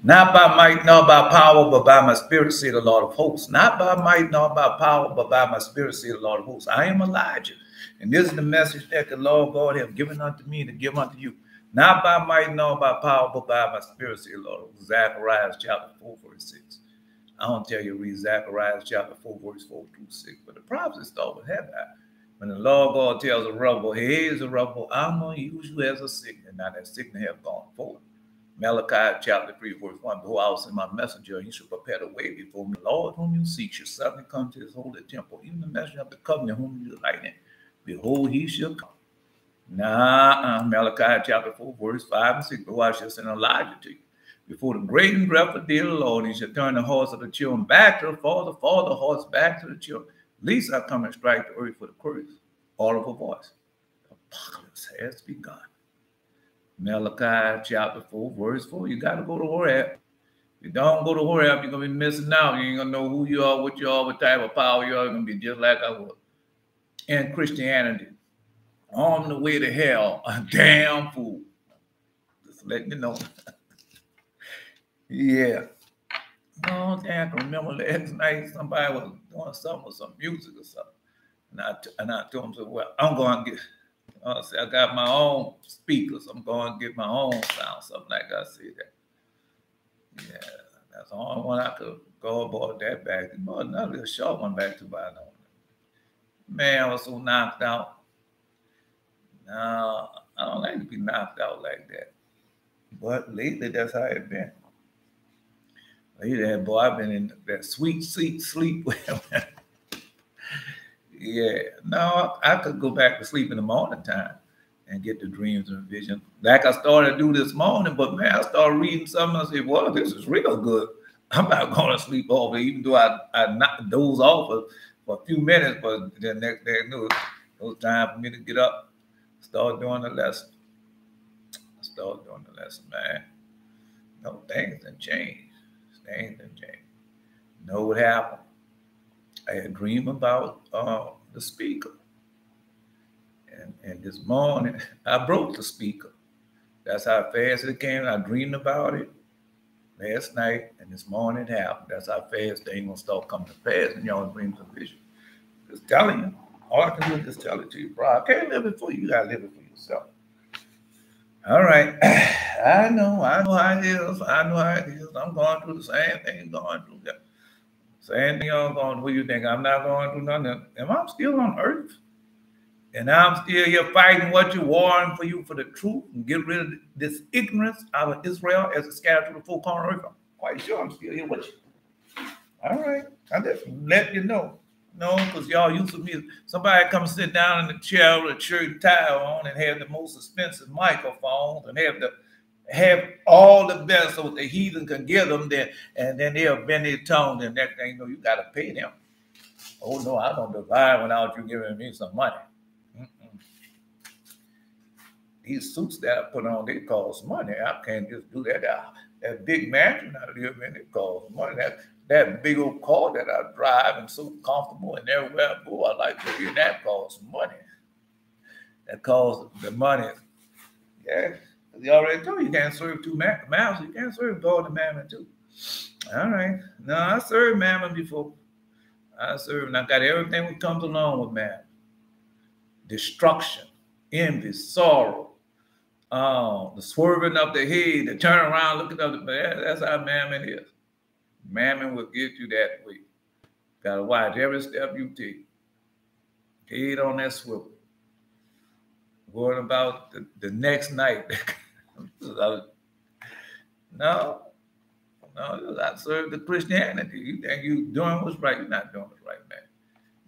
Not by might nor by power, but by my spirit, say the Lord of hosts. Not by might nor by power, but by my spirit, say the Lord of hosts. I am Elijah. And this is the message that the Lord God has given unto me to give unto you. Not by might nor by power, but by my spirit, say the Lord of hosts. Zechariah chapter 4, verse 6. I don't tell you to read Zechariah chapter 4, verse 4 through 6. But the prophecy start with Haggai. When the Lord God tells a rebel, hey, is a rebel, I'm going to use you as a signal. Now that signal have gone forward. Malachi chapter 3, verse 1. Behold, I will send my messenger, and he shall prepare the way before me. The Lord whom you seek shall suddenly come to his holy temple. Even the messenger of the covenant whom you delight in. Behold, he shall come. Malachi chapter 4, verse 5 and 6. Behold, I shall send Elijah to you. Before the great and dreadful day of the Lord, he shall turn the hearts of the children back to the father, the hearts back to the children. Least I come and strike the earth with a curse. All of a voice. The apocalypse has begun. Malachi chapter 4, verse 4. You got to go to Horeb. If you don't go to Horeb, you're going to be missing out. You ain't going to know who you are, what you are, what type of power you are. You're going to be just like I was. In Christianity, on the way to hell, a damn fool. Just letting you know. Yeah. Oh, damn, I can remember last night somebody was doing something with some music or something. And I told him, so, well, I'm going to get, I got my own speakers. I'm going to get my own sound, something like I said that. Yeah, that's the only one I could go about that back. But another little short one back to by now. Man, I was so knocked out. No, I don't like to be knocked out like that. But lately, that's how it's been. Lately, boy, I've been in that sweet sleep. Yeah, no, I could go back to sleep in the morning time and get the dreams and visions. Like I started to do this morning, but man, I started reading something. I said, well, this is real good. I'm not going to sleep off, even though I knocked doze off for a few minutes, but the next day I knew it was time for me to get up, start doing the lesson. Man. No, things done changed. Know what happened? I had a dream about the speaker. And this morning, I broke the speaker. That's how fast it came. I dreamed about it last night, and this morning it happened. That's how fast they ain't going to start coming to pass in y'all dreams and visions. Just telling you. All I can do is just tell it to you, bro. I can't live it for you. You got to live it for yourself. All right. I know how it is. I'm going through the same thing you're going through. Same thing y'all going through. You think I'm not going through nothing? Am I still on earth? And I'm still here fighting what you're warring for you for the truth and get rid of this ignorance out of Israel as it scattered through the full corner of earth. I'm quite sure I'm still here with you. All right. I just let you know. No, because y'all used to me. Somebody come sit down in the chair with a shirt and tie on and have the most expensive microphones and have all the best so the heathen can get them there, and then they'll bend their tongue and that thing, you got to pay them. Oh no, I don't divide without you giving me some money. These suits that I put on, they cost money. I can't just do that. That big mansion I live in, it costs money. That big old car that I drive and so comfortable and everywhere I go, I like to hear that costs money. That costs the money. Yeah, they already told you can't serve two masters. You can't serve God and mammon too. All right. No, I served mammon before. I got everything that comes along with mammon. Destruction, envy, sorrow, the swerving of the head, the turn around, looking up that's how mammon is. Mammon will get you that way. Gotta watch every step you take. Head on that swivel. Worrying about the next night. No, I serve the Christianity. You think you doing what's right? You're not doing what's right, man.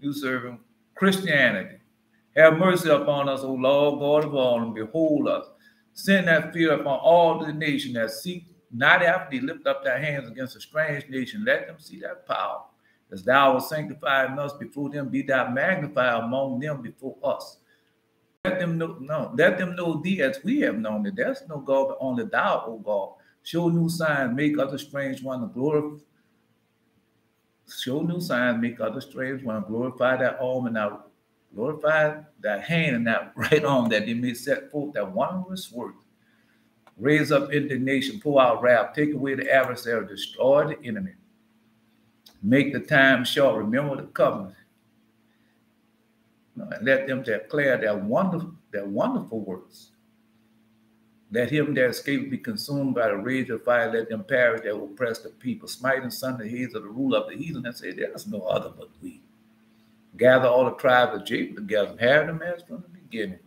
You serving Christianity. Have mercy upon us, O Lord God of all, and behold us. Send that fear upon all the nation that seek not after they lift up their hands against a strange nation. Let them see that power. As thou art sanctifying us before them, be thou magnified among them before us. Let them know thee as we have known thee. There's no God but only thou, O God. Show new signs, make other strange one glorify. Show new signs, make other strange one glorify thy arm and thou glorify thy hand and that right arm that they may set forth that wondrous work. Raise up indignation, pour out wrath, take away the adversary, destroy the enemy. Make the time short. Remember the covenant. And let them declare their wonderful works. Let him that escaped be consumed by the rage of fire. Let them perish that oppress the people. Smite and sunder the heads of the ruler of the heathen and say, there's no other but we. Gather all the tribes of Jacob together and have them as from the beginning.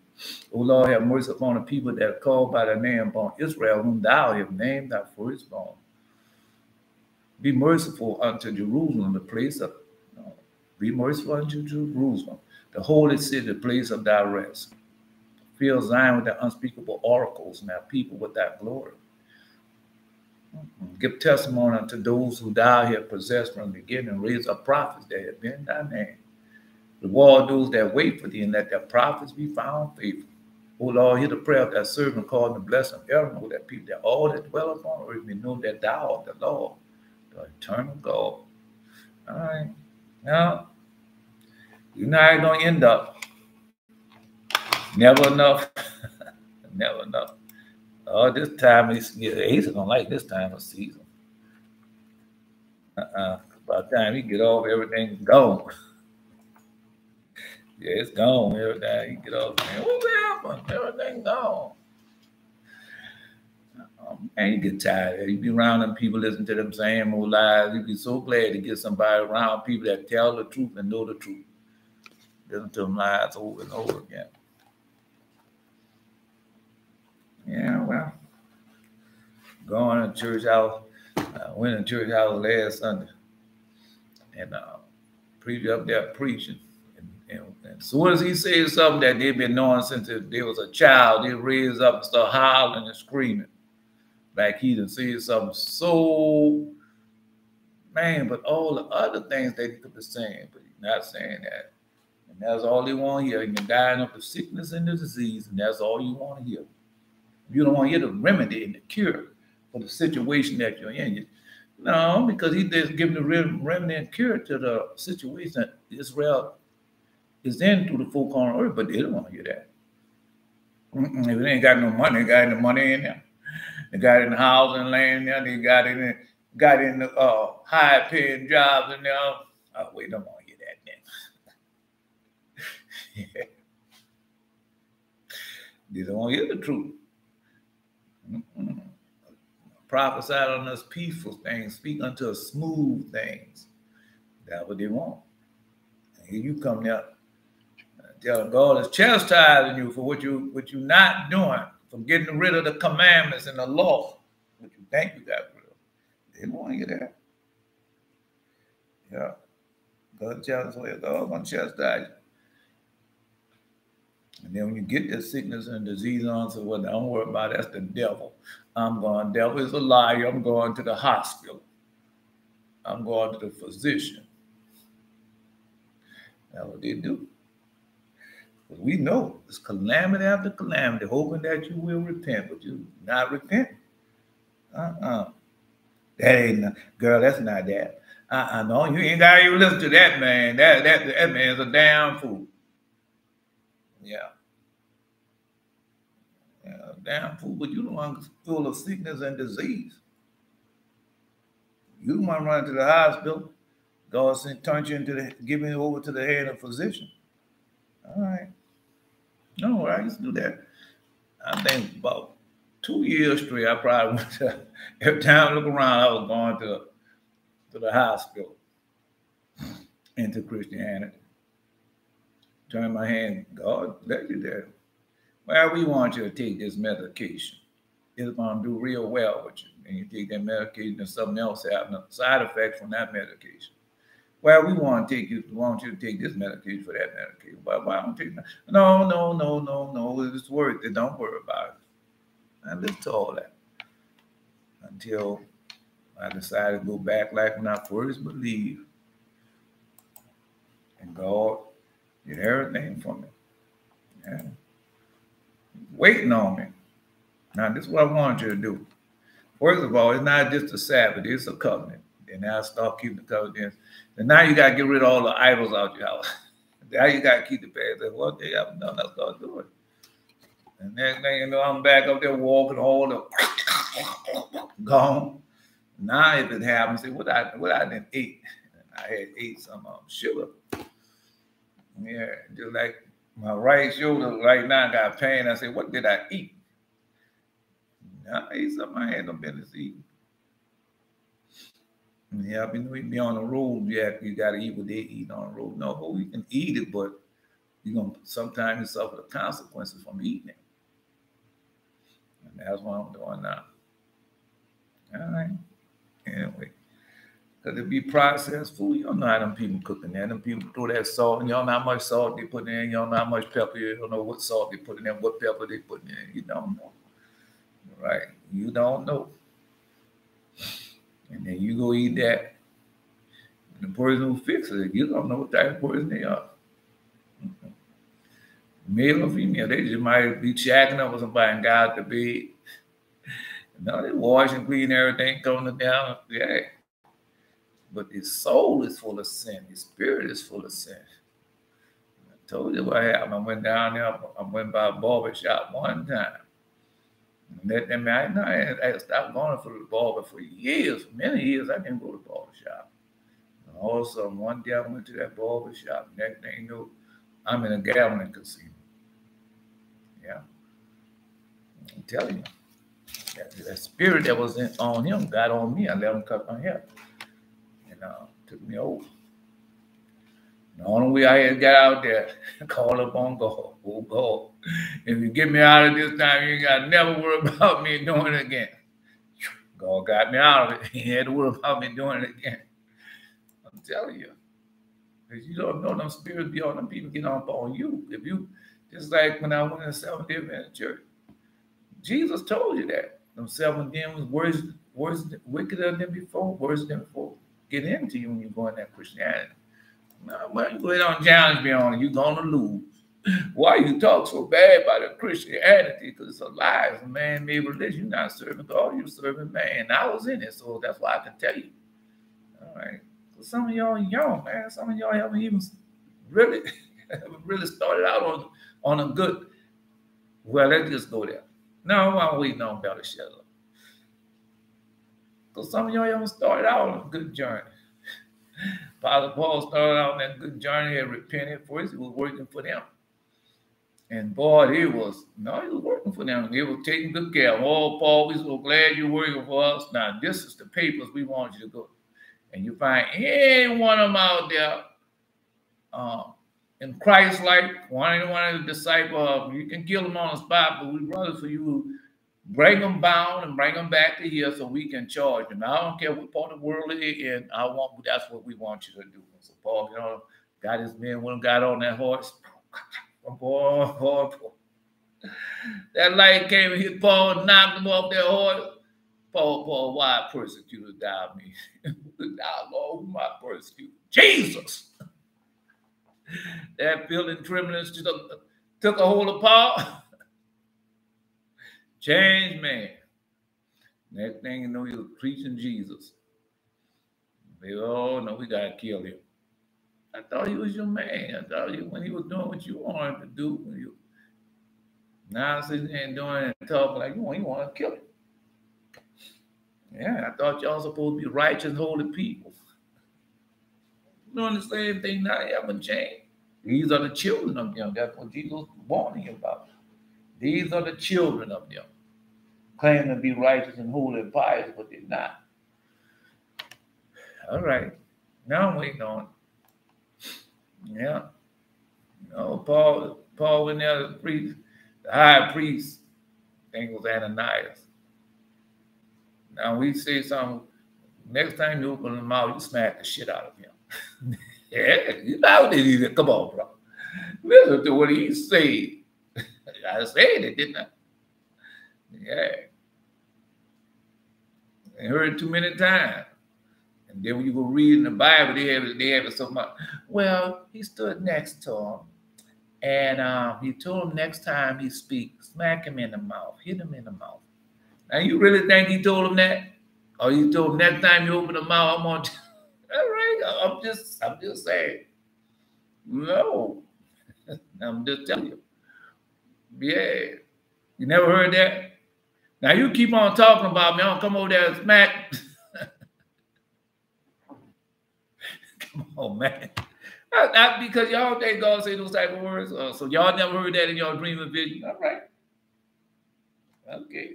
O Lord, have mercy upon the people that are called by thy name, upon Israel, whom thou hast named thy firstborn. Be merciful unto Jerusalem, the place of, be merciful unto Jerusalem, the holy city, the place of thy rest. Fill Zion with thy unspeakable oracles, and thy people with thy glory. Give testimony unto those who thou hast possessed from the beginning, and raise up prophets that have been thy name. Reward those that wait for thee, and let their prophets be found faithful. O Lord, hear the prayer of thy servant, called the blessing of Aaron, that people, that all that dwell upon earth may know that thou art the Lord, the eternal God. All right. Now, you're not going to end up. Never enough. Never enough. Oh, this time, Ace don't like this time of season. By the time he get off, everything's gone. Yeah, it's gone. Everything you get off, man, what happened? Everything gone. Man, you get tired. You be around them people, listen to them same old lies. You be so glad to get somebody around people that tell the truth and know the truth. Listen to them lies over and over again. Yeah, well, going to church house. I went to church house last Sunday, and preacher up there preaching. And as soon as he said something that they've been knowing since they was a child, they raised up and start howling and screaming. Like he done said something so, man, but all the other things they could be saying, but he's not saying that. And that's all they want to hear. And you're dying of the sickness and the disease, and that's all you want to hear. You don't want to hear the remedy and the cure for the situation that you're in. No, because he just giving the remedy and cure to the situation that Israel is in through the four corner earth, but they don't want to hear that. If they ain't got no money, they got the money in there. They got in the house and land there. They got in the high-paying jobs in there. Oh, wait, don't want to hear that then. Yeah. They don't want to hear the truth. Prophesy on us peaceful things, speak unto us smooth things. That's what they want. And here you come there telling God is chastising you for what you're not doing, for getting rid of the commandments and the law, what you think you got rid of. They don't want to hear that. Yeah. God tells us, God's going to chastise you. And then when you get this sickness and disease on, so well, don't worry about it, that's the devil. Devil is a liar. I'm going to the hospital. I'm going to the physician. That's what they do. But we know it's calamity after calamity, hoping that you will repent, but you not repent. That ain't, girl, that's not that. No, you ain't got to even listen to that man. That man's a damn fool. Yeah. Yeah, damn fool, but you don't want to full of sickness and disease. You don't want to run to the hospital. God turns you into giving you over to the head of physician. All right. No, I used to do that. I think about 2 years straight, I probably went to, every time I look around, I was going to the hospital into Christianity. Turn my hand, God, let you there. Well, we want you to take this medication. It's going to do real well with you. And you take that medication and something else happens, side effects from that medication. Well, we want you to take this medication for that medication. Well, why don't you take that? No. It's worth it. Don't worry about it. I listened to all that until I decided to go back like when I first believed. And God did everything for me. Yeah. Waiting on me. Now, this is what I want you to do. First of all, it's not just a Sabbath, it's a covenant. And now I start keeping the covenant. And now you got to get rid of all the idols out your house. Now you got to keep the fast. That's one thing I haven't done, I start doing. And next thing you know, I'm back up there walking, all the gone. Now if it happens, say what I didn't eat. I had ate some sugar. Yeah, just like my right shoulder right now got pain. I said, what did I eat? I ate something I had no business eating. Yeah, we be on the road. Yeah, you got to eat what they eat on the road. No, but we can eat it, but you're going to sometimes suffer the consequences from eating it. And that's what I'm doing now. All right. Anyway, because it be processed food. You don't know how them people cooking that. Them people throw that salt, and you don't know how much salt they put in. You don't know how much pepper. You don't know what salt they put in, what pepper they put in. You don't know. Right. You don't know. And then you go eat that. And the person who fixes it, you don't know what type of person they are. Male or female, they just might be shacking up with somebody and got out the bed. No, they wash and clean everything, coming down. Yeah. But the soul is full of sin. The spirit is full of sin. I told you what happened. I went down there. I went by a barber shop one time. And I stopped going for the barber for years. For many years, I didn't go to the barber shop. And all of a sudden, one day I went to that barber shop. Next thing you know, I'm in a gambling casino. Yeah. I'm telling you. That spirit that was on him got on me. I let him cut my hair. And took me over. The only way I had got out there, call up on God. Oh, God. If you get me out of this time, you ain't got to never worry about me doing it again. God got me out of it. He had to worry about me doing it again. I'm telling you. Because you don't know them spirits be on them people get up on you. If you, just like when I went in the Seventh-day Adventist church, Jesus told you that. Them 7 demons, worse, wickeder than before, worse than before, get into you when you go in that Christianity. No, well, you go ahead and challenge me on it, you're going to lose. Why you talk so bad about the Christianity? Because it's a lie. It's a man-made religion. You're not serving God, you're serving man. And I was in it, so that's why I can tell you. All right. Some of y'all young, man. Some of y'all haven't even really started out on a good, well, let's just go there. No, I'm waiting on better shut up. Because some of y'all haven't started out on a good journey. Father Paul started out on that good journey, had repented first. He was working for them. And boy, he was working for them. They were taking good care of. Oh, Paul, we're so glad you're working for us. Now, this is the papers we want you to go. And you find any one of them out there in Christ, like one of the disciples, you can kill them on the spot, but we'd rather for you bring them bound and bring them back to here so we can charge them. Now, I don't care what part of the world they're in. That's what we want you to do. So Paul, got his men when got on that horse. Boy. That light came and hit Paul and knocked him off that horse. Paul, why persecutest thou me? Thou, Lord, whom I persecute? Jesus. That fear and trembling took a hold of Paul. Changed man. Next thing you know, he was preaching Jesus. They, oh, no, we got to kill him. I thought he was your man. I thought when he was doing what you wanted to do. Now sitting there and doing it and talking like you want to kill him. Yeah, I thought y'all supposed to be righteous, holy people. Doing the same thing now, you haven't changed. These are the children of them. That's what Jesus was warning about. These are the children of them. Claim to be righteous and holy and pious, but they're not. All right. Now I'm waiting on it. Yeah. Paul went there to the priest, the high priest, I think it was Ananias. Now we say something, next time you open the mouth, you smack the shit out of him. Yeah, you know what he did. Come on, bro. Listen to what he said. I said it, didn't I? Yeah. I heard it too many times. And then when you go read in the Bible, they have it so much. Well, he stood next to him. And he told him next time he speaks, smack him in the mouth, hit him in the mouth. Now, you really think he told him that? Or you told him next time you open the mouth, I'm on. All right, I'm just saying. No, I'm just telling you. Yeah. You never heard that? Now you keep on talking about me. I don't come over there and smack. Come on, man. Not because y'all think God say those type of words. So y'all never heard that in your dream and vision. All right. Okay.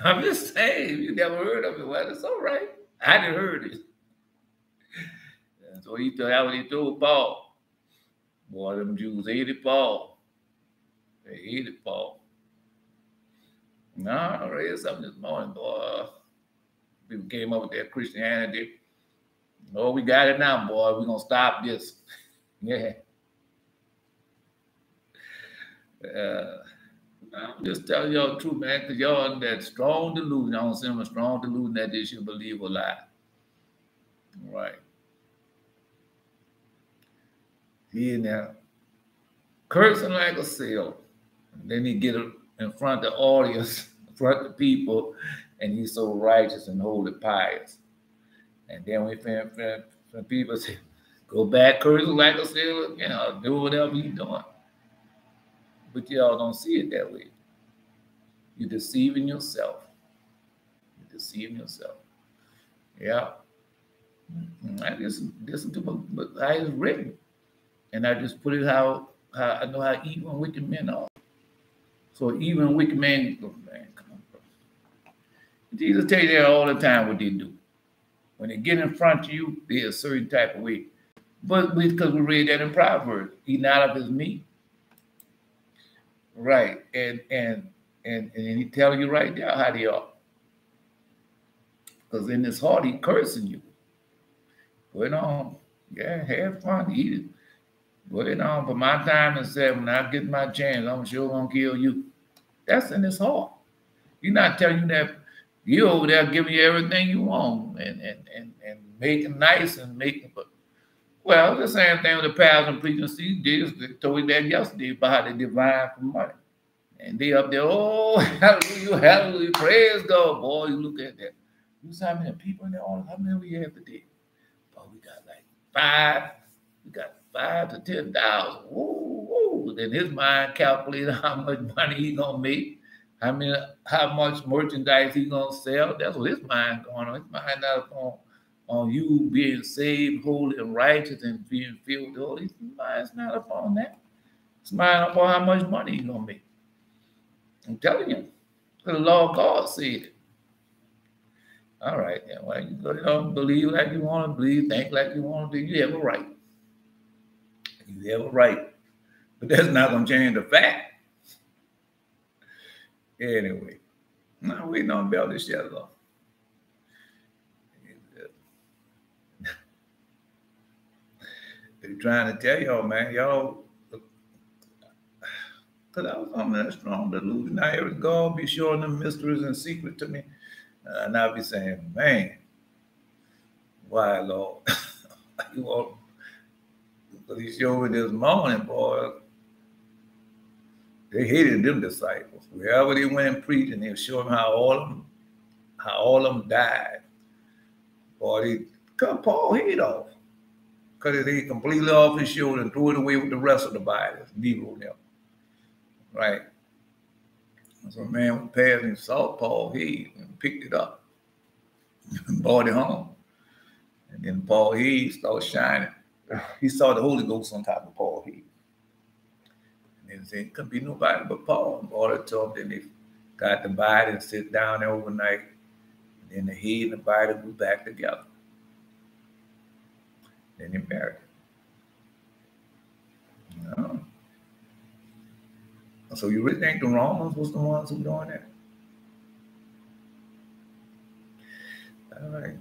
I'm just saying, you never heard of it. Well, it's all right. I didn't heard it. And so he thought that what he told Paul. Boy, them Jews hated Paul. They hated Paul. No, I read something this morning, boy. People came up with that Christianity. Oh, we got it now, boy. We're going to stop this. Yeah. I'm just telling y'all the truth, man, because y'all in that strong delusion. I don't see them a strong delusion that they should believe or lie. Right. He in there cursing like a seal. And then he get in front of the audience, in front of the people, and he's so righteous and holy pious. And then when people say, go back cursing like a seal, you know, do whatever you're doing. But y'all don't see it that way. You're deceiving yourself. You're deceiving yourself. Yeah. I just listen to what how it's written. And I just put it how I know how evil and wicked men are. So even wicked men, oh man, come on, bro. Jesus tell you that all the time what they do. When they get in front of you, they're a certain type of way. But because we read that in Proverbs, eat not of his meat. Right. And he telling you right there how they are. Because in his heart, he cursing you. Go it on. Yeah, have fun, eat it. Go it on. But my time is said, when I get my chance, I'm sure gonna kill you. That's in his heart. He's not telling you that you over there giving you everything you want and making nice and making, but well, the same thing with the pastors and preachers. They told you that yesterday about how they divine for money. And they up there, oh, hallelujah, hallelujah, praise God. Boy, you look at that. You see how many people in there? How many we have today? Oh, we got like 5. We got 5 to 10,000. Woo. Then his mind calculated how much money he gonna make, how much merchandise he gonna sell. That's what his mind going on. His mind not on you being saved, holy, and righteous, and being filled with the Holy. His mind's not upon that. His mind upon how much money he gonna make. I'm telling you, the law of God said it. All right, then. Well, you go believe like you want to believe, think like you want to do. You have a right. You have a right. But that's not going to change the fact. Anyway, no, we don't build this shit alone. They're trying to tell y'all, man, y'all, because I was on that strong delusion. Now, every God be showing them mysteries and secrets to me. And I'll be saying, man, why, Lord? You want, because he showed me this morning, boy. They hated them disciples. Wherever they went and preached, and they showed them how all of them died. Boy, they cut Paul's head off. Cut his head completely off his shoulder and threw it away with the rest of the body. Negro them. Right. So a man was passing and saw Paul's head and picked it up and brought it home. And then Paul's head started shining. He saw the Holy Ghost on top of Paul's head. And then said, it couldn't be nobody but Paul. And brought it to him. Then they got the body and sit down there overnight. And then the head and the body grew back together. Then they married. No. So you really think the Romans was the ones who doing that? All right.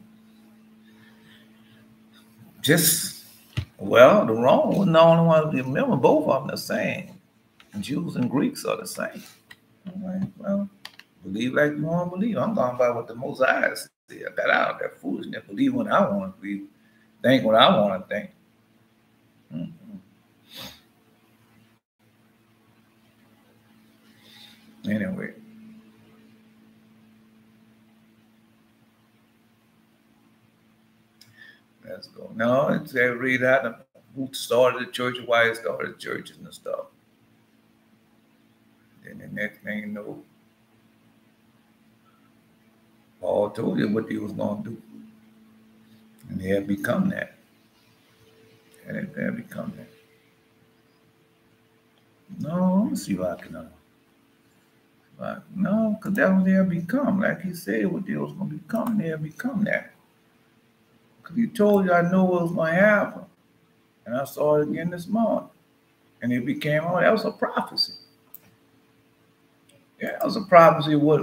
Well, the Romans wasn't the only one. Remember, both of them the same. Jews and Greeks are the same. All right. Well, believe like you want to believe. I'm going by what the Mosiah said. I got out of that foolishness. Believe what I want to believe. Think what I want to think. Anyway. Let's go. No, it's read out who started the church, why he started churches and stuff. Then the next thing you know, Paul told you what he was going to do. And they had become that. And it had become that. No, let me see if I can. No, because that's what they have become. Like he said, what they was going to become, they have become that. Because he told you, I know what was going to happen. And I saw it again this morning. And it became, oh, that was a prophecy. Yeah, that was a prophecy what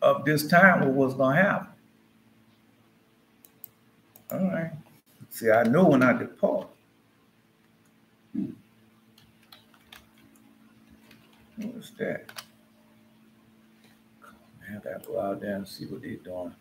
of this time, what was going to happen. All right. See, I know when I depart. What's that? Man, I got to go out there and see what they're doing.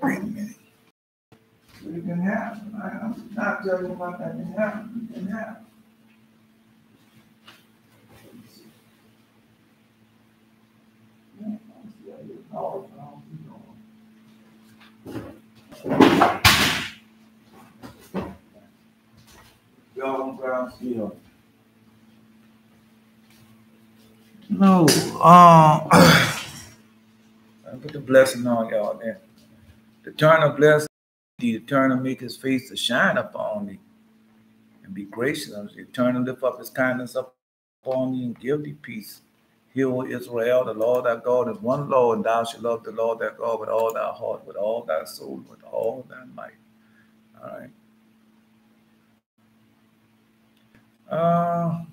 Wait a minute. It didn't happen. I'm not telling you about that. It didn't happen. It didn't happen. No, I put the blessing on y'all there. The eternal blessing, the eternal make his face to shine upon thee and be gracious unto thee. Eternal lift up his kindness upon thee and give thee peace. Hear, O Israel, the Lord thy God is one Lord, and thou shalt love the Lord thy God with all thy heart, with all thy soul, with all thy might. All right. All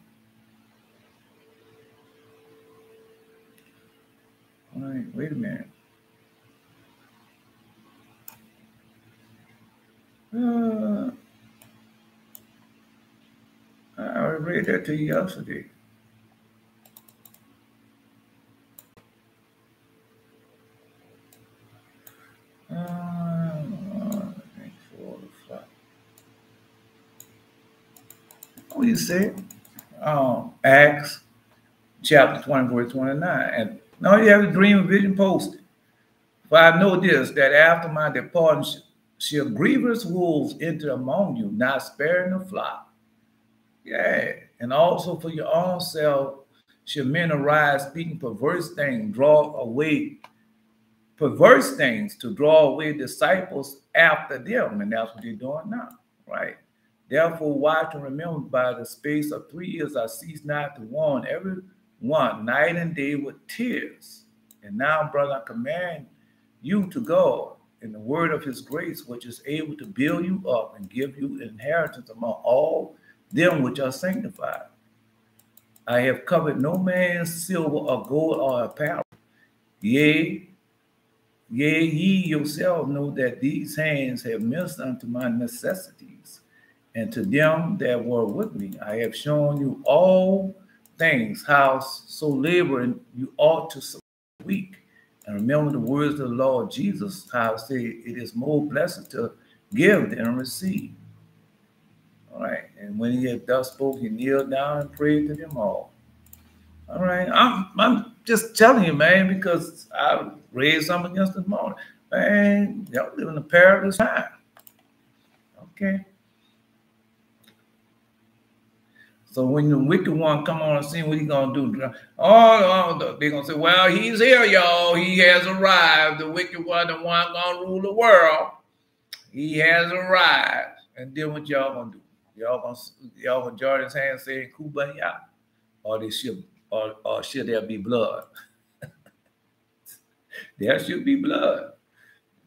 right, wait a minute. I already read that to you yesterday. What you say? Acts chapter 20, verse 29. And now you have a dream and vision posted. For I know this, that after my departure shall grievous wolves enter among you, not sparing the flock. Yeah. And also for your own self shall men arise speaking perverse things, draw away perverse things to draw away disciples after them. And that's what they're doing now, right? Therefore, watch and remember by the space of 3 years, I cease not to warn every one night and day with tears. And now, brother, I command you to go in the word of his grace, which is able to build you up and give you inheritance among all them which are sanctified. I have covered no man's silver or gold or apparel. Yea, ye yourselves know that these hands have ministered unto my necessities, and to them that were with me. I have shown you all things, how so laboring you ought to support the weak. And remember the words of the Lord Jesus, how it said, it is more blessed to give than receive. All right. And when he had thus spoke, he kneeled down and prayed to them all. All right. I'm just telling you, man, because I read something against this morning. Man, y'all live in a perilous time. Okay. So when the wicked one come on and see what he's going to do, oh, they're going to say, well, he's here, y'all. He has arrived. The wicked one, the one going to rule the world. He has arrived. And then what y'all going to do? Y'all going to join his hand saying, Kumbaya? Or should there be blood? There should be blood.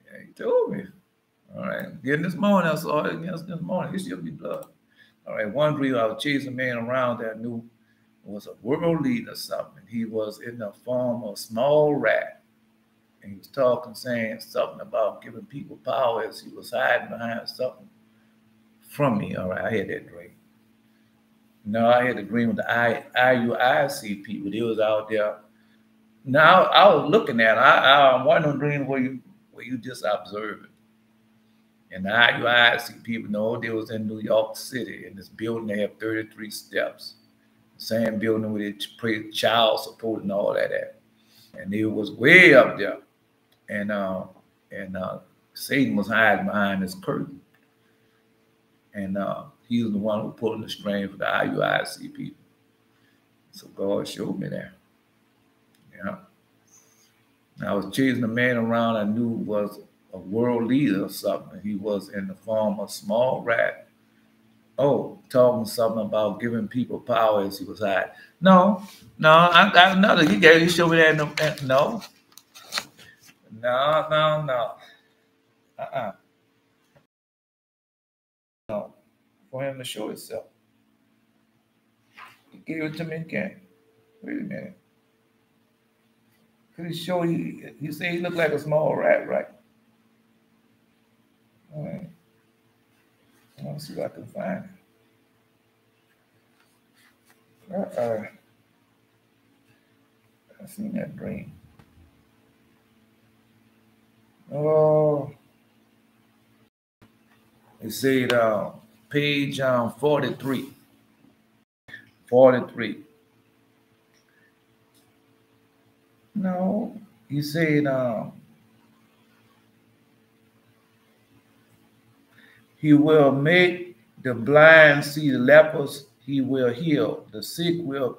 Yeah, he told me. All right. Again this morning, I saw it against this morning. It should be blood. All right, one dream I was chasing a man around that I knew was a world leader or something. He was in the form of a small rat. And he was talking, saying something about giving people power as he was hiding behind something from me. All right, I had that dream. No, I had a dream with the IUIC people. They was out there. Now I was looking at it. I one of them dreams where you just observe it. And the IUIC people know they was in New York City. In this building, they have 33 steps. Same building with the child support and all that at. And it was way up there. And Satan was hiding behind this curtain. And he was the one who pulled the string for the IUIC people. So God showed me that. Yeah. And I was chasing a man around I knew was a world leader or something. He was in the form of a small rat. Oh, talking something about giving people power as he was hiding. No, I got another. He showed me that. No. Uh-uh. No. For him to show himself. He gave it to me again. Wait a minute. Could he show you? He said he looked like a small rat, right? All right. Let's see if I can find it. I seen that dream. Oh, it said page 43. 43. No, he said he will make the blind see, the lepers he will heal, the sick will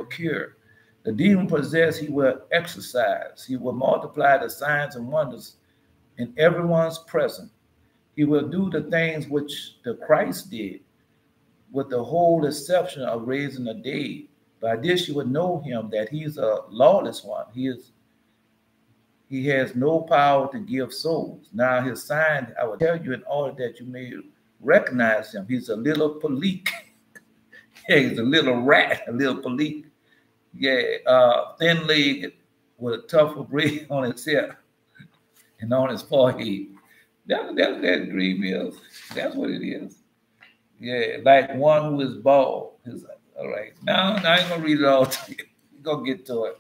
cure, the demon possessed he will exorcise, he will multiply the signs and wonders in everyone's presence. He will do the things which the Christ did, with the whole exception of raising the dead. By this you would know him, that he's a lawless one. He has no power to give souls. Now his sign, I will tell you in order that you may recognize him. He's a little palik. Yeah, he's a little rat, a little palik. Yeah, thin-legged with a tuft of gray on his hair and on his forehead. That's what that dream is. That's what it is. Yeah, like one who is bald. All right. Now I ain't gonna read it all to you. We're gonna get to it.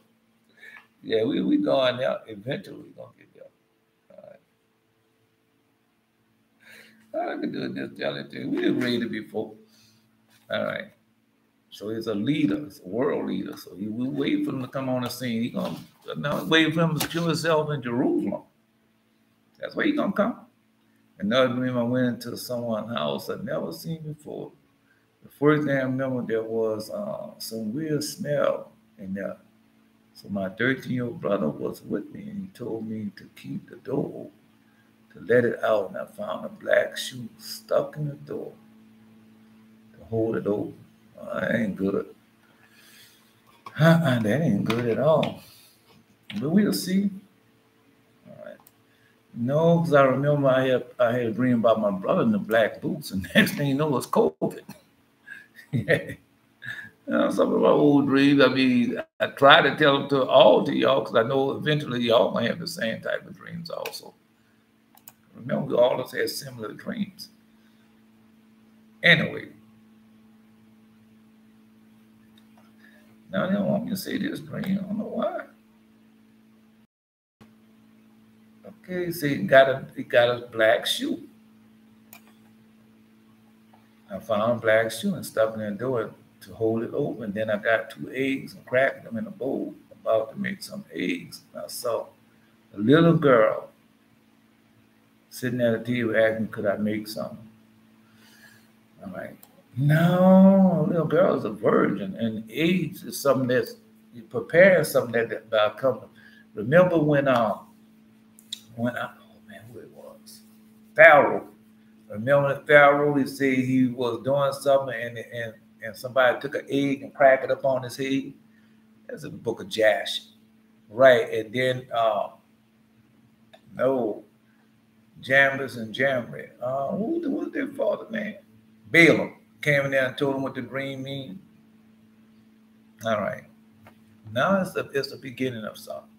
Yeah, we going there. Eventually we're gonna get there. All right. All I can do is just tell it to you. We didn't read it before. All right. So he's a leader, he's a world leader. So we wait for him to come on the scene. He's gonna wait for him to show himself in Jerusalem. That's where he's gonna come. Another dream, I went into someone's house I'd never seen before. The first thing I remember, there was some weird smell in there. So my 13-year-old brother was with me, and he told me to keep the door open, to let it out. And I found a black shoe stuck in the door to hold it open. That ain't good. That ain't good at all. But we'll see. No, because I remember I had a dream about my brother in the black boots, and next thing you know, it's COVID. Yeah. Some of my old dreams, I mean, I try to tell them to all to y'all, because I know eventually y'all might have the same type of dreams also. Remember, we all of us had similar dreams. Anyway. Now they don't want me to say this dream. I don't know why. Okay, see, he got a black shoe. I found a black shoe and stuck in the door to hold it open. Then I got 2 eggs and cracked them in a bowl, about to make some eggs. I saw a little girl sitting at a table asking, could I make something? I'm like, no, little girl is a virgin, and eggs is something that's you preparing something that come. Remember when oh man, who it was? Pharaoh. Remember the Pharaoh? He said he was doing something, and somebody took an egg and cracked it up on his head. That's in the book of Josh, right? And then Jambres and Jamre. Who was their father, man? Balaam came in there and told him what the dream means. All right. Now it's the beginning of something.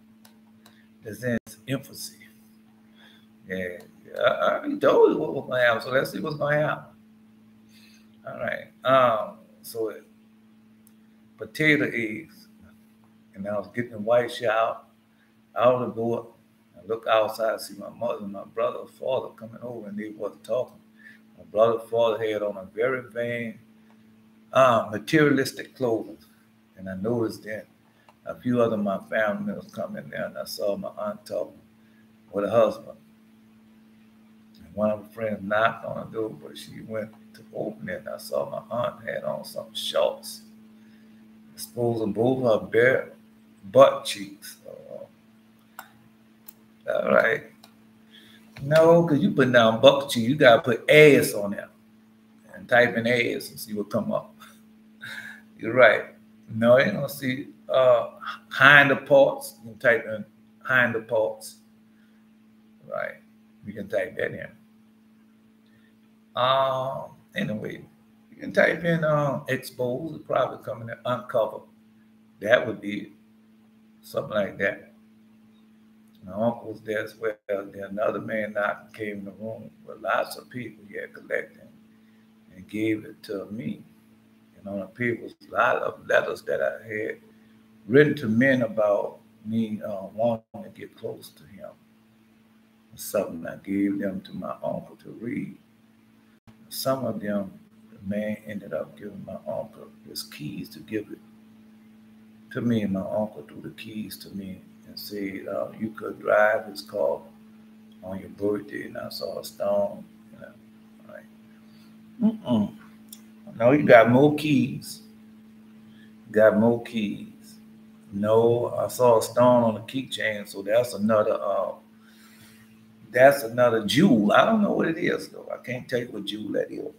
It's in its infancy. Yeah. I already told you what was going to happen, so let's see what's going to happen. All right. So potato eggs. And I was getting the white shell out of the door. I look outside, see my mother and my brother, father coming over, and they wasn't talking. My brother, father had on a very vain, materialistic clothing, and I noticed then a few other of my family members coming there, and I saw my aunt talking with her husband. And one of her friends knocked on the door, but she went to open it, and I saw my aunt had on some shorts, exposing both her bare butt cheeks. All right. No, because you put down butt cheeks, you got to put ass on there and type in ass and see what come up. You're right. No, you don't see hinder parts. You can type in hinder parts. Right. You can type that in. Anyway, you can type in expose, it probably come in uncover. That would be something like that. My uncle was there as well. Then another man knocked, came in the room with lots of people he had collected and gave it to me. And on the paper was a lot of letters that I had written to men about me wanting to get close to him. Something I gave them to my uncle to read. Some of them, the man ended up giving my uncle his keys to give it to me, and my uncle threw the keys to me and said, you could drive his car on your birthday. And I saw a stone. You know, like, no, you got more keys. You got more keys. No, I saw a stone on the keychain, so that's another jewel. I don't know what it is, though. I can't tell you what jewel that is.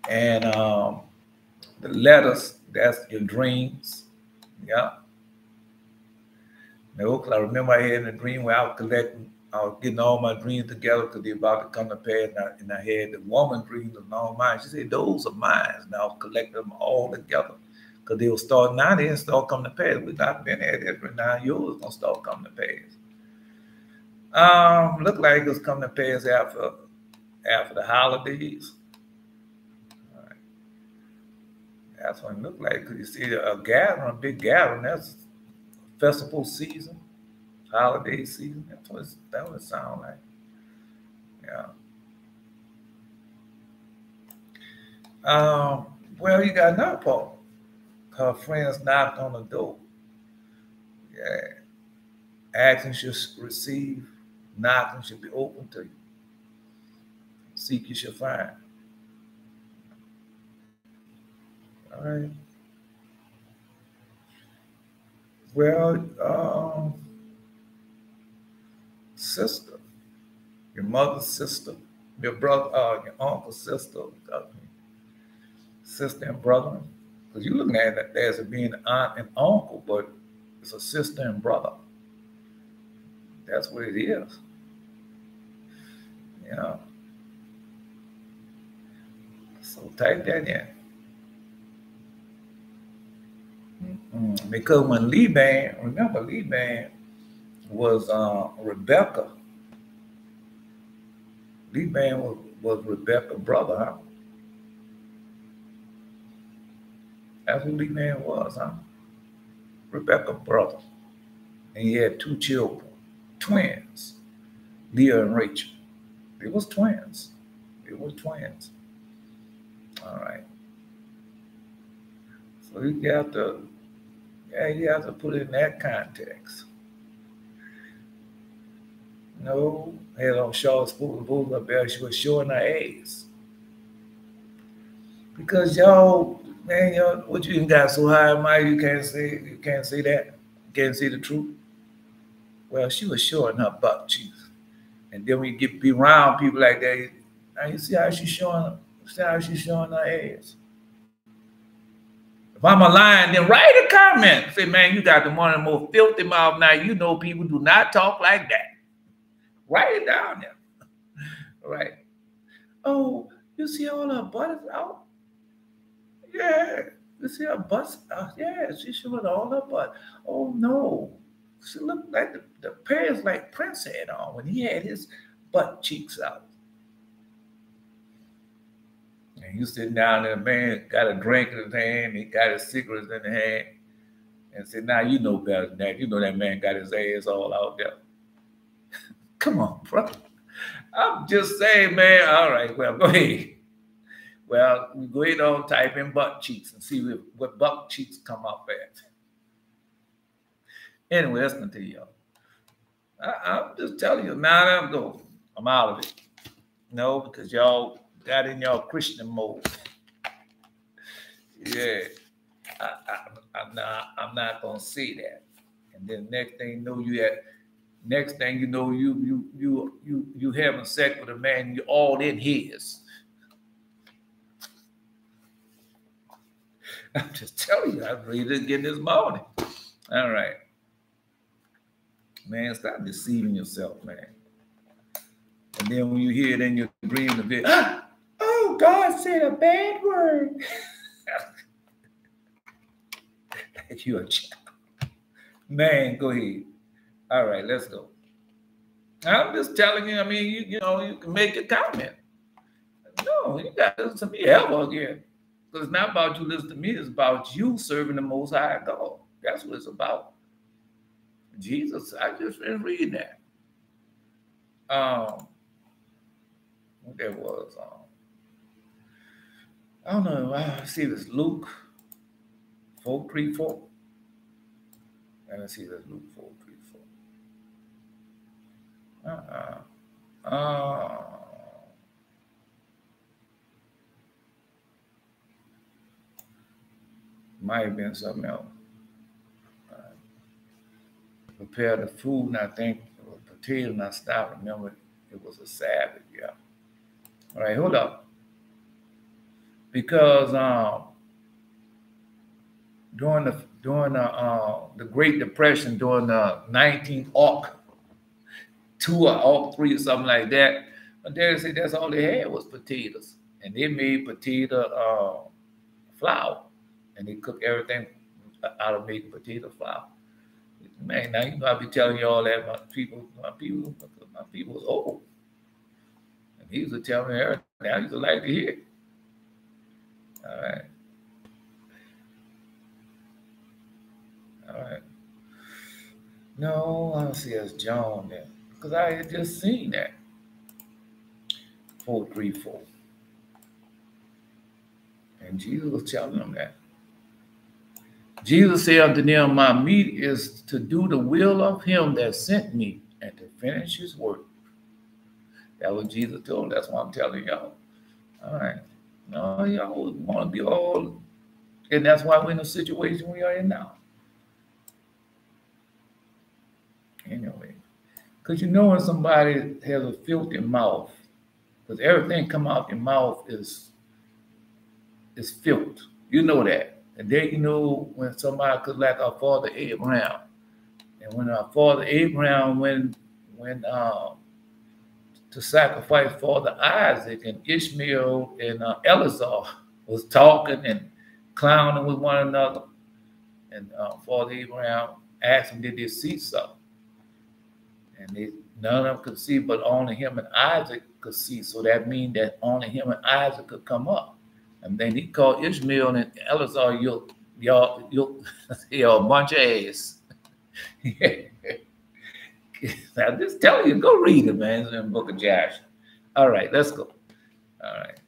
And the letters, that's your dreams. Yeah. No, because I remember I had a dream where I was getting all my dreams together because they're about to come to pass. And I had the woman dreams of all mine. She said, those are mine. And I was collecting them all together because they will start now. They didn't start coming to pass. We've not been at it, but now yours going to start coming to pass. Look like it's coming to pass after the holidays. All right. That's what it looked like, because you see a gathering, a big gathering, that's festival season, holiday season. That's what it sounds like. Yeah. Well, you got another part. Her friends knocked on the door. Yeah. Asking should receive, knocking should be open to you. Seek, you shall find. All right. Well, sister, your mother's sister, your brother, your uncle's sister, sister and brother. Because you're looking at it as being an aunt and uncle, but it's a sister and brother. That's what it is. Yeah. So type that in. Because when remember Liban was Rebecca. Liban was Rebecca's brother, huh? That's who Liban was, huh? Rebecca's brother. And he had two children, twins, Leah and Rachel. They was twins. All right. So you have to put it in that context. No, had on short spool up there, she was showing her ass. Because y'all, what you got so high in mind, you can't say that? You can't see the truth? Well, she was showing her butt cheeks. And then when you be around people like that, now you see how she's showing her ass. If I'm a lion, then write a comment. Say, man, you got the one of the most filthy mouth now. You know people do not talk like that. Write it down there. All right. Oh, you see all her butt is out? Yeah. You see her butt out? Yeah, she's showing all her butt. Oh, no. She looked like the pairs like Prince had on when he had his butt cheeks out. And you sitting down there, man, got a drink in his hand, he got his cigarettes in the hand, and said, now you know better than that. You know that man got his ass all out there. Come on, bro. I'm just saying, man. All right, well, go ahead. Well, we go ahead on type in butt cheeks and see what butt cheeks come up at. Anyway, let's continue. I'm just telling you, now I'm out of it. No, because y'all got in y'all Christian mode. Yeah, I'm not gonna say that. And then next thing you know, you having sex with a man, you all in his. I'm just telling you, I read it again this morning. All right. Man, stop deceiving yourself, man. And then when you hear it in your dream a bit, oh, God said a bad word. Like you're a child. Man, go ahead. All right, let's go. I'm just telling you, I mean, you know, you can make a comment. No, you got to listen to me ever again. Because it's not about you listening to me, it's about you serving the Most High God. That's what it's about. Jesus, I just been reading that. What that was. I don't know. I see this Luke 4:34. And I see this Luke 4:34. Might have been something else. Prepare the food, and I think it was potato, and I stopped. Remember, it was a Sabbath, yeah. All right, hold up. Because during the Great Depression, during the 1902 or 03 or something like that, but they said that's all they had was potatoes, and they made potato flour, and they cooked everything out of making potato flour. Man, now you know I be telling you all that. My people was old, and he used to tell me everything. I used to like to hear it. All right. All right. No, I don't see us John there. Because I had just seen that. 4:34. And Jesus was telling them that. Jesus said unto them, my meat is to do the will of him that sent me and to finish his work. That was Jesus told them. That's what I'm telling y'all. All right. No, y'all want to be all, and that's why we're in the situation we are in now. Anyway, because you know when somebody has a filthy mouth, because everything come out your mouth is filth. You know that. And then you know when somebody could, like our father Abraham, and when our father Abraham went to sacrifice Father Isaac, and Ishmael and Eleazar was talking and clowning with one another, and Father Abraham asked him, did they see something? And none of them could see, but only him and Isaac could see. So that means that only him and Isaac could come up. And then he called Ishmael and Eleazar, y'all a bunch of ass. I'm just telling you, go read it, man. It's in the book of Joshua. All right, let's go. All right.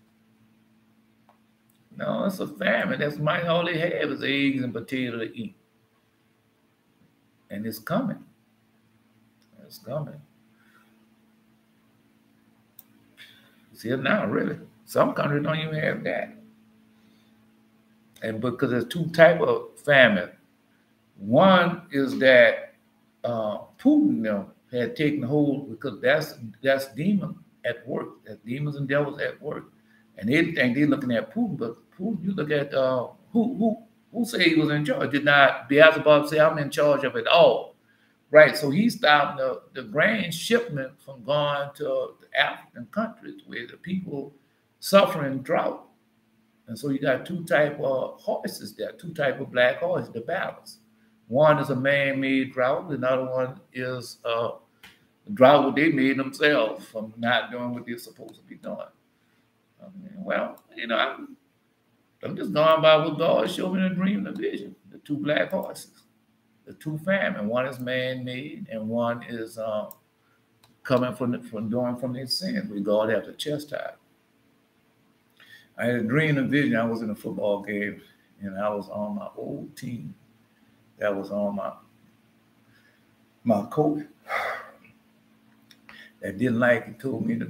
No, it's a famine. That's all they have is eggs and potato to eat. And it's coming. It's coming. See it now, really. Some countries don't even have that. And because there's two types of famine. One is that Putin had taken hold, because that's demon at work. That's demons and devils at work. And they think they're looking at Putin, but Putin, you look at who said he was in charge? Did not Beelzebub say I'm in charge of it all? Right. So he stopped the grain shipment from going to the African countries where the people suffering drought. And so you got two type of horses there, two type of black horses, the balance. One is a man-made drought. Another one is a drought what they made themselves from not doing what they're supposed to be doing. I mean, well, you know, I'm just going by what God showed me in a dream and a vision. The two black horses, the two famine. One is man-made and one is coming from doing from their sins. We God have to chastise. I had a dream and vision. I was in a football game, and I was on my old team. That was on my coach that didn't like it, told me to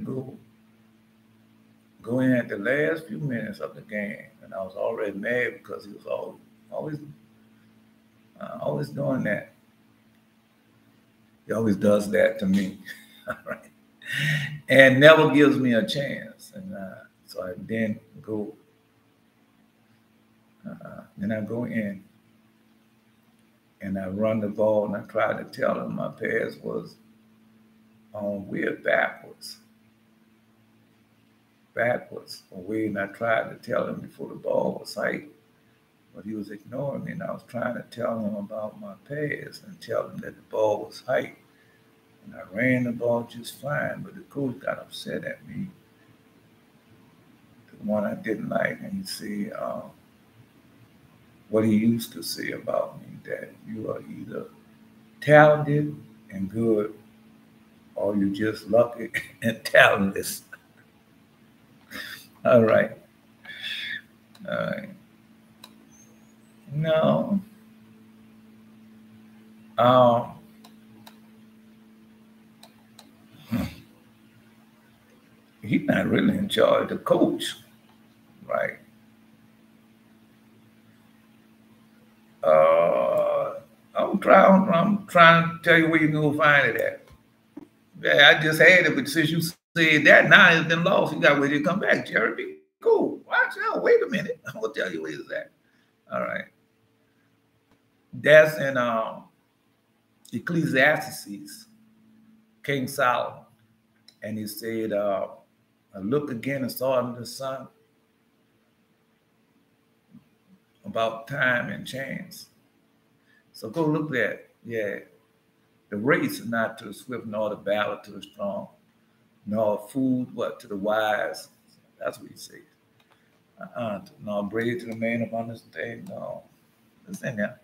go in at the last few minutes of the game, and I was already mad because he was always doing that. He always does that to me, right? And never gives me a chance. And so I then go. Then I go in, and I run the ball, and I try to tell him my pass was on weird backwards, away, and I tried to tell him before the ball was hit, but he was ignoring me, and I was trying to tell him about my pass and tell him that the ball was hit, and I ran the ball just fine, but the coach got upset at me, the one I didn't like, and he said what he used to say about me, that you are either talented and good, or you just lucky and talentless. All right. No. He's not really in charge, the coach, right? I'm trying to tell you where you can go find it at. Yeah, I just had it, but since you said that, now it's been lost. You got to wait to come back, Jeremy. Cool. Watch out. Wait a minute. I'm going to tell you where it's at. All right. That's in Ecclesiastes, King Solomon. And he said, I looked again and saw under the sun about time and chance. So go look at, yeah. The race is not to the swift, nor the battle to the strong, nor food, to the wise. That's what he says. Nor bread to the man of understanding. No. It's in there.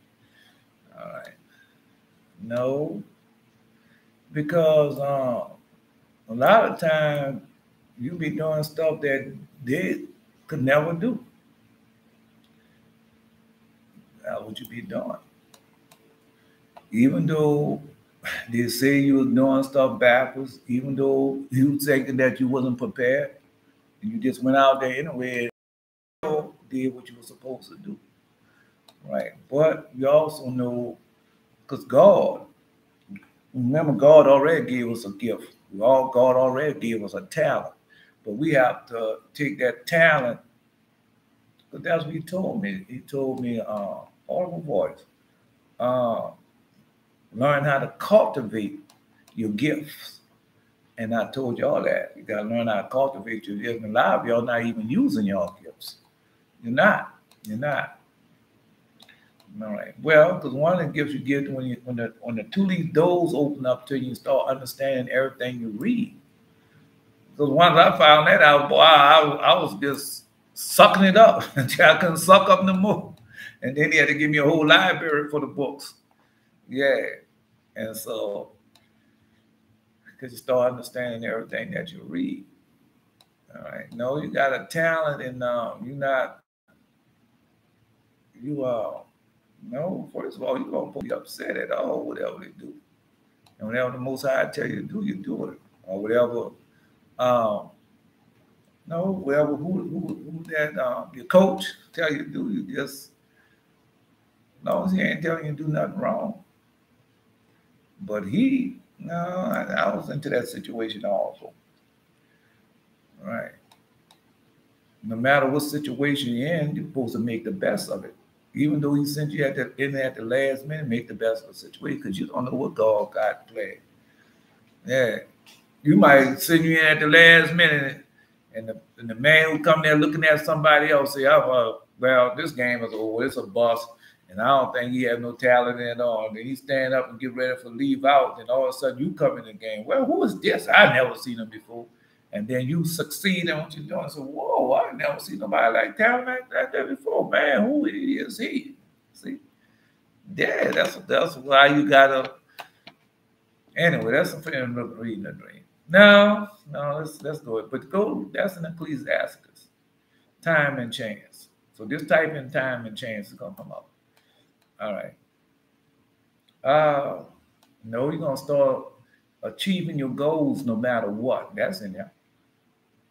All right. No. Because a lot of times you be doing stuff that they could never do. That's what you be doing. Even though they say you was doing stuff backwards, even though you thinking that you wasn't prepared, and you just went out there anyway and did what you were supposed to do, right? But you also know, because remember, God already gave us a gift. God already gave us a talent, but we have to take that talent, because that's what he told me. He told me, audible voice, learn how to cultivate your gifts. And I told y'all that. You got to learn how to cultivate your gifts. And a lot of y'all not even using your gifts. You're not. All right. Well, because one of the gifts you get when the two-leaf doors open up to you, you start understanding everything you read. Because once I found that out, boy, I was just sucking it up until I couldn't suck up no more. And then he had to give me a whole library for the books. Yeah. And so, because you start understanding everything that you read. All right. No, you got a talent, and no, first of all, you don't be upset at all, whatever they do. And whatever the Most High tell you to do, you do it. Or whatever, whatever who that your coach tell you to do, you just, as long as he ain't telling you to do nothing wrong. But I was into that situation also. Right. No matter what situation you're in, you're supposed to make the best of it. Even though he sent you in at the last minute, make the best of the situation, because you don't know what God got planned. Yeah. You might send you in at the last minute, and the man who come there looking at somebody else say, well, this game is over. It's a bust. And I don't think he has no talent at all. And then he stand up and get ready for leave out. And all of a sudden you come in the game. Well, who is this? I never seen him before. And then you succeed in what you're doing. So, whoa, I never seen nobody like talent like that before. Man, who is he? See? Yeah, that's why you gotta Anyway, that's a friend reading a dream. No, no, let's go. But go, that's an Ecclesiastes. Time and chance. So just type in time and chance is gonna come up. All right. Uh no, you're gonna start achieving your goals no matter what. That's in there.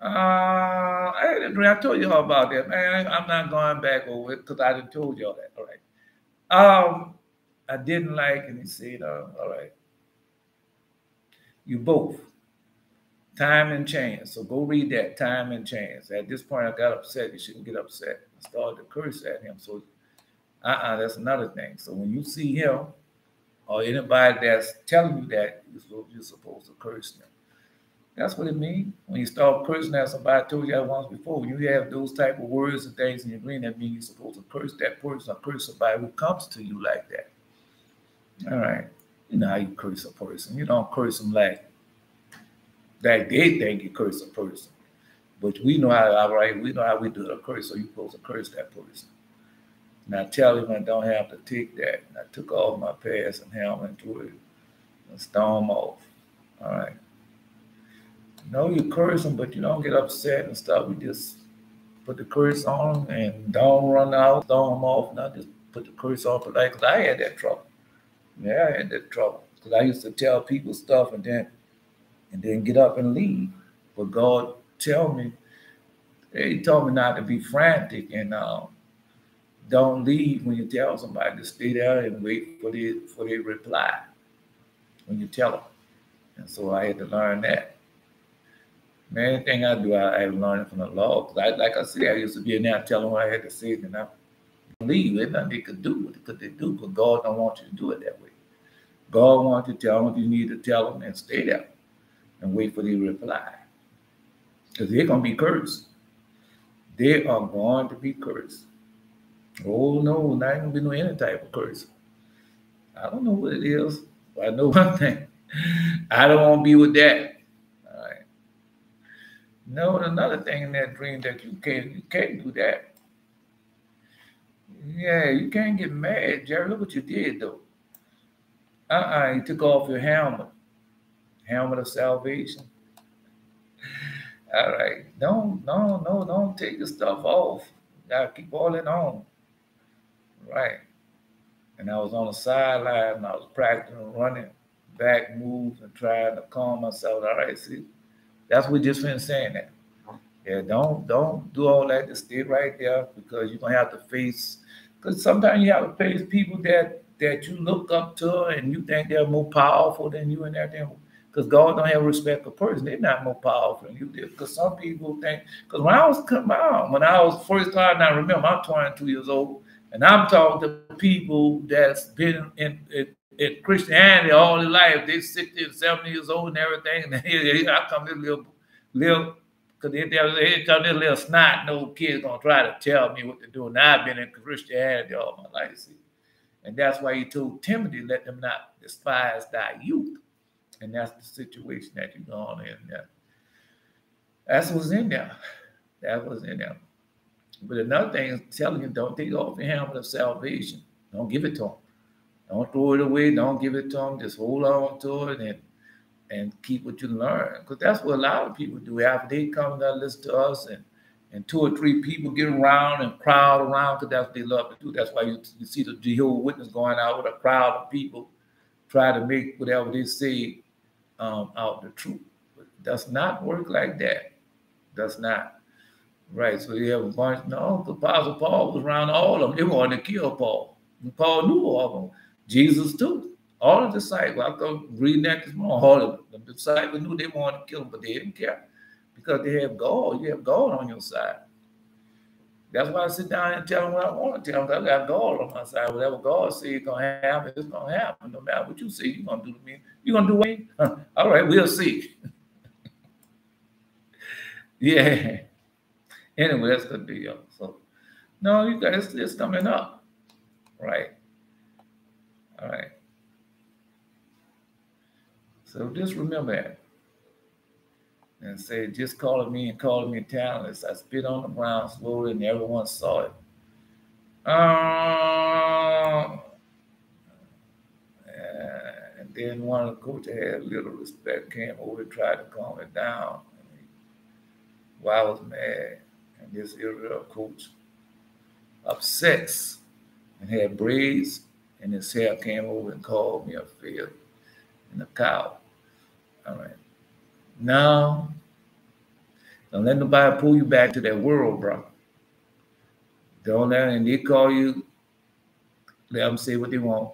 I had a dream. I told you all about that, man. I'm not going back over it because I done told y'all that. All right. I didn't like, and he said, all right, you both. Time and chance. So go read that, time and chance. At this point, I got upset. You shouldn't get upset. I started to curse at him. So, that's another thing. So when you see him or anybody that's telling you that, you're supposed to curse them. That's what it means. When you start cursing at somebody, I told you that once before. When you have those type of words and things in your brain, that means you're supposed to curse that person or curse somebody who comes to you like that. All right. You know how you curse a person. You don't curse them like they think you curse a person. But we know how, all right, we know how we do the curse, so you're supposed to curse that person. And I tell him I don't have to take that. And I took off my pass and helmet and threw it and storm off. All right. No, you curse them, but you don't get upset and stuff. You just put the curse on them and don't run out, storm them off. Not just put the curse off polite, because I had that trouble. Yeah, I had that trouble. Because I used to tell people stuff and then get up and leave. But God tell me, he told me not to be frantic and don't leave when you tell somebody to stay there and wait for their reply when you tell them. And so I had to learn that. Man, anything I do, I had to learn it from the law. Because like I said, I used to be in there telling what I had to say, and I leave. There's nothing they could do. What could they do? But God don't want you to do it that way. God wants you to tell them what you need to tell them and stay there and wait for their reply. Because they're going to be cursed. They are going to be cursed. Oh, no, not going to be no any type of curse. I don't know what it is, but I know one thing. I don't want to be with that. All right. No, another thing in that dream that you can't do that. Yeah, you can't get mad, Jerry. Look what you did, though. You took off your helmet of salvation. All right. Don't take the stuff off. You gotta keep holding on. Right. And I was on the sideline and I was practicing running back moves and trying to calm myself. All right, see, that's what we just been saying that. Yeah, don't do all that. Just stay right there because you're gonna have to face. Because sometimes you have to face people that you look up to and you think they're more powerful than you and everything. Because God don't have respect for person. They're not more powerful than you did. Because some people think. Because when I was first starting, I remember I'm 22 years old, and I'm talking to people that's been in Christianity all their life. They 60 and 70 years old and everything. And here I come this little because they come this little snot nosed kid gonna try to tell me what to do. And I've been in Christianity all my life, see. And that's why he told Timothy, let them not despise thy youth. And that's the situation that you're going in there. That's what's in there. That was in there. But another thing is telling you, don't take off your helmet of salvation. Don't give it to them. Don't throw it away. Don't give it to them. Just hold on to it and keep what you learn. Because that's what a lot of people do. After they come and listen to us and two or three people get around and crowd around, because that's what they love to do. That's why you see the Jehovah's Witness going out with a crowd of people try to make whatever they say out the truth. But it does not work like that. Does not. Right. So you have a bunch. No, the Apostle Paul was around all of them. They wanted to kill Paul. And Paul knew all of them. Jesus too. All the disciples. I go reading that this morning. All of them. The disciples knew they wanted to kill him, but they didn't care because they have God. You have God on your side. That's why I sit down and tell them what I want to tell them. I got God on my side. Whatever God says is going to happen, it's going to happen. No matter what you say, you're going to do to me. You're going to do what? All right, we'll see. Yeah. Anyway, that's the deal. So, no, you guys, it's coming up. Right. All right. So just remember that. And say, just calling me talentless. I spit on the ground slowly and everyone saw it. And then one of the coaches had little respect, came over and tried to calm it down. Well, I was mad, and this Israel coach upset and had braids, and his hair came over and called me a failure and a cow. All right. Now, don't let nobody pull you back to that world, bro. Don't let, and they call you, let them say what they want.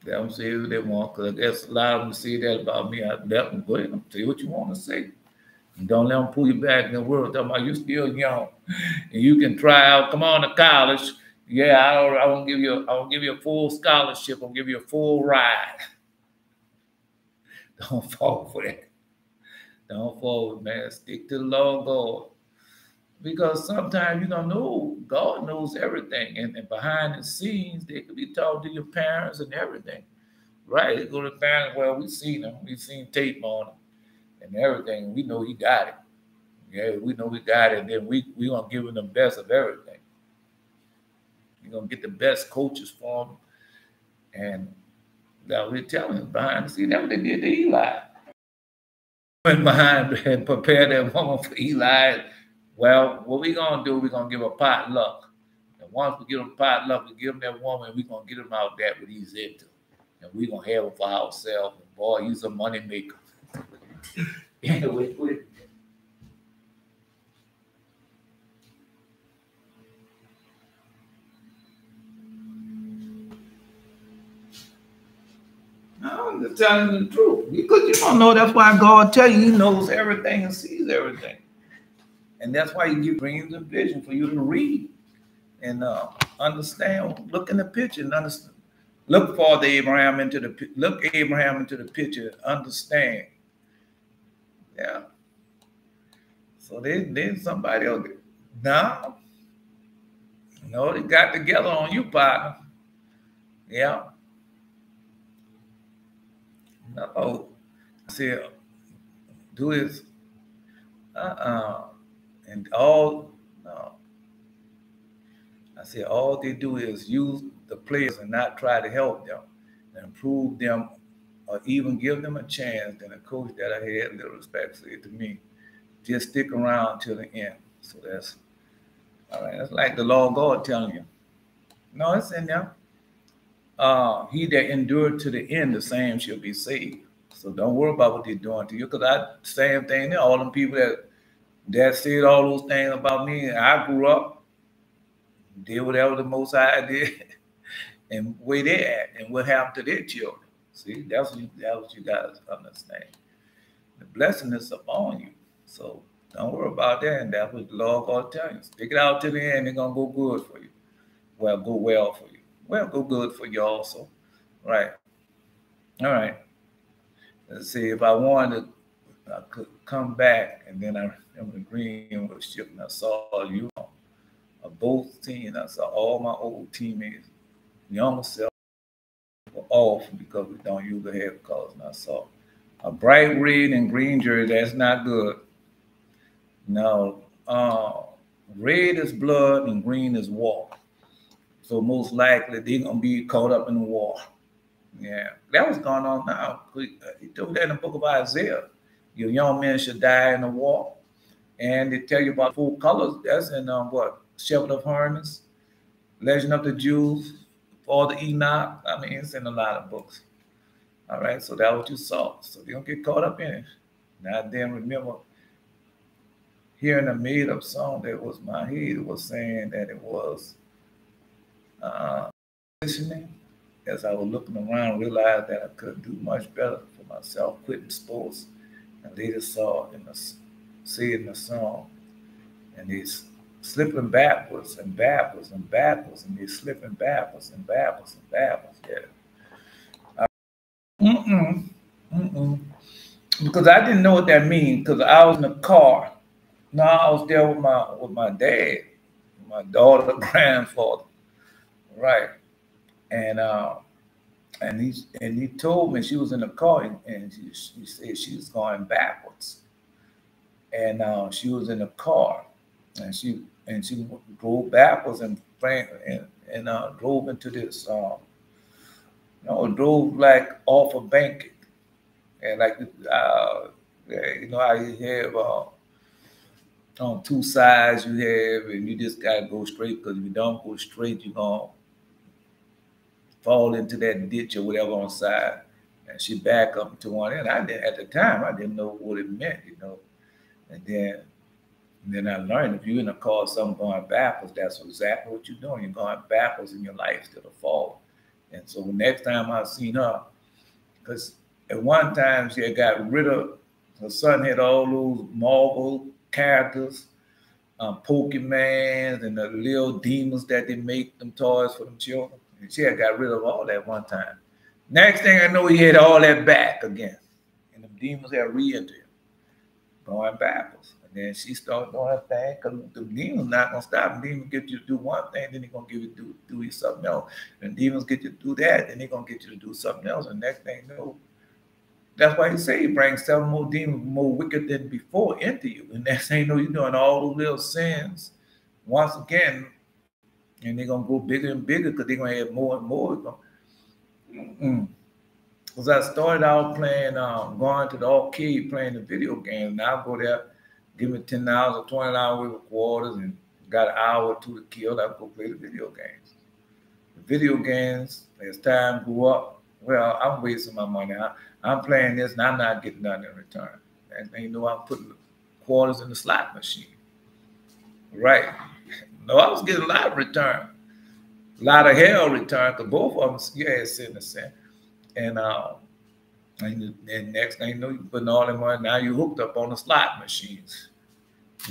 Let them say what they want, because I guess a lot of them say that about me. I let them go ahead and say what you want to say. And don't let them pull you back in the world. Talking about you still young, and you can try out. Come on to college. Yeah, I won't give you. I won't give you a full scholarship. I'll give you a full ride. Don't fall for that. Don't fall, man. Stick to the law of God. Because sometimes you don't know, God knows everything. And behind the scenes, they could be talking to your parents and everything. Right? They go to the parents, well, we've seen them. We've seen tape on them and everything. We know he got it. Yeah, we know we got it. And then we're going to give him the best of everything. We're going to get the best coaches for him. And that we're telling them behind the scenes. That's what they did to Eli. Went behind and prepared that woman for Eli. Well, what we're going to do, we're going to give a potluck. And once we give him potluck, we give him that woman, we're going to get him out there what he's into. And we're going to have him for ourselves. And boy, he's a money maker. Anyway, quit. I'm just telling you the truth. Because you don't know, that's why God tell you he knows everything and sees everything. And that's why he gives dreams and vision for you to read and understand. Look in the picture and understand. Look Abraham into the picture and understand. Yeah. So there's somebody else. Now, no, they got together on you, partner. Yeah. No. I said, do this. And all, no. I said, all they do is use the players and not try to help them and improve them or even give them a chance. Then a coach that I had little respect said to me, just stick around till the end. So that's, all right. That's like the law of God telling you. No, it's in there. He that endured to the end, the same shall be saved. So don't worry about what they're doing to you, because same thing there. All them people that said all those things about me, I grew up, did whatever the Most High did, and where they at, and what happened to their children. See, that's what you guys understand. The blessing is upon you. So don't worry about that, and that's what the Lord God tell you. Stick it out to the end, it's gonna go good for you. Well, go well for you. Well, go good for you also. Right. All right. Let's see, if I wanted to, I could come back, and then I remember agreeing with ship, and I saw you of both teams. I saw all my old teammates, younger self, were off because we don't use the head colors. And I saw a bright red and green jersey. That's not good. No, red is blood and green is war. So most likely they're gonna be caught up in the war. Yeah, that was going on now. He told that in the book of Isaiah. Your young men should die in the war. And they tell you about 4 colors. That's in what? Shepherd of Hermas, Legend of the Jews, Father Enoch. I mean, it's in a lot of books. All right, so that's what you saw. So you don't get caught up in it. Now then remember hearing a made-up song that was my head. It was saying that it was listening. As I was looking around, realized that I could do much better for myself, quitting sports. And later saw in the song, and he's slipping backwards and backwards and backwards, and he's slipping backwards and backwards and backwards. Yeah. Because I didn't know what that means, because I was in the car. No, I was there with my dad, my daughter, grandfather, right? And he told me she was in the car, and she said she was going backwards, and she was in the car, and she drove backwards and drove into this, drove like off a bank And like, you know, how you have on two sides you have, and you just gotta go straight, because if you don't go straight, you're gonna fall into that ditch or whatever on the side. And she back up to one end. I did at the time I didn't know what it meant, you know. And then I learned if you're in a car, something going backwards, that's exactly what you're doing. You're going backwards in your life instead of forward. And so the next time I seen her, because at one time she had got rid of, her son had all those Marvel characters, Pokemans, and the little demons that they make them toys for them children. And she had got rid of all that one time. Next thing I know, he had all that back again. And the demons had re-entered him, going backwards. And then she started doing her thing, because the demons not going to stop. The demons get you to do one thing, then they're going to give you to do something else. And demons get you to do that, then they're going to get you to do something else. And next thing you know, that's why he say he brings 7 more demons more wicked than before into you. And next thing you know, you're doing all those little sins once again, and they're going to go bigger and bigger, because they're going to have more and more. Because I started out playing, going to the arcade, playing the video games. Now I go there, give me $10 or $20 worth of quarters, and got an hour or two to kill. I go play the video games. The video games, as time grew up, well, I'm wasting my money. I'm playing this, and I'm not getting nothing in return. And you know, I'm putting quarters in the slot machine. Right. No, I was getting a lot of return. A lot of hell return, because both of them, you had $0.70. And next thing you know, you're putting all that money. Now you're hooked up on the slot machines,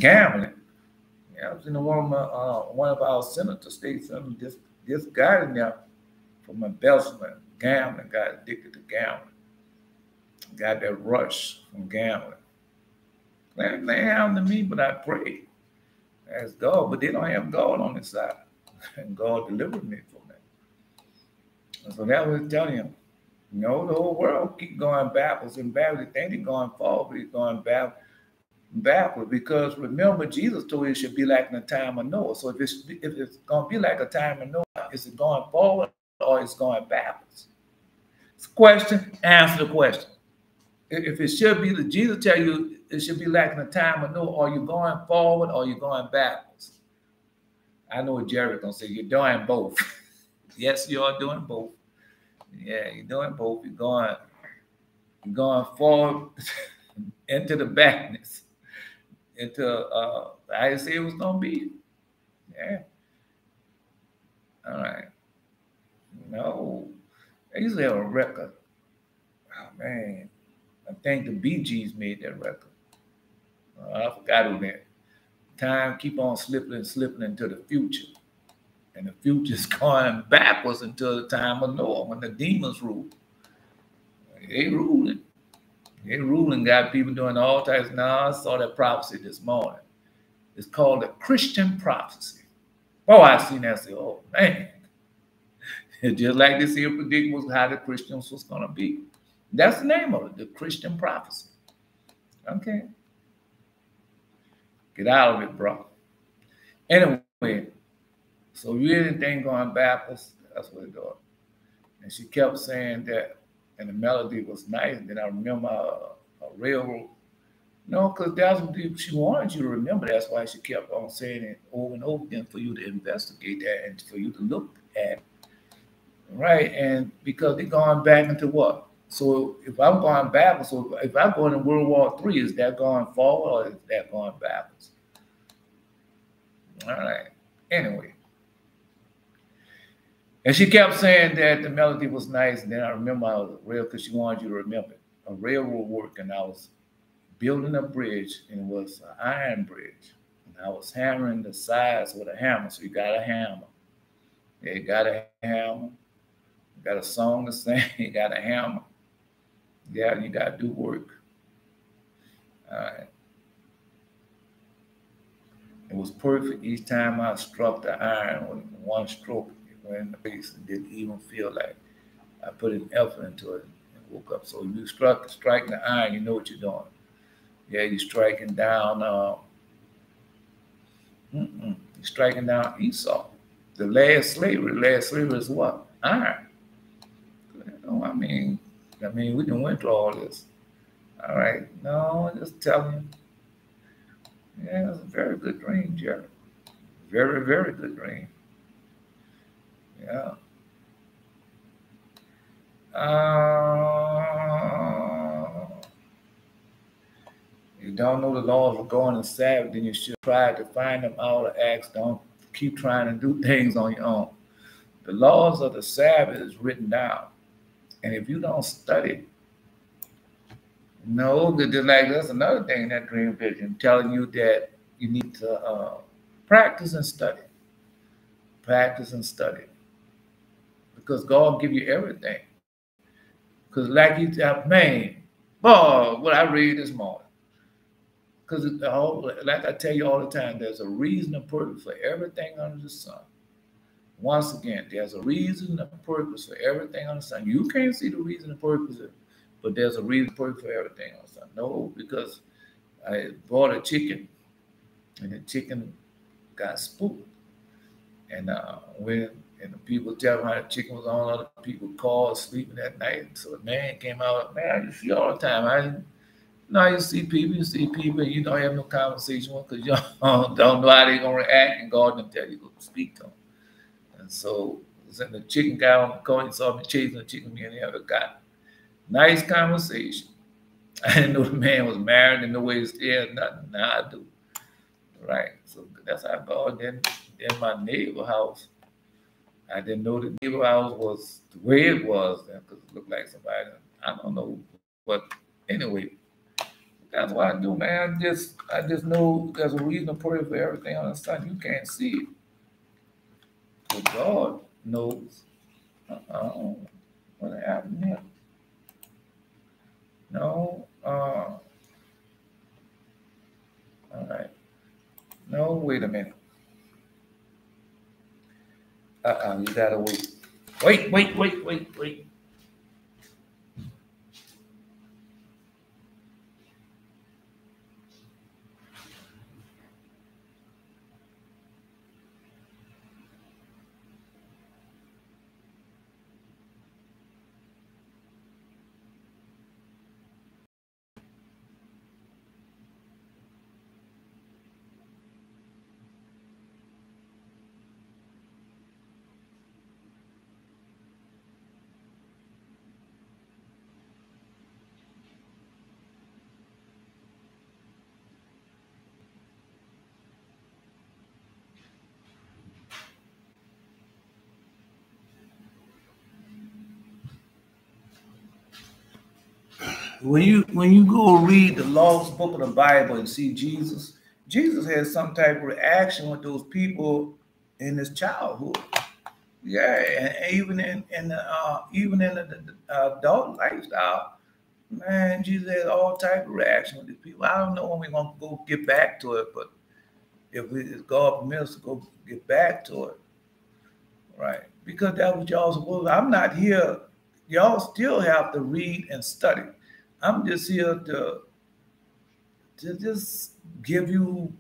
gambling. Yeah, I was in one of our senator states. This guy in there from embezzlement, gambling, got addicted to gambling, got that rush from gambling. That ain't happened to me, but I prayed. Ask God, but they don't have God on this side. And God delivered me from that. And so that was telling him, you know, the whole world keep going backwards and backwards. They think they're going forward, but he's going backward. Because remember, Jesus told you it should be like in the time of Noah. So if it's going to be like a time of Noah, is it going forward or is it going backwards? It's a question. Answer the question. If it should be, Jesus tell you it should be like in the time of Noah, are you going forward or are you going backwards? I know what Jerry's going to say. You're doing both. Yes, you are doing both. Yeah, you're doing both. You're going forward into the backness, into I say it was gonna be. Yeah. All right. No, I used to have a record. Oh man, I think the Bee Gees made that record. I forgot who that. Time keep on slipping into the future. And the future's going backwards until the time of Noah, when the demons rule. They ruling. They ruling, got people doing all types. Now, I saw that prophecy this morning. It's called the Christian prophecy. Oh, I seen that. I said, oh, man. It's just like this here predict was how the Christians was going to be. That's the name of it, the Christian prophecy. Okay. Get out of it, bro. Anyway. So you anything going backwards, that's what it does. And she kept saying that, and the melody was nice. And then I remember a railroad. No, because that's what she wanted you to remember. That's why she kept on saying it over and over again, for you to investigate that and for you to look at. Right? And because they're going back into what? So if I'm going backwards, so if I go into World War III, is that going forward or is that going backwards? All right. Anyway. And she kept saying that the melody was nice. And then I remember I was because she wanted you to remember it. A railroad work, and I was building a bridge, and it was an iron bridge. And I was hammering the sides with a hammer. So you got a hammer. Yeah, you got a hammer. You got a song to sing. You got a hammer. Yeah, you got to do work. All right. It was perfect each time I struck the iron with one stroke. In the face and didn't even feel like I put an effort into it and woke up. So you striking the iron, you know what you're doing. Yeah, you're striking down. You're striking down Esau. The last slavery is what? Iron. I mean, we done went through all this. All right. No, I'm just telling you. Yeah, it's a very good dream, Jerry. Very, very good dream. Yeah. Uh, you don't know the laws of going and Sabbath, then you should try to find them out or ask. Don't keep trying to do things on your own. The laws of the Sabbath is written down. And if you don't study, no, just like that's another thing in that dream vision, telling you that you need to practice and study. Practice and study. Because God give you everything. Because like you tell, man, boy, what I read this morning. Because like I tell you all the time, there's a reason and purpose for everything under the sun. Once again, there's a reason and purpose for everything under the sun. You can't see the reason and purpose, but there's a reason and purpose for everything under the sun. No, because I bought a chicken, and the chicken got spooked. And the people tell me how the chicken was on, other people called sleeping that night. So the man came out, man, you see all the time. You see people, and you don't have no conversation with because you don't know how they're going to react, and God didn't tell you to speak to them. And so the chicken guy on the corner saw me chasing the chicken, me and the other guy. Nice conversation. I didn't know the man was married and no way to stay nothing. Now I do. Right. So that's how God then in my neighbor house. I didn't know the neighbor house was the way it was because it looked like somebody. I don't know. But anyway, that's what I do, man. I just know there's a reason to pray for everything on the sun. You can't see it. But God knows. What happened here? No. All right. No, wait a minute. You gotta wait. Wait. When you go read the lost book of the Bible and see Jesus has some type of reaction with those people in his childhood. Yeah, and even in the adult lifestyle, man, Jesus has all type of reaction with these people. I don't know when we're gonna go get back to it, but if God permits us to go get back to it, right? Because that's what y'all supposed. I'm not here. Y'all still have to read and study. I'm just here to just give you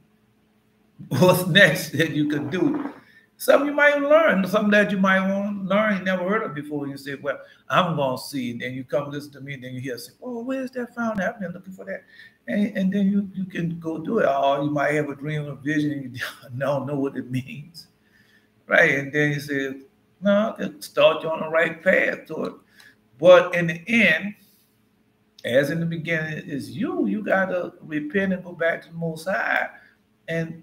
what's next that you can do. Something you might learn, something that you might want to learn you never heard of before. You say, well, I'm going to see. And then you come listen to me, and then you hear, say, oh, where's that found? I've been looking for that. And then you can go do it. Or you might have a dream or vision and you don't know what it means. Right? And then you say, no, just start you on the right path to it. But in the end, as in the beginning, it's you got to repent and go back to the Most High and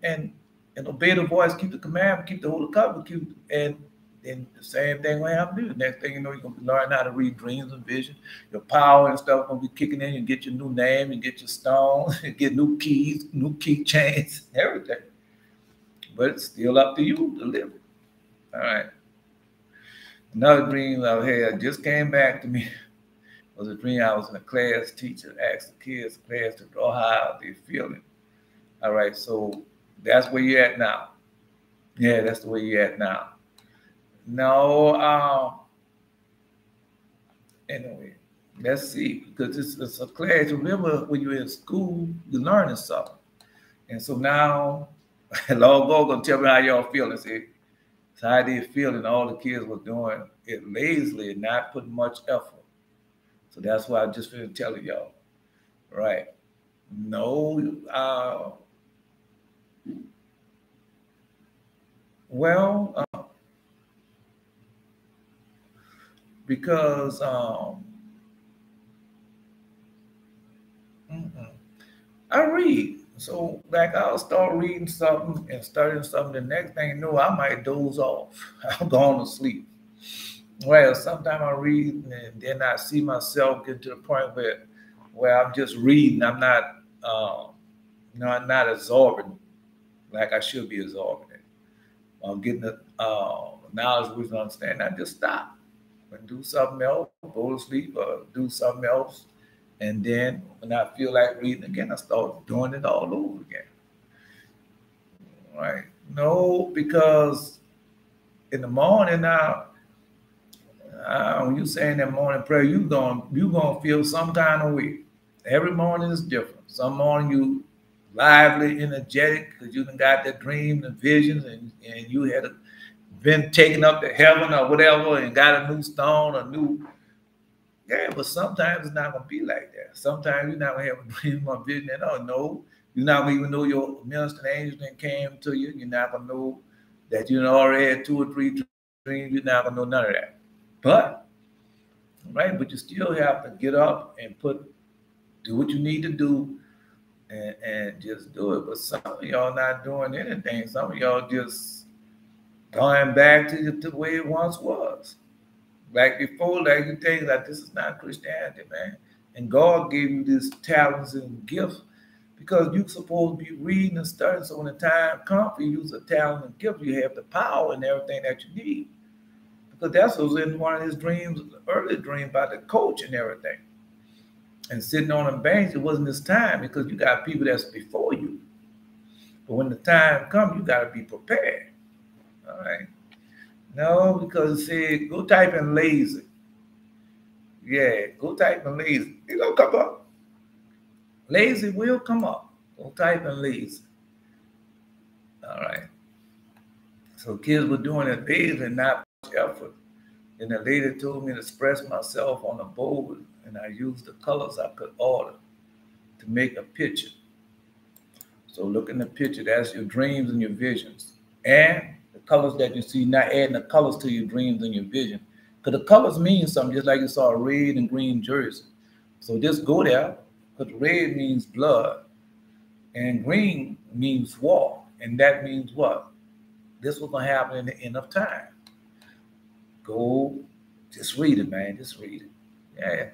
obey the voice, keep the commandment, keep the Holy Covenant, and then the same thing will happen to you. Next thing you know, you're going to learn how to read dreams and vision. Your power and stuff going to be kicking in. You get your new name, you get your stones, you get new keys, new key chains, everything. But it's still up to you to live it. All right. Another dream I had just came back to me. Was a dream I was in a class teacher, asked the kids in class to draw how they feeling. All right, so that's where you're at now. Yeah, that's the way you're at now. No, anyway, let's see, because it's a class. Remember when you're in school, you're learning something. And so now, Lord God gonna tell me how y'all feeling. See, so how they feeling, all the kids were doing it lazily and not putting much effort. So that's why I just finished telling y'all. Right. No. Well, because mm-mm. I read. So like I'll start reading something and studying something. The next thing you know, I might doze off. I'm going to sleep. Well, sometimes I read and then I see myself get to the point where I'm just reading. I'm not I'm not absorbing like I should be absorbing it. I'm getting the knowledge, wisdom, understanding. I just stop and do something else, go to sleep, or do something else. And then when I feel like reading again, I start doing it all over again. Right? No, because in the morning now, when you saying that morning prayer, you gonna feel some kind of way. Every morning is different. Some morning you lively, energetic, because you done got that dream and visions, and you had been taken up to heaven or whatever, and got a new stone, a new. Yeah, but sometimes it's not gonna be like that. Sometimes you're not gonna have a dream or vision at all. No, you're not gonna even know your ministering angels that came to you. You're not gonna know that you already had 2 or 3 dreams. You're not gonna know none of that. But right, but you still have to get up and do what you need to do and just do it. But some of y'all not doing anything. Some of y'all just going back to the way it once was. Like before, like you think that this is not Christianity, man. And God gave you these talents and gifts because you're supposed to be reading and studying. So when the time comes for you to use a talent and gift, you have the power and everything that you need. Because that's what was in one of his dreams, early dream about the coach and everything. And sitting on a bench, it wasn't his time because you got people that's before you. But when the time comes, you got to be prepared. All right. No, because it said, go type in lazy. Yeah, go type in lazy. It gonna come up. Lazy will come up. Go type in lazy. All right. So kids were doing it lazy and not much effort. And the lady told me to express myself on a board, and I used the colors I could order to make a picture. So look in the picture, that's your dreams and your visions. And the colors that you see, not adding the colors to your dreams and your vision. Because the colors mean something, just like you saw a red and green jersey. So just go there, because red means blood, and green means war. And that means what? This was going to happen in the end of time. Go, just read it, man. Just read it. Yeah.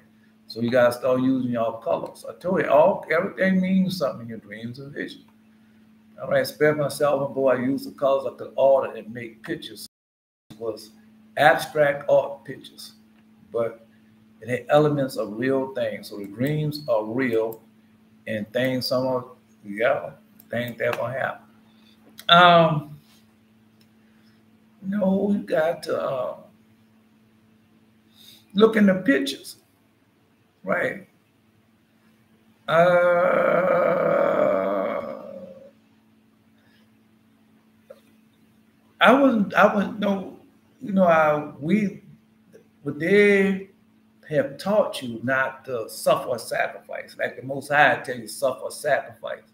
So you gotta start using your colors. I told you, everything means something in your dreams and vision. All right, spare myself and boy, I use the colors I could order and make pictures. It was abstract art pictures, but it had elements of real things. So the dreams are real, and things, things that gonna happen. No, you got to look in the pictures, right? I wouldn't know, but they have taught you not to suffer a sacrifice, like the Most High tell you suffer a sacrifice.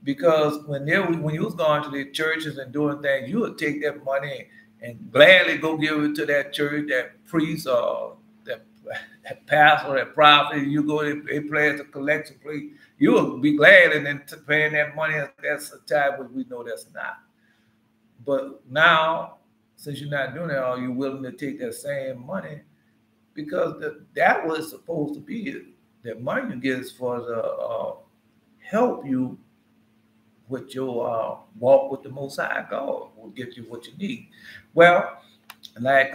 Because when you was going to the churches and doing things, you would take that money and gladly go give it to that church, that priest, or that pastor, that prophet. You go, they play as a collection plate. You would be glad and then paying that money. That's a time when we know that's not. But now, since you're not doing that, are you willing to take that same money? Because that was supposed to be that money you get is for the help you with your walk with the Most High. God will get you what you need. Well, like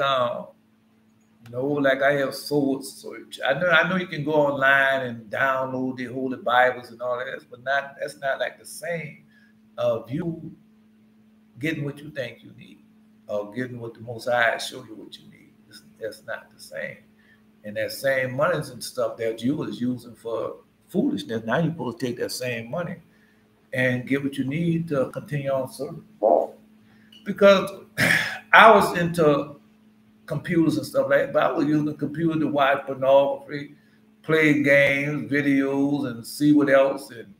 like I have soul search. I know you can go online and download the Holy Bibles and all that, but that's not like the same of you getting what you think you need or getting what the Most High show you what you need. That's not the same. And that same money and stuff that you was using for foolishness, now you're supposed to take that same money and get what you need to continue on serving. Because I was into computers and stuff like that, but I was using a computer to watch pornography, play games, videos, and see what else, and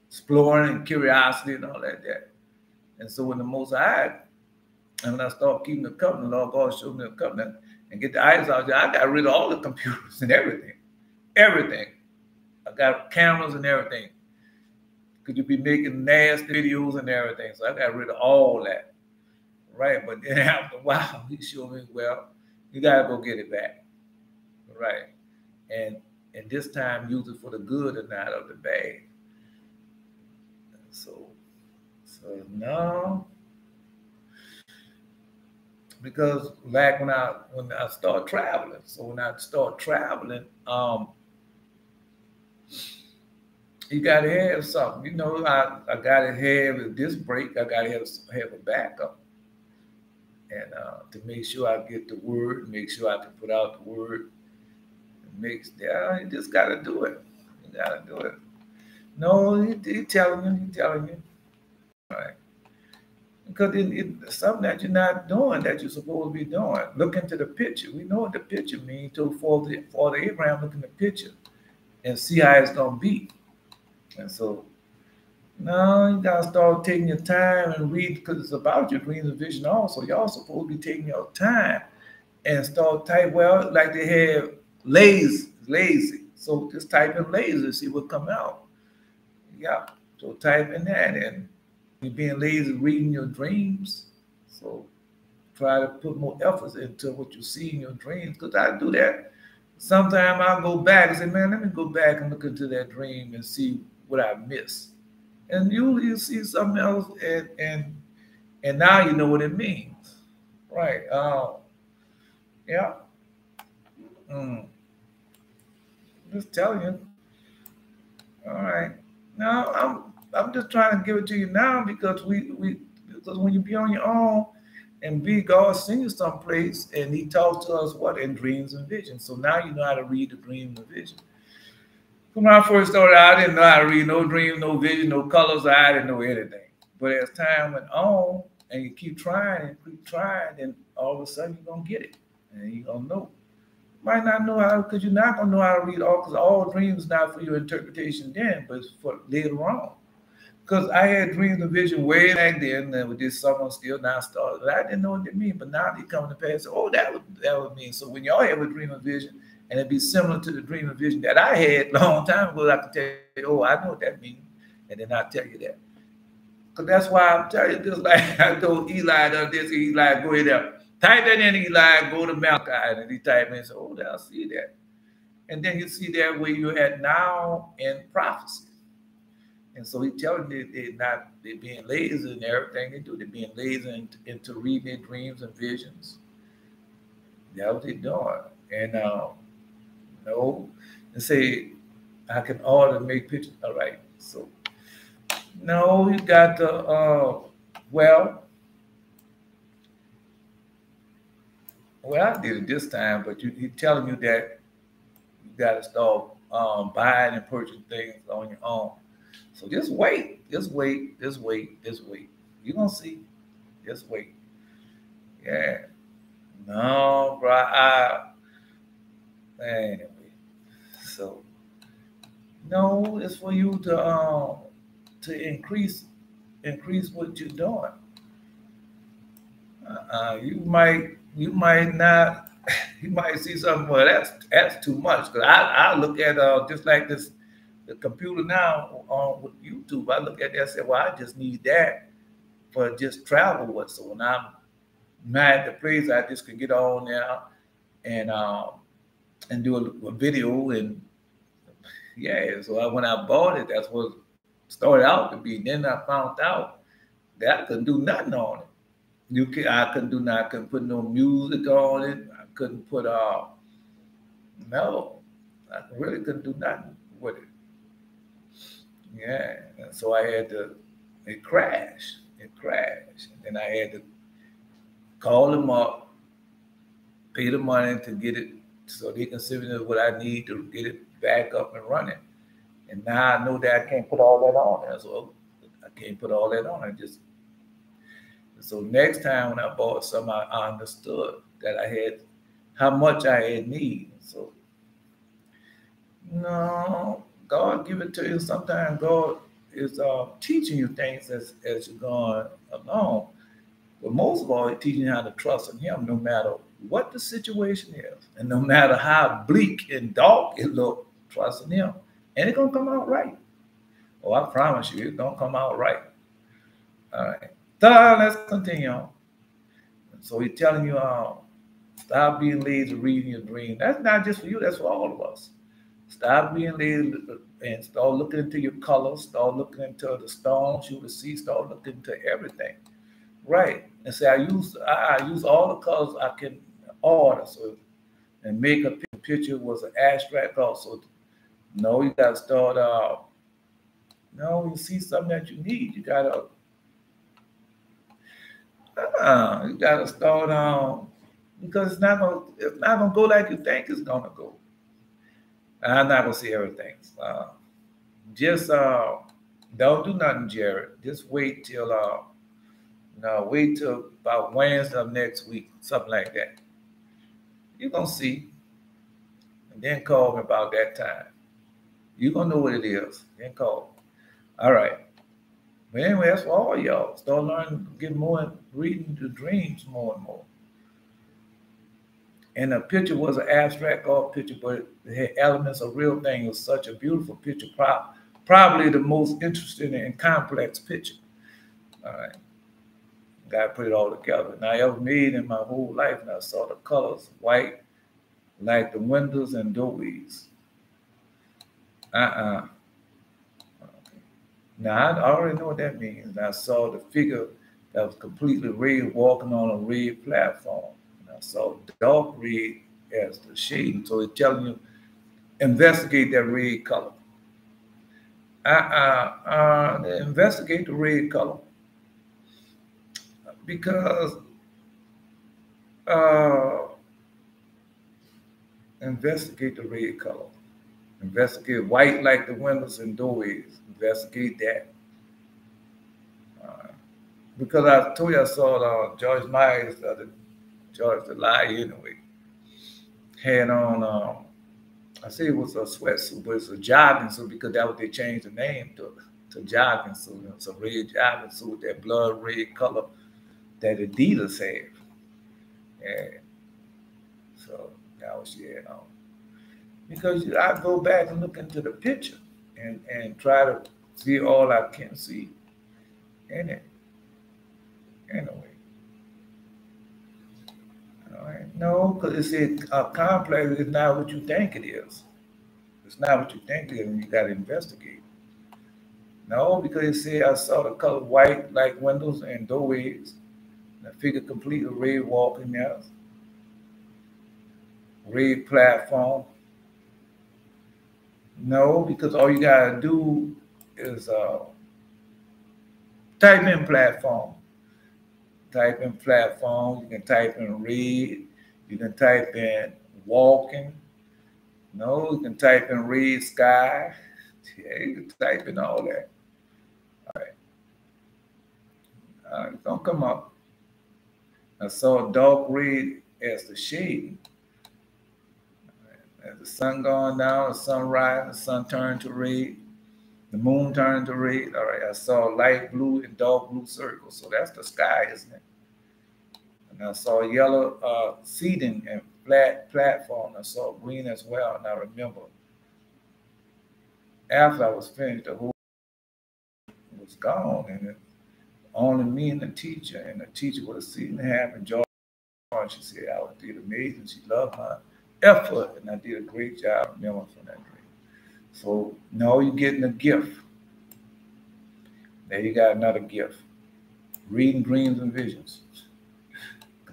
exploring and curiosity and all that. And so when the Most High, and when I start keeping the covenant, Lord God showed me the covenant and get the eyes out there, I got rid of all the computers and everything. Everything. I got cameras and everything. Could you be making nasty videos and everything? So I got rid of all that. Right. But then after a while, he showed me, well, you gotta go get it back. Right. And this time use it for the good and not of the bad. So no. Because like when I start traveling, so when I start traveling, you gotta have something. You know, I gotta have this break. I gotta have a backup, and to make sure I get the word, make sure I can put out the word. You just gotta do it. You gotta do it. No, he telling you, right? Because it's something that you're not doing that you're supposed to be doing. Look into the picture. We know what the picture means. So for the Abraham, look in the picture and see how it's gonna be. And so, no, you gotta start taking your time and read, because it's about your dreams and vision also. Y'all supposed to be taking your time and start type. Well, like they have lazy. So just type in lazy to see what come out. Yeah. So type in that, and you're being lazy reading your dreams. So try to put more efforts into what you see in your dreams. Because I do that. Sometimes I'll go back and say, man, let me go back and look into that dream and see what I missed. And you see something else, and now you know what it means. Right. Yeah. Just telling you. All right. Now I'm just trying to give it to you now because because when you be on your own and God send you someplace and he talks to us what in dreams and visions. So now you know how to read the dreams and vision. When I first started out, I didn't know how to read no dreams, no vision, no colors. I didn't know anything. But as time went on and you keep trying, then all of a sudden you're gonna get it. And you're gonna know. Might not know how, because you're not gonna know how to read all, because all dreams not for your interpretation then, but it's for later on. Because I had dreams and vision way back then, and with this someone still now started. I didn't know what they mean, but now they come to pass. Oh, that would mean. So when y'all have a dream and vision, and it be similar to the dream and vision that I had a long time ago, I can tell you, oh, I know what that means, and then I'll tell you that. Because that's why I'm telling you, just like I told Eli the other day, Eli, go ahead there. Type that in, Eli, go to Malachi, and he type in and say, oh, I see that. And then you see that where you're at now in prophecy. And so he's telling you they're being lazy in everything they do. They're being lazy into reading their dreams and visions. That's what they're doing. And no, and say, I can order make pictures. All right. So no, you got the well, I did it this time, but he's telling you that you got to start buying and purchasing things on your own. So just wait. You're going to see. Just wait. Yeah. No, bro. Anyway. So, no, it's for you to increase what you're doing. You might not. You might see something. Well, that's too much. Because I look at just like this. The computer now on with YouTube, I look at that and say, well, I just need that for just travel with. So when I'm not at the place, I just can get on there and do a video. And yeah, so when I bought it, that's what it started out to be. Then I found out that I couldn't do nothing on it. I couldn't put no music on it. I couldn't put no, I really couldn't do nothing with it. Yeah, and so I had to, it crashed. And then I had to call them up, pay the money to get it, so they can send me what I need to get it back up and running. And now I know that I can't put all that on there, so I can't put all that on. So next time when I bought some, I understood that I had how much I had need. So No, God give it to you. Sometimes God is teaching you things as you're going along. But most of all, He's teaching you how to trust in Him, no matter what the situation is, and no matter how bleak and dark it looks. Trust in Him, and it's gonna come out right. Oh, I promise you, it's gonna come out right. All right. So let's continue on. So He's telling you, stop being lazy reading your dream. That's not just for you. That's for all of us. Stop being lazy and start looking into your colors. Start looking into the stones you will see. Start looking into everything. Right. And say I use all the colors I can order. So and make a picture was an abstract also. No, you gotta start no, you see something that you need. You gotta start because it's not gonna go like you think it's gonna go. I'm not gonna say everything. Just don't do nothing, Jared. Just wait till no, wait till about Wednesday of next week, something like that. You're gonna see, and then call me about that time. You're gonna know what it is. Then call. All right. But anyway, that's for all y'all. Start learning, get more, reading the dreams more and more. And the picture was an abstract art picture, but it had elements of real thing. It was such a beautiful picture, probably the most interesting and complex picture. All right. Got to put it all together. And I ever made in my whole life, and I saw the colors white, like the windows and doorways. Uh-uh. Now, I already know what that means. And I saw the figure that was completely red walking on a red platform. And I saw dark red as the shade. So it's telling you, investigate that red color. Investigate the red color. Because investigate the red color. Investigate white like the windows and doorways. Investigate that. Because I told you I saw George Myers, George the Lie anyway, had on, I say it was a sweatsuit, but it's a jogging suit because that was they changed the name to jogging suit. It's a red jogging suit, that blood red color that Adidas had. And so that was she had on. Because I go back and look into the picture and try to see all I can see in it. Anyway. All right. No, because it's a complex is not what you think it is. It's not what you think it is, and you got to investigate. No, because it said I saw the color white like windows and doorways. And I figured completely red walking there. Red platform. No, because all you gotta do is type in platform. Type in platform. You can type in red. You can type in walking. No, you can type in red sky. Yeah, you can type in all that. All right. It's gonna come up. I saw dark red as the shade. As the sun going down, the sun rising, the sun turned to red, the moon turned to red. All right, I saw light blue and dark blue circles. So that's the sky, isn't it? And I saw yellow seating and flat platform. I saw green as well. And I remember after I was finished, the whole was gone. And it, only me and the teacher would have seen it happen. George, she said, I did amazing. She loved my effort, and I did a great job remembering from that dream. So now you're getting a gift. There you got another gift. Reading dreams and visions.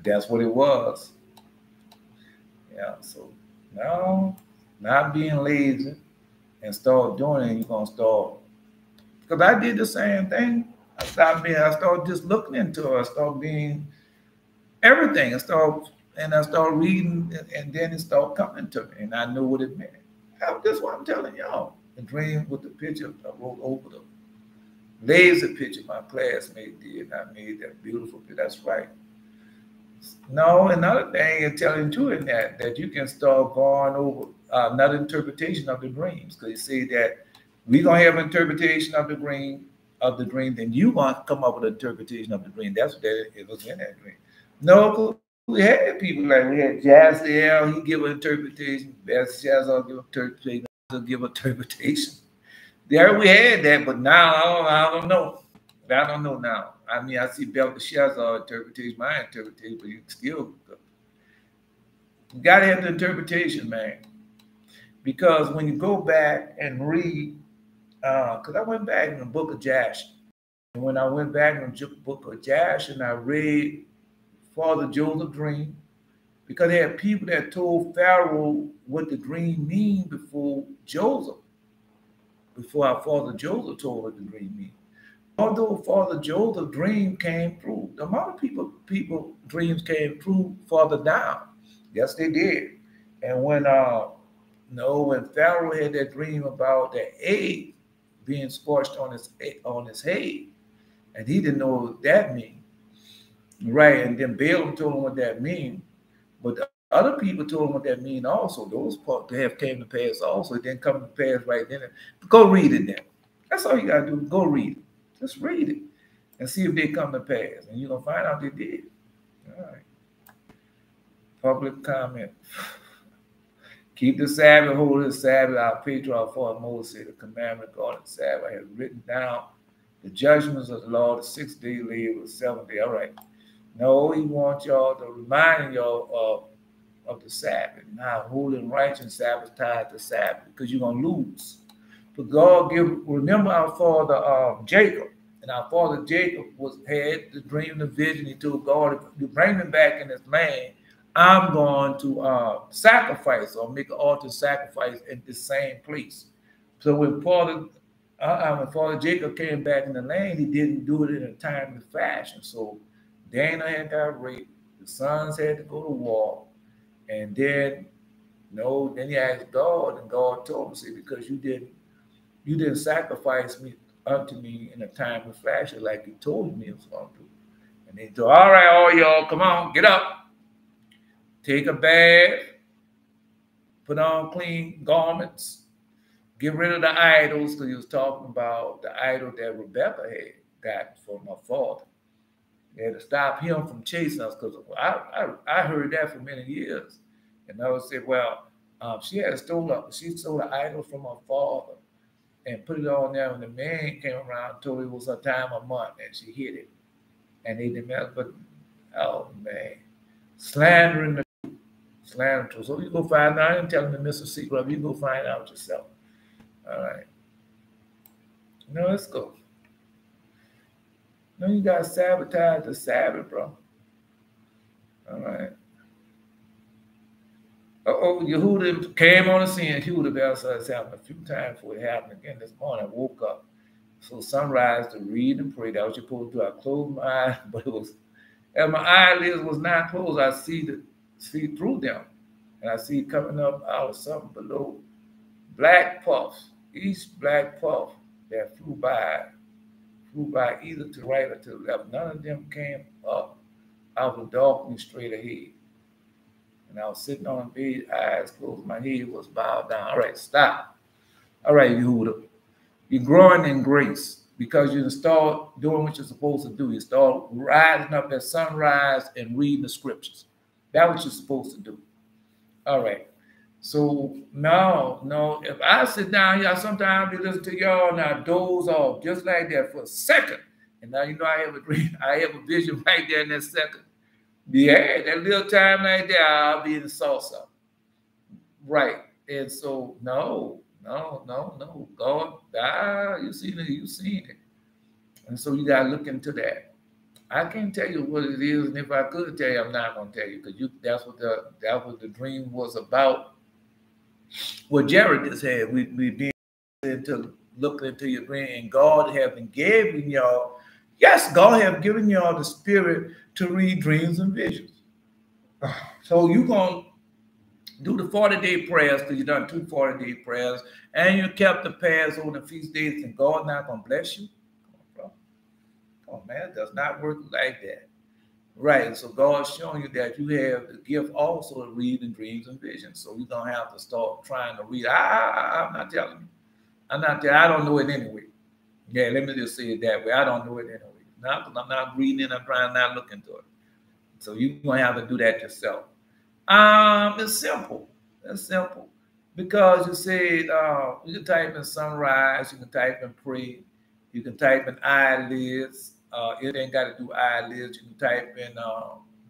That's what it was. Yeah, so now not being lazy and start doing it, you're gonna start. Because I did the same thing. I started just looking into it. I started being everything. I started reading, and then it started coming to me, and I knew what it meant. That's what I'm telling y'all. The dream with the picture I wrote over the laser picture my classmate did. I made that beautiful picture. That's right. No, another thing is telling too in that you can start going over another interpretation of the dreams, because he said that we're gonna have an interpretation of the dream, then you want to come up with an interpretation of the dream. That's what it was in that dream. No, we had people like we had Jaziel, he give an interpretation, Belshazzar give interpretation, give interpretation. There we had that, but now I don't know. I don't know now. I mean, I see Belteshazzar interpretation, my interpretation, but you still you gotta have the interpretation, man. Because when you go back and read, because I went back in the book of Josh, and when I went back in the book of Josh and I read Father Joseph's dream, because they had people that told Pharaoh what the dream mean before our Father Joseph told what the dream mean. Although Father Joseph's dream came through, a lot of people dreams came through farther down. Yes, they did. And when when Pharaoh had that dream about the egg being scorched on his head, and he didn't know what that mean, right? And then Balaam told him what that mean, but the other people told him what that mean also. Those parts have came to pass also. It didn't come to pass right then. Go read it then. That's all you gotta do. Go read it. Just read it and see if they come to pass, and you're gonna find out they did. All right. Public comment. Keep the Sabbath, hold the Sabbath. Our patriarch Father Moses said the commandment regarding the Sabbath. I have written down the judgments of the Lord, the 6th day labor, the 7th day. All right. No, he wants y'all to remind y'all of the Sabbath. Now, holy and righteous Sabbath tied to Sabbath, because you're gonna lose. But God remember our father Jacob, and our father Jacob had the dream, the vision. He told God, if you bring him back in his land, I'm going to sacrifice or make an altar sacrifice in the same place. So when Father Jacob came back in the land, he didn't do it in a timely fashion. So Dana had got raped, the sons had to go to war, and then he asked God, and God told him, see, because you didn't sacrifice me unto me in a timely fashion like you told me it was going to do. And they told, all right, all y'all, come on, get up. Take a bath, put on clean garments, get rid of the idols, because he was talking about the idol that Rebecca had gotten from her father. They had to stop him from chasing us, because I heard that for many years. And I would say, well, she stole an idol from her father and put it on there when the man came around and told her it was her time of month, and she hid it. And they didn't mess, but, oh, man, slandering the slander. So you go find out. I didn't tell him to miss a secret. You go find out yourself. All right. Let's go. No, you got to sabotage the Sabbath, bro. All right. Yehuda came on the scene. Yehuda Belshazzar has happened a few times before it happened again this morning. I woke up. So sunrise to read and pray. That was supposed to do. I closed my eyes, but it was, and my eyelids was not closed. I see through them. And I see coming up out of something below. Black puffs, each black puff that flew by either to the right or to the left. None of them came up out of the darkness straight ahead. And I was sitting on the bed, eyes closed, my head was bowed down. All right, stop. All right, Yehuda, you're growing in grace because you start doing what you're supposed to do. You start rising up at sunrise and reading the scriptures. That's what you're supposed to do. All right. So no, if I sit down here, sometimes I be listening to y'all and I doze off just like that for a second. And now I have a dream, I have a vision right there in that second. Yeah, that little time like that, I'll be in the salsa. Right. And so no. God, you seen it. And so you gotta look into that. I can't tell you what it is, and if I could tell you, I'm not gonna tell you, because that's what the dream was about. What Jared just had, we being into looking into your dream, and God have been giving y'all. Yes, God have given y'all the spirit to read dreams and visions. So you're gonna do the 40-day prayers, because you done 2 40-day prayers, and you kept the Passover, the feast days, and God not gonna bless you. Come on, man, it does not work like that. Right. So God's showing you that you have the gift also to read in dreams and visions. So you're gonna have to start trying to read. I'm not telling you. I'm not telling. I don't know it anyway. Yeah, let me just say it that way. I don't know it anyway. Not because I'm not reading it. I'm trying not look into it. So you're gonna have to do that yourself. It's simple. It's simple because you said you can type in sunrise, you can type in pray, you can type in eyelids. It ain't got to do eyelids. You can type in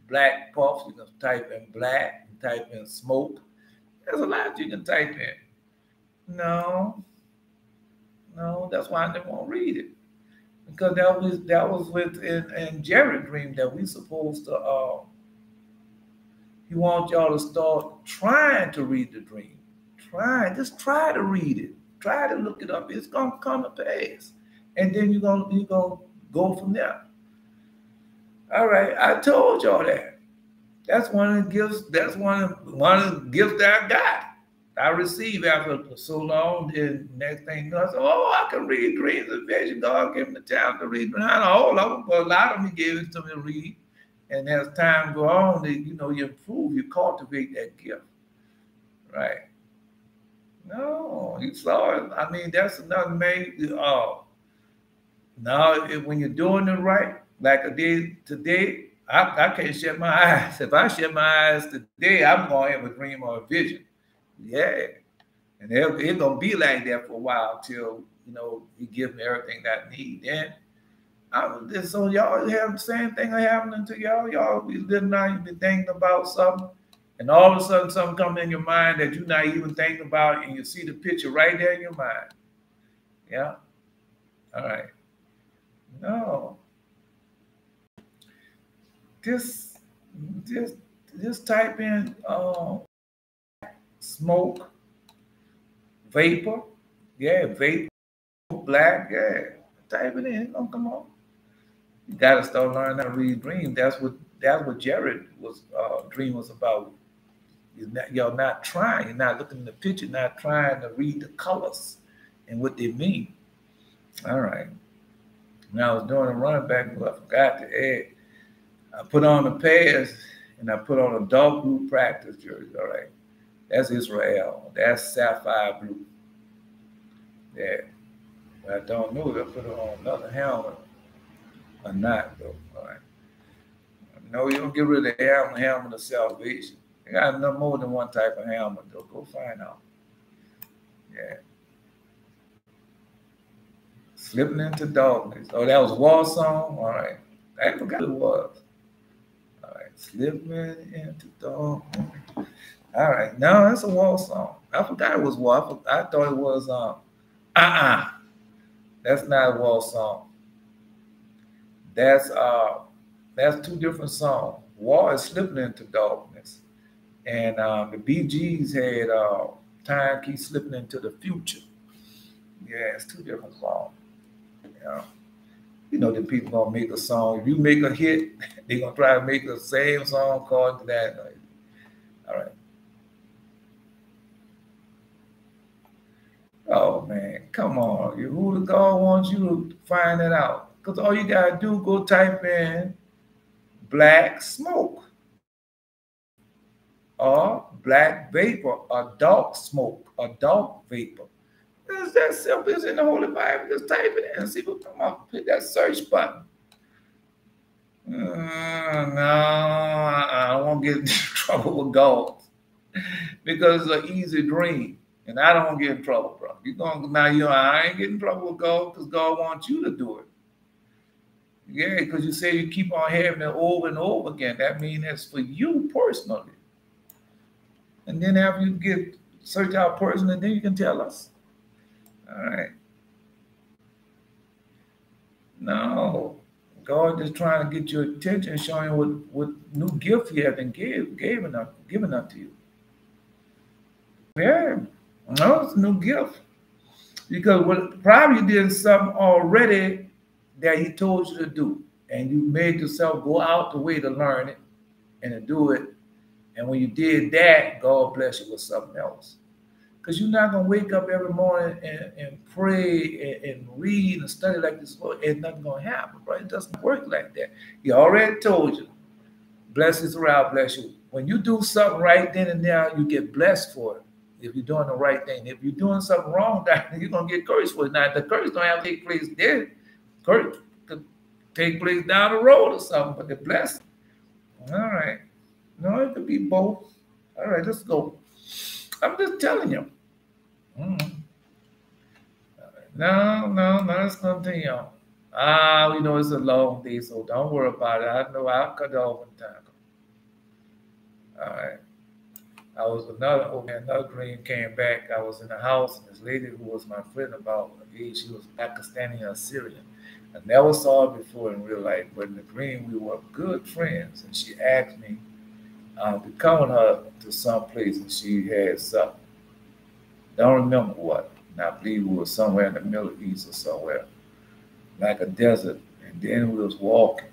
black puffs. You can type in black. You can type in smoke. There's a lot you can type in. No, no, that's why I didn't want to read it because that was in Jerry dream that we supposed to. He wants y'all to start trying to read the dream. Just try to read it. Try to look it up. It's gonna come to pass, and then you're gonna go from there. All right, I told y'all that. That's one of the gifts. That's one of the gifts that I got. I received after so long. Then next thing you know, I said, "Oh, I can read dreams and visions. God gave me the talent to read." Not all of them, but a lot of them He gave it to me to read. And as time go on, you improve, you cultivate that gift, right? No, you saw it. I mean, that's another major. Now, when you're doing it right, like I did today, I can't shut my eyes. If I shut my eyes today, I'm going to have a dream or a vision. Yeah. And it's going to be like that for a while till, He gives me everything that I need. Then, so y'all have the same thing happening to y'all. Y'all be living out, you be thinking about something, and all of a sudden something comes in your mind that you're not even thinking about, and you see the picture right there in your mind. Yeah. All right. No. Just type in smoke, vapor. Yeah, vapor, black. Yeah. Type it in. It's gonna come on. You gotta start learning how to read dreams. That's what Jared was dream was about. You're not trying. You're not looking at the picture. Not trying to read the colors and what they mean. All right. When I was doing a running back, I forgot to add. I put on the pads and I put on a dark blue practice jersey. All right. That's Israel. That's sapphire blue. Yeah. But I don't know if I put on another helmet or not, though. All right. No, you don't get rid of the helmet of salvation. You got no more than one type of helmet, though. Go find out. Yeah. Slipping into darkness. Oh, that was war song? All right. I forgot what it was. All right. Slipping into darkness. All right. No, that's a war song. I forgot it was war. I thought it was That's not a war song. That's two different songs. War is slipping into darkness. And the Bee Gees had Time Keeps Slipping Into the Future. Yeah, it's two different songs. The people gonna make a song. If you make a hit, they're gonna try to make the same song according to that. All right. Oh man, come on. Who the God wants you to find that out? Because all you gotta do, go type in black smoke or black vapor or dark smoke or dark vapor. It's that simple. It's in the Holy Bible. Just type it in and see what come up. Hit that search button. No, I won't get in trouble with God because it's an easy dream. And I don't want to get in trouble, bro. I ain't getting in trouble with God because God wants you to do it. Yeah, because you say you keep on having it over and over again. That means it's for you personally. And then after you search out personally, then you can tell us. All right. No, God is trying to get your attention, showing what new gift He has been given up to you. Yeah, no, it's a new gift because probably you did something already that He told you to do, and you made yourself go out the way to learn it and to do it. And when you did that, God bless you with something else. Because you're not going to wake up every morning and pray and read and study like this, and nothing going to happen, right? It doesn't work like that. He already told you. Bless Israel, I'll bless you. When you do something right then and there, you get blessed for it. If you're doing the right thing. If you're doing something wrong, you're going to get cursed for it. Now, the curse don't have to take place there. Curse could take place down the road or something, but the blessing. All right. No, it could be both. All right, let's go. I'm just telling you. No, let's continue on. We know it's a long day, so don't worry about it. I know I'll cut it off in time. All right. Another dream came back. I was in a house, and this lady who was my friend about her age, she was Pakistani and Syrian. I never saw her before in real life, but in the dream we were good friends, and she asked me to come with her to some place, and she had something. Don't remember what. And I believe we were somewhere in the Middle East or somewhere, like a desert. And then we was walking.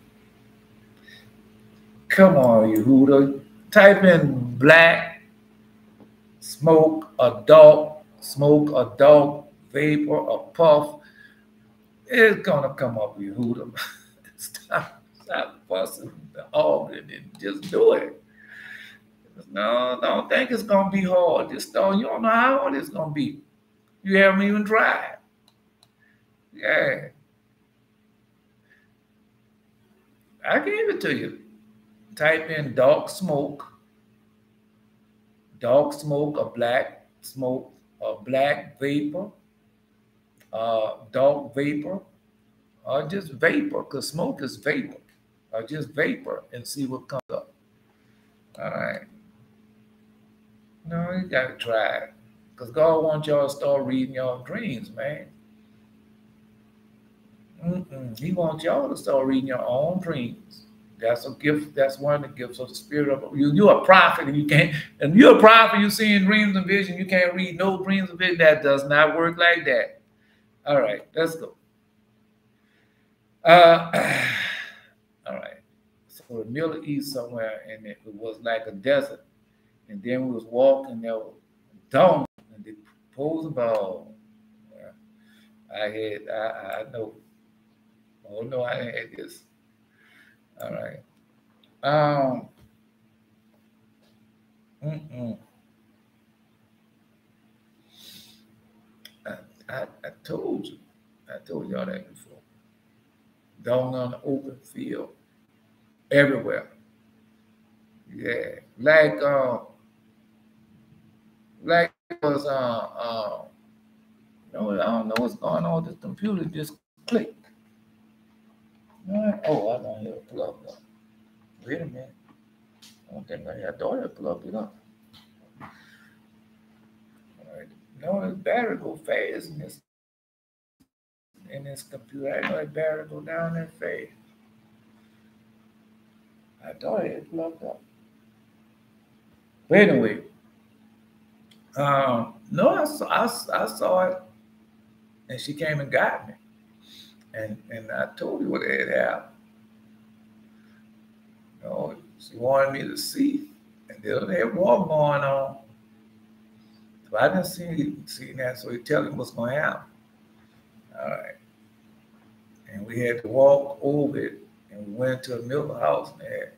Come on, Yehuda. Type in black smoke, a dark vapor, a puff. It's gonna come up, Yehuda. Stop fussing the organ and just do it. No, don't think it's gonna be hard. You don't know how hard it's gonna be. You haven't even tried. Yeah. I gave it to you. Type in dark smoke, a black smoke, a black vapor, dark vapor, or just vapor, because smoke is vapor, or just vapor, and see what comes up. All right. No, you got to try it. Because God wants y'all to start reading your dreams, man. He wants y'all to start reading your own dreams. That's a gift. That's one of the gifts of the Spirit of you. You're a prophet, and you can't. And you're a prophet. You see in dreams and visions. You can't read no dreams and visions. That does not work like that. All right, let's go. All right. So the Middle East somewhere, and it was like a desert. And then we was walking there, down, and they proposed about. I know. Oh no, I had this. All right. I told you. I told y'all that before. Down on the open field, everywhere. Yeah, like it was no, I don't know what's going on with this computer. Just clicked. Oh, I don't hear it plugged up. Wait a minute. I don't think I thought I plugged it up. All right. No, this battery go fast in this computer. I know that battery go down there fast. I thought it had plugged up. But anyway, no, I saw it, and she came and got me, and I told you what had happened. You know, she wanted me to see, and they had war going on. So I didn't see that, so he tell me what's going to happen. All right, and we had to walk over it, and we went to a Miller house there.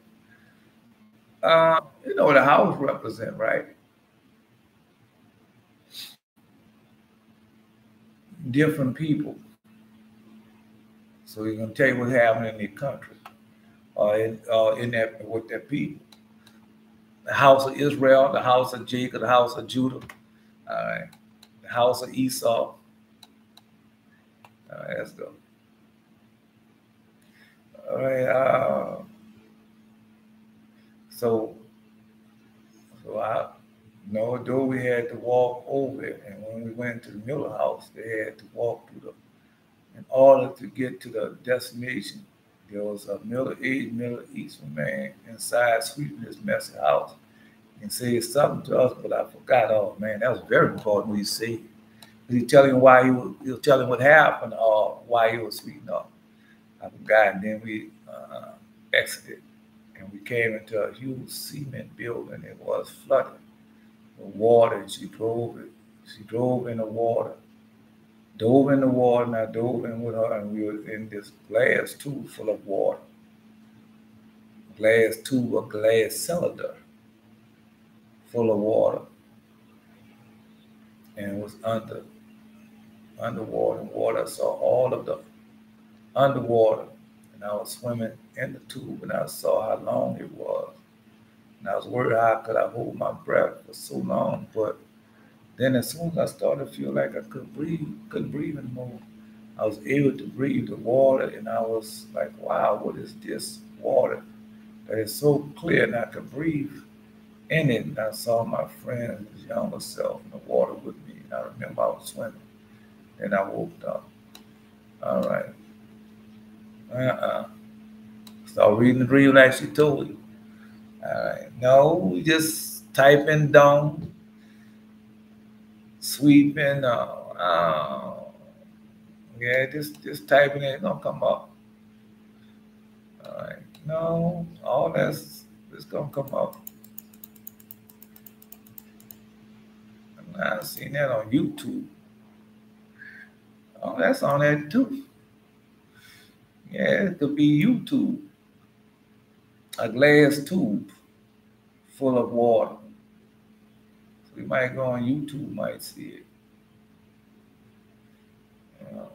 You know what a house represent, right? Different people. So he's gonna tell you what happened in their country, or in that with their people. The house of Israel, the house of Jacob, the house of Judah, all right, the house of Esau. All right, let's go. All right. So I know, though we had to walk over it, and when we went to the Miller house, they had to walk through in order to get to the destination. There was a middle-aged Middle Eastern man inside sweeping this messy house and said something to us, but I forgot. Oh man, that was very important what he said. He telling why he was telling what happened or why he was sweeping up. I forgot, and then we exited, and we came into a huge cement building. It was flooded with water, and she drove it. She drove in the water, dove in the water, and I dove in with her, and we were in this glass tube full of water. glass tube, a glass cylinder full of water, and it was underwater. Water. I saw all of the underwater, and I was swimming in the tube, and I saw how long it was. And I was worried how could I hold my breath for so long, but then as soon as I started to feel like I couldn't breathe anymore, I was able to breathe the water, and I was like, wow, what is this water that is so clear and I could breathe in it? And I saw my friend, his younger self, in the water with me, and I remember I was swimming, and I woke up. All right. Start reading the dream like she told you. All right. No, we just typing down, sweeping. Yeah, just typing it, it's gonna come up. All right. No, all that's it's gonna come up. I've seen that on YouTube. Oh, that's on there too. Yeah, it could be YouTube. A glass tube full of water. So you might go on YouTube, might see it. You know.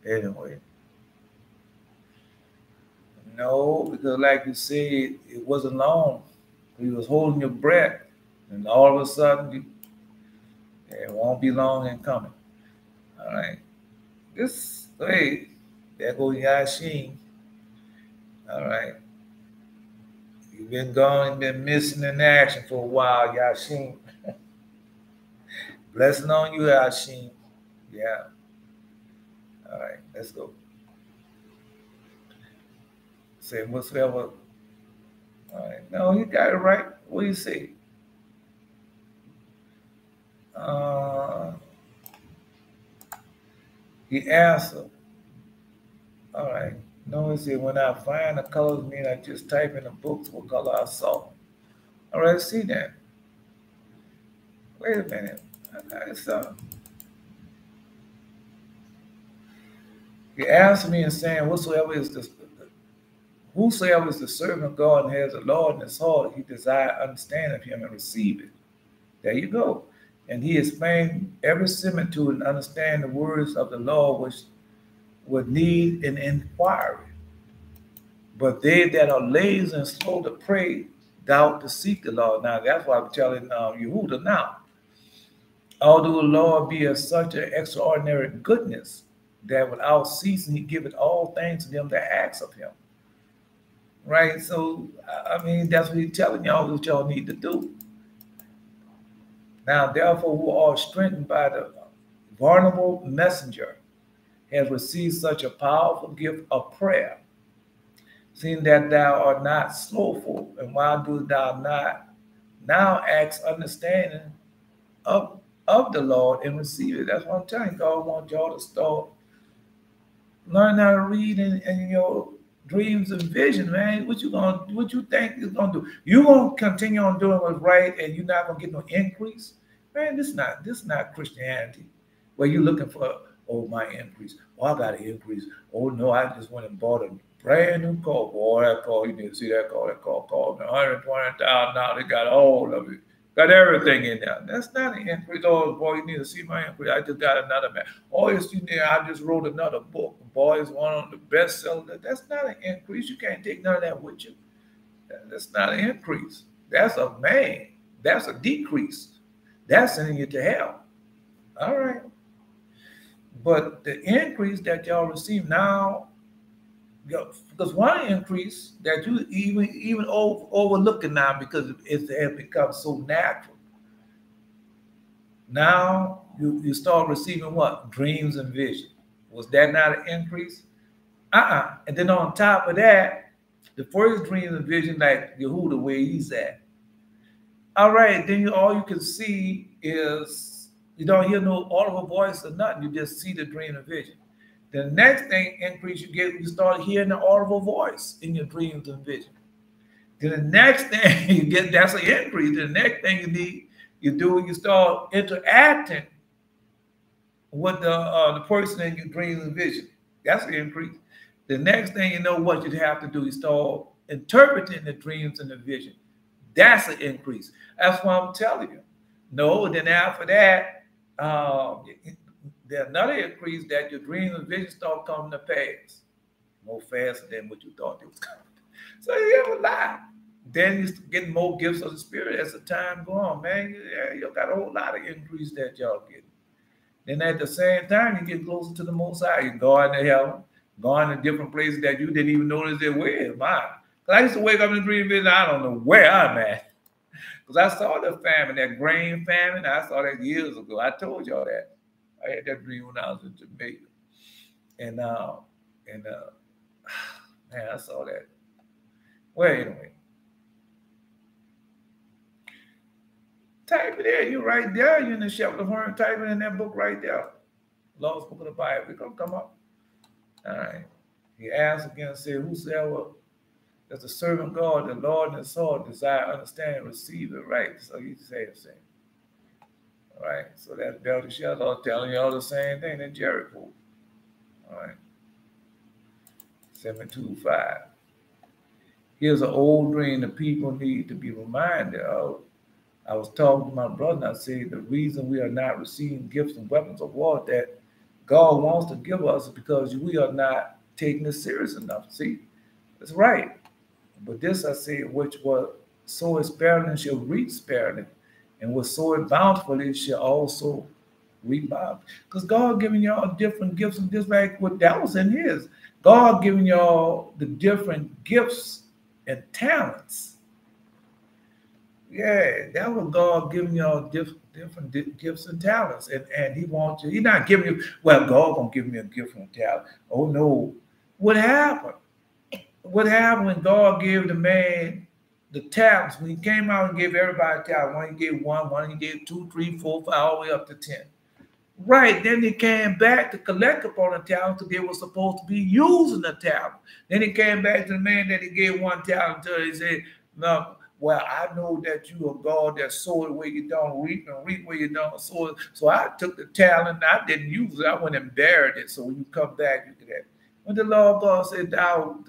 Anyway. No, because like you said, it wasn't long. You was holding your breath, and all of a sudden, it won't be long in coming. All right. Hey, there goes Yashin. All right. You've been gone, been missing in action for a while, Yashin. Blessing on you, Yashin. Yeah. All right, let's go. Say whatsoever. All right. No, you got it right. What do you say? He answered. All right. No, he said, when I find the colors, mean I just type in the books what color I saw. All right, see that. Wait a minute. He answered me and saying, whosoever is the servant of God and has the Lord in his heart, he desire understand of him and receive it. There you go. And he explained every similitude and understand the words of the Lord, which would need an inquiry. But they that are lazy and slow to pray, doubt to seek the Lord. Now, that's why I'm telling Yehuda now. Although the Lord be of such an extraordinary goodness, that without ceasing he giveth all things to them that ask of him. Right? So, I mean, that's what he's telling y'all what y'all need to do. Now, therefore, who are strengthened by the vulnerable messenger, has received such a powerful gift of prayer, seeing that thou art not slothful, and why dost thou not now ask understanding of the Lord and receive it? That's what I'm telling you. God wants y'all to start learning how to read in your dreams and vision, man. What you think is gonna do? You gonna continue on doing what's right, and you're not gonna get no increase, man. This is not Christianity, where you're looking for my increase. Oh, I got an increase. Oh no, I just went and bought a brand new car. Boy, that car, you need to see that car. That car cost me $120,000. Now they got all of it. Got everything in there. That's not an increase. Oh, boy, you need to see my increase. I just got another man. Oh, yes, I just wrote another book. Boy, it's one on the bestseller. That's not an increase. You can't take none of that with you. That's not an increase. That's a man. That's a decrease. That's sending you to hell. All right. But the increase that y'all receive now, because one increase that you even overlooking now because it has become so natural. Now you start receiving what? Dreams and vision. Was that not an increase? And then on top of that, the first dreams and vision, like Yehuda, where he's at. All right, then all you can see is you don't hear no audible voice or nothing. You just see the dream and vision. The next thing increase you get, you start hearing the audible voice in your dreams and vision. Then the next thing you get, that's an increase. The next thing you start interacting with the person in your dreams and vision. That's the increase. The next thing you know what you have to do is start interpreting the dreams and the vision. That's an increase. That's what I'm telling you. No, then after that, there's another increase that your dreams and visions start coming to pass more faster than what you thought they was coming. So you have a lot. Then you get more gifts of the spirit as the time go on, man. You got a whole lot of increase that y'all get. Then at the same time, you get closer to the Most High. You go into heaven, go into different places that you didn't even notice there were. Because I used to wake up in the dream vision, I don't know where I'm at. Because I saw the famine, that grain famine. I saw that years ago. I told y'all that. I had that dream when I was in Jamaica. And man, I saw that. Well, anyway. Type it in. You're right there. You're in the Shepherd of Herm. Type it in that book right there. Lost Book of the Bible. It's going to come up. All right. He asked again and said, whosoever is the servant of God, the Lord and his soul, desire, understand, receive it right. So he said the same. All right. So that's Belteshazzar telling you all the same thing in Jericho. All right. 725. Here's an old dream the people need to be reminded of. I was talking to my brother and I said the reason we are not receiving gifts and weapons of war that God wants to give us is because we are not taking it serious enough. See, that's right. But this I said, which was so sparingly shall reap sparingly, and was so bountifully shall also reap bountifully. Because God giving y'all different gifts, and just like what that was in his. God giving y'all the different gifts and talents. Yeah, that was God giving y'all different gifts and talents. And he wants you, he's not giving you, well, God gonna give me a gift and talent. Oh no. What happened? What happened when God gave the man the talents? When he came out and gave everybody a talent, one he gave one he gave 2, 3, 4, 5, all the way up to 10. Right, then he came back to collect upon the talent because they were supposed to be using the talent. Then he came back to the man that he gave one talent to. He said, no, well, I know that you are God that sowed where you don't reap and reap where you don't sow. So I took the talent, I didn't use it. I went and buried it. So when you come back, you get that. When the Lord God said, thou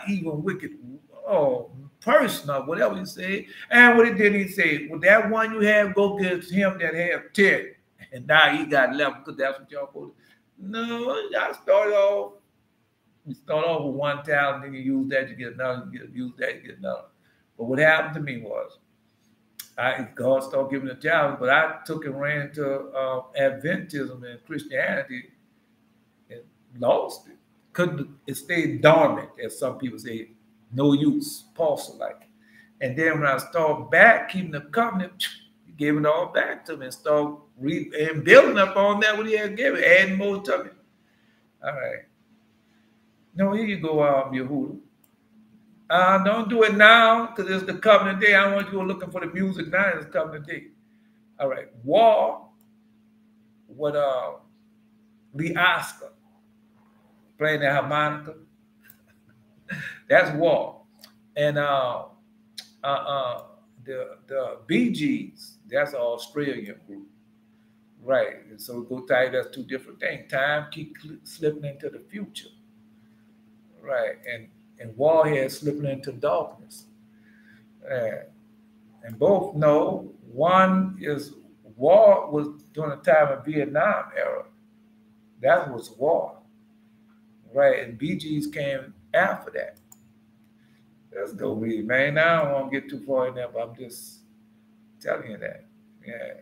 evil, wicked, person, or whatever he said. And what did he say? Well, that one you have, go get him that have 10. And now he got 11 because that's what y'all supposed to. No, y'all started off. You start off with one talent, then you use that, you get another, you use that, you get another. But what happened to me was, God started giving the talent, but I took and ran to Adventism and Christianity and lost it. It stayed dormant, as some people say, no use, like. And then when I started back keeping the covenant, he gave it all back to me and started and building up on that what he had given, adding more to me. All right. No, here you go, Yehuda. Don't do it now because it's the covenant day. I don't want you to go looking for the music now. It's covenant day. All right. War with Lee Oscar playing the harmonica. That's war. And the Bee Gees, that's an Australian group. Right. And so we go tell you that's two different things. Time keep slipping into the future. Right. And Warhead slipping into darkness. And both know one is war was during the time of Vietnam era. That was war. Right. And Bee Gees came after that. Let's go read, man. Now I don't want to get too far in there, but I'm just telling you that. Yeah.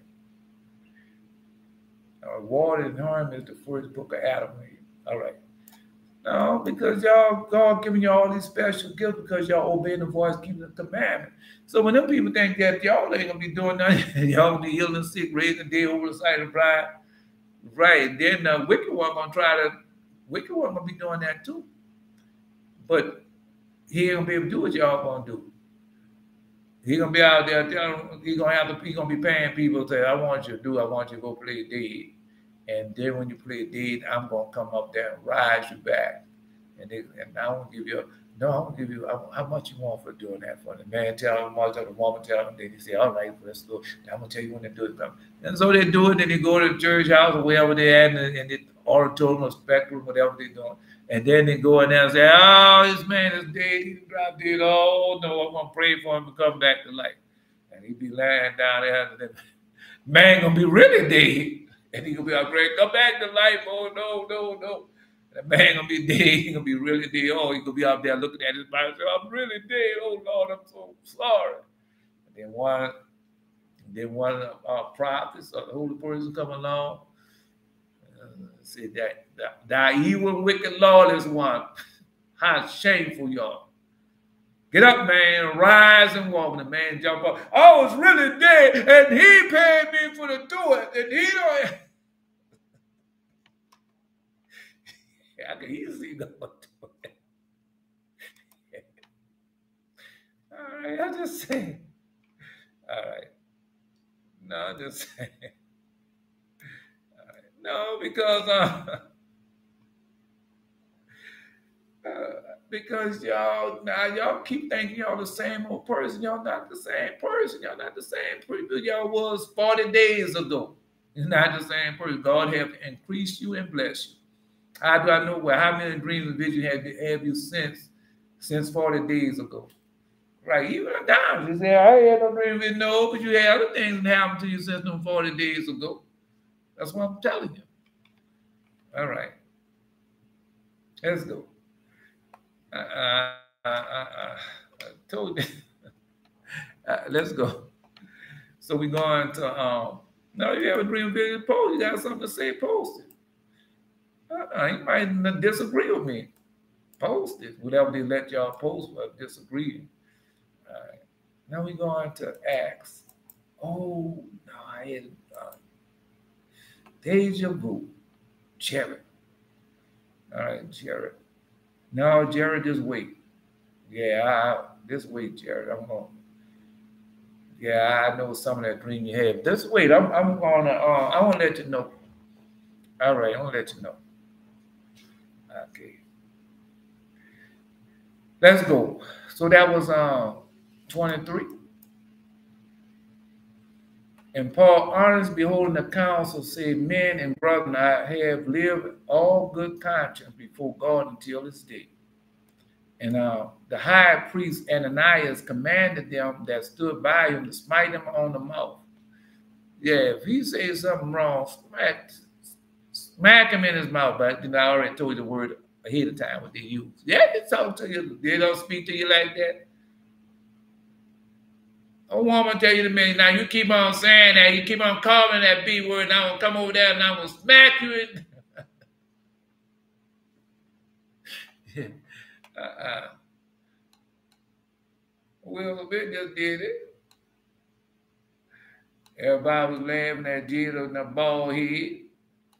Water and Harm is the first book of Adam. All right. No, because y'all, God giving you all these special gifts because y'all obeying the voice, keeping the commandment. So when them people think that y'all ain't gonna be doing nothing, y'all gonna be healing the sick, raising the dead, over the sight of blind, right? Then the wicked one gonna be doing that too. But he ain't gonna be able to do what y'all gonna do. He gonna be out there telling, he gonna be paying people to say, I want you to go play dead. And then when you play dead, I'm gonna come up there and rise you back. And I won't give you how much you want for doing that for the man tell him, the woman tell him, then he say, all right, let's go. I'm gonna tell you when to do it. And so they do it, then they go to the church house or wherever they're at, and auditorium or spectrum, whatever they're doing. And then they go in there and say, oh, this man is dead. He dropped dead. Oh, no, I'm going to pray for him to come back to life. And he be lying down there. And the man going to be really dead. And he going to be like, come back to life. Oh, no, no, no. And the man going to be dead. He going to be really dead. Oh, he going to be out there looking at his body and say, I'm really dead. Oh, Lord, I'm so sorry. And then one of our prophets or the holy person come along and said that thy evil, wicked, lawless one, how shameful you are. Get up, man, rise and walk. And the man jump up. I was really dead, and he paid me for to do it. And he don't. I can easily know what to do. All right, I just say. All right. No, I'm just saying. All right. No, because y'all keep thinking y'all the same old person. Y'all not the same person. Y'all not the same person y'all was 40 days ago. You're not the same person. God have increased you and blessed you. How do I know how many dreams and visions have you since 40 days ago? Right, even down. You say, I had no dream vision, no, but you had other things that happened to you since 40 days ago. That's what I'm telling you. All right. Let's go. I told you. Let's go. So we're going to, no, you have a dream vision, post. You got something to say, post it. You might disagree with me. Post it. Whatever they let y'all post, but disagree. All right. Now we're going to Acts. Oh, no, I had deja vu. Jared. All right, Jared. No, Jared, just wait. Yeah, just wait, Jared. I'm going. Yeah, I know some of that dream you have. Just wait. I'm gonna. I want to let you know. All right, I want to let you know. Okay. Let's go. So that was 23. And Paul, honest, beholding the council, said, men and brethren, I have lived all good conscience before God until this day. And the high priest Ananias commanded them that stood by him to smite him on the mouth. Yeah, if he says something wrong, smack him in his mouth. But I already told you the word ahead of time what they use. Yeah, they talk to you. They don't speak to you like that. A woman tell you to me, now you keep on saying that, you keep on calling that B word, and I'm going to come over there and I'm going to smack you. Will Smith just did it. Everybody was laughing at Jesus and the bald head.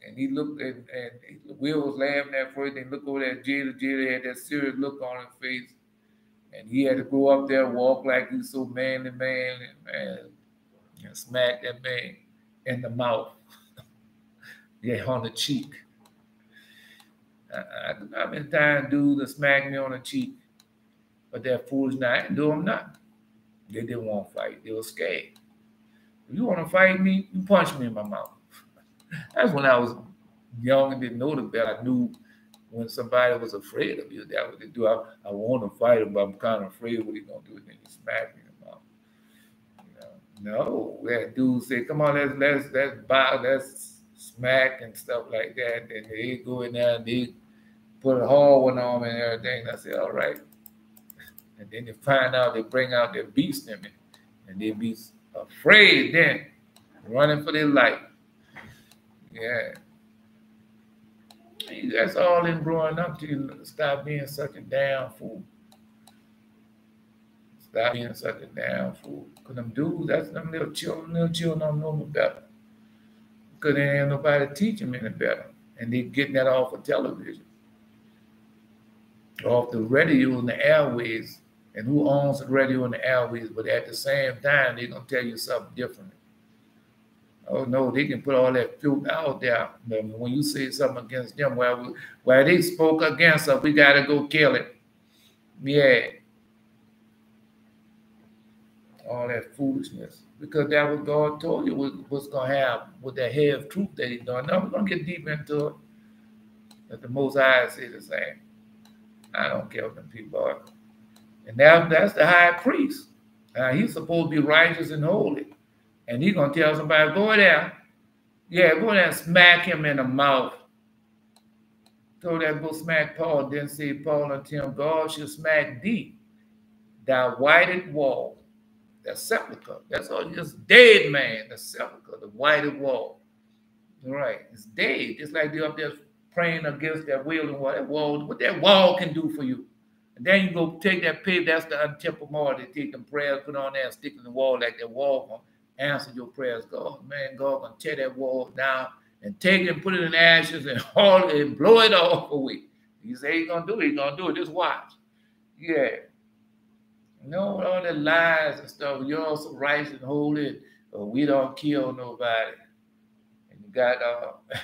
And he looked at, and Will was laughing at first, and looked over at Jesus. Jesus had that serious look on his face. And he had to go up there, walk like he was so manly, man, and smack that man in the mouth. Yeah, on the cheek. I do not been time dudes to smack me on the cheek. But that foolish night, I didn't do them nothing. They didn't want to fight. They were scared. If you want to fight me, you punch me in my mouth. That's when I was young and didn't know the better. I knew when somebody was afraid of you, that's what they do. I want to fight him, but I'm kind of afraid what he's going to do. And then he smack me in the mouth. You know, no, that dude said, come on, let's smack and stuff like that. And they go in there and they put a hard one on me and everything. And I said, all right. And then they find out, they bring out their beast in me. And they be afraid then, running for their life. Yeah. That's all in growing up to you. Stop being such a damn fool. Stop being such a damn fool. Because them dudes, that's them little children don't know no better. Because there ain't nobody teaching them any better. And they getting that off of television. Off the radio and the airways. And who owns the radio and the airways? But at the same time, they're going to tell you something different. Oh, no, they can put all that filth out there. But when you say something against them, well, they spoke against us, we got to go kill it. Yeah. All that foolishness. Because that was God told you what's going to happen with that head of truth that he's doing. Now, we're going to get deep into it. But the Most High said the same. I don't care what them people are. And that's the high priest. He's supposed to be righteous and holy. And he's going to tell somebody, go there. Yeah, go there and smack him in the mouth. Told that go smack Paul. Then said Paul unto him, God shall smack thee, thy whited wall. That sepulchre. That's all, just dead man, the sepulchre, the whited wall. Right. It's dead. Just like they're up there praying against that wailing wall. That wall, what that wall can do for you. And then you go take that pig, that's the untempered mortar. They take them prayers, put on there and stick in the wall like that wall gonna answer your prayers. God, man, God gonna tear that wall down and take it and put it in ashes and haul it and blow it off away. You say he's gonna do it, he's gonna do it. Just watch. Yeah. No, all the lies and stuff. You're also righteous and holy. We don't kill nobody. And you got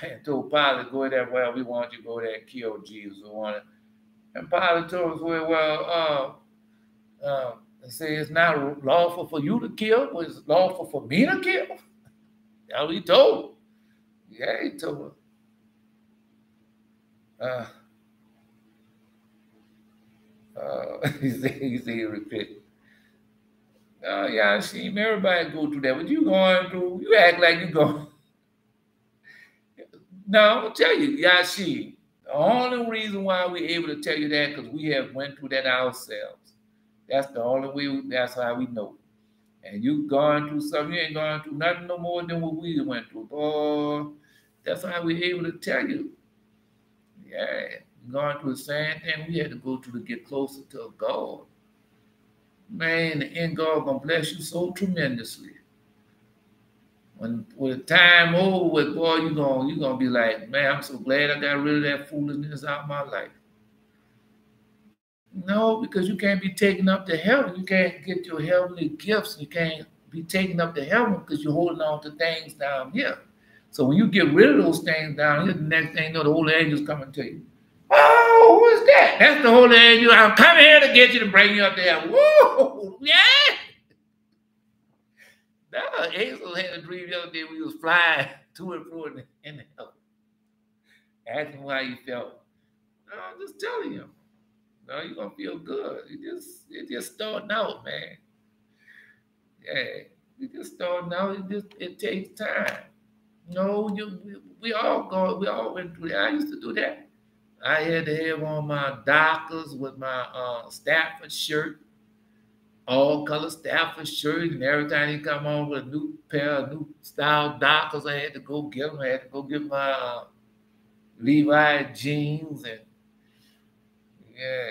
and told Pilate, go there. Well, we want you to go there and kill Jesus. We want it. And Pilate told us, well, say it's not lawful for you to kill, but it's lawful for me to kill. That's what he told him. Yeah, he told him. He said he repent. Yeah, I see everybody go through that. What you going through? You act like you going. No, I'm gonna tell you, Yashi. The only reason why we're able to tell you that because we have went through that ourselves. That's the only way. That's how we know. And you gone through something. You ain't gone through nothing no more than what we went through. Boy, that's how we're able to tell you. Yeah, going through the same thing we had to go through to get closer to God. Man, and God gonna bless you so tremendously. When the time over with, boy, you gonna be like, man, I'm so glad I got rid of that foolishness out of my life. No, because you can't be taken up to heaven. You can't get your heavenly gifts. You can't be taken up to heaven because you're holding on to things down here. So when you get rid of those things down here, the next thing you know, the holy angels coming to you. Oh, who is that? That's the holy angel. I'm coming here to get you to bring you up there. Whoa, yeah. That angel had a dream the other day. We was flying to and fro in the heaven. Ask him how you felt. No, I'm just telling you. No, you're gonna feel good. It just starting out, man. Yeah, you just starting out. It takes time. No, we all went through that. I used to do that. I had to have on my Dockers with my Stafford shirt, all color Stafford shirt, and every time he come on with a new pair of new style Dockers, I had to go get them. I had to go get my Levi jeans and yeah.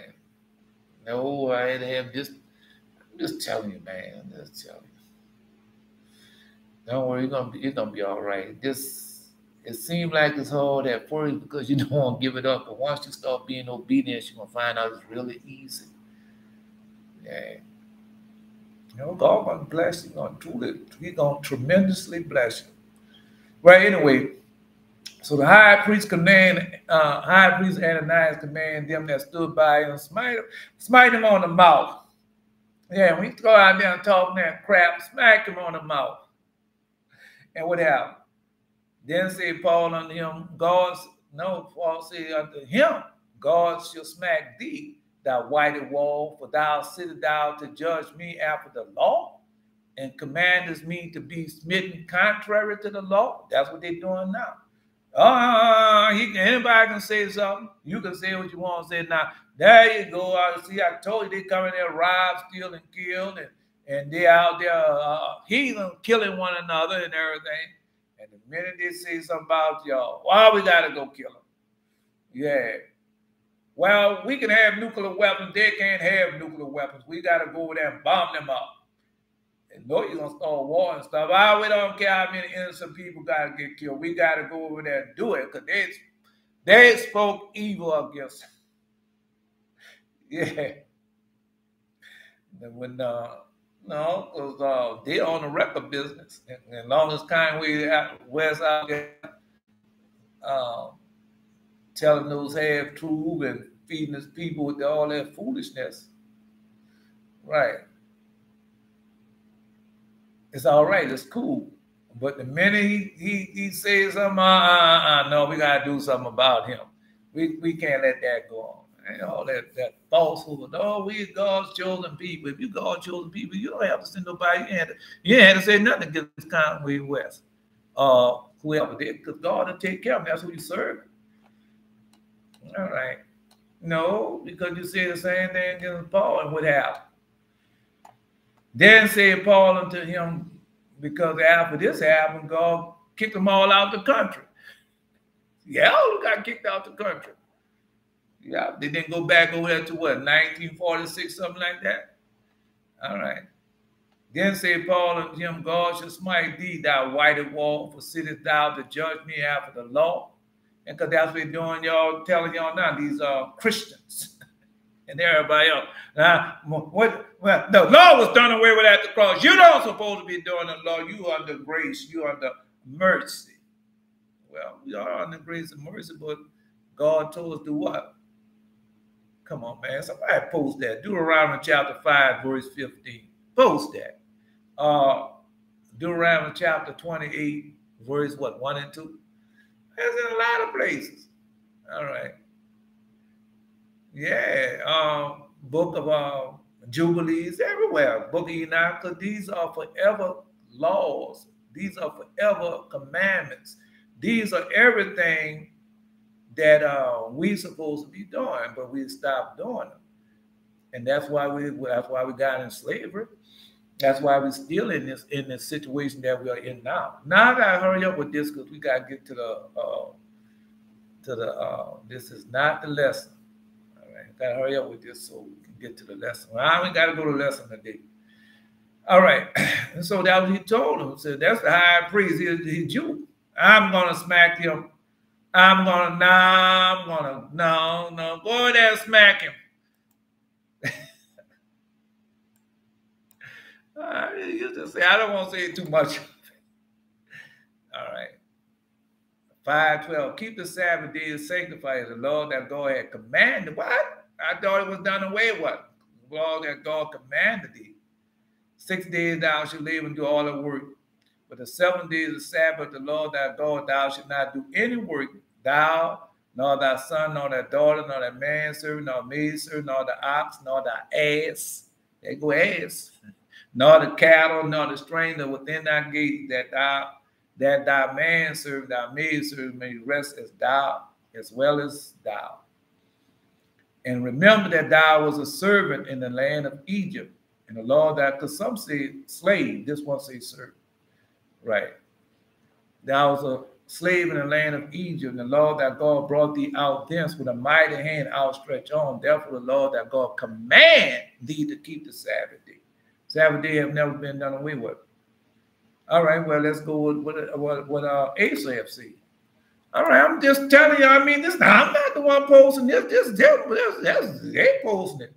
No, I had to have just. I'm just telling you, man. I'm just telling you. Don't worry, it's gonna be all right. It seems like it's hard at first because you don't want to give it up, but once you start being obedient, you're gonna find out it's really easy. Yeah. You know, God gonna bless you. He's gonna tremendously bless you. Well, anyway, so the high priest Ananias command them that stood by him, smite him on the mouth. Yeah, when you go out there and talk that crap, smack him on the mouth. And what happened? Then said Paul unto him, Paul said unto him, God shall smack thee, thou whited wall, for thou sittest thou to judge me after the law, and commandest me to be smitten contrary to the law. That's what they're doing now. Anybody can say something. You can say what you want to say now. There you go. I told you they come in there, rob, steal, and kill, and they out there heathen killing one another and everything. And the minute they say something about y'all, well, we got to go kill them. Yeah. Well, we can have nuclear weapons. They can't have nuclear weapons. We got to go over there and bomb them up. And know you're going to start war and stuff. We don't care how many innocent people got to get killed. We got to go over there and do it because they spoke evil against them. Yeah. And when, because they're on the record business. And as long as Conway West out there telling those half-truths and feeding his people with all that foolishness, right. It's all right. It's cool. But the minute he says something, no, we got to do something about him. We can't let that go on. And all that falsehood. Oh, we God's chosen people. If you God's chosen people, you don't have to send nobody. You ain't had to say nothing against Conway West. Whoever did, because God will take care of them. That's who you serve. All right. No, because you say the same thing against Paul, and what happened? Then said Paul unto him, because after this happened, God kicked them all out of the country. Yeah, all got kicked out the country. Yeah, they didn't go back over there to what, 1946, something like that? All right. Then said Paul unto him, God shall smite thee, thou whited wall, for sittest thou to judge me after the law. And because that's what they're doing, y'all, telling y'all now, these are Christians and everybody else. The law was done away with at the cross. You don't supposed to be doing the law. You are under grace. You are under mercy. Well, we are under grace and mercy, but God told us to what? Come on, man. Somebody post that. Deuteronomy chapter 5, verse 15. Post that. Deuteronomy chapter 28, verse what? 1 and 2. That's in a lot of places. All right. Yeah. Book of Jubilees, everywhere. Book of Enoch, because these are forever laws. These are forever commandments. These are everything that we supposed to be doing, but we stopped doing them. And that's why we got in slavery. That's why we're still in this situation that we are in now. Now I gotta hurry up with this because we gotta get to the this is not the lesson. All right, gotta hurry up with this so we can get to the lesson. Well, we gotta go to the lesson today. All right, and so that was he told him. Said that's the high priest. He's Jew. I'm gonna smack him. No, go there and smack him. You just say, I don't want to say too much. All right. 5:12. Keep the Sabbath day to sanctify the Lord that God had commanded. What? I thought it was done away with. The law that God commanded thee. 6 days thou shalt labor and do all the work. But the 7 days of Sabbath, the Lord thy God, thou shalt not do any work. Thou, nor thy son, nor thy daughter, nor thy manservant, nor maidservant, nor the ox, nor thy ass. There go ass. Nor the cattle, nor the stranger within thy gate, that thy manservant, thy maidservant may rest as well as thou. And remember that thou was a servant in the land of Egypt, and the Lord that, because some say slave, this one say servant. Right. Thou was a slave in the land of Egypt, and the Lord that God brought thee out thence with a mighty hand outstretched on. Therefore the Lord that God command thee to keep the Sabbath day. Sabbath day have never been done away with. All right, well, let's go with what Asaph said. All right, I'm just telling you, I mean, I'm not the one posting this. They posting it.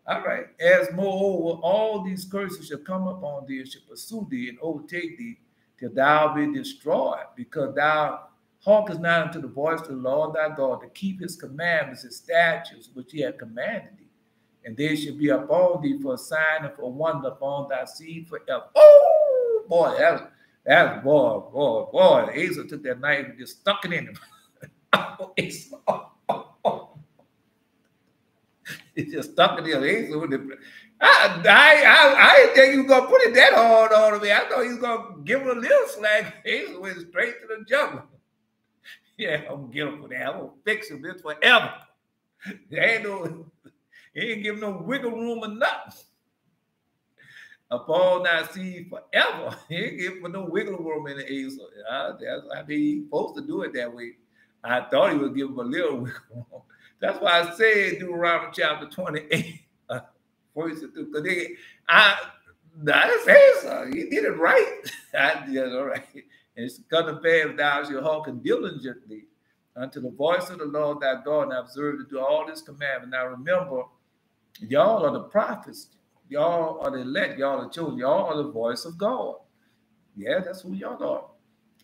All right. As moreover, all these curses shall come upon thee and shall pursue thee and overtake thee till thou be destroyed, because thou hearkenest not unto the voice of the Lord thy God to keep his commandments, his statutes, which he hath commanded thee. And they shall be upon thee for a sign and for a wonder upon thy seed forever. Oh, boy, that's boy. Asa took that knife and just stuck it in him. He just stuck it in Asa with the. I didn't think he was gonna put it that hard on me. I thought he was gonna give him a little slack. Asa went straight to the jungle. Yeah, I'm gonna get him for that. I'm gonna fix him this forever. He ain't giving no wiggle room or nothing. Upon thy seed forever. He ain't giving no wiggle room in the Asa. I mean, he's supposed to do it that way. I thought he would give him a little wiggle room. That's why I said Deuteronomy chapter 28. Verse 2. Because that's Asa. He did it right. Yes, all right. And it's come to pass thou shalt hearken diligently unto the voice of the Lord thy God, and observe to do all this commandment. Now remember, y'all are the prophets. Y'all are the elect. Y'all are chosen. Y'all are the voice of God. Yeah, that's who y'all are.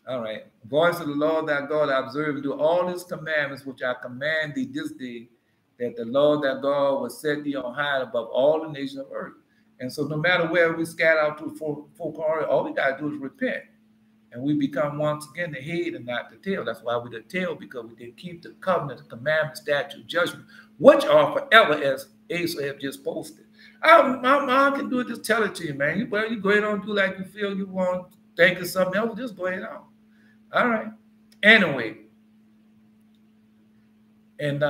All right. Voice of the Lord thy God, observe and do all his commandments, which I command thee this day, that the Lord thy God will set thee on high above all the nations of earth. And so no matter where we scatter out to four corners, all we got to do is repent. And we become once again the head and not the tail. That's why we're the tail, because we didn't keep the covenant, the commandment, statute, judgment, which are forever, as Asa have just posted. My mom can do it, just tell it to you, man. You go ahead on, do like you feel you want, think of something else, just go ahead on. All right. Anyway, and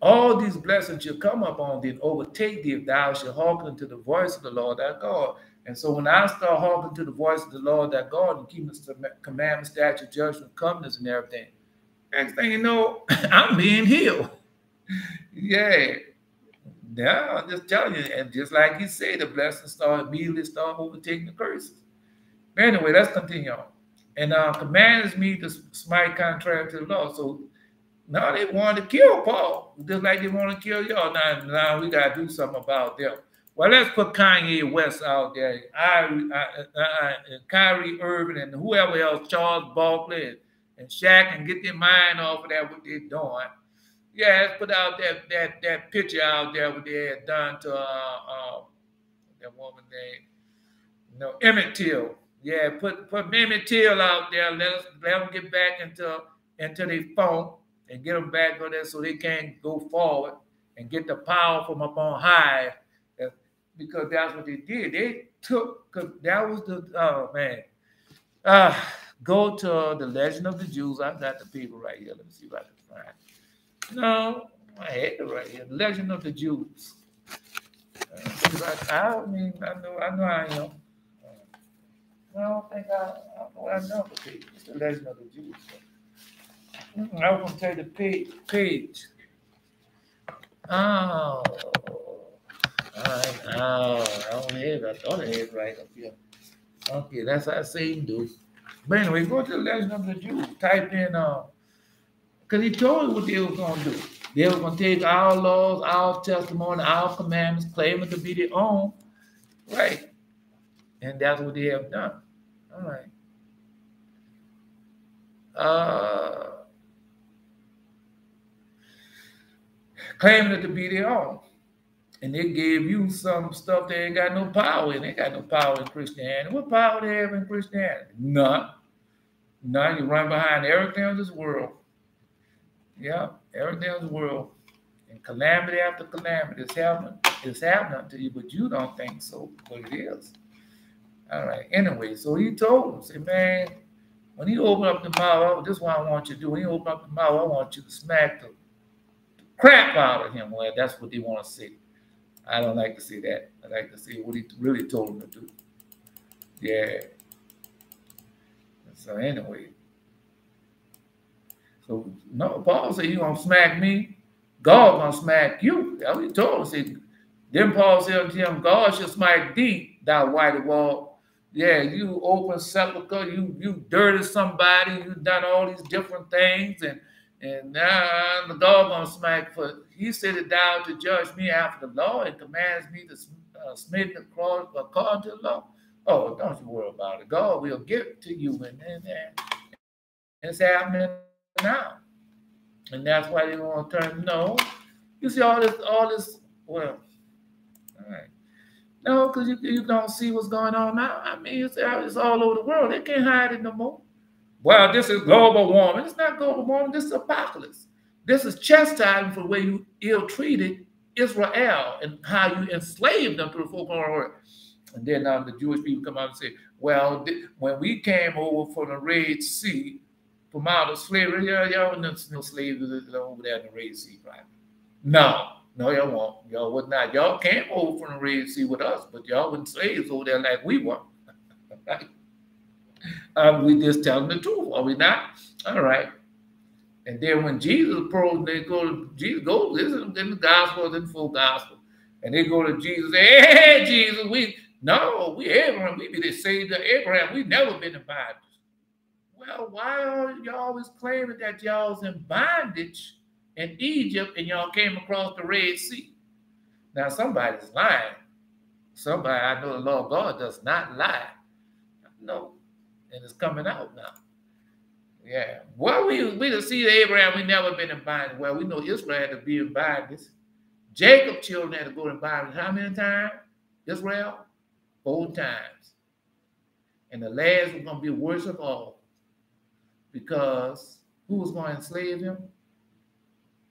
all these blessings shall come upon thee and overtake thee if thou shalt hearken to the voice of the Lord thy God. And so when I start hearkening to the voice of the Lord thy God and keeping the commandments, statute, judgment, covenants, and everything, next thing you know, I'm being healed. Yeah. Yeah, I'm just telling you. And just like he said, the blessings immediately start overtaking the curses. But anyway, let's continue on. And commands me to smite contrary to the law. So now they want to kill Paul, just like they want to kill y'all. Now we got to do something about them. Well, let's put Kanye West out there, Kyrie Irving, and whoever else, Charles Barkley and Shaq, and get their mind off of that, what they're doing. Yeah, let's put out that picture out there what they had done to that woman named, Emmett Till. Yeah, put Emmett Till out there. Let them get back into their phone and get them back on there so they can go forward and get the power from up on high. Because that's what they did. They took, because that was the, go to the Legend of the Jews. I've got the people right here. Let me see if I can find it. No, I had it right here. The Legend of the Jews. I know I am. I don't think I know the page. It's the Legend of the Jews. I was going to tell you the page. Oh. I don't have it. I thought I had it right up here. Okay, that's how I say do. But anyway, go to the Legend of the Jews. Type in, because he told you what they were going to do. They were going to take our laws, our testimony, our commandments, claim it to be their own. Right. And that's what they have done. All right. Claiming it to be their own. And they gave you some stuff they ain't got no power in. They ain't got no power in Christianity. What power they have in Christianity? None. None. You run behind everything in this world. Yeah, everything in this world. And calamity after calamity is happening to you, but you don't think so, but it is. All right. Anyway, so he told him, say, man, when you open up the mouth, this is what I want you to do. When you open up the mouth, I want you to smack the crap out of him. Well, that's what they want to see. I don't like to see that. I like to see what he really told him to do. Yeah. So anyway. So no, Paul said, you gonna smack me, God gonna smack you. That's what he told him. Then Paul said to him, God shall smite thee, thou whited wall. Yeah, you open sepulchre, you dirty somebody, you done all these different things, and now the God gonna smack for. He said it down to judge me after the law and commands me to smite the cross according to the law. Oh, don't you worry about it. God will give it to you, and it's happening now. And that's why they want to turn. No, you see all this. Well, all right. No, because you don't see what's going on now. I mean, it's all over the world. They can't hide it no more. Well, this is global warming. It's not global warming. This is apocalypse. This is chastisement for the way you ill-treated Israel and how you enslaved them through the 4 world. And then the Jewish people come out and say, well, when we came over from the Red Sea, from out of slavery, y'all no slaves over there in the Red Sea, right? No, y'all won't. Y'all would not. Y'all came over from the Red Sea with us, but y'all weren't slaves over there like we were. Right? We just telling the truth, are we not? All right. And then when Jesus approached, they go to Jesus, go listen in the gospel, in the full gospel. And they go to Jesus, say, hey, Jesus, we Abraham, we be the saved of Abraham. We've never been in bondage. Well, why are y'all always claiming that y'all's in bondage in Egypt and y'all came across the Red Sea? Now, somebody's lying. Somebody, I know the Lord God does not lie. No. And it's coming out now. Yeah. Well, we to see Abraham, we never been in bondage. Well, we know Israel had to be in bondage. Jacob's children had to go in bondage. How many times? Israel? 4 times. And the last was going to be worst of all. because who was going to enslave him?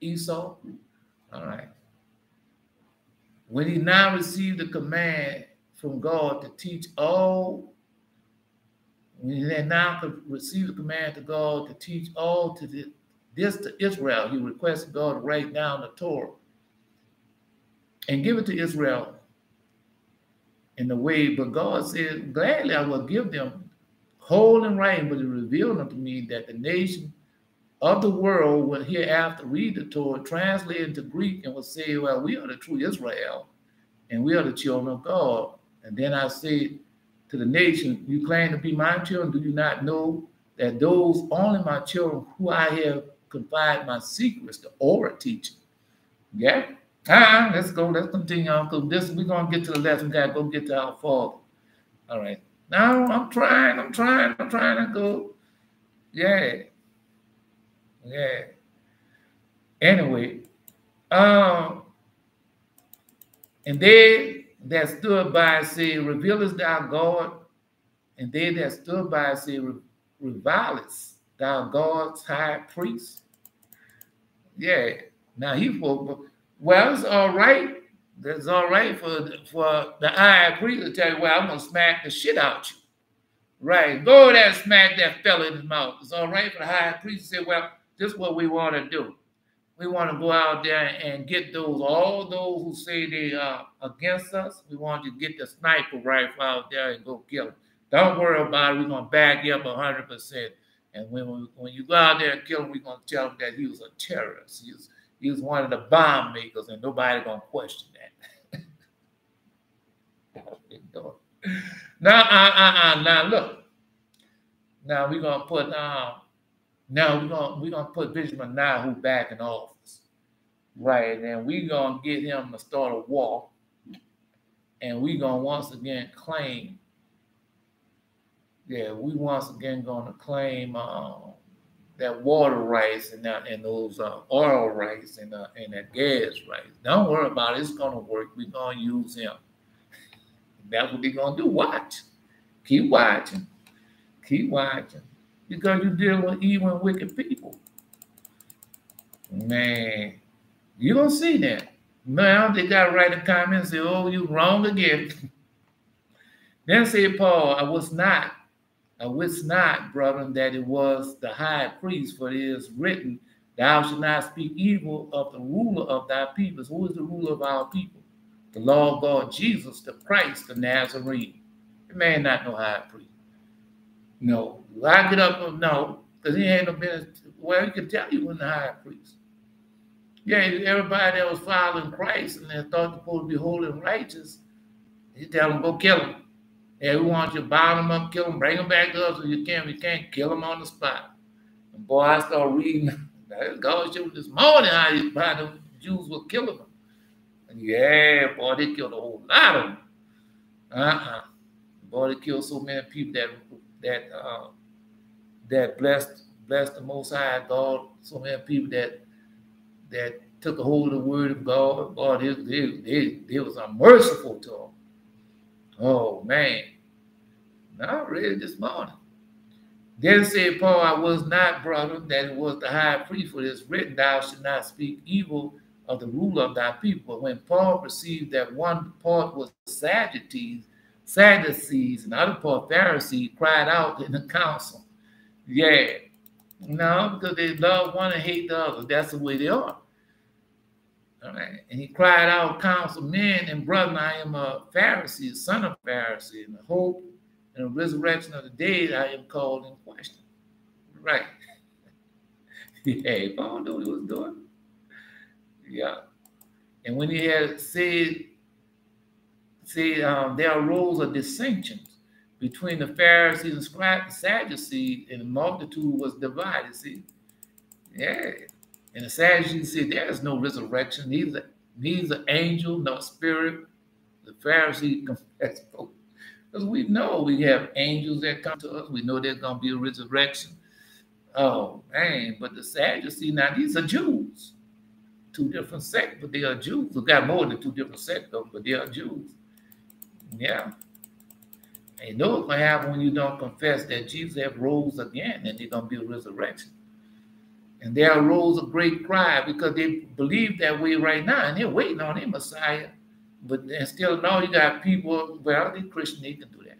Esau. All right. When he now received the command from God to teach all, when he now could receive the command to God to teach all to this to Israel, he requested God to write down the Torah and give it to Israel in the way. But God said, gladly I will give them whole in writing, but it revealed unto me that the nation of the world will hereafter read the Torah, translate into Greek, and will say, well, we are the true Israel, and we are the children of God. And then I said to the nation, you claim to be my children, do you not know that those only my children who I have confided my secrets, the Torah teaching? Yeah? Let's go. Let's continue on, because this we're going to get to the lesson. Got to go get to our Father. All right. Now I'm trying to go. Yeah. Anyway, and they that stood by say, revealest thou God, and they that stood by say, revilest thou God's high priest. Yeah. Now he spoke. Well, it's all right. That's all right for the high priest to tell you, well, I'm gonna smack the shit out you. Right. Go there and smack that fella in his mouth. It's all right for the high priest to say, well, this is what we want to do. We want to go out there and get all those who say they are against us. We want you to get the sniper rifle out there and go kill them. Don't worry about it. We're going to back you up 100%. And when you go out there and kill him, we're going to tell him that he was a terrorist. He was one of the bomb makers, and nobody's going to question that. Now look. Now we're gonna put we're gonna put Benjamin Netanyahu back in office, right? And we're gonna get him to start a war, and we're gonna once again claim. Yeah, we once again gonna claim that water rights and those oil rights and that gas rights. Don't worry about it. It's gonna work. We're gonna use him. That's what they're gonna do. Watch. Keep watching. Keep watching. Because you're dealing with evil and wicked people. Man, you're gonna see that. Now they gotta write a comment and say, oh, you wrong again. Then said Paul, I wist not, brethren, that it was the high priest, for it is written, thou shalt not speak evil of the ruler of thy people. So who is the ruler of our people? The Lord God Jesus, the Christ, the Nazarene. The man not no high priest. No. I get up, no, because he ain't no business. Well, he can tell you when the high priest. Yeah, everybody that was following Christ and they thought they're supposed to be holy and righteous, he tell them, go kill him. Yeah, we want you to bound him up, kill him, bring him back to us so you can. We can't kill him on the spot. And boy, I started reading. God showed this morning how the Jews were killing them. And yeah, boy, they killed a whole lot of them. Boy, they killed so many people that blessed the Most High God. So many people that took a hold of the Word of God. God, they was unmerciful to them. Oh man! Now I read it this morning. Then said Paul, I was not, brother, that it was the high priest, for it is written, thou shalt not speak evil of the ruler of thy people. But when Paul perceived that one part was Sadducees, and the other part Pharisees, cried out in the council. Yeah. No, because they love one and hate the other. That's the way they are. All right. And he cried out, council, men and brethren, I am a Pharisee, a son of Pharisee, and the hope and the resurrection of the dead I am called in question. Right. Yeah, Paul knew what he was doing. Yeah. And when he had said there arose a dissension between the Pharisees and Sadducees, and the multitude was divided. See? Yeah. And the Sadducees said, there is no resurrection, neither angel nor spirit. The Pharisees confessed both. Because we know we have angels that come to us. We know there's going to be a resurrection. Oh, man. But the Sadducees, now these are Jews. Two different sects, but they are Jews. We've got more than two different sects, though, but they are Jews. Yeah. And you know what's going to happen when you don't confess that Jesus have rose again, and there's going to be a resurrection. And there arose a great cry because they believe that way right now, and they're waiting on their Messiah. But then still now you got people, well, they Christian, they can do that.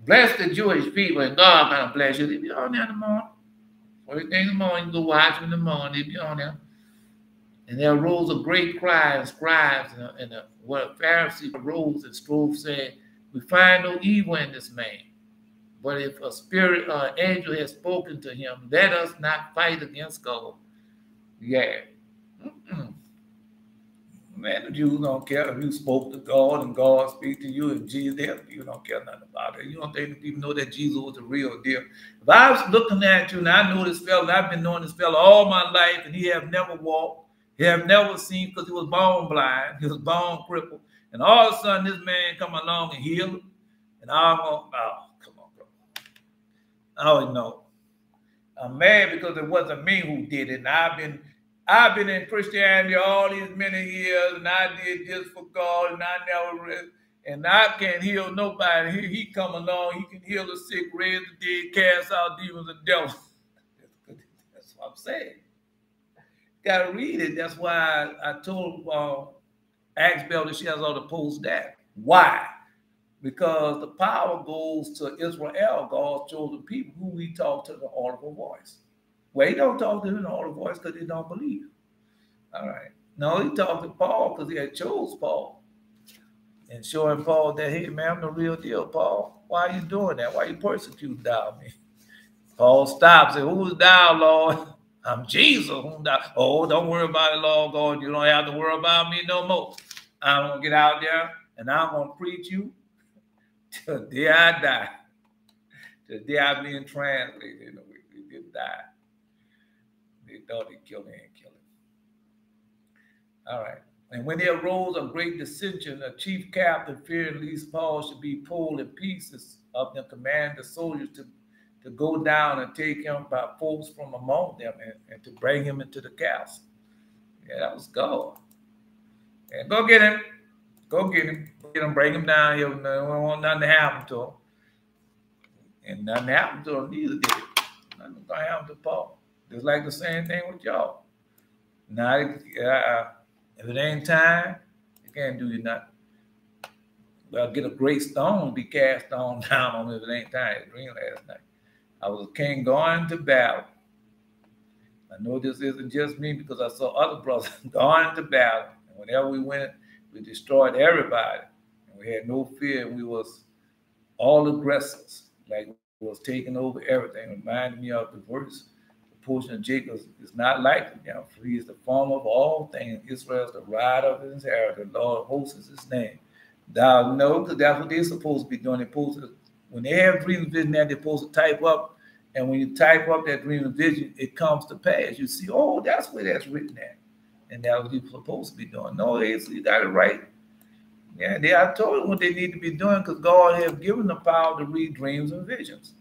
Bless the Jewish people, and God gonna bless you. They be on there in the morning. First thing in the morning, you go watch them in the morning, they be on there. And there arose a great cry, and scribes and what Pharisees arose and strove, said, we find no evil in this man. But if a spirit or angel has spoken to him, let us not fight against God. Yeah. Man, the Jews don't care if you spoke to God and God speak to you and Jesus, you don't care nothing about it. You don't think people know that Jesus was the real deal. If I was looking at you and I know this fella, I've been knowing this fella all my life, and he have never walked, he have never seen because he was born blind, he was born crippled, and all of a sudden this man come along and heal him, and I'm going, oh, come on, bro. I don't know. I'm mad because it wasn't me who did it, and I've been in Christianity all these many years, and I did this for God, and I never, and I can't heal nobody. He come along, he can heal the sick, raise the dead, cast out demons and devils. That's what I'm saying. Got to read it. That's why I told Acts Bell that she has all the post that. Why? Because the power goes to Israel, God's chosen people, who we talk to the audible voice. Well, he don't talk to him in the audible voice because he don't believe. All right. No, he talked to Paul because he had chose Paul and showing Paul that, hey, man, I'm the real deal, Paul. Why are you doing that? Why are you persecuting thou me? Paul stops and who's thou, Lord? I'm Jesus. Oh, don't worry about it, Lord God. You don't have to worry about me no more. I'm going to get out there and I'm going to preach you till the day I die. Till the day I'm being translated. You know, we didn't die. They thought he'd kill me and kill him. All right. And when there arose a great dissension, a chief captain, fearing lest Paul should be pulled in pieces, of them commanded the soldiers to go down and take him by force from among them and to bring him into the castle. Yeah, that was God. And go get him. Go get him. Go get him, bring him down here. We don't want nothing to happen to him. And nothing happened to him, neither did it. Nothing going to happen to Paul. Just like the same thing with y'all. Now, if it ain't time, it can't do you nothing. Well, get a great stone to be cast on down on me if it ain't time. I dreamed last night. I was a king going to battle. I know this isn't just me because I saw other brothers going to battle. And whenever we went, we destroyed everybody. And we had no fear. We was all aggressors. Like we was taking over everything. It reminded me of the verse. The portion of Jacob is not like him. For he is the former of all things. Israel is the rider of his inheritance. The Lord of hosts is his name. Thou know, because that's what they're supposed to be doing. They're supposed to, when they have dream and vision, they're supposed to type up. And when you type up that dream and vision, it comes to pass. You see, oh, that's where that's written at. And that's what you're supposed to be doing. No, you got it right. Yeah, I told them what they need to be doing because God has given them power to read dreams and visions.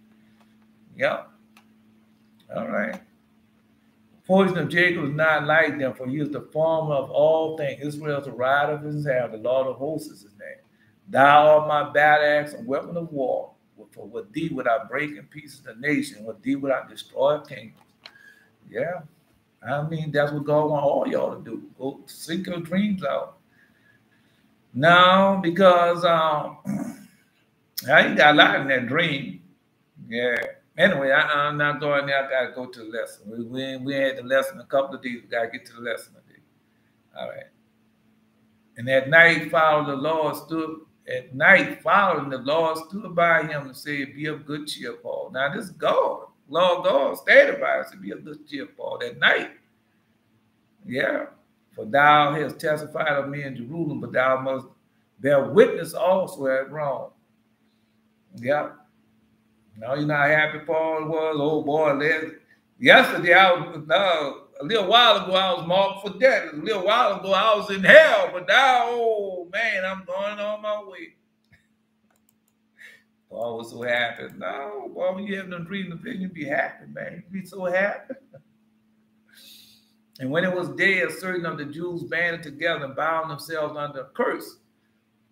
Yeah. All right. Portion of Jacob is not like them, for he is the former of all things. Israel is the rider of his hand. The Lord of hosts is his name. Thou art my battle axe and weapon of war. For with thee would I break in pieces the nation. With thee would I destroy kingdoms. Yeah. I mean, that's what God wants all y'all to do. Go seek your dreams out. No, because I ain't got a lot in that dream. Yeah. Anyway, I'm not going there. I got to go to the lesson. We had the lesson a couple of days. We got to get to the lesson today. All right. And at night following the Lord stood by him and said, be of good cheer, Paul. Now this is God. Lord God stated by us to be of good cheer, Paul, that night. Yeah. For thou hast testified of me in Jerusalem, but thou must bear witness also at Rome. Yeah. No, you're not happy, Paul was. Oh boy, yesterday a little while ago I was marked for death. A little while ago I was in hell, but now, oh man, I'm going on my way. Paul was so happy. No, boy, when you have no dream of vision, you be happy, man. You be so happy. And when it was day, a certain of the Jews banded together and bound themselves under a curse.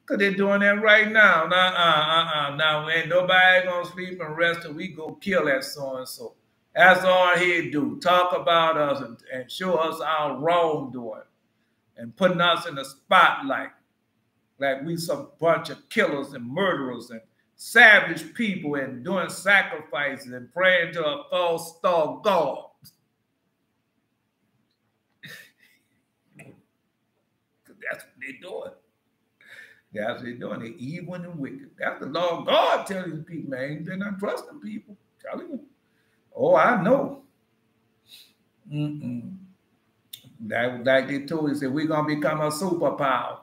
Because they're doing that right now. Now, ain't nobody going to sleep and rest till we go kill that so-and-so. That's all he do. Talk about us and show us our wrongdoing and putting us in the spotlight like we some bunch of killers and murderers and savage people and doing sacrifices and praying to a false star God. That's what they're doing. That's what they're doing. They're evil and wicked. That's the law of God telling the people, man. They're not trusting people. Telling you. Oh, I know. Like they told you, said, we're going to become a superpower.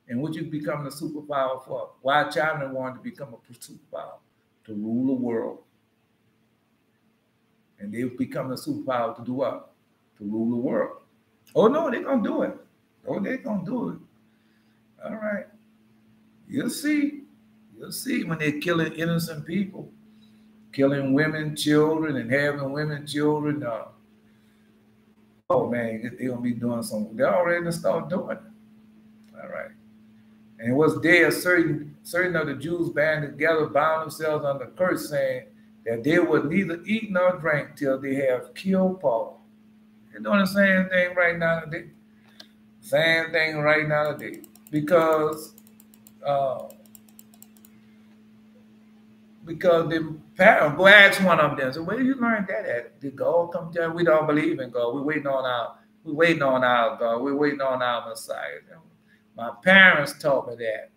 And what you becoming a superpower for? Why China wanted to become a superpower? To rule the world. And they've become a superpower to do what? To rule the world. Oh, no, they're going to do it. Oh, they're going to do it. All right. You'll see. You'll see when they're killing innocent people, killing women, children, and having women, children. Oh, man, they're going to be doing something. They already start doing it. All right. And it was there certain of the Jews banded together, bound themselves under curse, saying that they would neither eat nor drink till they have killed Paul. They're doing the same thing right now today. Same thing right now today. Because the parents, go ask one of them, so where did you learn that at? Did God come tell you we don't believe in God? We're waiting on our God. We're waiting on our Messiah. My parents taught me that.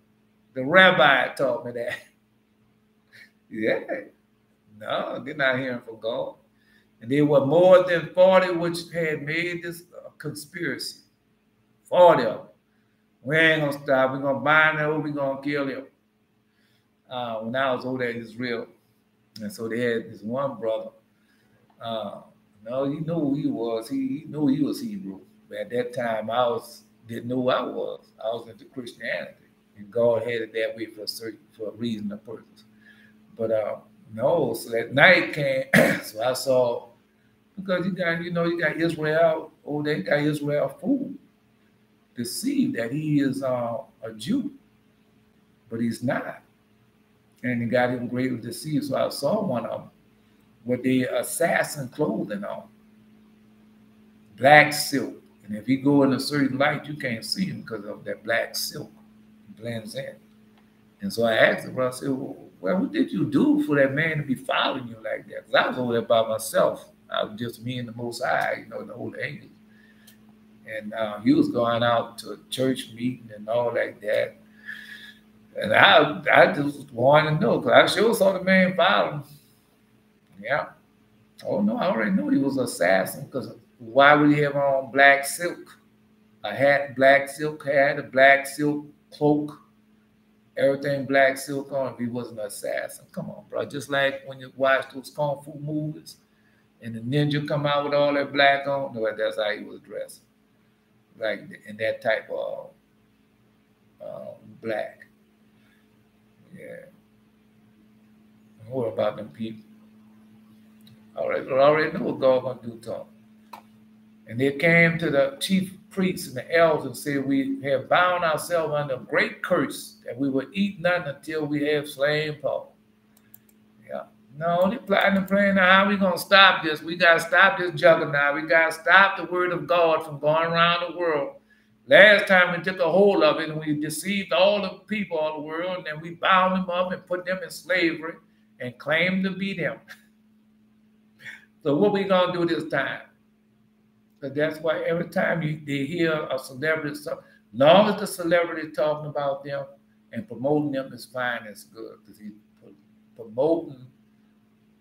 The rabbi taught me that. Yeah. No, they're not hearing from God. And there were more than 40 which had made this conspiracy. 40 of them. We ain't going to stop. We're going to bind him. We're going to kill him. When I was over there in Israel, and so they had this one brother. No, you know who he was. He knew he was Hebrew. But at that time, didn't know who I was. I was into Christianity. And God had it that way for a reason, a purpose. But no, so that night came, so I saw, because you got Israel, they got Israel fooled, deceived that he is a Jew, but he's not. And he got him greatly deceived. So I saw one of them with the assassin clothing on, black silk. And if you go in a certain light, you can't see him because of that black silk. It blends in. And so I asked him, I said, well, what did you do for that man to be following you like that? Because I was over there by myself. I was just me and the Most High, the whole angel. And he was going out to a church meeting and all like that. And I just wanted to know, because I sure saw the man following. Yeah. Oh, no, I already knew he was an assassin, because why would he have on black silk? A hat, black silk hat, a black silk cloak, everything black silk on if he wasn't an assassin. Come on, bro. Just like when you watch those Kung Fu movies and the ninja come out with all that black on, no, that's how he was dressed. Like in that type of black. Yeah. What about them people? I already know what God gonna do to them. And they came to the chief priests and the elders and said, we have bound ourselves under a great curse that we will eat nothing until we have slain Paul. Yeah. No, they're plotting and praying. Now, how are we going to stop this? We got to stop this juggernaut. We got to stop the word of God from going around the world. Last time we took a hold of it and we deceived all the people of the world, and then we bound them up and put them in slavery and claimed to be them. So what we going to do this time? Because that's why every time they hear a celebrity, long as the celebrity talking about them and promoting them is fine, it's good. Because he's promoting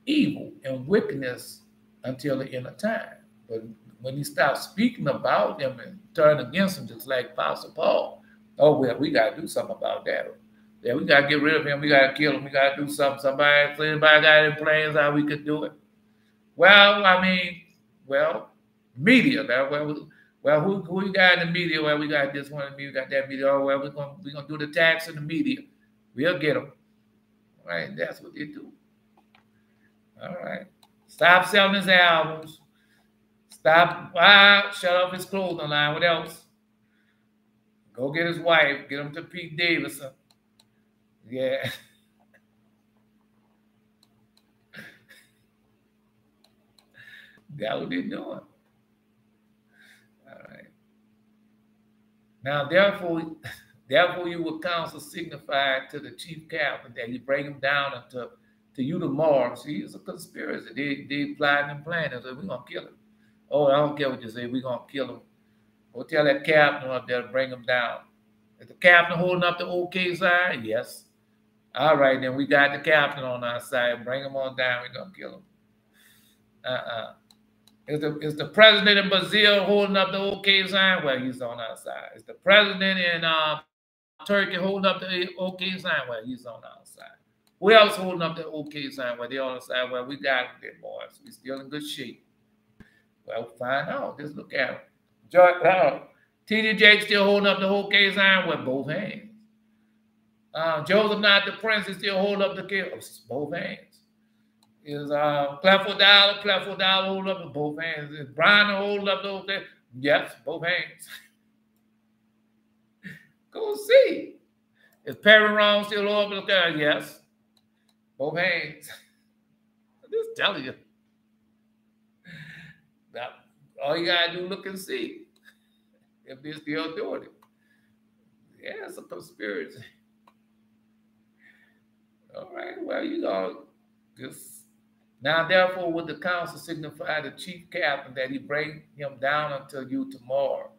evil and wickedness until the end of time. But when he starts speaking about them and turn against them, just like Apostle Paul, oh, well, we got to do something about that. Yeah, we got to get rid of him. We got to kill him. We got to do something. Somebody got any plans how we could do it? Well, media. Well, who you got in the media? Well, we got this one in the media, we got that media. Oh, well, we're gonna do the tax in the media. We'll get them. All right, that's what they do. All right. Stop selling his albums. Stop. Shut off his clothing line. What else? Go get his wife. Get him to Pete Davidson. Yeah. That's what they're doing. All right. Now, therefore you will counsel signify to the chief captain that you bring him down to you tomorrow. See, it's a conspiracy. They plotting and planning. So we're going to kill him. Oh, I don't care what you say. We're going to kill him. Go tell that captain up there to bring him down. Is the captain holding up the OK sign? Yes. All right, then we got the captain on our side. Bring him on down. We're going to kill him. Is the president in Brazil holding up the OK sign? Well, he's on our side. Is the president in Turkey holding up the OK sign? Well, he's on our side. Who else holding up the OK sign? Well, they're on the side. Well, we got them there, boys. We're still in good shape. Well, find out. Just look at him. T.D. Jakes still holding up the OK sign with both hands. Joseph not the prince is still holding up the both hands. Is Clefo Dollar hold up with both hands? Is Brian hold up those things? Yes, both hands. Go see. Is Perry Wrong still hold up the yes, both hands. I'm just telling you. Now, all you gotta do look and see if they're still doing it. Yeah, it's a conspiracy. All right, well, you know, just now, therefore, would the council signify the chief captain that he bring him down until you tomorrow,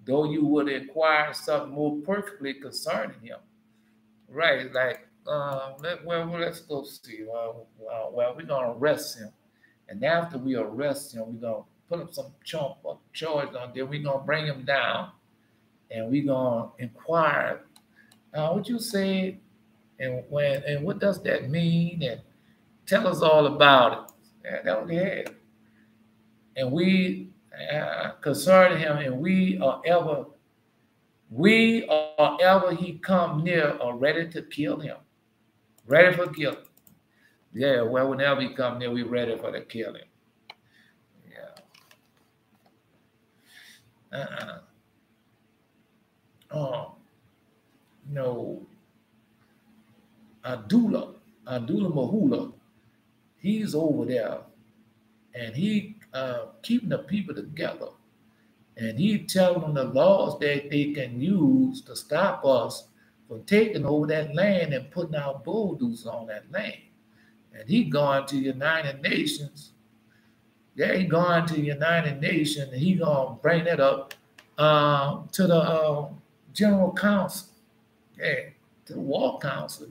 though you would inquire something more perfectly concerning him. Right, like, let's go see. Well, we're going to arrest him. And after we arrest him, we're going to put up some charge on there. We're going to bring him down, and we're going to inquire what you say, and what does that mean, and tell us all about it. Yeah, that was the head. And we concerning him, and we are ever he come near are ready to kill him. Ready for killing. Yeah, well, whenever he come near, we ready for the killing. Yeah. No. Adula Mahula, he's over there, and he keeping the people together, and he telling them the laws that they can use to stop us from taking over that land and putting our bulldozers on that land. And he going to United Nations. Yeah, he going to United Nations, and he gonna bring that up to the General Council, yeah, to the War Council,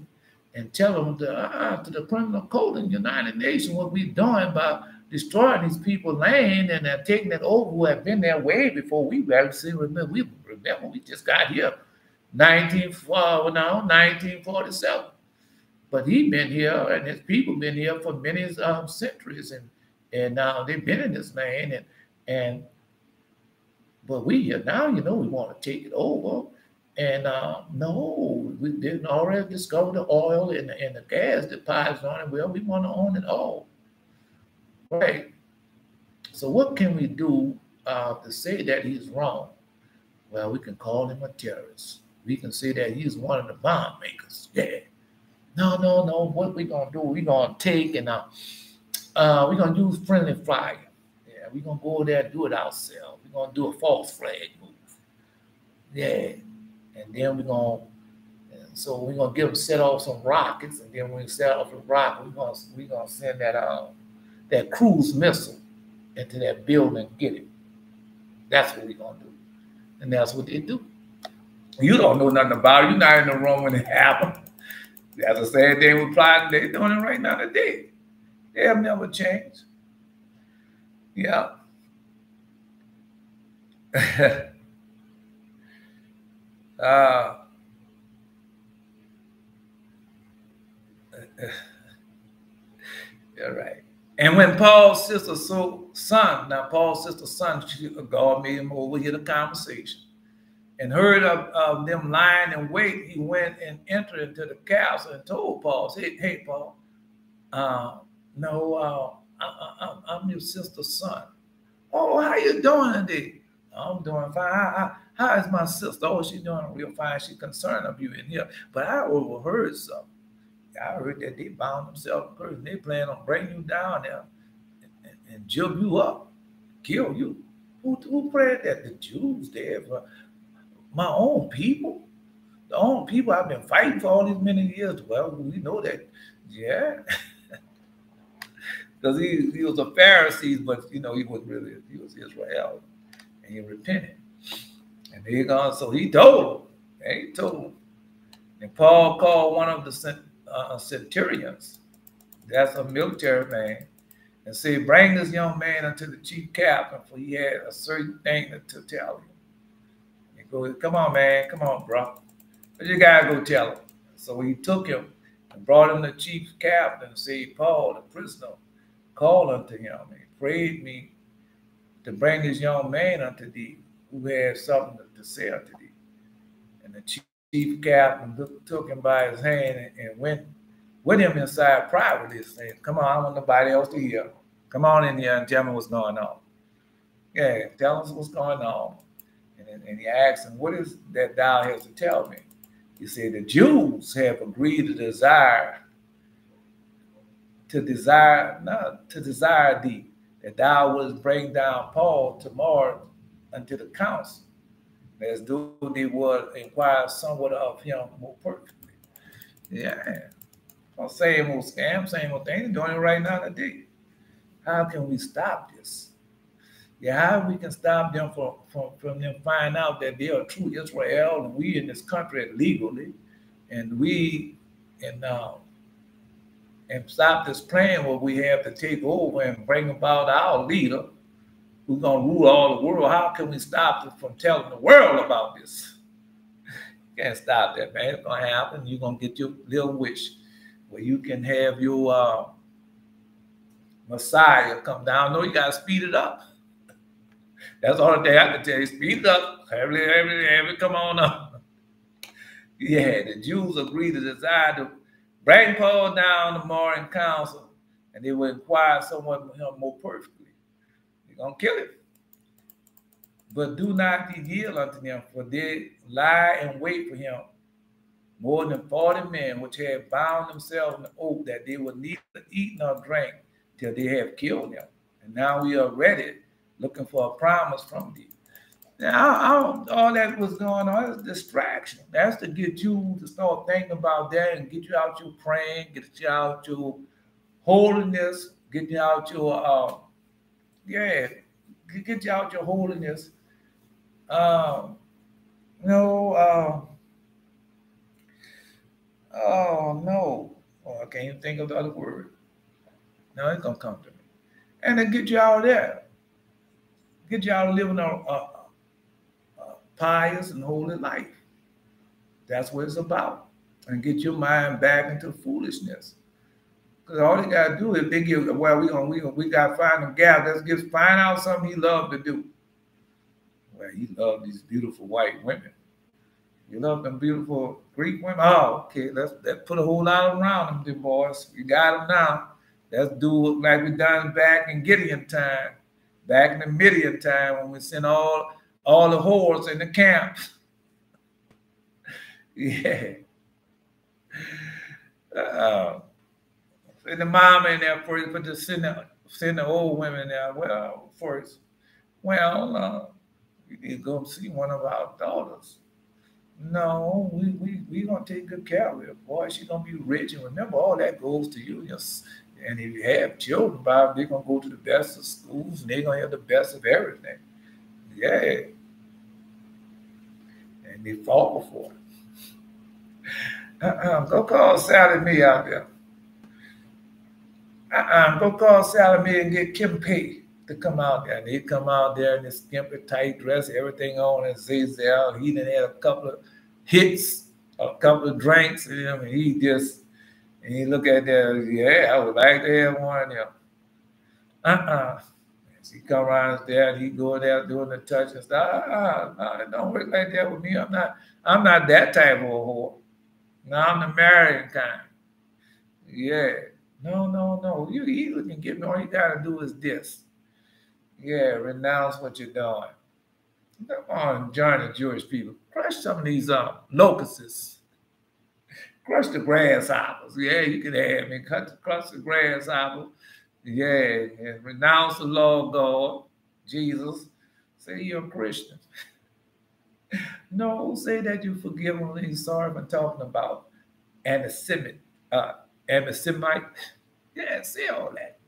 and tell them to the criminal code in the United Nations what we're doing by destroying these people's land and taking it over who have been there way before we actually remember. We just got here 1947. But he been here and his people been here for many centuries, and they've been in this land, but we here now, you know, we want to take it over. And no, we didn't already discover the oil and the gas deposits on it. Well, we want to own it all. Right. So what can we do to say that he's wrong? Well, we can call him a terrorist. We can say that he's one of the bomb makers. Yeah. No. What we're going to do, we're going to take and we're going to use friendly fire. Yeah, we're going to go there and do it ourselves. We're going to do a false flag move. Yeah. And then we're going to give them set off some rockets, and then when we set off the rocket, we're going to send that cruise missile into that building and get it. That's what we're going to do. And that's what they do. You don't know nothing about it. You're not in the room when it happened. As I said, they were plotting. They're doing it right now today. They have never changed. Yeah. All right. And when Paul's sister's son, God made him overhear the conversation and heard of them lying in wait, he went and entered into the castle and told Paul, hey Paul, no, I'm your sister's son. Oh, how you doing today? I'm doing fine. How is my sister? Oh, she's doing real fine. She's concerned of you in here. But I overheard something. I heard that they bound themselves in person. They plan on bringing you down there and jump you up, kill you. Who prayed that? The Jews did. My own people. The own people I've been fighting for all these many years. Well, we know that. Yeah. Because he was a Pharisee, but he was really, he was Israel. And he repented. And they gone, so he told him. And he told him. And Paul called one of the centurions, that's a military man, and said, bring this young man unto the chief captain, for he had a certain thing to tell him. He goes, come on, man, come on, bro. But you gotta go tell him. So he took him and brought him to the chief captain and said, Paul, the prisoner, called unto him and prayed me to bring this young man unto thee, who had something to say unto thee. And the chief captain took him by his hand and went with him inside privately, saying, come on, I don't want nobody else to hear. Come on in here and tell me what's going on. Yeah, tell us what's going on. And he asked him, what is that thou hast to tell me? He said, the Jews have agreed to desire thee, that thou wouldst bring down Paul tomorrow unto the council, as though they would inquire somewhat of him more perfectly. Yeah. Same old scam, same old thing. They're doing it right now today. How can we stop this? Yeah, how we can stop them from them finding out that they are true Israel, and we in this country legally, and we and stop this plan where we have to take over and bring about our leader who's gonna rule all the world. How can we stop them from telling the world about this? You can't stop that, man. It's gonna happen. You're gonna get your little wish where you can have your Messiah come down. No, you gotta speed it up. That's the only thing I can tell you. Speed it up. Every, come on up. Yeah, the Jews agreed to desire to bring Paul down tomorrow in council, and they will inquire somewhat of him more perfectly. They're gonna kill him. But do not yield unto them, for they lie in wait for him, more than 40 men, which have bound themselves in the oath that they will neither eat nor drink till they have killed him. And now we are ready, looking for a promise from thee. Now, all that was going on is distraction. That's to get you to start thinking about that and get you out your praying, get you out your holiness, get you out your, get you out your holiness. Oh no. Oh, I can't even think of the other word. No, it's gonna come to me. And then get you out there. Get you out living a pious and holy life. That's what it's about. And get your mind back into foolishness. Because all you gotta do is they give, well, we gotta find them gap. Let's find out something he loved to do. Well, he loved these beautiful white women. You love them beautiful Greek women? Oh, okay. Let's put a whole lot around them, boys. You got them now. Let's do it like we done back in Gideon time, back in the Midian time when we sent all the whores in the camp. Yeah. Send the mama in there first, but just send the old women there. Well, first, we need to go see one of our daughters. No, we gonna take good care of her. Boy, she's gonna be rich, and remember, all that goes to you. And if you have children, Bob, they're gonna go to the best of schools, and they're gonna have the best of everything. Yeah, and they fall for it. Go call Sally Mae out there. Go call Sally Mae and get Kim Pay to come out there. And they come out there in this skimpy tight dress, everything on, and Zazel. He done had a couple of hits, a couple of drinks, and he look at that, yeah, I would like to have one of them. He come around there and he go there doing the touch and stuff. No, it don't work like that with me. I'm not that type of a whore. No, I'm the married kind. Yeah. No. You easily can get me. All you gotta do is this. Yeah, renounce what you're doing. Come on, join the Jewish people. Crush some of these locusts. Crush the grasshoppers. Yeah, you can have me. Crush the grasshopper. Yeah, and renounce the Lord God, Jesus. Say you're a Christian. No, say that you forgive them and sorry for talking about antisemite. Antisemite. Yeah, say all that.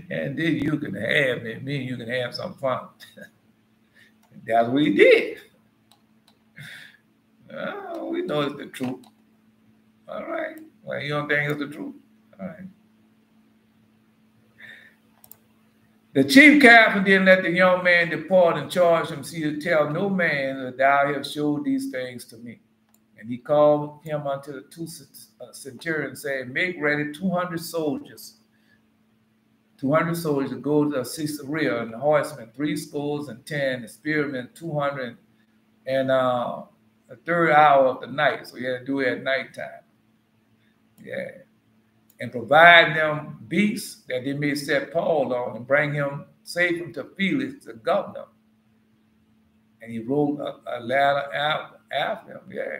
And then you can have me and you can have some fun. That's what he did. Oh, we know it's the truth. All right. Well, you don't think it's the truth? All right. The chief captain didn't let the young man depart and charged him, see, to tell no man that thou hast showed these things to me. And he called him unto the two centurions, saying, make ready 200 soldiers. 200 soldiers to go to Caesarea, and the horsemen 70, the spearmen 200, and the third hour of the night. So you had to do it at nighttime. Yeah. And provide them beasts that they may set Paul on and bring him, save him to Felix, the governor. And he wrote a letter after him. Yeah.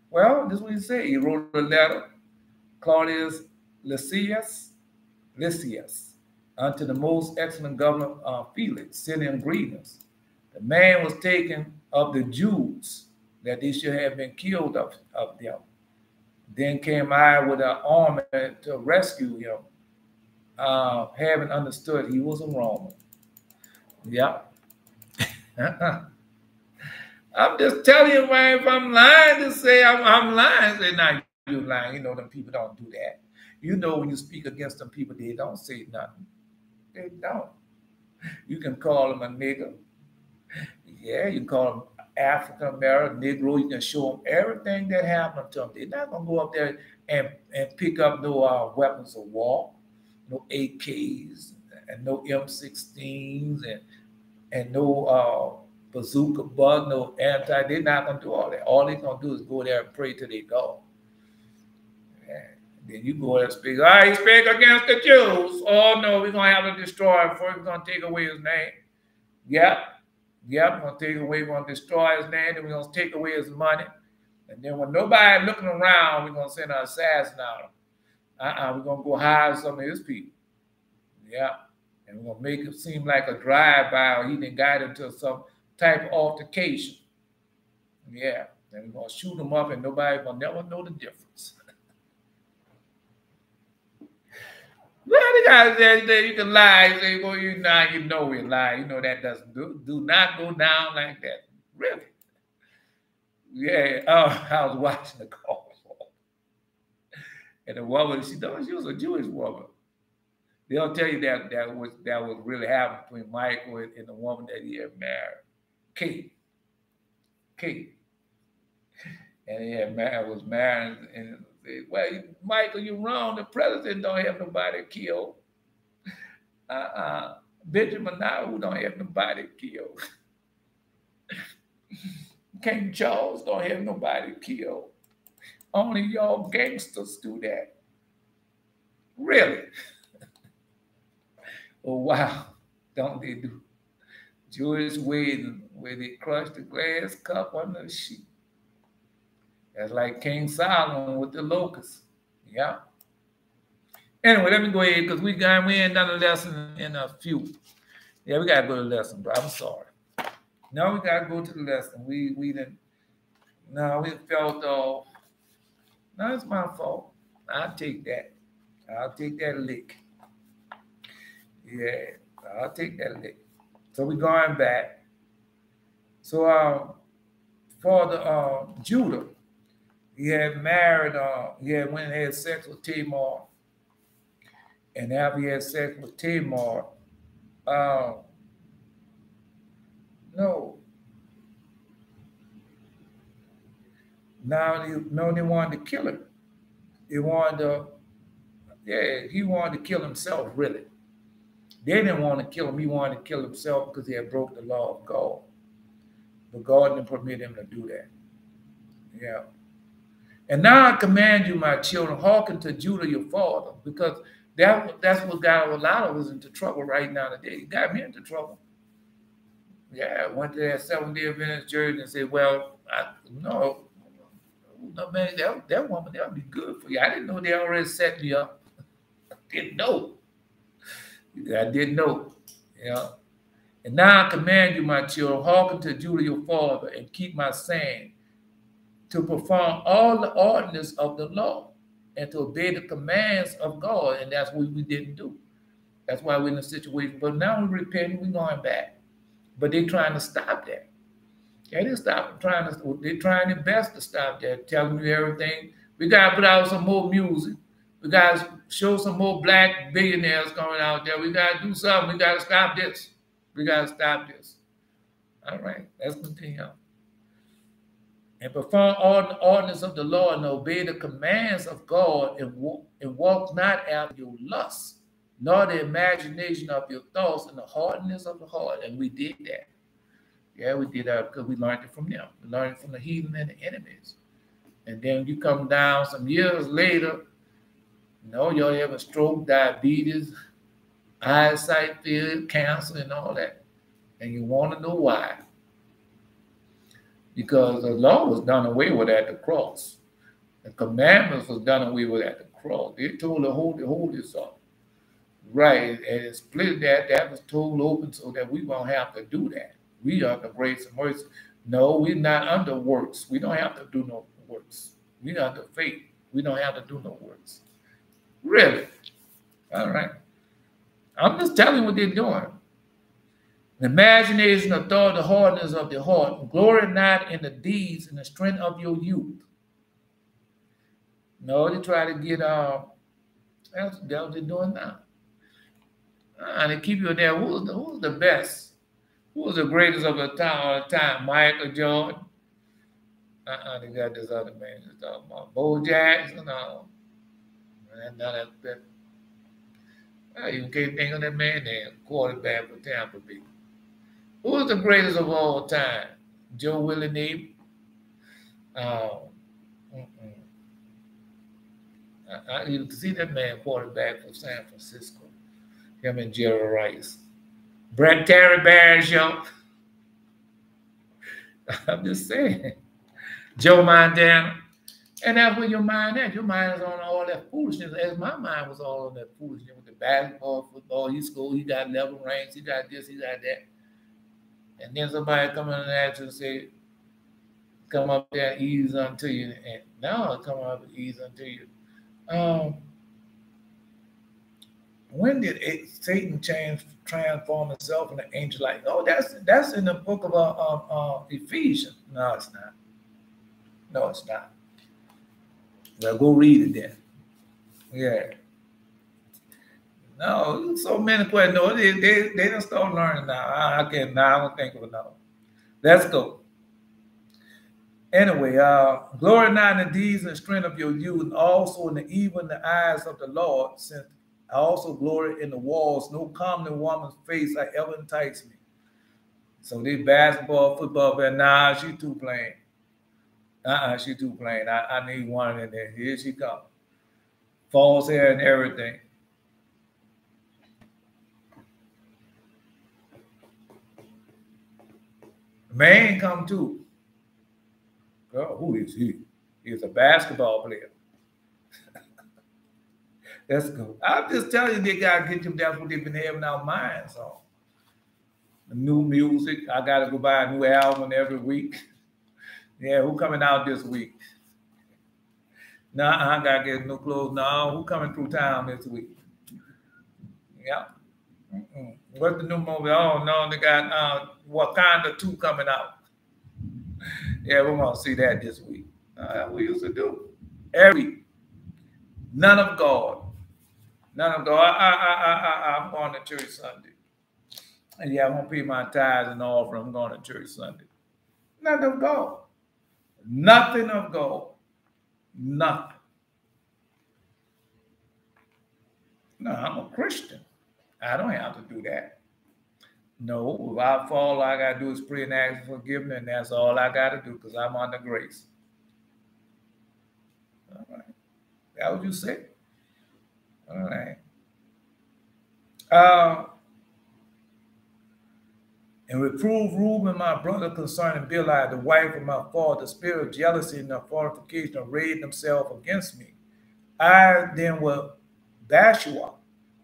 Well, this is what he said. He wrote a letter, Claudius Lysias, unto the most excellent governor Felix, sending him greetings. The man was taken of the Jews, that they should have been killed of them. Then came I with an army to rescue him, having understood he was a Roman. Yeah. I'm just telling you, man, if I'm lying to say I'm lying, say, nah, you're lying. You know, them people don't do that. You know, when you speak against them people, they don't say nothing. They don't. You can call them a nigger. Yeah, you can call them African American, Negro. You can show them everything that happened to them. They're not going to go up there and pick up no weapons of war, no AKs, and no M16s, and no bazooka bug, no anti. They're not going to do all that. All they're going to do is go there and pray to their God. Then you go there and speak, you speak against the Jews. Oh, no, we're going to have to destroy him. First, we're going to take away his name. Yep, we're going to take away, we're going to destroy his name, and we're going to take away his money. And then when nobody looking around, we're going to send an assassin on him. We're going to go hire some of his people. Yeah, and we're going to make it seem like a drive-by, or he done got into some type of altercation. Yeah, and we're going to shoot him up, and nobody will never know the difference. Well, the guys there, you can lie. Say, well, you know we lie. You know that doesn't do not go down like that. Really? Yeah. I was watching the call, and the woman, she was a Jewish woman. They'll tell you that was really happening between Michael and the woman that he had married, Kate. And he was married and. Well, Michael, you're wrong. The president don't have nobody killed. Benjamin Netanyahu don't have nobody killed. King Charles don't have nobody killed. Only y'all gangsters do that. Really? Oh, wow. Don't they do? Jewish wedding where they crush the glass cup under the sheet. That's like King Solomon with the locusts. Yeah. Anyway, let me go ahead because we ain't done a lesson in a few. Yeah, we gotta go to the lesson, bro. I'm sorry. No, we gotta go to the lesson. We didn't. No, we felt no, it's my fault. I'll take that. I'll take that lick. Yeah, I'll take that lick. So we're going back. So for the Judah. He had married, he had went and had sex with Tamar. And after he had sex with Tamar, no. Now they wanted to kill him. They wanted to, he wanted to kill himself, really. They didn't want to kill him. He wanted to kill himself because he had broke the law of God. But God didn't permit him to do that. Yeah. And now I command you, my children, hearken to Judah your father, because that's what got a lot of us into trouble right now today. It got me into trouble. Yeah, went to that 7-day Adventist church and said, well, no, man, that woman, that would be good for you. I didn't know they already set me up. I didn't know. I didn't know. You know. And now I command you, my children, hearken to Judah your father, and keep my saying, to perform all the ordinance of the law, and to obey the commands of God. And that's what we didn't do. That's why we're in a situation. But now we're repenting, we're going back. But they're trying to stop that. They didn't stop they're trying their best to stop that, telling you everything. We got to put out some more music. We got to show some more black billionaires coming out there. We got to do something. We got to stop this. We got to stop this. All right, let's continue. And perform all the ordinance of the law and obey the commands of God, and walk not after your lusts, nor the imagination of your thoughts, and the hardness of the heart. And we did that. Yeah, we did that because we learned it from them. We learned it from the heathen and the enemies. And then you come down some years later, y'all have a stroke, diabetes, eyesight failure, cancer, and all that. And you want to know why. Because the law was done away with at the cross. The commandments was done away with at the cross. They told to hold this up. Right, and it split that was told open so that we won't have to do that. We are the grace and mercy. No, we're not under works. We don't have to do no works. We are the faith. We don't have to do no works. Really? All right. I'm just telling you what they're doing. The imagination, the thought, the hardness of the heart. Glory not in the deeds and the strength of your youth. No, they try to get that's what they're doing now. And they keep you there. Who's the best? Who was the greatest of the time? Michael Jordan. They got this other man just talking about Bo Jackson. No. I even can't think of that man there, quarterback for Tampa Bay. Who was the greatest of all time? Joe Willie Neighbor. You can see that man quarterback for San Francisco. Him and Jerry Rice. Terry Barry Show. I'm just saying. Joe Montana. And that's where your mind is. Your mind is on all that foolishness, as my mind was all on that foolishness with the basketball, football. He scored, he got 11 rings, he got this, he got that. And then somebody come in and ask you and say, come up there and ease unto you. And now I come up and ease unto you. When did Satan transform himself into an angel? Like, oh, that's in the book of Ephesians. No, it's not. No, it's not. Well, go read it then. Yeah. No, so many questions. No, they don't start learning now. I don't think of it now. Let's go. Anyway, glory not in the deeds and strength of your youth, and also in the evil in the eyes of the Lord, since I also glory in the walls. No common woman's face I ever entice me. So this basketball, football, but nah, she too plain. She too plain. I need one in there. Here she comes. False hair and everything. Man come too. Girl, who is he? He's a basketball player. That's good. I'm just telling you, they gotta get them. That's what they've been having our minds on. The new music. I gotta go buy a new album every week. Yeah, who coming out this week? No, I gotta get new clothes. No, who coming through town this week? Yeah. What's the new movie? Oh no, they got Wakanda 2 coming out. Yeah, we're gonna see that this week. We used to do every week. None of God. None of God. I'm going to church Sunday. And yeah, I'm gonna pay my tithes and offering. I'm going to church Sunday. Nothing of God. Nothing of God. Nothing. No, I'm a Christian. I don't have to do that. No, if I fall, all I got to do is pray and ask for forgiveness, and that's all I got to do because I'm under grace. All right. That what you say? All right. and reprove Reuben my brother concerning Bilhah, the wife of my father, the spirit of jealousy and the fornication arrayed themselves against me. I then will Bashua,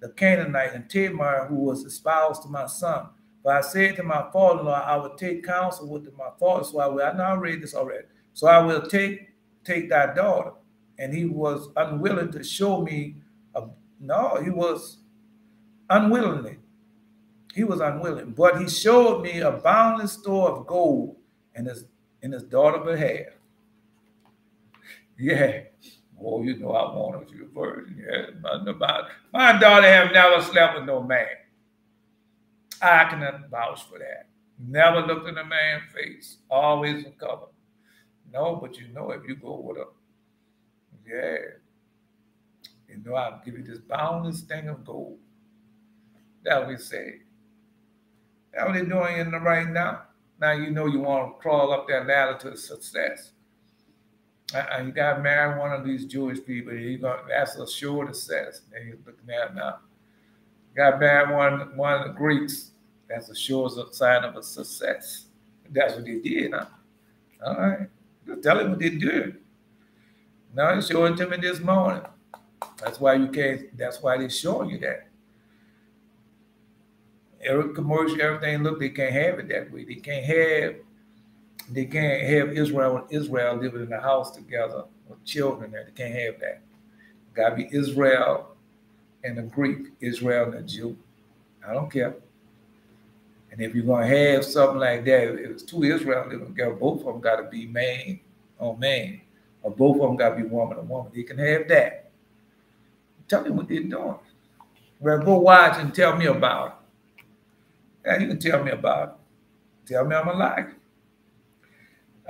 the Canaanite, and Tamar, who was espoused to my son. But I said to my father-in-law, I will take counsel with my father. So I now read this already. So I will take thy daughter. And he was unwilling to show me. No, he was unwillingly. He was unwilling. But he showed me a boundless store of gold in his daughter's behalf. Yeah. Oh, you know I wanted you a virgin. Yeah. My daughter have never slept with no man. I cannot vouch for that. Never looked in a man's face. Always in cover. No, but you know if you go with her, yeah, you know I'll give you this boundless thing of gold. That we say. That's what they're doing in the right now. Now you know you want to crawl up that ladder to success. You got to marry one of these Jewish people. That's a sure success. And you're looking at now. You got to marry one of the Greeks. That's a sure sign of a success. That's what they did, huh? All right. Just tell him what they did. Now they showed it to me this morning. That's why you can't. That's why they're showing you that. Every commercial, everything. Look, they can't have it that way. They can't have Israel and Israel living in a house together with children there. They can't have that. Gotta be Israel and a Greek, Israel and a Jew. I don't care. And if you're gonna have something like that, if it's two Israel living together, both of them gotta be man on man, or both of them gotta be woman on woman. They can have that. Tell me what they're doing. Well, go watch and tell me about it. Yeah, you can tell me about it. Tell me I'm a liar.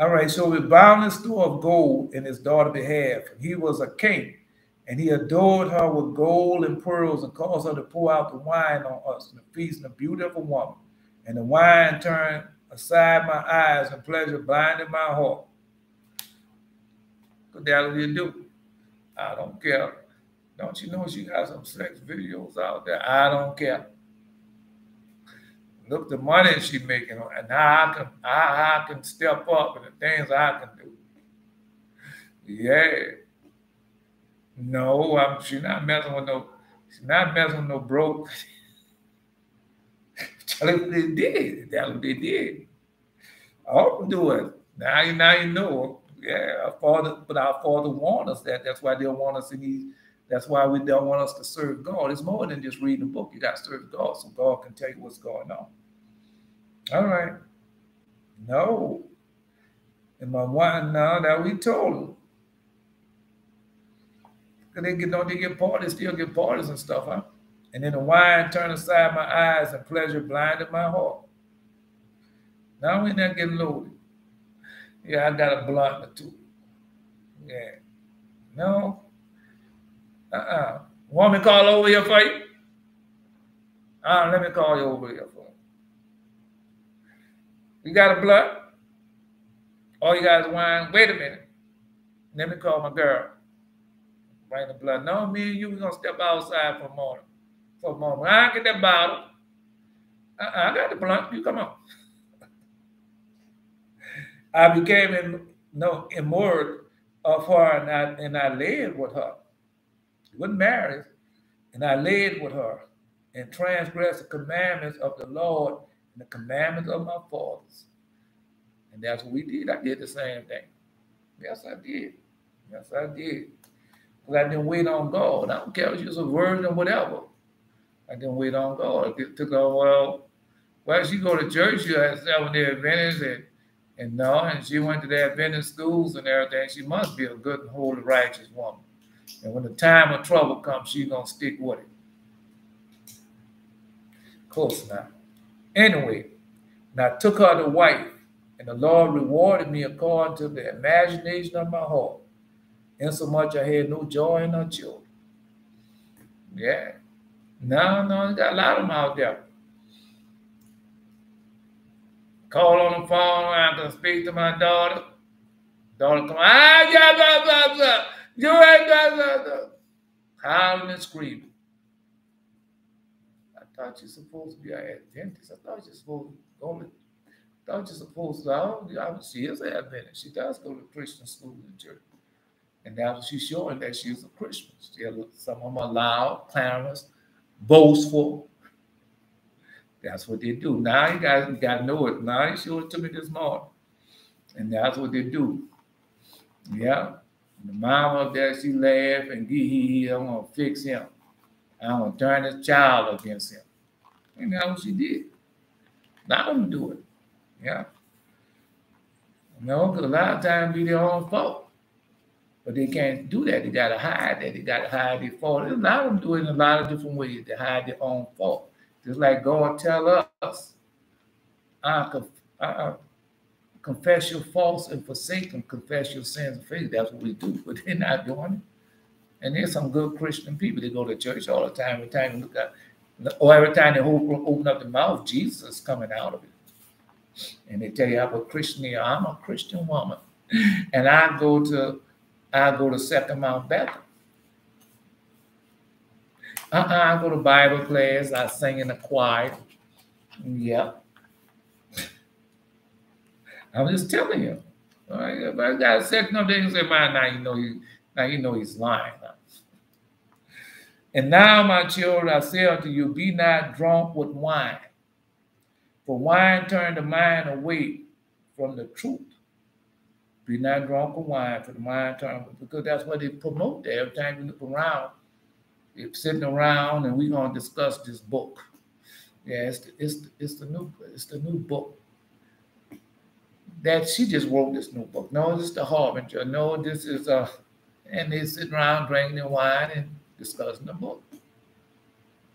All right, so with boundless store of gold in his daughter's behalf, he was a king, and he adored her with gold and pearls and caused her to pour out the wine on us and the feast and the beauty of a woman. And the wine turned aside my eyes and pleasure blinded my heart. What the hell do you do? I don't care. Don't you know she got some sex videos out there? I don't care. Look the money she's making and how I can step up and the things I can do. Yeah. No, she's not messing with no broke. Tell them what they did. That's what they did. All do it. Now you know. Yeah, our Father warned us that. That's why they don't want us in these. That's why we don't want us to serve God. It's more than just reading a book. You got to serve God so God can tell you what's going on. All right. No. And my wife now that we told them. Because they get parties, still get parties and stuff, huh? And then the wine turned aside my eyes and pleasure blinded my heart. Now we're not getting loaded. Yeah, I got a blunt or two. Yeah. No. Want me to call over here for you? Let me call you over here for you. You got a blunt? All you got is wine? Wait a minute. Let me call my girl. Bring the blunt. No, me and you, we're going to step outside for a moment. I get that bottle. I got the blunt. You come on. I became immoral of her, and I laid with her. Wasn't married, and I laid with her and transgressed the commandments of the Lord and the commandments of my fathers. And that's what we did. I did the same thing. Yes, I did. Yes, I did. Because I didn't wait on God. I don't care if she was a virgin or whatever. I didn't wait on God. It took her, well, she go to church, she had Seventh-day Adventist, and she went to the Adventist schools and everything. She must be a good and holy, righteous woman. And when the time of trouble comes, she's going to stick with it. Close now. Anyway, and I took her to wife, and the Lord rewarded me according to the imagination of my heart, insomuch I had no joy in her children. Yeah. No, you got a lot of them out there. Call on the phone, I can speak to my daughter. Daughter come, you ain't howling and screaming. I thought you're supposed to be an Adventist. I thought you're supposed to Thought you're supposed to. She is an Adventist. She does go to Christian school in church. And now she's showing that she's a Christian. Some of them are loud, clamorous, boastful. That's what they do. Now you guys got to know it. Now he showed it to me this morning. And that's what they do. Yeah. The mama up there, she laughed and I'm going to fix him. I'm going to turn this child against him. And that's what she did. Let them do it. Yeah. Because a lot of times be their own fault. But they can't do that. They got to hide that. They got to hide their fault. A lot of them do it in a lot of different ways. They hide their own fault. Just like God tell us, confess your faults and forsake them. Confess your sins and faith. That's what we do. But they're not doing it. And there's some good Christian people. They go to church all the time. Every time you look at, or every time they open up the mouth, Jesus is coming out of it. And they tell you, I'm a Christian here. I'm a Christian woman. And I go to Second Mount Baptist. I go to Bible class. I sing in the choir. Yeah. I'm just telling you. All right? If I got a second up there, you say, man, now you know he's lying. And now, my children, I say unto you, be not drunk with wine. For wine turn the mind away from the truth. Be not drunk with wine, for the mind turn, because that's what they promote there. Every time you look around, they're sitting around, and we're gonna discuss this book. Yeah, it's the new book. That she just wrote this new book. No, this is the Harbinger. No, this is and they sit around drinking their wine and discussing the book.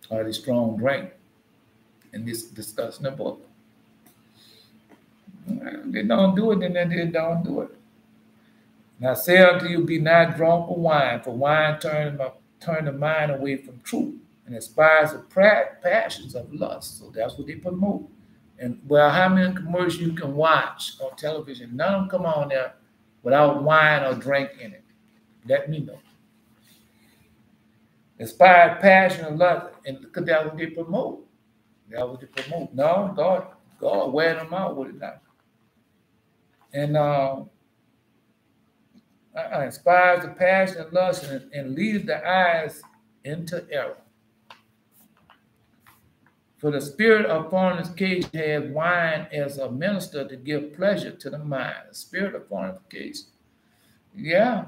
Or the strong drink and discussing the book. They don't do it, then they don't do it. Now say unto you, be not drunk with wine, for wine turn the mind away from truth and inspires the passions of lust. So that's what they promote. And well, how many commercials you can watch on television? None of them come on there without wine or drink in it. Let me know. Inspired passion of lust, and because that's what they promote. That's what they promote. No, God wearing them out with it now. And inspires the passion of lust and leads the eyes into error. For the spirit of fornication has wine as a minister to give pleasure to the mind. The spirit of fornication. Yeah.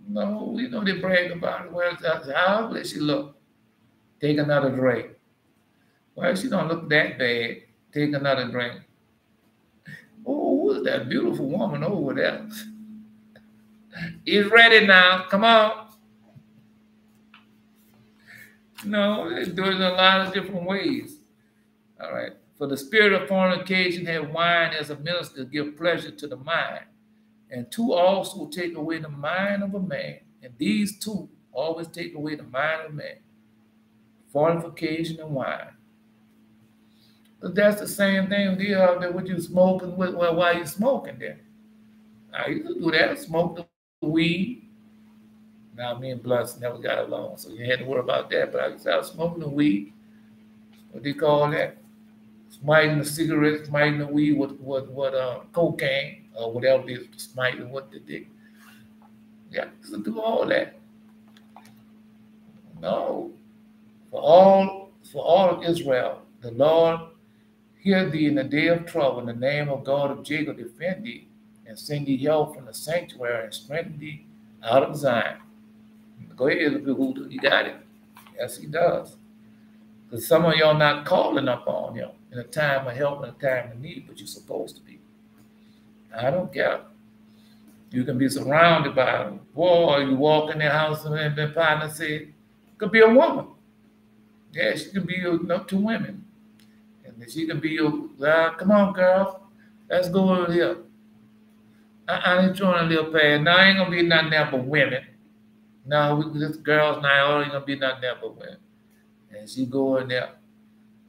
No, we know they brag about it. Well, how does she look? Take another drink. Well, she don't look that bad. Take another drink. Oh, who's that beautiful woman over there? He's ready now. Come on. No, they do it in a lot of different ways. All right. For the spirit of fornication had wine as a minister to give pleasure to the mind. And two also take away the mind of a man. And these two always take away the mind of man. Fornication and wine. But that's the same thing that what you smoking with. Well, why you smoking there? I used to do that. Smoke the weed. Now, me and Blunts never got along, so you had to worry about that. But I used to start smoking the weed. What do you call that? Smiting the cigarettes, smiting the weed with cocaine or whatever it is, smiting what they did. Yeah, to do all that. No. For all of Israel, the Lord hear thee in the day of trouble, in the name of God of Jacob defend thee, and send thee help from the sanctuary, and strengthen thee out of Zion. Go ahead, you got it. Yes, he does. Because some of y'all not calling up on him in a time of help and a time of need, but you're supposed to be. I don't care. You can be surrounded by them. Boy, you walk in their house and the partner say, it could be a woman. Yeah, she can be two women. And she can be come on, girl. Let's go over here. I ain't trying a little past. Now, ain't going to be nothing there but women. No, this girl's now ain't going to be nothing there but women. And she go in there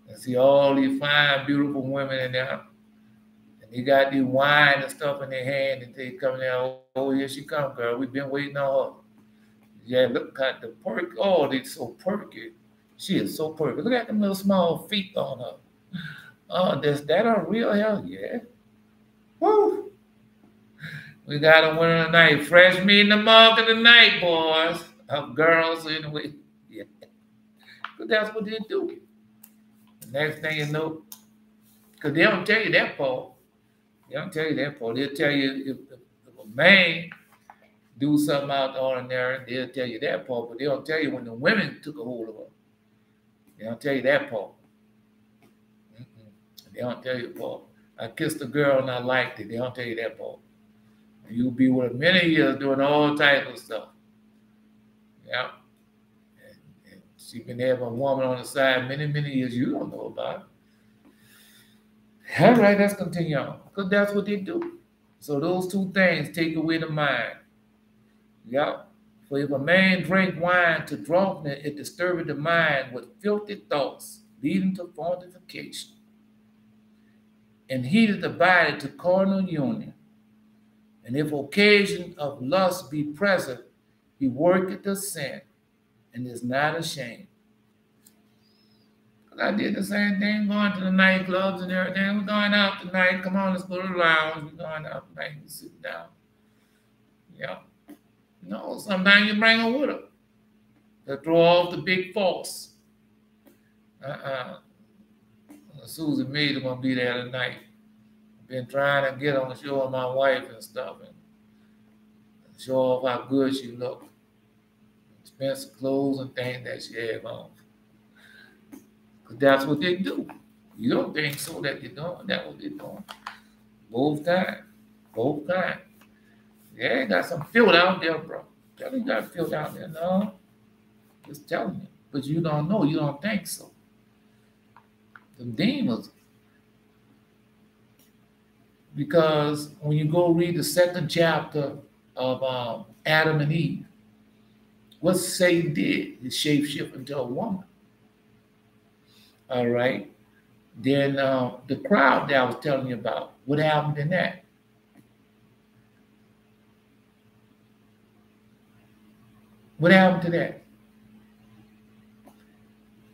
and see all these fine, beautiful women in there. And they got these wine and stuff in their hand, and they come there, oh, here she come, girl. We've been waiting on her. Yeah, look at the perk. Oh, they're so perky. She is so perky. Look at them little small feet on her. Oh, that a real hell? Yeah. Woo! We got a winner tonight. Fresh meat in the market tonight, boys. Of girls, anyway. Yeah. But that's what they do. The next thing you know, because they don't tell you that part. They don't tell you that part. They'll tell you if a man do something out of the ordinary, they'll tell you that part, but they don't tell you when the women took a hold of her. They don't tell you that part. They don't tell you the part. I kissed a girl and I liked it. They don't tell you that part. You'll be with her many years doing all types of stuff. Yeah. And she can have a woman on the side many, many years you don't know about. All right, let's continue on. Because that's what they do. So those two things take away the mind. Yeah. For if a man drink wine to drunkenness, it disturbeth the mind with filthy thoughts, leading to fornication, and heateth the body to carnal union. And if occasion of lust be present, he worketh the sin, and is not ashamed. I did the same thing, going to the nightclubs and everything. We're going out tonight. Come on, let's go to the lounge. We're going out tonight and sit down. Yeah. No, sometimes you bring her with her to throw off the big force. Susan Mead is going to be there tonight. I've been trying to get on the show with my wife and stuff and show off how good she looked. Expensive clothes and things that she had on. Because that's what they do. You don't think so that they're doing. That's what they're doing. Both times. Both times. Yeah, got some filth out there, bro. Tell you got filth out there. No. Just telling you. But you don't know. You don't think so. The demons. Because when you go read the second chapter of Adam and Eve, what Satan did is shape-shift into a woman. All right. Then the crowd that I was telling you about, what happened in that? What happened to that?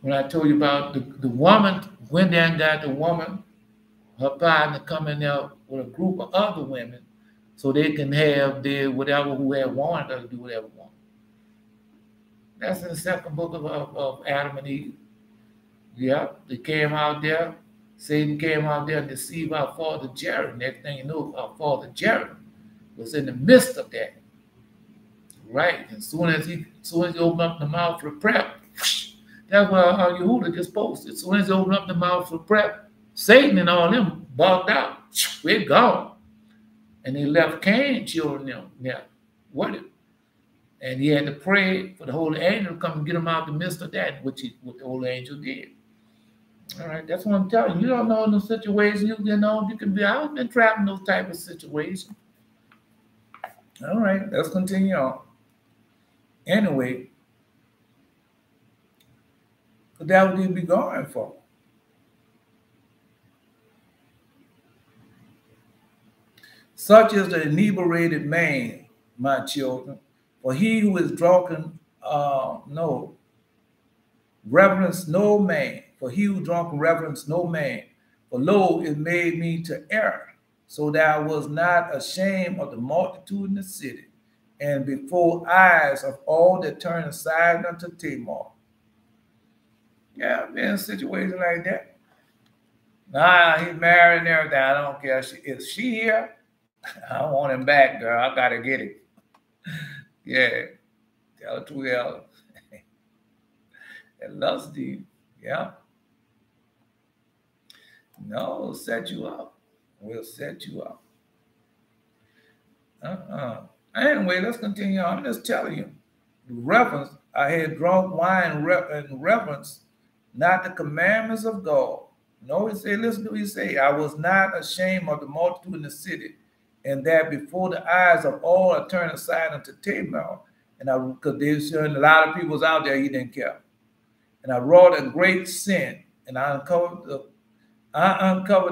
When I told you about the woman, went there and got the woman, her partner coming out with a group of other women so they can have their whatever who had wanted her to do whatever wanted. That's in the second book of Adam and Eve. Yeah, they came out there. Satan came out there and deceived our father Jared. Next thing you know, our father Jared was in the midst of that. Right. And as soon as he opened up the mouth for prep, that's what Yehuda just posted. As soon as he opened up the mouth for prep, Satan and all them bugged out. We're gone. And they left Cain children them there with him. And he had to pray for the holy angel to come and get him out of the midst of that, what the holy angel did. All right, that's what I'm telling you. You don't know in those situations, you know, you can be, I've been trapped in those type of situations. All right, let's continue on. Anyway, but that would you be going for. Such is the inebriated man, my children, for he who is drunken, reverence no man. For he who drunken reverence no man. For lo, it made me to err, so that I was not ashamed of the multitude in the city, and before eyes of all that turn aside unto Tamar. Yeah, I've been in a situation like that. Nah, he's married and everything. I don't care. Is she here? I want him back, girl. I gotta get him. Yeah. Tell her 12. And lusty. Yeah. No, we'll set you up. We'll set you up. Anyway, let's continue on. I'm just telling you. Reverence, I had drunk wine in reverence, not the commandments of God. No, he said, listen to what he say. I was not ashamed of the multitude in the city, and that before the eyes of all I turned aside unto Tamar. And because there's a lot of people was out there, he didn't care. And I wrought a great sin, and I uncovered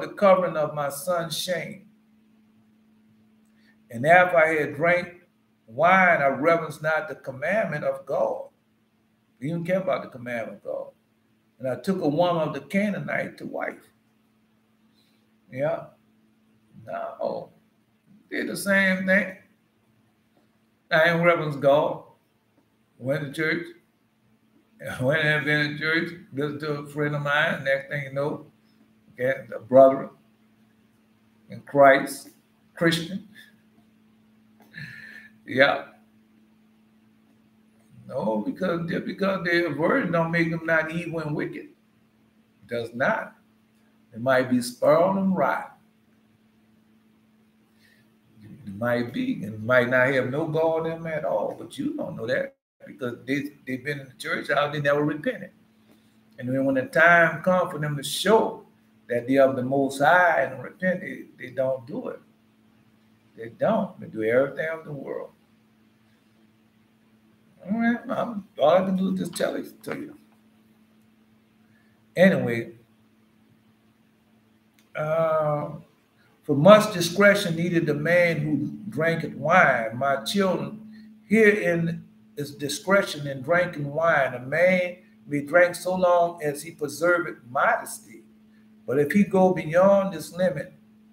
the covering of my son's shame. And after I had drank wine, I reverenced not the commandment of God. He didn't care about the commandment of God. And I took a woman of the Canaanite to wife. Yeah. No. Did the same thing. I ain't reverence God. Went to church. Went and been in church. Listened to a friend of mine. Next thing you know, okay, a brother in Christ, Christian. Yeah. No, because just because they're a virgin don't make them not evil and wicked. It does not. It might be spoiled and rotten. It might be, and might not have no God in them at all, but you don't know that because they've been in the church house, they never repented. And then when the time comes for them to show that they are the Most High and repent, they don't do it. They don't. They do everything of the world. All right, all I can do is just tell it to you. Anyway, for much discretion needed the man who drinketh wine. My children, herein is discretion in drinking wine. A man may drink so long as he preserveth modesty. But if he go beyond this limit,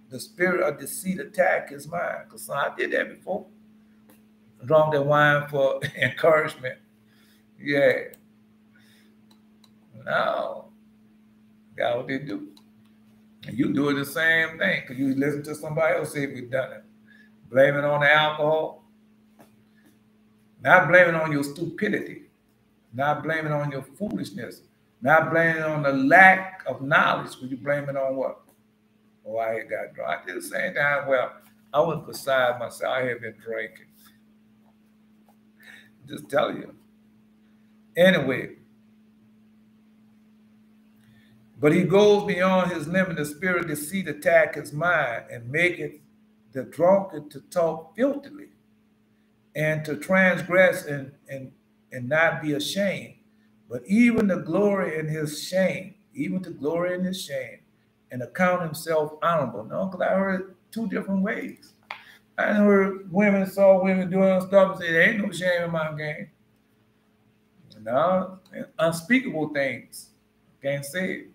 the spirit of deceit attack his mind. Because I did that before. Drunk that wine for encouragement. Yeah. No. That's what they do. And you do it the same thing because you listen to somebody else say we've done it. Blame it on the alcohol. Not blaming on your stupidity. Not blaming on your foolishness. Not blaming on the lack of knowledge. But you blame it on what? Oh, I got drunk. I did the same time. Well, I was beside myself. I had been drinking. Just tell you. Anyway. But he goes beyond his limit. The spirit of deceit attack his mind and maketh the drunkard to talk filthily and to transgress and not be ashamed. But even to glory in his shame, and account himself honorable. No, because I heard two different ways. I heard saw women doing stuff and say, there ain't no shame in my game. No, unspeakable things. Can't say it.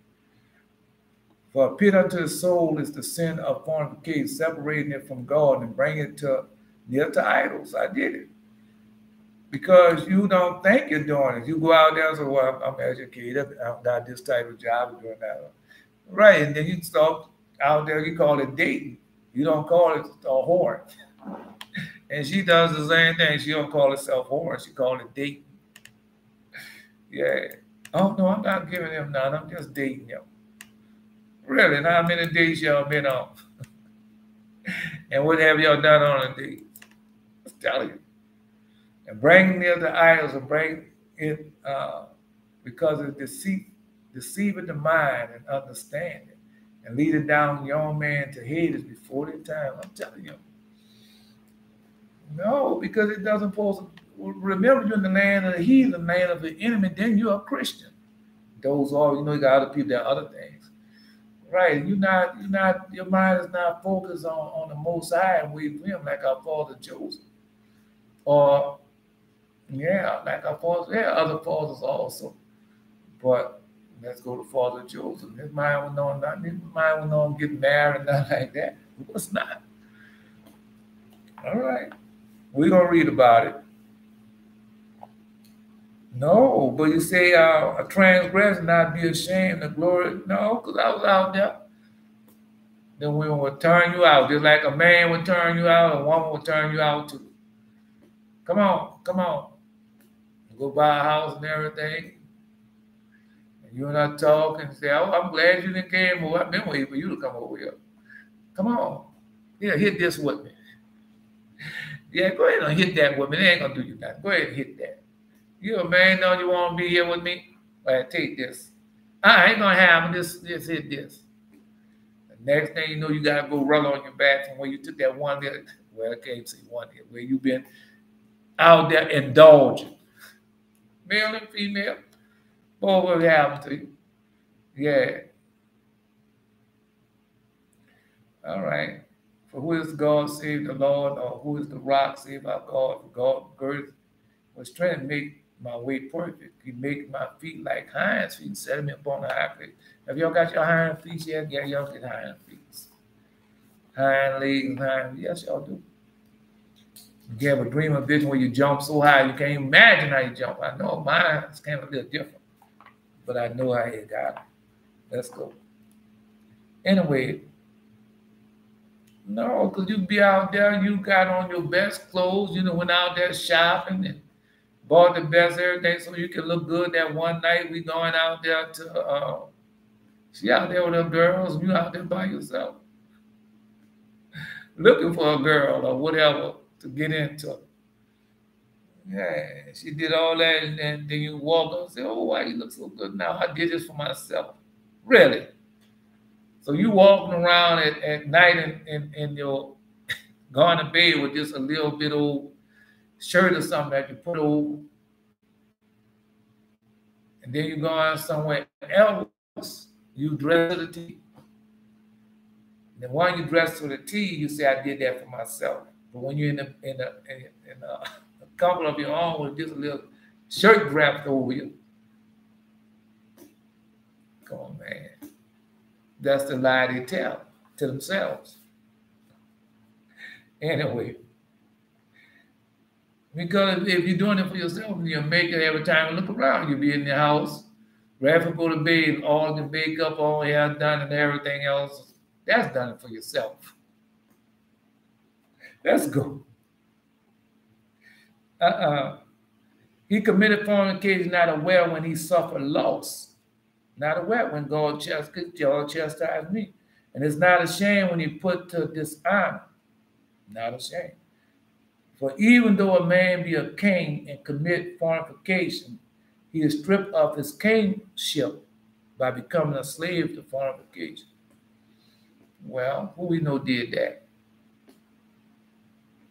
For a pit unto the soul is the sin of fornication, separating it from God and bringing it near to idols. I did it. Because you don't think you're doing it. You go out there and say, well, I'm educated. I've got this type of job doing that. Right. And then you start out there, you call it dating. You don't call it a whore. And she does the same thing. She don't call herself whore. She call it dating. Yeah. Oh, no, I'm not giving him none. I'm just dating him. Really? And how many days y'all been on? And what have y'all done on a date? I'm telling you. And bring near the idols and bring it because of deceiving the mind and understanding and leading down young man to Hades before their time. I'm telling you. No, because it doesn't pose. Remember, you're in the land of the heathen, land of the enemy, then you're a Christian. Those are, you got other people, there are other things. Right, your mind is not focused on the Most High and wait for him like our father Joseph. Or, like our father, other fathers also. But let's go to Father Joseph. His mind was on nothing. His mind was on getting married and nothing like that. It was not. All right. We're going to read about it. No, but you say a transgression, not be ashamed of glory. No, because I was out there. Then we will turn you out. Just like a man would turn you out, a woman would turn you out too. Come on. Go buy a house and everything. And you and I talk and say, oh, I'm glad you didn't came over. I've been waiting for you to come over here. Come on. Yeah, hit this with me. Yeah, go ahead and hit that with me. It ain't going to do you nothing. Go ahead and hit that. You a man, don't you want to be here with me? All right, take this. I ain't going to have this, hit this. The next thing you know, you got to go roll on your back from where you took that one hit. Well, I can't say one hit. Where you been out there indulging. Male and female. Boy, what happened to you? Yeah. All right. For who is God save the Lord, or who is the rock save our God? For God girth was trying to make my way perfect. He make my feet like hinds feet, set me upon the high place. Have y'all got your hind feet yet? Yeah, y'all get hind feet. hind legs, yes, y'all do. You have a dream or vision where you jump so high you can't imagine how you jump. I know mine's kind of a little different, but I know how it got it. Let's go. Anyway, no, because you be out there, you got on your best clothes, you know, went out there shopping and bought the best everything so you can look good that one night. We going out there to, she out there with them girls, and you out there by yourself, looking for a girl or whatever to get into. Yeah, she did all that, and then you walk up and say, oh, why you look so good now? I did this for myself. Really? So you walking around at night in your going to bed with just a little bit old shirt or something that you put over, and then you going somewhere else, you dress to the T. And while you dress to the T, you say, I did that for myself. But when you're in a couple of your own with just a little shirt wrapped over you, come on, man. That's the lie they tell to themselves. Anyway, because if you're doing it for yourself, you'll make it every time you look around. You'll be in your house, ready to go to bed, all the makeup, all hair done, and everything else. That's done it for yourself. Let's go. He committed fornication, not aware when he suffered loss. Not aware when God chastised me. And it's not a shame when he put to dishonor. Not a shame. For even though a man be a king and commit fornication, he is stripped of his kingship by becoming a slave to fornication. Well, who we know did that?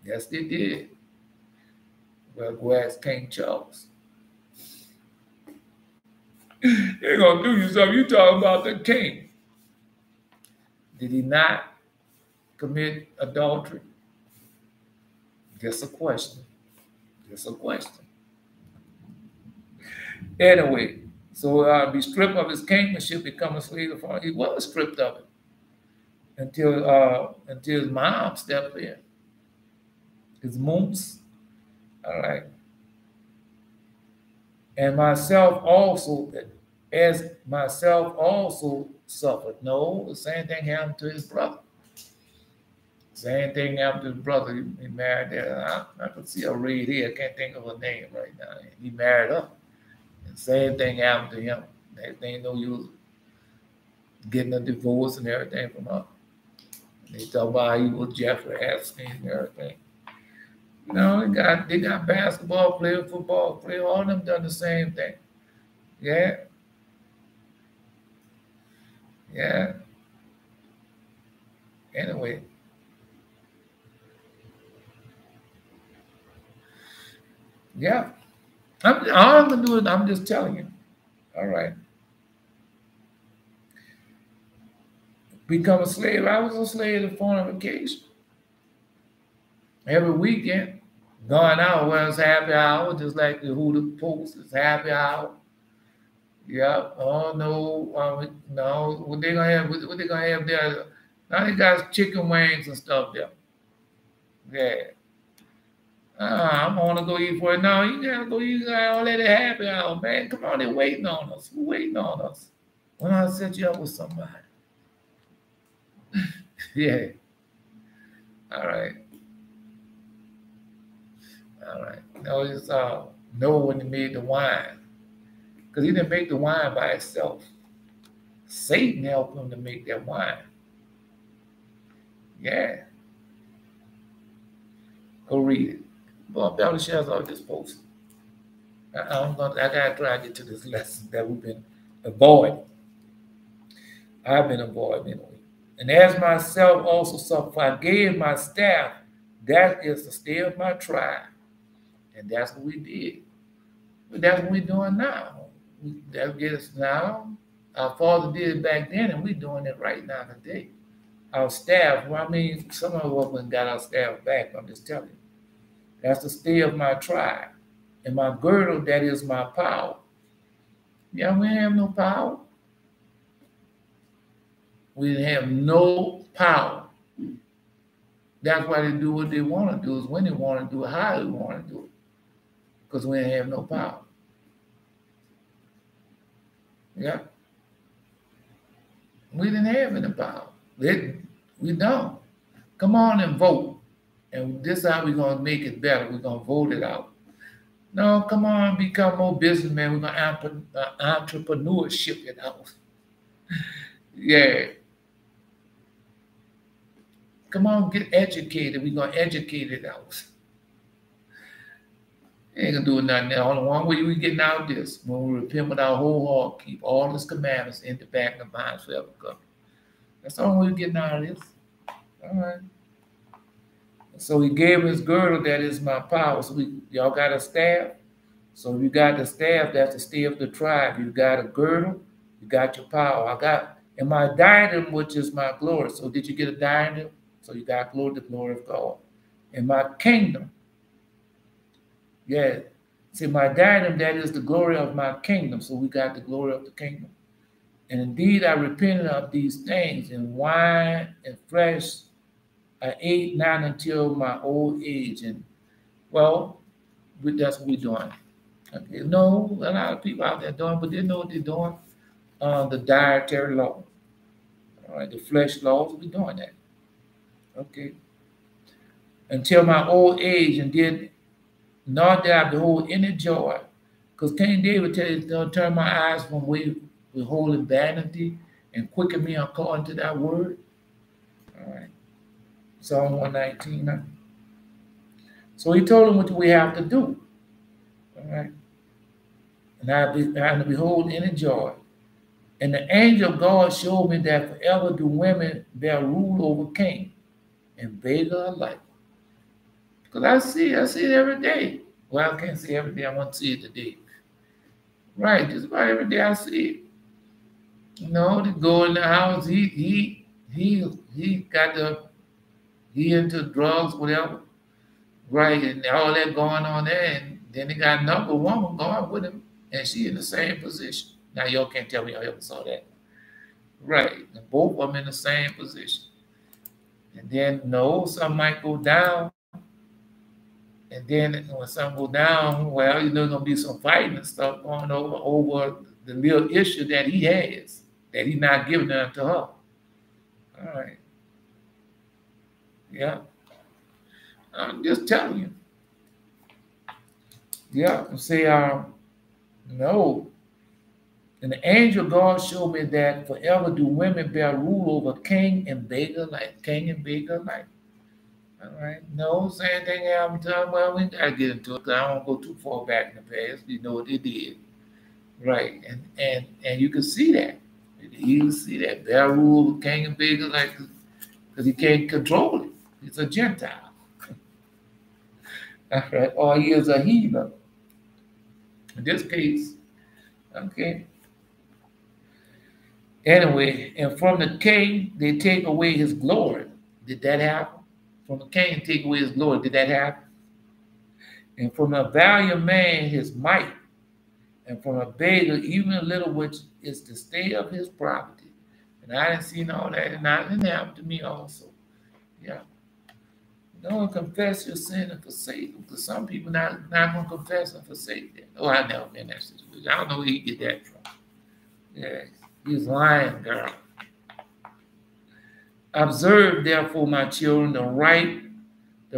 Yes, they did. Well, go ask King Charles. They're going to do you something. You talking about the king. Did he not commit adultery? Just a question. Just a question. Anyway, so be stripped of his kingship, become a slave of fornication. He was stripped of it until his mom stepped in. His moms. All right. And myself also, as myself also suffered. No, the same thing happened to his brother. Same thing happened to his brother. He married there. I could see a red hair. I can't think of her name right now. He married her. And same thing happened to him. They know you was getting a divorce and everything from her. And they talk about how he was Jeffrey Epstein and everything. You know, they got basketball players, football players, all of them done the same thing. Yeah. Yeah. Anyway. Yeah. All I'm gonna do is I'm just telling you. All right. Become a slave. I was a slave to fornication. Every weekend, going out where it's happy hour, just like the Hooters Post is happy hour. Yeah. Oh no, no. What they gonna have? What they gonna have there? Now they got chicken wings and stuff there. Yeah. I'm gonna go eat for it. No, you gotta go eat all that happy hour, man. Come on, they're waiting on us. Who's waiting on us? When I set you up with somebody. Yeah. All right. All right. No, it's Noah when he made the wine. Because he didn't make the wine by himself. Satan helped him to make that wine. Yeah. Go read it. Boy, Belshazzar this post. I gotta try to get to this lesson that we've been avoiding. I've been avoiding anyway. And as myself also suffered, I gave my staff, that is the stay of my tribe. And that's what we did. But that's what we're doing now. That gets us now. Our father did it back then, and we're doing it right now today. Our staff, well, I mean, some of us went got our staff back, I'm just telling you. That's the stay of my tribe. And my girdle, that is my power. Yeah, we didn't have no power. We didn't have no power. That's why they do what they want to do, is when they want to do it, how they want to do it. Because we ain't have no power. Yeah. We didn't have any power. We don't. Come on and vote. And this is how we're going to make it better. We're going to vote it out. No, come on, become more businessmen. We're going to entrepreneurship it out. Yeah. Come on, get educated. We're going to educate it out. Ain't going to do nothing. The only one way we getting out of this, when we repent with our whole heart, keep all his commandments in the back of the mind forever. That's the only way we're getting out of this. All right. So he gave his girdle, that is my power. So y'all got a staff. So if you got the staff, that's the staff of the tribe. You got a girdle, you got your power. I got, and my diadem, which is my glory. So did you get a diadem? So you got glory, the glory of God. And my kingdom. Yeah. See, my diadem, that is the glory of my kingdom. So we got the glory of the kingdom. And indeed, I repented of these things, and wine and flesh I ate not until my old age. And well, that's what we're doing. Okay. No, a lot of people out there doing, but they know what they're doing. The dietary law. All right, the flesh laws, we're doing that. Okay. Until my old age, and did not that I behold any joy. Because King David tell you, don't turn my eyes from withholding vanity and quicken me according to that word. All right. Psalm 119. So he told him what we have to do. All right. And I behold any joy. And the angel of God showed me that forever do women bear rule over king and beggar alike. Because I see it every day. Well, I can't see it every day. I want to see it today. Right, just about every day I see it. You know, to go in the house, he into drugs, whatever. Right, and all that going on there, and then he got another woman going with him, and she in the same position. Now y'all can't tell me y'all ever saw that. Right, and both of them in the same position. And then something might go down. And then when something go down, well, there's gonna be some fighting and stuff going over the little issue that he has, that he's not giving unto her. All right. Yeah. I'm just telling you. Yeah, and say, no. And the angel God showed me that forever do women bear rule over king and beggar alike. All right. No, same thing happened to them. Well, we gotta get into it because I don't go too far back in the past. You know what they did. Right. And you can see that. You can see that. Bear rule over king and beggar alike, because he can't control it. He's a Gentile. All right. Or he is a heathen. In this case, okay. Anyway, and from the king, they take away his glory. Did that happen? From the king, take away his glory. Did that happen? And from a valiant man, his might. And from a beggar, even a little, which is the stay of his property. And I didn't see all that, and that didn't happen to me also. Yeah. No, confess your sin and forsake them, because some people not going to confess and forsake that. Oh, I've never been in that situation. I don't know where you get that from. Yeah, he's lying, girl. Observe, therefore, my children, the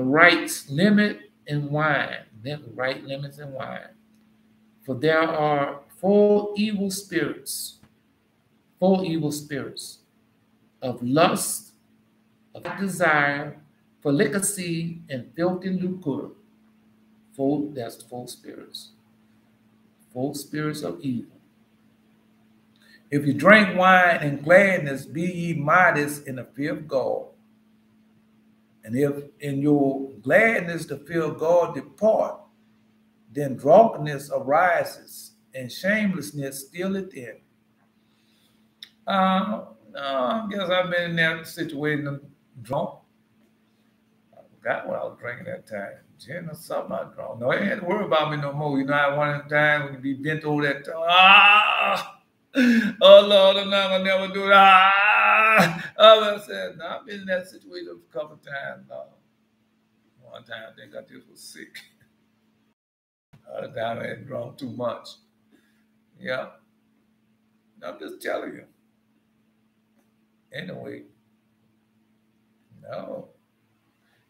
rights, limit, and wine. Right limits and wine. For there are four evil spirits of lust, of desire, felicity, and filthy lucre. That's 4 spirits. 4 spirits of evil. If you drink wine and gladness, be ye modest in the fear of God. And if in your gladness the fear of God depart, then drunkenness arises, and shamelessness stealeth in. No, I guess I've been in that situation, drunk. I forgot what I was drinking that time. Gin or something I drunk. No, it ain't to worry about me no more. You know, I one of the times when you be bent over that time. Oh Lord, I'm not gonna never do that. I said, no, I've been in that situation a couple of times. No. One time I think I just was sick. Other time I had drunk too much. Yeah. I'm just telling you. Anyway, no.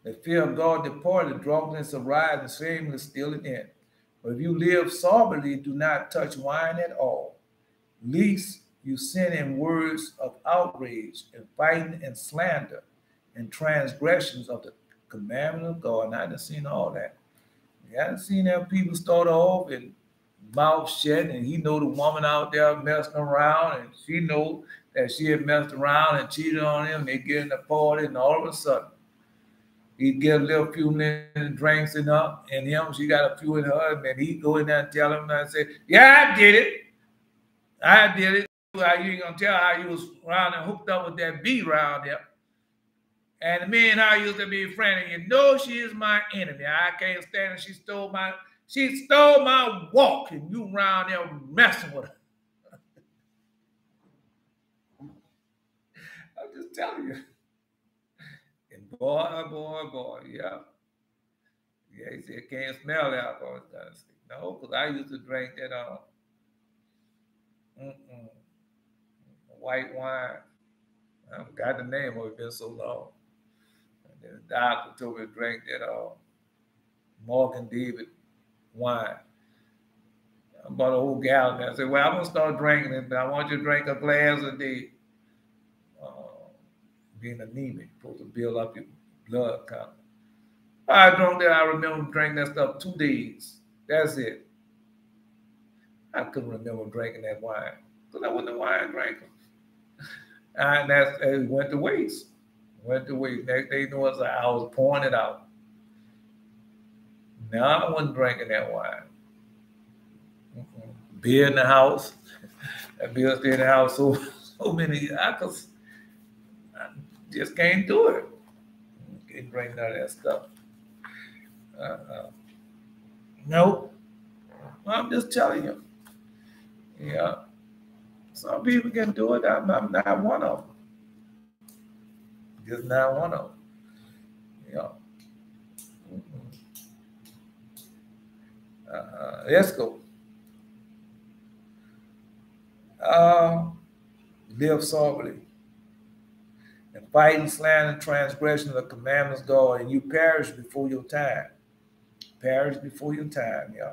The fear of God departed, drunkenness arise, and shameless still again. But if you live soberly, do not touch wine at all, lest you sin in words of outrage, and fighting and slander, and transgressions of the commandment of God. And I done seen all that. You haven't seen that people start off and mouth shut, and he know the woman out there messing around, and she know that she had messed around and cheated on him. They get in the party, and all of a sudden, he get a little few drinks in her, and him, she got a few in her, and he go in there and tell him and say, "Yeah, I did it. I did it." You ain't gonna tell how you was around and hooked up with that B around there. And me and her used to be friends, and you know she is my enemy. I can't stand it. She stole my walk, and you around there messing with her. I'm just telling you. And boy, yeah. Yeah, he said, can't smell alcohol. No, because I used to drink that white wine. I forgot the name of it, been so long. And then the doctor told me to drink that Morgan David wine. I bought a whole gallon. I said, well, I'm going to start drinking it, but I want you to drink a glass a day. Being anemic, supposed to build up your blood count. I drank that. I remember drinking that stuff 2 days. That's it. I couldn't remember drinking that wine because I wasn't a wine drinker. And it went to waste. Next day, you know what? I was pouring it out. No, I wasn't drinking that wine. Beer in the house. That beer stayed in the house so many. I just can't do it. Can't drink none of that stuff. Nope. I'm just telling you. Yeah. Some people can do it. I'm not one of them. Just not one of them. Yeah. Let's go. Live soberly. And fight and slander and transgression of the commandments of God, and you perish before your time. Perish before your time, yeah.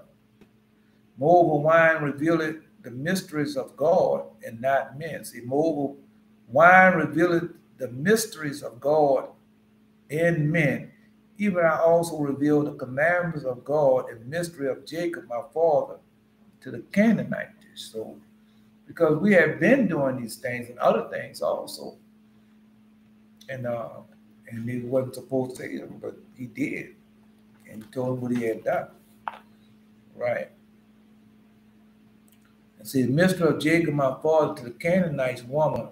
Moreover, wine revealeth the mysteries of God and not men. See, moreover, wine revealeth the mysteries of God in men. Even I also revealed the commandments of God and mystery of Jacob, my father, to the Canaanites. So, because we have been doing these things and other things also. And he wasn't supposed to say it, but he did. And he told him what he had done. Right. And see, the mystery of Jacob, my father, to the Canaanite woman,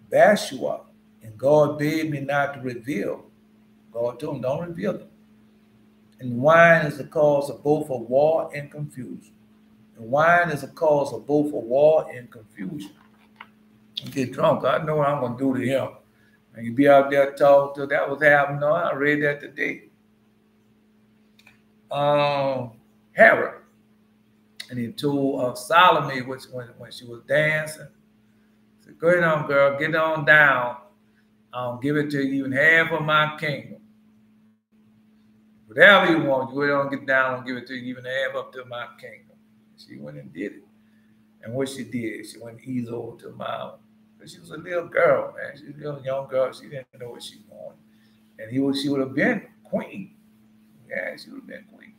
Bathsheba, and God bade me not to reveal. God told him, don't reveal it. And wine is the cause of both a war and confusion. And wine is a cause of both a war and confusion. You get drunk, I know what I'm going to do to him. And you be out there talking to, that was happening. No, I read that today. Herod. And he told Salome, which when she was dancing, he said, go ahead on, girl, get on down. I'll give it to you, even half of my kingdom. Whatever you want, you go ahead on, get down, I'll give it to you, even half up to my kingdom. She went and did it. And what she did, she went easy over to Mount. She was a little girl, man. She was a little young girl. She didn't know what she wanted. And she would have been queen. Yeah, she would have been queen.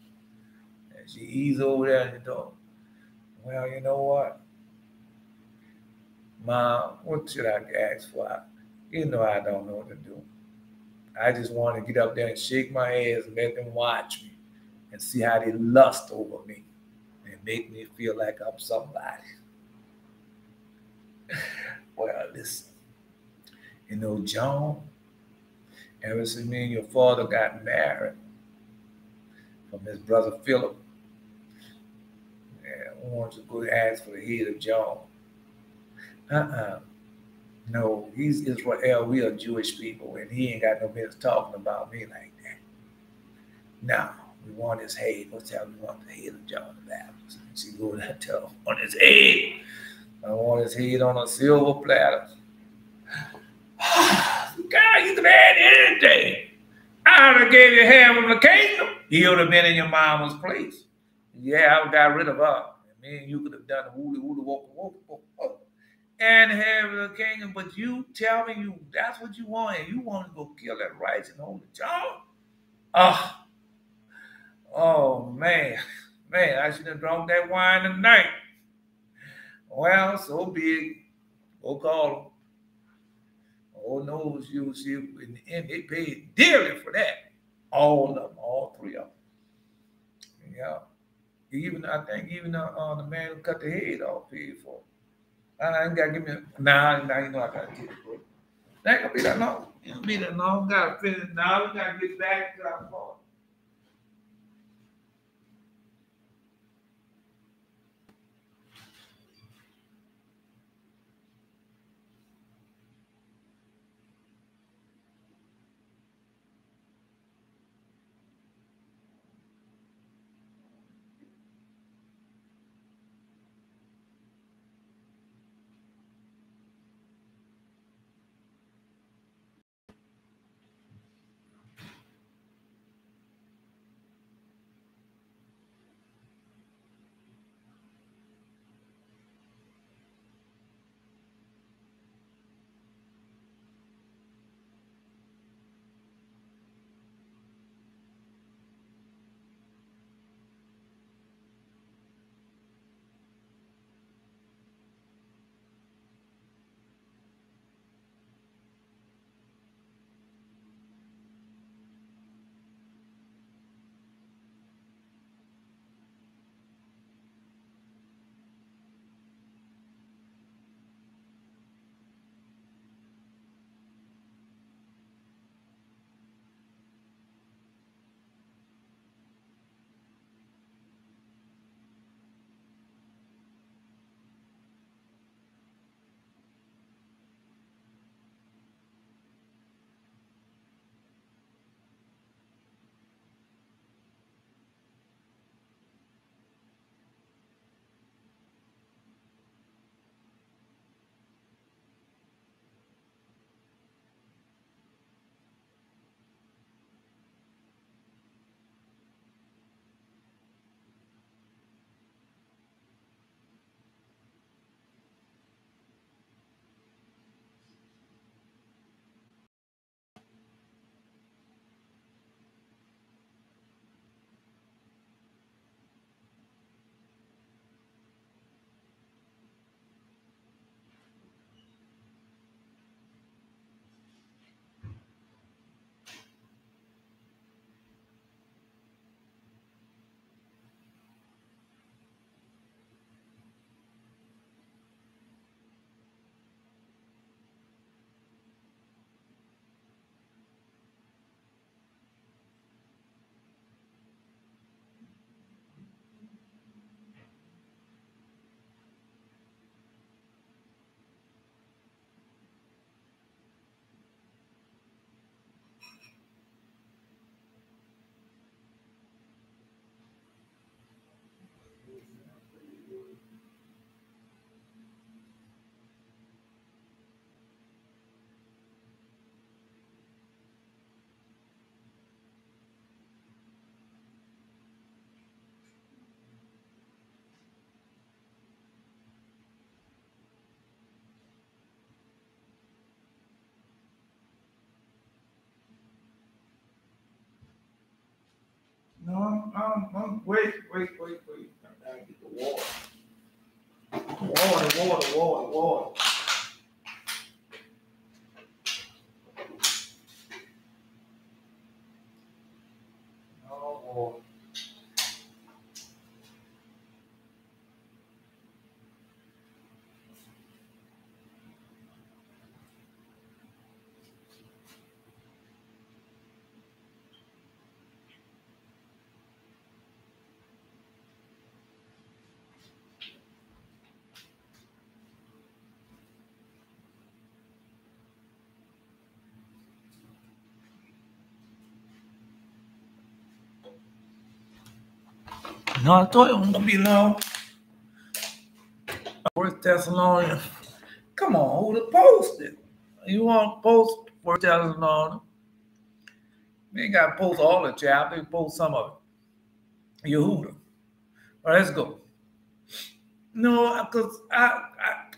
And she eased over there and thought, well, you know what? Mom, what should I ask for? You know I don't know what to do. I just want to get up there and shake my hands and let them watch me and see how they lust over me and make me feel like I'm somebody. Well, listen, you know, John, ever since me and your father got married from his brother Philip, I want you to go ask for the head of John. No, he's Israel. We are Jewish people, and he ain't got no business talking about me like that. Now, we want his head. What's that? We want the head of John the Baptist. See, go that tell on his head. I want his head on a silver platter. God, you could have anything. I would have gave you half of the kingdom. He would have been in your mama's place. Yeah, I got rid of her. And then you could have done the woolly woolly walk, and have the kingdom. But you tell me that's what you want, and you want to go kill that rice and hold the John? Oh man. Man, I should have drunk that wine tonight. Well, so big. Go call him. Oh knows you see in the end they paid dearly for that. All of them, all three of them. Yeah. I think even the man who cut the head off paid for it. I ain't gotta give me nah, you know I gotta get it, bro. That ain't gonna be that long. It ain't gonna be that long. Gotta finish now. We gotta get back to our part. No, wait. I gotta get the water. Water. No water. No, I told you I'm gonna be long. First Thessalonians. Come on, who to post it? You want to post First Thessalonians? You ain't gotta post all the chapter, you post some of it. Yehuda. All right, let's go. No, because I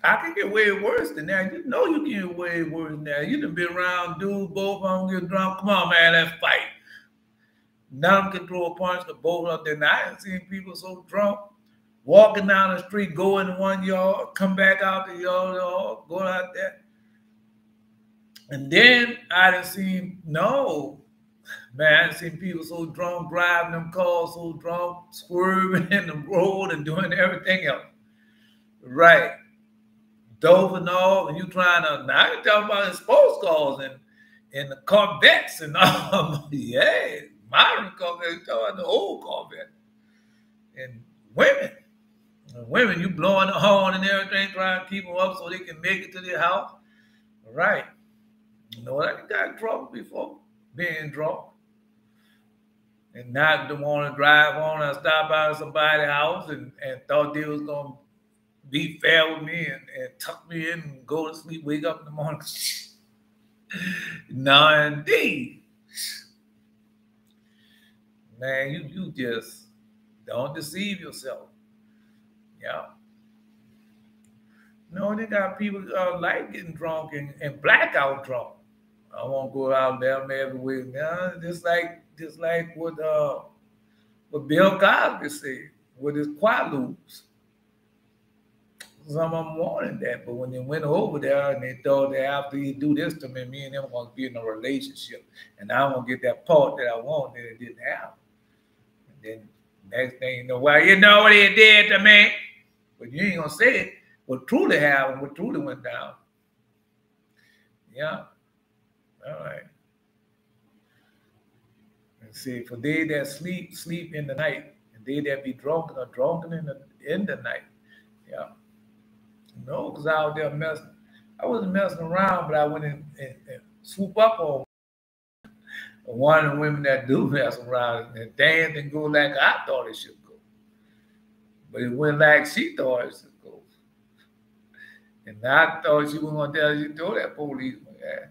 can get way worse than that. You know you can get way worse than that. You done been around, dude, both of them get drunk. Come on, man, let's fight. None of them can throw a punch to both of them. I ain't seen people so drunk, walking down the street, go in one yard, come back out the yard, go out there. And then I done seen, no, man, I done seen people so drunk, driving them cars so drunk, swerving in the road and doing everything else. Right. Dope and all, and you trying to, now you talking about the sports cars and the Corvettes and all. Yeah, modern Corvettes, you talking about the old Corvette. And women, you blowing the horn and everything, trying to keep them up so they can make it to their house. Right. You know, I got drunk before, being drunk. And not to want to drive on and stop by somebody's house and thought they was going to be fair with me and tuck me in and go to sleep, wake up in the morning. No, indeed. Man, you just don't deceive yourself. Yeah. No, they got people like getting drunk and blackout drunk. I won't go out there every week. No, just like what Bill Cosby said with his quaaludes. Some of them wanted that, but when they went over there and they thought that after you do this to me, me and them going to be in a relationship, and I won't get that part that I want that it didn't have. And then next thing you know, well, you know what he did to me, but you ain't gonna say it. What truly happened, what truly went down. Yeah. All right. And see, for they that sleep, sleep in the night, and they that be drunken are drunken in the night. Yeah. No, because I was there messing. I wasn't messing around, but I went in and swoop up on one of the women that do mess around and dance and go like I thought it should go. But it went like she thought it should go. And I thought she was going to tell you to throw that policeman. Yeah.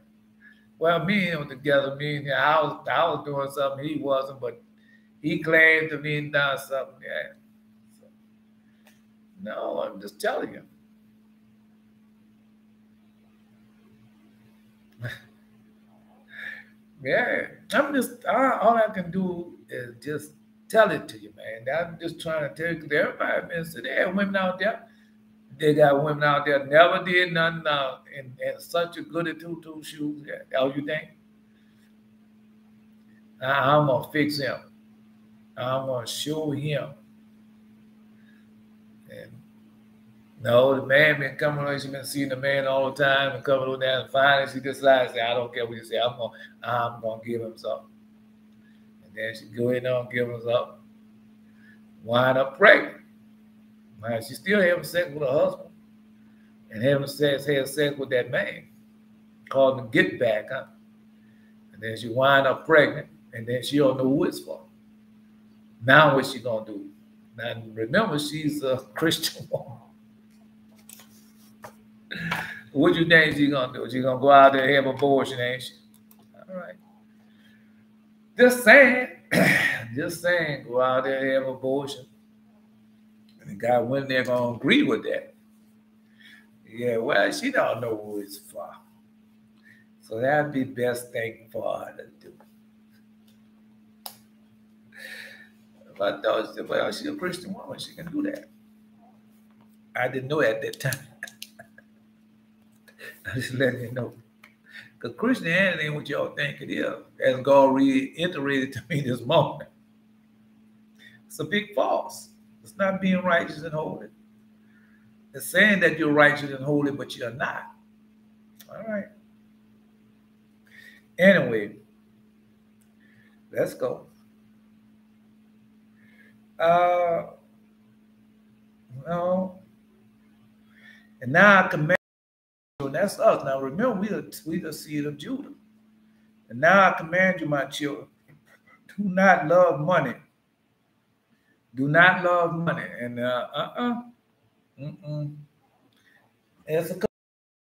Well, me and him together, I was doing something he wasn't, but he claimed to me done something. Yeah. So, no, I'm just telling you. Yeah, all I can do is just tell it to you, man. I'm just trying to tell you, because everybody been saying, there are women out there. They got women out there never did nothing in such a goody two shoes. How you think? I'm going to fix him. I'm going to show him. And no, the man been coming on, she been seeing the man all the time and coming on there, and finally she decides, I don't care what you say, I'm gonna give him something. And then she go in there and give him something. Wind up pregnant. Man, she still having sex with her husband. And had sex with that man. Called him get back, huh? And then she wind up pregnant, and then she don't know who it's for. Now what she gonna do? Now remember, she's a Christian woman. What you think she's gonna do? She's gonna go out there and have abortion, ain't she? All right. Just saying, go out there and have abortion. And the guy went there gonna agree with that. Yeah, well, she don't know who it's for. So that'd be the best thing for her to do. If I thought, well, she's a Christian woman, she can do that. I didn't know at that time. I'm just letting you know. Because Christianity ain't what y'all think it is, as God reiterated to me this morning. It's a big false. It's not being righteous and holy. It's saying that you're righteous and holy, but you're not. All right. Anyway, let's go. No. And now I command you, and that's us. Now remember, we the seed of Judah. And now I command you, my children, do not love money Do not love money. And it's a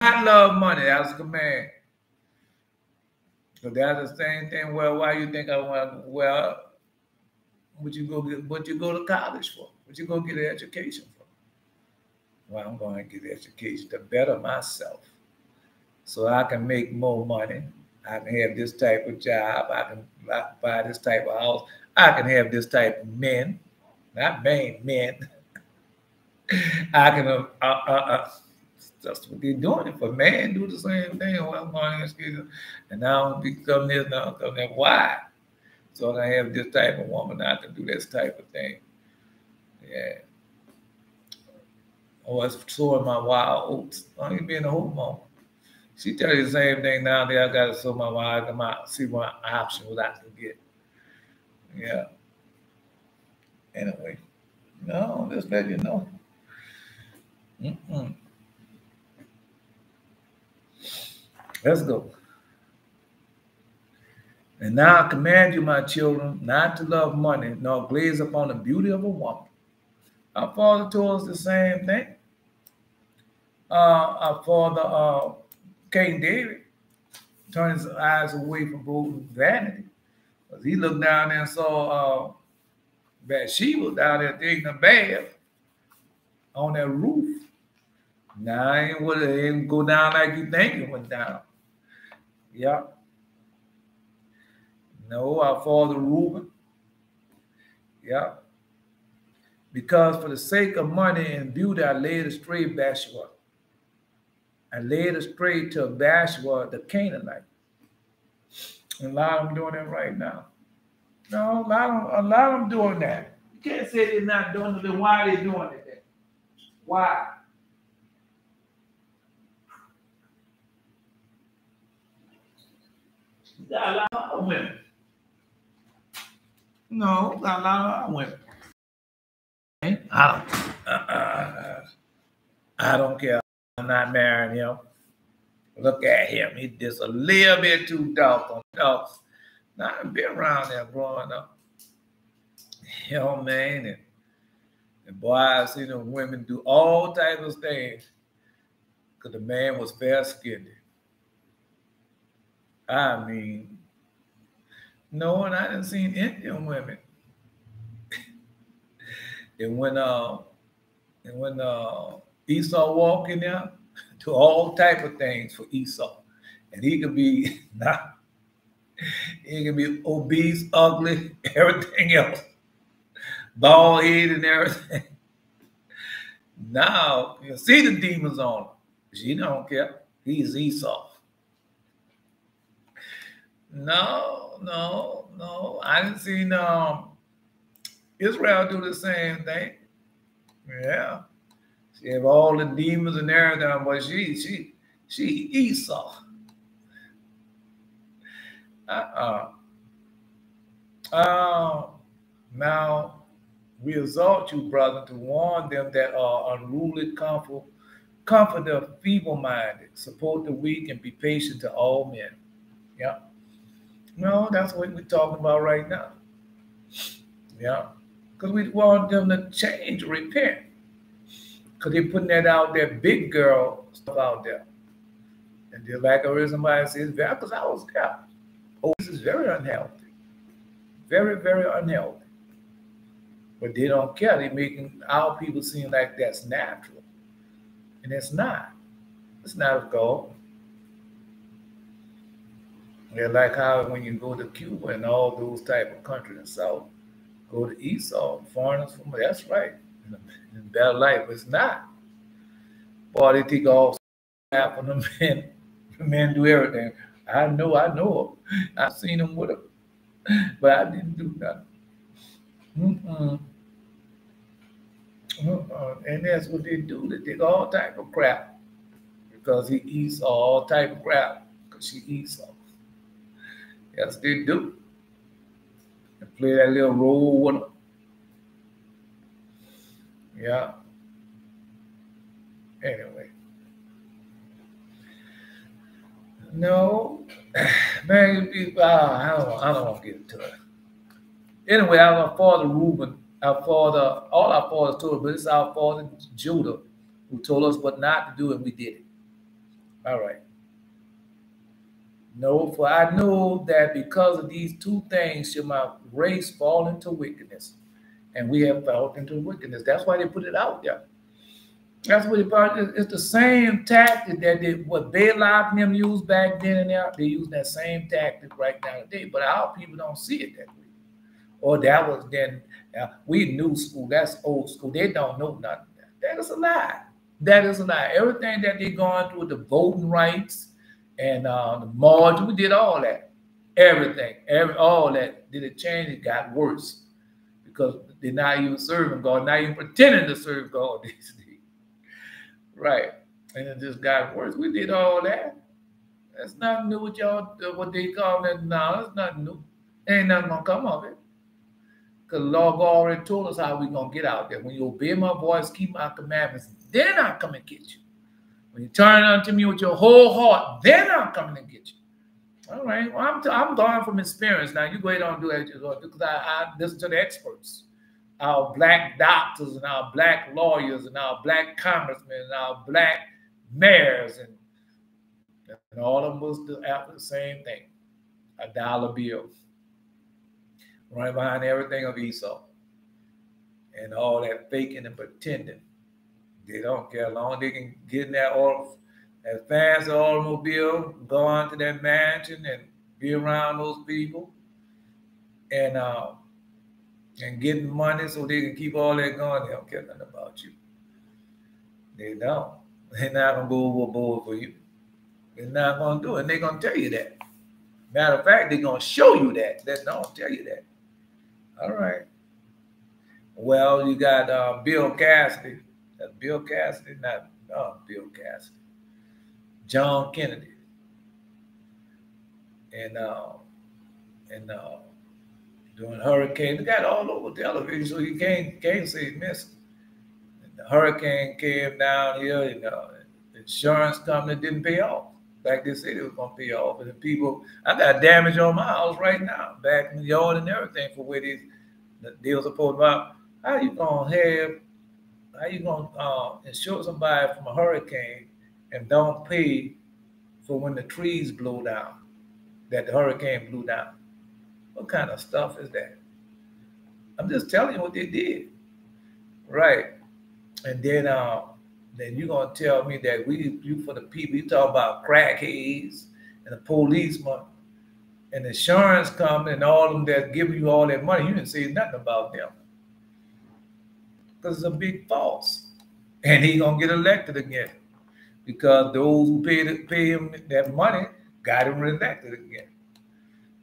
not love money. That's a command. So that's the same thing. Well, why you think I want? Well, what you go to college for? What you go get an education for? Well, I'm going to get an education to better myself, so I can make more money. I can have this type of job. I can buy this type of house. I can have this type of men, not men. I can. That's what they're doing it for. Man, do the same thing. Well, I'm going to education, and now I'm become this, now I'm become that. Why? So I have this type of woman. I can do this type of thing. Yeah. Or it's sowing my wild oats. I ain't being a homo. She tell you the same thing now that I got to sow my wild, come out, see what option what I can get. Yeah. Anyway, no, just let you know. Let's go. And now I command you, my children, not to love money, nor glaze upon the beauty of a woman. Our father told us the same thing. Our father, King David, turned his eyes away from both vanity. Because he looked down there and saw Bathsheba down there taking a bath on that roof. Now, it didn't go down like you think it went down. Yeah. No, our father Reuben. Yeah. Because for the sake of money and beauty, I laid astray Bathsheba. I laid astray to Bathsheba, the Canaanite. And a lot of them doing that right now. No, a lot of them doing that. You can't say they're not doing it, then why are they doing it then? Why? You got a lot of women. No, got a lot of women. I don't care. I'm not marrying him. Look at him. He's just a little bit too dark on dogs. Now, I've been around there growing up. You know, man. And boy, I've seen the women do all types of things because the man was fair-skinned. I mean, no, and I didn't see Indian women. And when Esau walked in there, do all type of things for Esau, and he could be he can be obese, ugly, everything else, bald head and everything. Now you see the demons on him. She don't care. He's Esau. No. I didn't see Israel do the same thing. Yeah. She have all the demons and everything, but she Esau. Now we exhort you, brother, to warn them that are unruly, comfort the feeble-minded, support the weak, and be patient to all men. Yeah. No, that's what we're talking about right now. Yeah. Because we want them to change, repent. Because they're putting that out there, big girl stuff out there. And just like I heard somebody say, because I was there. Oh, this is very unhealthy. Very, very unhealthy. But they don't care. They're making our people seem like that's natural. And it's not. It's not of God. They're like how when you go to Cuba and all those type of countries in the South, go to Esau, foreigners from that's right. In better life, it's not. Boy, they take all half of them men. The men do everything. I know them. I've seen them with them, but I didn't do nothing. And that's what they do. They take all type of crap because he eats all type of crap because she eats all. Yes, they do. And play that little role with them. Yeah. Anyway. No. Man, I don't want to get into it. Anyway, our father Reuben, Our father, all our fathers told us, but it's our father Judah who told us what not to do, and we did it. All right. No, for I know that because of these two things shall my race fall into wickedness. And we have fallen into wickedness. That's why they put it out there. That's what it's the same tactic that what Balak and them used back then and there. They use that same tactic right now today. But our people don't see it that way. Or that was then, we new school, that's old school. They don't know nothing. That is a lie. That is a lie. Everything that they're going through with the voting rights and the margin, we did all that. Everything, all that. Did it change? It got worse because they're not even serving God, not even pretending to serve God these days. Right. And it just got worse. We did all that. That's nothing new with y'all, what they call it now. That's nothing new. Ain't nothing gonna come of it. Because the Lord already told us how we're going to get out there. When you obey my voice, keep my commandments, then I'll come and get you. When you turn unto me with your whole heart, then I'll come and get you. All right. Well, I'm going from experience. Now, you go ahead and do that because I listen to the experts. Our black doctors and our black lawyers and our black congressmen and our black mayors and all of them was after the same thing, a dollar bill. Right behind everything of Esau and all that faking and pretending. They don't care. As long as they can get in that fancy automobile, go on to that mansion and be around those people and getting money so they can keep all that going. They don't care nothing about you. They don't. They're not going to go overboard for you. They're not going to do it. And they're going to tell you that. Matter of fact, they're going to show you that. They don't tell you that. All right. Well, you got Bill Cassidy. That's Bill Cassidy, not Bill Cassidy. John Kennedy. And doing hurricane. They got all over television, so you can't say he missed. And the hurricane came down here, and the insurance company didn't pay off. Like they said it was going to pay off. And the people, I got damage on my house right now, back in the yard and everything for where the deals are supposed about. How you going to insure somebody from a hurricane and don't pay for when the trees blow down, that the hurricane blew down? What kind of stuff is that? I'm just telling you what they did. Right. And then you're going to tell me that you for the people, you talk about crackheads and the policemen and the insurance company and all of them that give you all that money. You didn't say nothing about them. Because it's a big false. And he's going to get elected again. Because those who pay him that money got him elected again.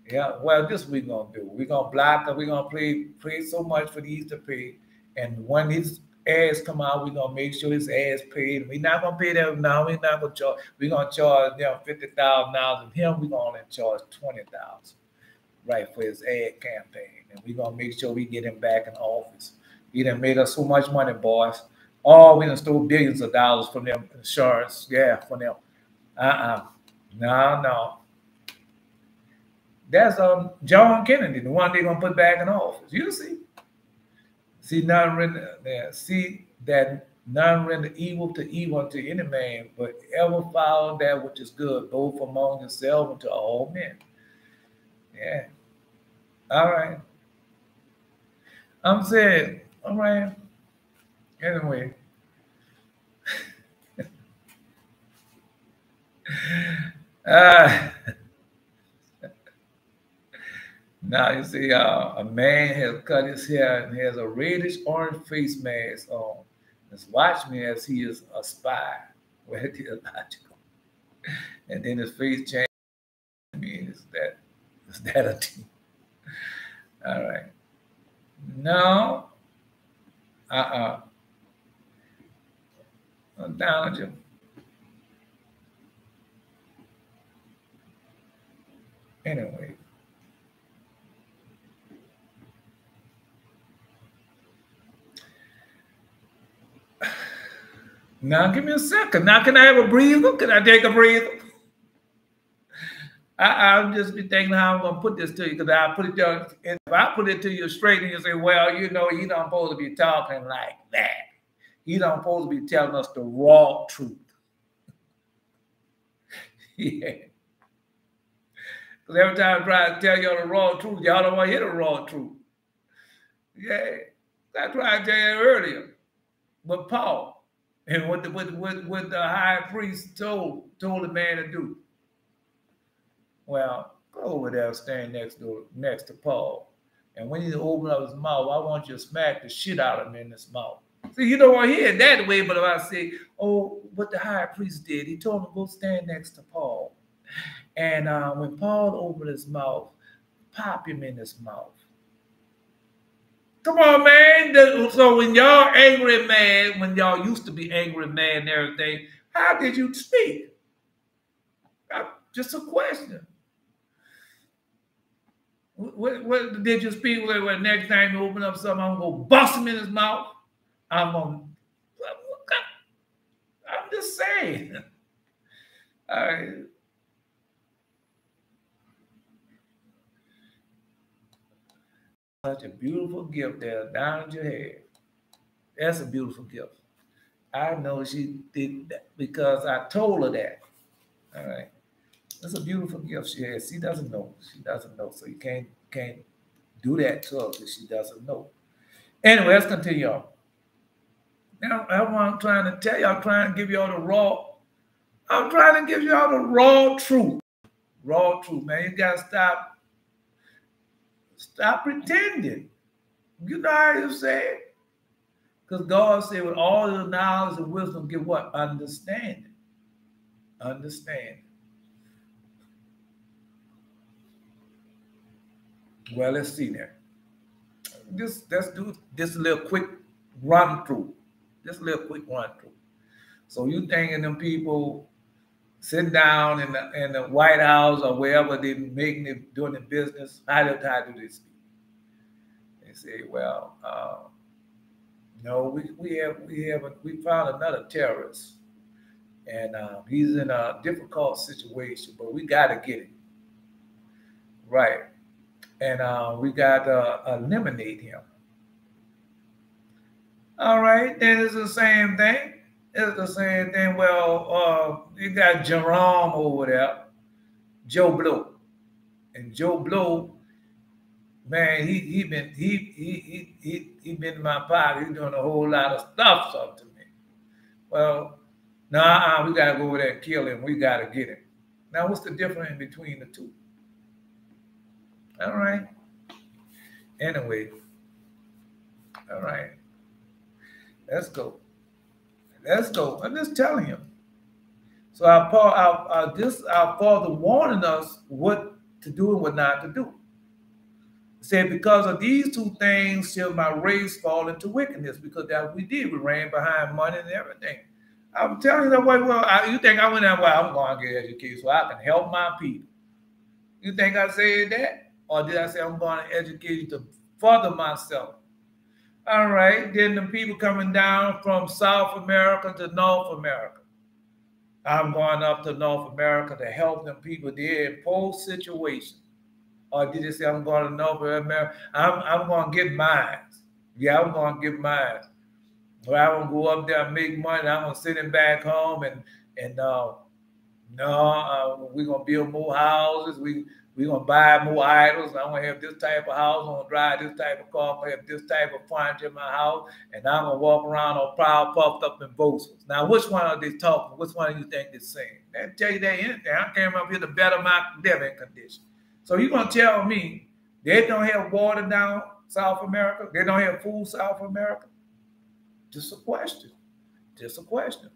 Yeah, well, this we're going to do. We're going to block it. We're going to pray so much for these to pay. And when his ads come out, we're going to make sure his ads paid. We're not going to pay them now. We're not going to charge. We're going to charge them $50,000. And him, we're going to only charge $20,000, right, for his ad campaign. And we're going to make sure we get him back in office. He done made us so much money, boys. Oh, we done stole billions of dollars from them insurance. Yeah, from them. No. That's John Kennedy, the one they're going to put back in office. You see? See that none render evil to evil unto any man, but ever follow that which is good, both among yourself and to all men. Yeah. All right. I'm saying, all right. Anyway. Now you see, a man has cut his hair and has a reddish orange face mask on. Just watch me as he is a spy. Well, it is logical. And then his face changed. I mean, is that a team? All right. No. I'm down with you. Anyway. Now give me a second. Now can I have a breather? Can I take a breather? I'll just be thinking how I'm gonna put this to you, because I put it there, and if I put it to you straight and you say, well, you know, you don't supposed to be talking like that. You don't supposed to be telling us the raw truth. Yeah. Because every time I try to tell y'all the raw truth, y'all don't want to hear the raw truth. Yeah. I tried to tell you earlier. But Paul, and what the high priest told the man to do. Well, go over there, stand next to Paul. And when he open up his mouth, I want you to smack the shit out of him in his mouth. See, you don't want to hear it that way, but if I say, oh, what the high priest did, he told him to go stand next to Paul. And when Paul opened his mouth, pop him in his mouth. Come on, man. So when y'all angry mad, when y'all used to be angry mad and everything, how did you speak? Just a question. What did you speak with? Well, next time you open up something, I'm going to bust him in his mouth. I'm just saying. All right. Such a beautiful gift there down at your head. That's a beautiful gift. I know she did that because I told her that. All right. That's a beautiful gift she has. She doesn't know. She doesn't know. So you can't do that to her because she doesn't know. Anyway, let's continue on. Now, that's what I'm trying to tell you. I'm trying to give y'all the raw. I'm trying to give y'all the raw truth. Raw truth, man. You got to stop pretending. You know how you say it? Because God said, with all the knowledge and wisdom, get what? Understanding. Understanding. Well, let's see there. Let's do this little quick run through. Just a little quick run through. So you thinking them people sitting down in the White House or wherever they making it, doing the business, how do they speak? They say, well, no, we found another terrorist, and he's in a difficult situation, but we got to get him. Right. And we got to eliminate him. All right, then it's the same thing. It's the same thing. Well, you got Jerome over there, Joe Blow, and Joe Blow, man, he been in my pocket. He's doing a whole lot of stuff to me. Well, nah, we gotta go over there and kill him. We gotta get him. Now, what's the difference between the two? All right. Anyway, all right. Let's go. Let's go. I'm just telling him. So our Father warning us what to do and what not to do. He said, because of these two things shall my race fall into wickedness, because that's what we did. We ran behind money and everything. I'm telling you that way. Well, you think I went that way? I'm going to get educated so I can help my people. You think I said that? Or did I say I'm going to educate you to further myself? All right, then the people coming down from South America to North America. I'm going up to North America to help them people there in post situation. Or did they say I'm going to North America? I'm going to get mine. Yeah, I'm going to get mine. Well, I'm going to go up there and make money. I'm going to send it back home and we're going to build more houses. We're going to buy more idols. I'm going to have this type of house. I'm going to drive this type of car. I'm going to have this type of furniture in my house. And I'm going to walk around all proud, puffed up, and boastful. Now, which one are they talking? Which one do you think they're saying? They tell you that anything. I came up here to better my living condition. So you're going to tell me they don't have water down South America? They don't have food South America? Just a question. Just a question.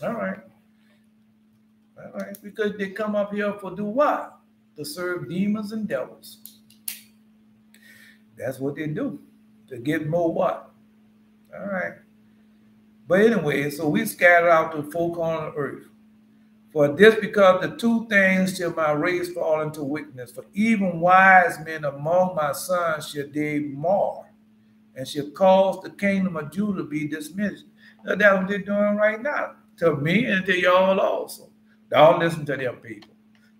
All right. All right. Because they come up here for do what? To serve demons and devils. That's what they do. To get more what? All right. But anyway, so we scatter out to the four corners of the earth. For this, because the two things shall my race fall into wickedness. For even wise men among my sons shall they mar, and shall cause the kingdom of Judah to be dismissed. Now, that's what they're doing right now. To me and to y'all also. Don't listen to them people.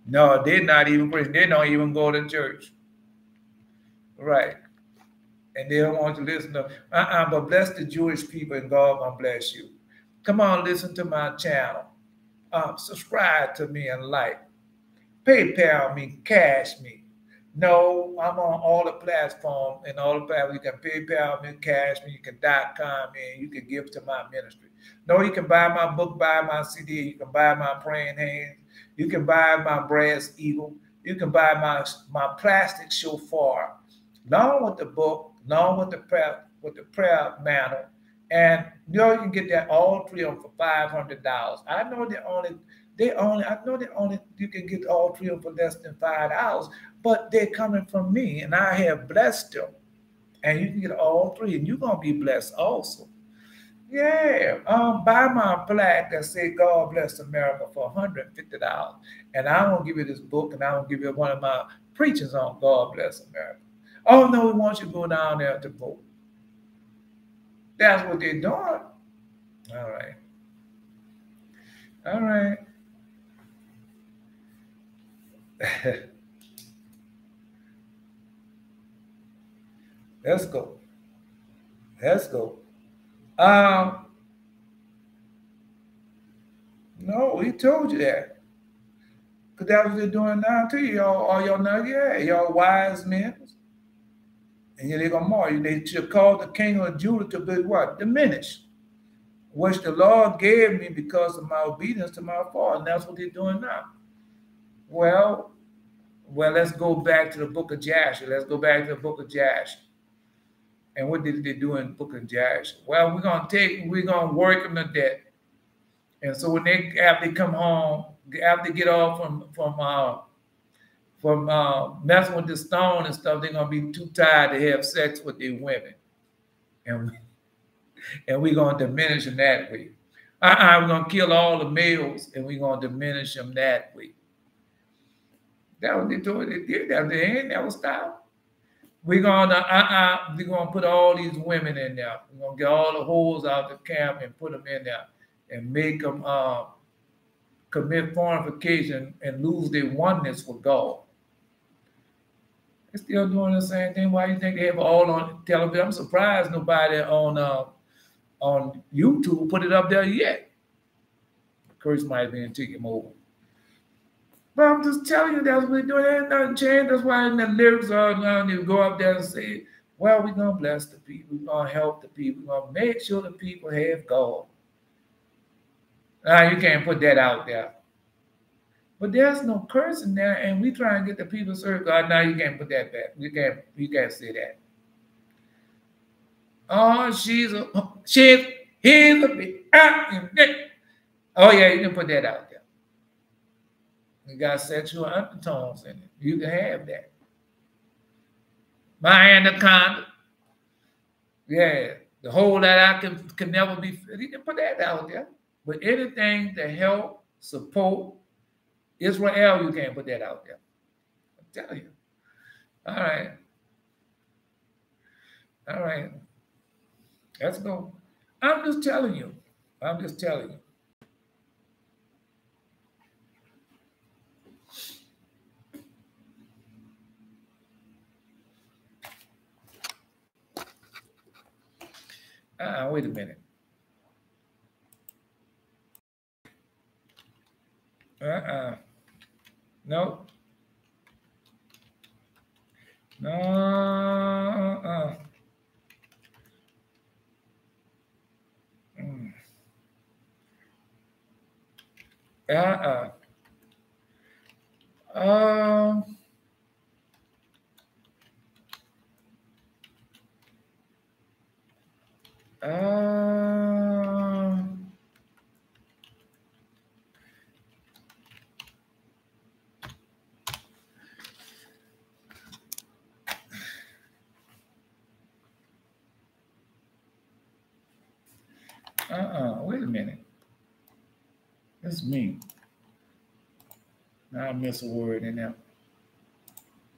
No, they're not even Christian. They don't even go to church. Right. And they don't want to listen to, but bless the Jewish people and God gonna bless you. Come on, listen to my channel. Subscribe to me and like. PayPal me, cash me. No, I'm on all the platforms and all the platforms. You can PayPal me, cash me, you can .com me, and you can give to my ministry. No, you can buy my book, buy my CD, you can buy my praying hands, you can buy my brass eagle, you can buy my plastic shofar, along with the book, along with the prayer mantle. And you know you can get that all three of them for $500. I know I know they only you can get all three of them for less than $5, but they're coming from me, and I have blessed them. And you can get all three, and you're gonna be blessed also. Yeah, buy my plaque that say God bless America for $150. And I'm gonna give you this book, and I'm gonna give you one of my preachings on God bless America. Oh no, we want you to go down there to vote. That's what they're doing. All right. All right. Let's go. Let's go. No, he told you that. Because that's what they're doing now to you. All y'all know, yeah, y'all wise men. And they're going to mar you. They should call the king of Judah to be what? Diminished. Which the Lord gave me because of my obedience to my father. And that's what they're doing now. Well, let's go back to the book of Jasher. Let's go back to the book of Jasher. And what did they do in the book of Jasher? Well, we're going to work them to death. And so when after they come home, after they get off from messing with the stone and stuff, they're gonna be too tired to have sex with their women, and we're gonna diminish them that way. We're gonna kill all the males, and we're gonna diminish them that way. That was they told they did that. They ain't never stop. We're gonna put all these women in there. We're gonna get all the hoes out the camp and put them in there and make them commit fornication and lose their oneness with God. They're still doing the same thing. Why do you think they have all on television? I'm surprised nobody on YouTube put it up there yet. Curse might be in ticket mode. But I'm just telling you, that's what we're doing. Ain't nothing changed. That's why in the lyrics are now you go up there and say, well, we're going to bless the people. We're going to help the people. We're going to make sure the people have God. Now, you can't put that out there. But there's no curse in there, and we try and get the people to serve God. Now, you can't put that back. You can't say that. Oh, he's a big. Oh, yeah, you can put that out there. You got sexual undertones in it. You can have that. My anaconda. Yeah, the hole that I can never be. You can put that out there. But anything to help, support Israel, you can't put that out there. I'm telling you. All right. All right. Let's go. I'm just telling you. I'm just telling you. Wait a minute. No. No. Wait a minute. That's me. Now I miss a word in there.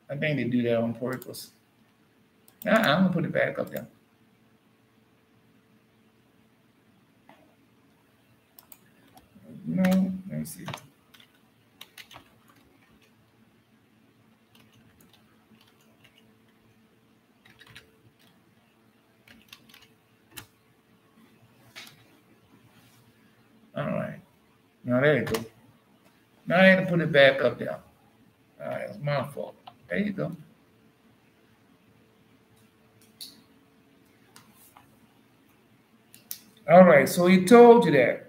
I think they do that on purpose. I'm gonna put it back up there. No, let me see. Now there you go. Now I had to put it back up there. All right, it's my fault. There you go. All right, so he told you that.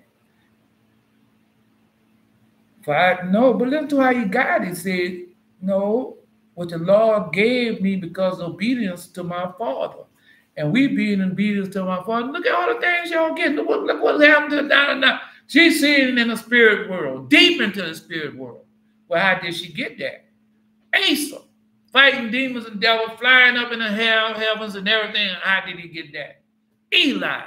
No, but listen to how he got it. He said, no, what the Lord gave me because of obedience to my father. And we being in obedience to my father. Look at all the things y'all getting. Look what's happened to down now. She's seeing in the spirit world, deep into the spirit world. Well, how did she get that? Asa, fighting demons and devils, flying up in the heavens and everything. How did he get that? Eli,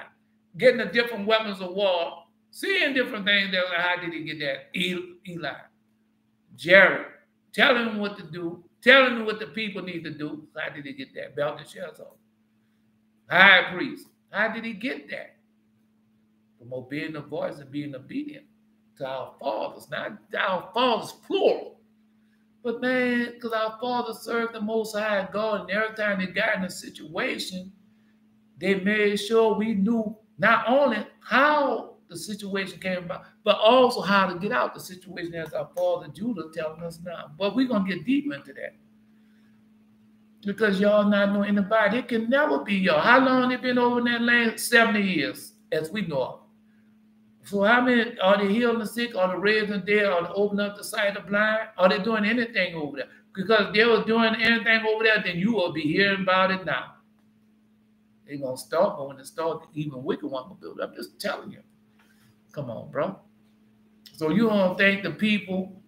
getting the different weapons of war, seeing different things. How did he get that? Eli. Jared, telling him what to do, telling him what the people need to do. How did he get that? Belteshazzar. High priest. How did he get that? From obeying the voice and being obedient to our fathers. Not our fathers, plural. But man, because our fathers served the Most High God, and every time they got in a situation, they made sure we knew not only how the situation came about, but also how to get out the situation, as our father Judah telling us now. But we're going to get deep into that. Because y'all not know anybody. It can never be y'all. How long they been over in that land? 70 years, as we know of. So how many, are they healing the sick? Are they raising the dead? Are they opening up the sight of blind? Are they doing anything over there? Because if they were doing anything over there, then you will be hearing about it now. They're going to start, but when they start, even wicked one will build up. I'm just telling you. Come on, bro. So you don't think the people,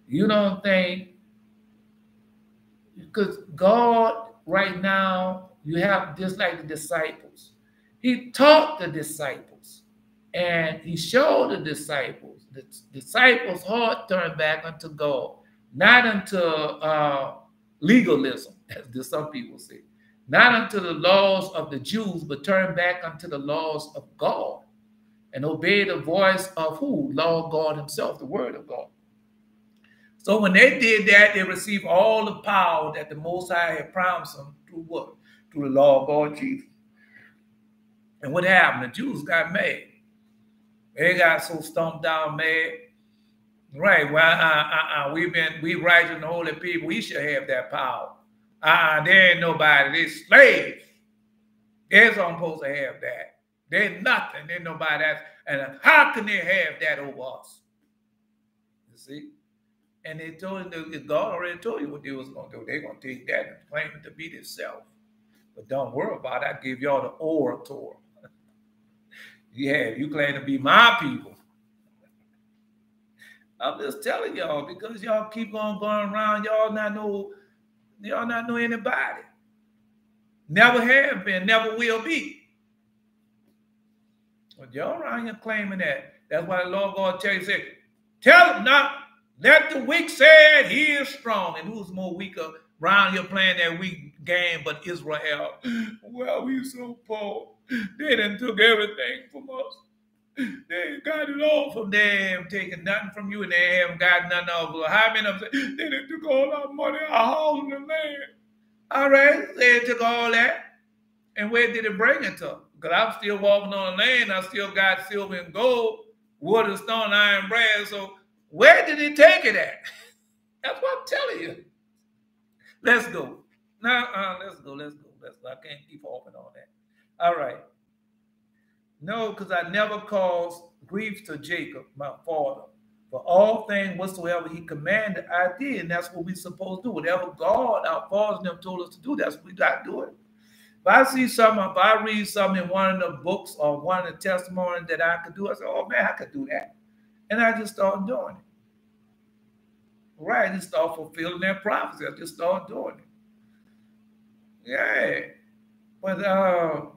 you don't think, because God right now, you have just like the disciples. He taught the disciples. And he showed the disciples heart turned back unto God, not unto legalism, as some people say, not unto the laws of the Jews, but turned back unto the laws of God and obey the voice of who? Lord God himself, the word of God. So when they did that, they received all the power that the Most High had promised them through what? Through the Lord God Jesus. And what happened? The Jews got mad. They got so stumped down, mad. Right, well, we righteous and holy people. We should have that power. There ain't nobody. They slaves. They're supposed to have that. They're nothing. They're nobody else. And how can they have that over us? You see? And they told him, God already told you what they was going to do. They're going to take that and claim it to be themselves. But don't worry about it. I give y'all the orator. Yeah, you claim to be my people. I'm just telling y'all, because y'all keep on going around, y'all not know anybody. Never have been, never will be. But y'all around here claiming that. That's why the Lord God tell you, say, tell them not, let the weak say he is strong. And who's more weaker around here playing that weak game but Israel? Well, we so poor. They done took everything from us. They got it all from them, taking nothing from you, and they haven't got nothing of it. How many of them say, they done took all our money, our house, and the land? All right, they took all that. And where did it bring it to? Because I'm still walking on the land. I still got silver and gold, wood and stone, iron, brass. So where did it take it at? That's what I'm telling you. Let's go. Now, let's go. I can't keep hopping on that. All right. No, because I never caused grief to Jacob, my father. For all things whatsoever he commanded, I did. And that's what we're supposed to do. Whatever God, our fathers, them told us to do, that's what we got to do it. If I see something, if I read something in one of the books or one of the testimonies that I could do, I say, oh man, I could do that. And I just started doing it. Right, I just started fulfilling that prophecy. I just started doing it. Yeah. But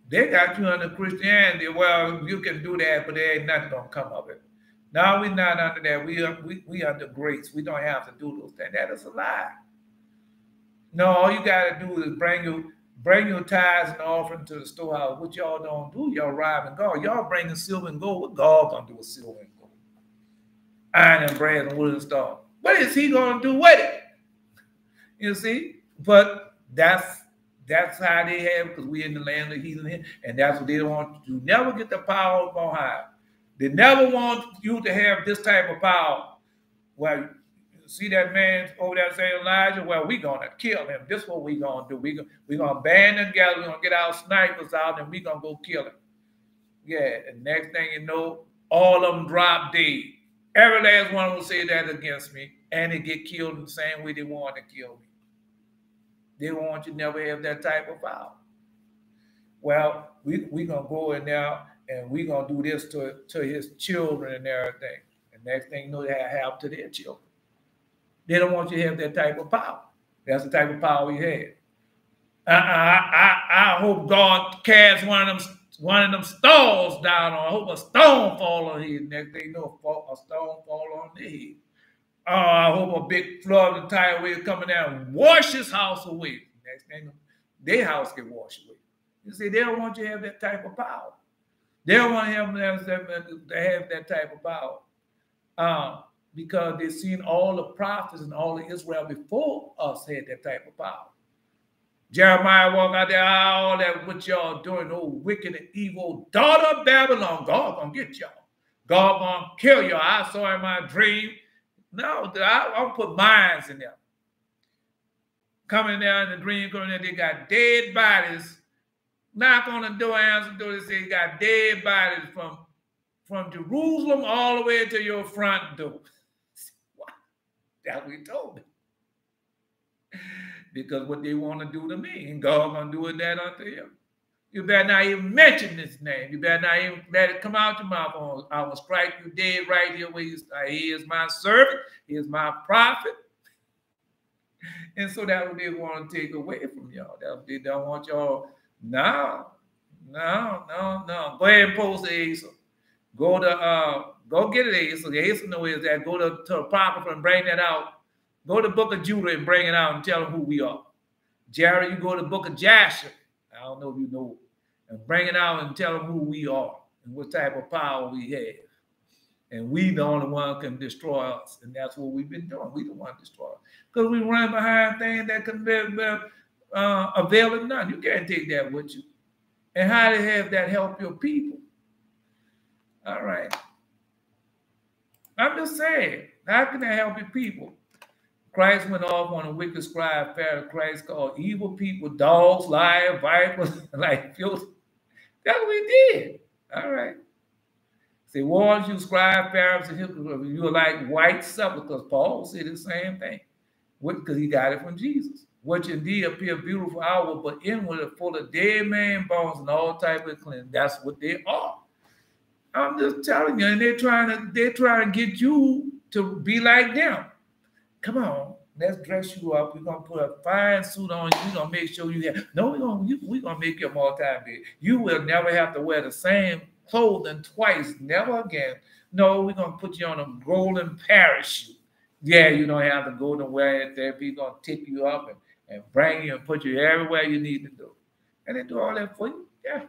they got you under Christianity. Well, you can do that, but there ain't nothing gonna come of it. No, we're not under that. We under grace. We don't have to do those things. That is a lie. No, all you gotta do is bring your tithes and offering to the storehouse. What y'all don't do, y'all robbing God. Y'all bringing silver and gold. What God gonna do with silver and gold? Iron and brass and wood and stone. What is he gonna do with it? You see? But that's how they have, because we're in the land of heathen, and that's what they don't want to do. Never get the power of on high. They never want you to have this type of power. Well, see that man over there saying, Elijah, well, we're going to kill him. This is what we're going to do. We're going to band together. We're going to get our snipers out, and we're going to go kill him. Yeah, and next thing you know, all of them drop dead. Every last one will say that against me, and they get killed in the same way they want to kill me. They want you to never have that type of power. Well, we're going to go in there, and we're going to do this to his children and everything. And next thing you know, they have to their children. They don't want you to have that type of power. That's the type of power we had. I hope God casts one of them stones down on. I hope a stone fall on his neck. They know a stone fall on their head. Oh, I hope a big flood of the tidal wave coming down and wash his house away. Next thing, their house get washed away. You see, they don't want you to have that type of power. They don't want to have that type of power. Because they've seen all the prophets and all of Israel before us had that type of power. Jeremiah walked out there, all that what y'all doing, old wicked and evil daughter of Babylon. God gonna get y'all. God gonna kill y'all. I saw in my dream. No, I'll put mines in there. Coming down in the dream, coming there, they got dead bodies. Knock on the door, answer the door, they say, you got dead bodies from Jerusalem all the way to your front door. What? That's what he told me. Because what they want to do to me, and God gonna do that unto him. You better not even mention this name. You better not even let it come out your mouth. I will strike you dead right here where you start. He is my servant. He is my prophet. And so that's what they want to take away from y'all. They don't want y'all. No. Go ahead and post the Asa. Go get it, Asa. The Asa knows that. Go to the prophet and bring that out. Go to the book of Judah and bring it out and tell them who we are. Jerry, you go to the book of Jasher. I don't know if you know. And bring it out and tell them who we are and what type of power we have. And we the only one can destroy us. And that's what we've been doing. We the one destroy us. Because we run behind things that can avail of none. You can't take that with you. And how to have that help your people. All right. I'm just saying, how can that help your people? Christ went off on a wicked scribe, Pharaoh. Christ called evil people, dogs, liars, vipers, like filth. That's what we did. All right. Say, warns you, scribe, Pharaohs, and hypocrites. You are like white sepulchres. Paul said the same thing. Because he got it from Jesus. Which indeed appear beautiful outward, but inward are full of dead man bones and all type of cleansing. That's what they are. I'm just telling you, and they're trying to get you to be like them. Come on, let's dress you up. We're gonna put a fine suit on you. We're gonna make sure you have. No, we're gonna make you a multi-big. You will never have to wear the same clothing twice. Never again. No, we're gonna put you on a golden parachute. Yeah, you don't have to go nowhere. We're gonna tip you up and bring you and put you everywhere you need to do. And they do all that for you. Yeah.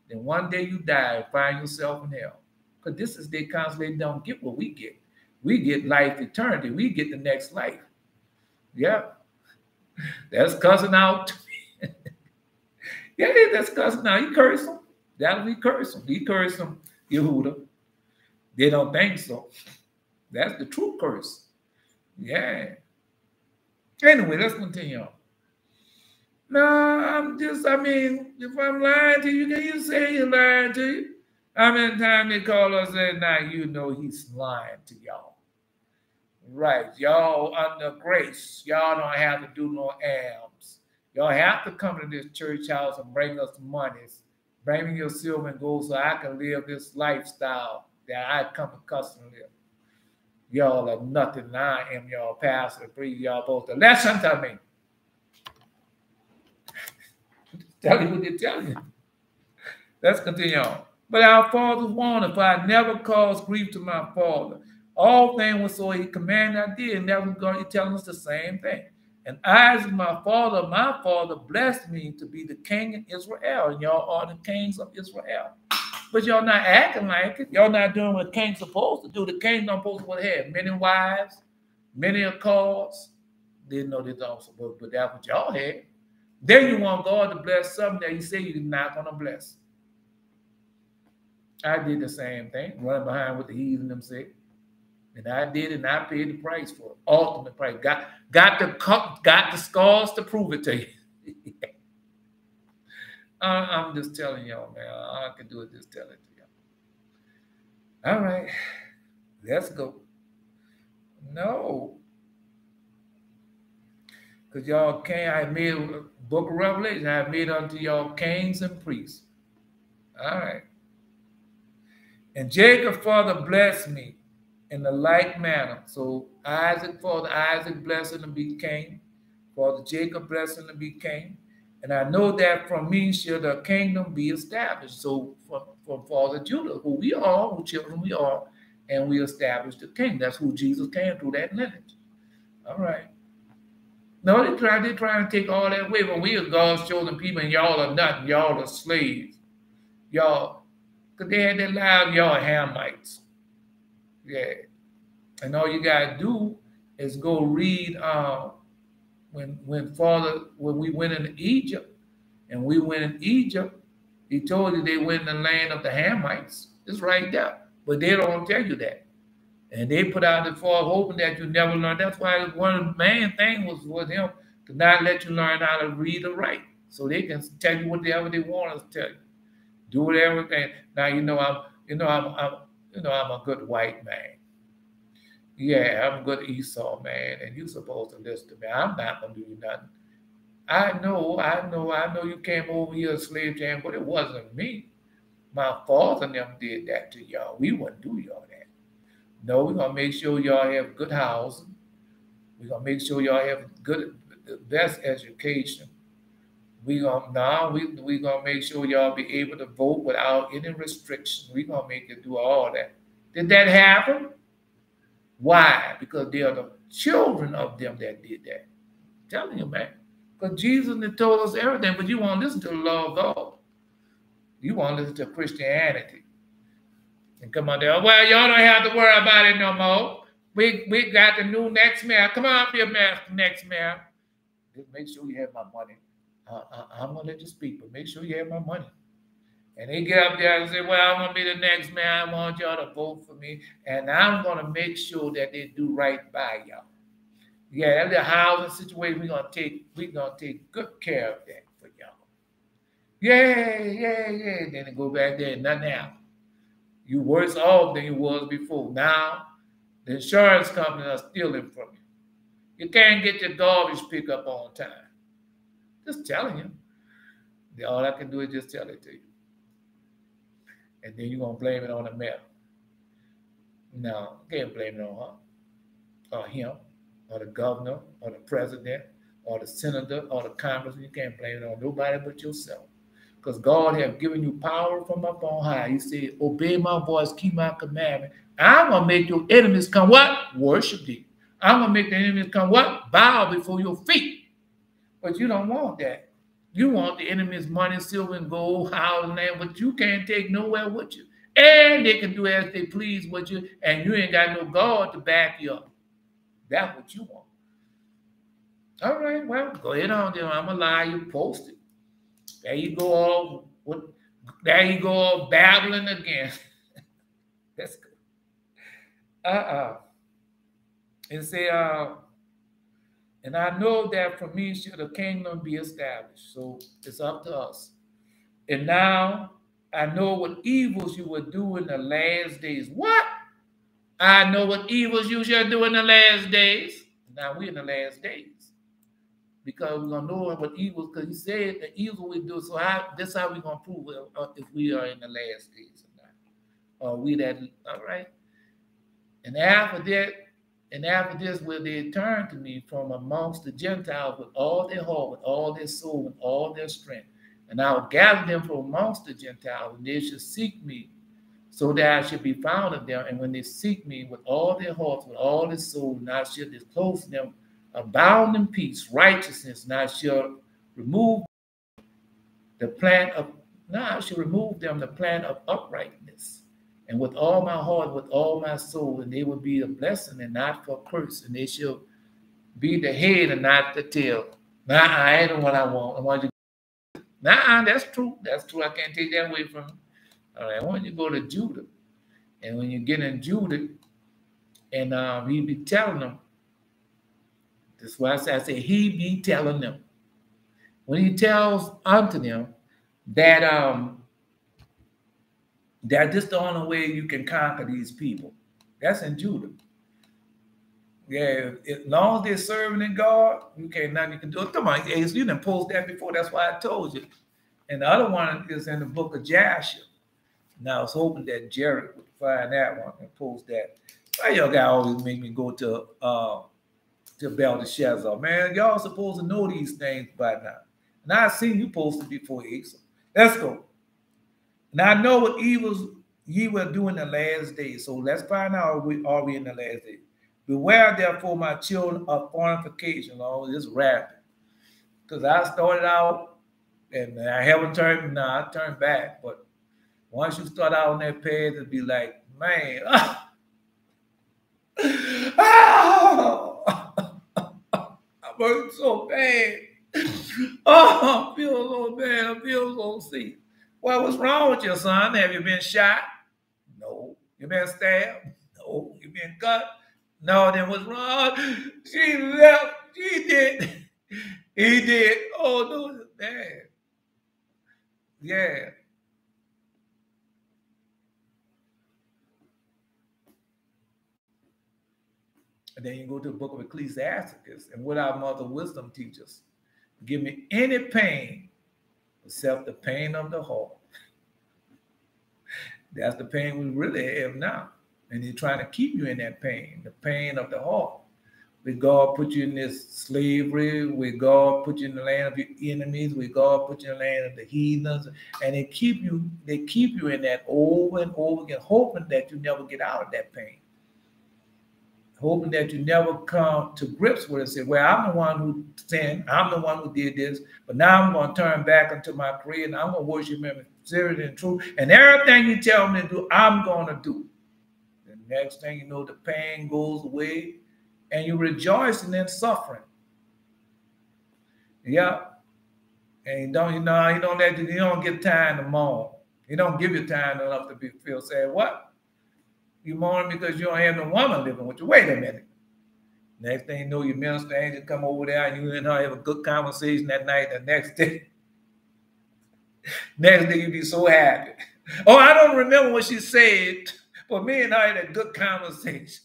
Then one day you die and find yourself in hell. Because this is their consolation. They don't get what we get. We get life eternity. We get the next life. Yeah. That's cussing out. Yeah, that's cussing out. He cursed them. That'll be curse them. He cursed them, Yehuda. They don't think so. That's the true curse. Yeah. Anyway, let's continue on. No, if I'm lying to you, can you say you're lying to you? How many times they call us that night, you know he's lying to y'all. Right. Y'all under grace. Y'all don't have to do no alms. Y'all have to come to this church house and bring us monies. Bring me your silver and gold so I can live this lifestyle that I come accustomed to live. Y'all are nothing. I am y'all pastor. Please, y'all supposed to listen to me. Tell you what they're telling you. Let's continue on. But our fathers warned, for I never caused grief to my father. All things whatsoever he commanded I did, and that was going to telling us the same thing. And Isaac, my father blessed me to be the king in Israel, and y'all are the kings of Israel. But y'all not acting like it. Y'all not doing what king's supposed to do. The king don't supposed to have many wives, many cars. Didn't know they don't supposed to, but that's what y'all had. Then you want God to bless something that he said you're not going to bless. I did the same thing, running behind what the heathen them say. And I did it, and I paid the price for it. Ultimate price. Got the scars to prove it to you. I'm just telling y'all, man. All I can do is just tell it to y'all. All right. Let's go. No. Because y'all I made a book of Revelation. I made unto y'all kings and priests. All right. And Jacob father blessed me in the like manner. So Isaac blessed him to be king. Father Jacob blessed him to be king. And I know that from me shall the kingdom be established. So from Father Judah, who we are, who children we are, and we established the king. That's who Jesus came through, that lineage. All right. No, they're trying to take all that away, but we are God's chosen people, and y'all are nothing. Y'all are slaves. Y'all, because they had their lives, y'all are Hamites. Yeah. And all you got to do is go read when we went into Egypt, and we went in Egypt, he told you they went in the land of the Hamites. It's right there. But they don't tell you that. And they put out the false hoping that you never learn. That's why one of the main things was with him to not let you learn how to read or write. So they can tell you whatever they want us to tell you. Do whatever they. Now I'm a good white man. Yeah, I'm a good Esau man, and you're supposed to listen to me. I'm not gonna do you nothing. I know you came over here a slave jam, but it wasn't me. My father and them did that to y'all. We wouldn't do y'all that. No, we're gonna make sure y'all have good housing. We're gonna make sure y'all have the best education. We're gonna make sure y'all be able to vote without any restriction. We're gonna make you do all that. Did that happen? Why? Because they are the children of them that did that. I'm telling you, man. Because Jesus told us everything, but you won't listen to the law of God. You won't listen to Christianity. And come on there. Well, y'all don't have to worry about it no more. We got the new next mayor. Come on up here, next mayor. Just make sure you have my money. I'm going to let you speak, but make sure you have my money. And they get up there and say, well, I'm going to be the next mayor. I want y'all to vote for me. And I'm going to make sure that they do right by y'all. Yeah, that's the housing situation. We're gonna take good care of that for y'all. Yeah. Then they go back there and nothing happens. You worse off than you was before. Now the insurance companies are stealing from you. You can't get your garbage pickup on time. Just telling you. All I can do is just tell it to you. And then you're gonna blame it on the mayor. No, you can't blame it on her or him, or the governor, or the president, or the senator, or the congressman. You can't blame it on nobody but yourself. Because God has given you power from up on high. He said, obey my voice, keep my commandment. I'm going to make your enemies come what? Worship thee. I'm going to make the enemies come what? Bow before your feet. But you don't want that. You want the enemy's money, silver, and gold, house, and land, but you can't take nowhere with you. And they can do as they please with you, and you ain't got no God to back you up. That's what you want. All right, well, go ahead on. I'm going to lie, you post it. There you go all babbling again. That's good. And say, and I know that for me shall the kingdom be established. So it's up to us. And now I know what evils you will do in the last days. What? I know what evils you shall do in the last days. Now we're in the last days. Because we're going to know what evil, because he said the evil we do. So that's how we're going to prove if we are in the last days or not. Or we that, all right. And after this will they turn to me from amongst the Gentiles with all their heart, with all their soul, with all their strength. And I will gather them from amongst the Gentiles, and they shall seek me, so that I should be found of them. And when they seek me with all their hearts, with all their soul, and I shall disclose them, abound in peace, righteousness, and I shall remove the plan of uprightness. And with all my heart, with all my soul, and they will be a blessing and not for a curse, and they shall be the head and not the tail. I ain't what I want. I want you. That's true. That's true. I can't take that away from you. All right, I want you to go to Judah. And when you get in Judah, and he be telling them, that's why I say he be telling them. When he tells unto them that this the only way you can conquer these people. That's in Judah. Yeah, as long as they're serving in God, you can't nothing you can do. Come on, you didn't post that before. That's why I told you. And the other one is in the book of Joshua. Now I was hoping that Jared would find that one and post that. Why y'all guy always make me go to Belteshazzar? Man, y'all supposed to know these things by now. And I seen you posted before, Asa. Let's go. Now I know what evils ye will do in the last days. So let's find out, are we in the last days? Beware, therefore, my children, of fornication. Oh, this rapping. Because I started out, and I haven't turned, I turned back. But once you start out on that page, it'll be like, man, I'm hurting so bad. Oh, I feel so bad. I feel so sick. Well, what's wrong with your son? Have you been shot? No. You been stabbed? No. You been cut? No. Then what's wrong? She left. She did. He did. Oh, no, it's bad. Yeah. And then you go to the book of Ecclesiasticus, and what our mother wisdom teaches. Give me any pain except the pain of the heart. That's the pain we really have now. And he's trying to keep you in that pain, the pain of the heart. Where God put you in this slavery, where God put you in the land of your enemies, where God put you in the land of the heathens, and they keep you in that over and over again, hoping that you never get out of that pain. Hoping that you never come to grips with it. Say, well, I'm the one who sinned. I'm the one who did this. But now I'm going to turn back into my Creator, and I'm going to worship Him in sincerity and truth. And everything you tell me to do, I'm going to do. The next thing you know, the pain goes away, and you rejoicing in suffering. Yeah. And you don't get time to mourn. He don't give you time enough to feel sad. What? You mourn because you don't have no woman living with you. Wait a minute. Next thing you know, your minister angel come over there and you and her have a good conversation that night. The next day you be so happy. Oh, I don't remember what she said, but me and her had a good conversation.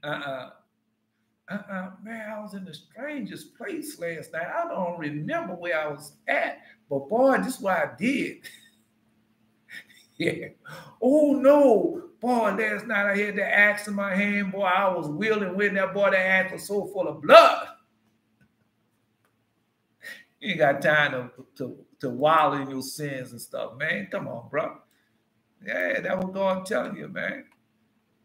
Man, I was in the strangest place last night. I don't remember where I was at, but boy, this is what I did. Yeah. Oh no, boy, last night I had the axe in my hand, boy. I was wheeling with that boy. That axe was so full of blood. You ain't got time to wallow in your sins and stuff, man. Come on, bro. Yeah, that's what God telling you, man.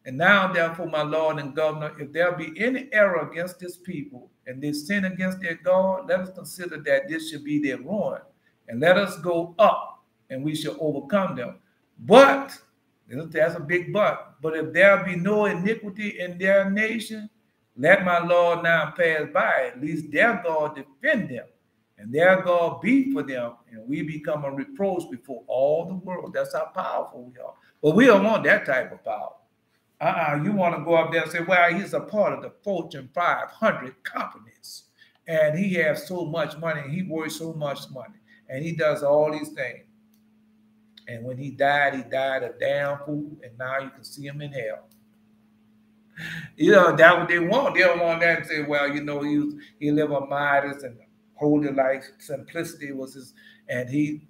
And now, therefore, my Lord and Governor, if there be any error against this people and they sin against their God, let us consider that this should be their ruin. And let us go up and we shall overcome them. But, that's a big but if there be no iniquity in their nation, let my Lord now pass by. At least their God defend them, and their God be for them, and we become a reproach before all the world. That's how powerful we are. But we don't want that type of power. You want to go up there and say, well, he's a part of the Fortune 500 companies, and he has so much money, and he worth so much money, and he does all these things. And when he died a damn fool, and now you can see him in hell. You know, that's what they want. They don't want that to say, well, you know, he lived a modest and holy life. Simplicity was his, and every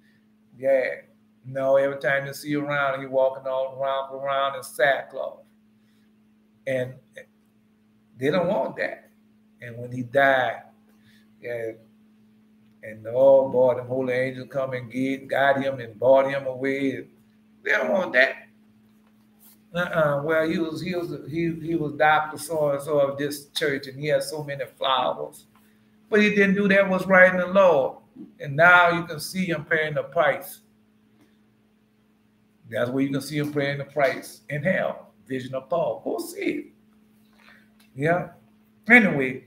time you see around, he walking all around in sackcloth. And they don't want that. And when he died, and oh boy, the holy angels come and got him and brought him away. They don't want that. Well, he was Dr. So-and-so of this church, and he had so many flowers. But he didn't do that what's right in the Lord. And now you can see him paying the price. That's where you can see him paying the price in hell. Vision of Paul. Go see it. Yeah. Anyway.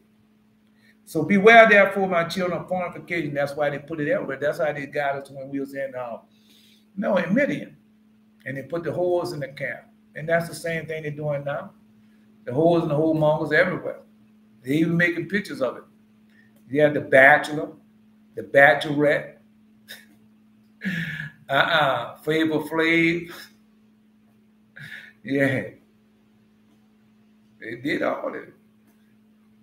So beware, therefore, my children, of fornication. That's why they put it everywhere. That's how they got us when we was in No, in Midian. And they put the whores in the camp. And that's the same thing they're doing now. The whores and the whoremongers everywhere. They're even making pictures of it. You have the bachelor, the bachelorette, Flavor Flav. Yeah. They did all that.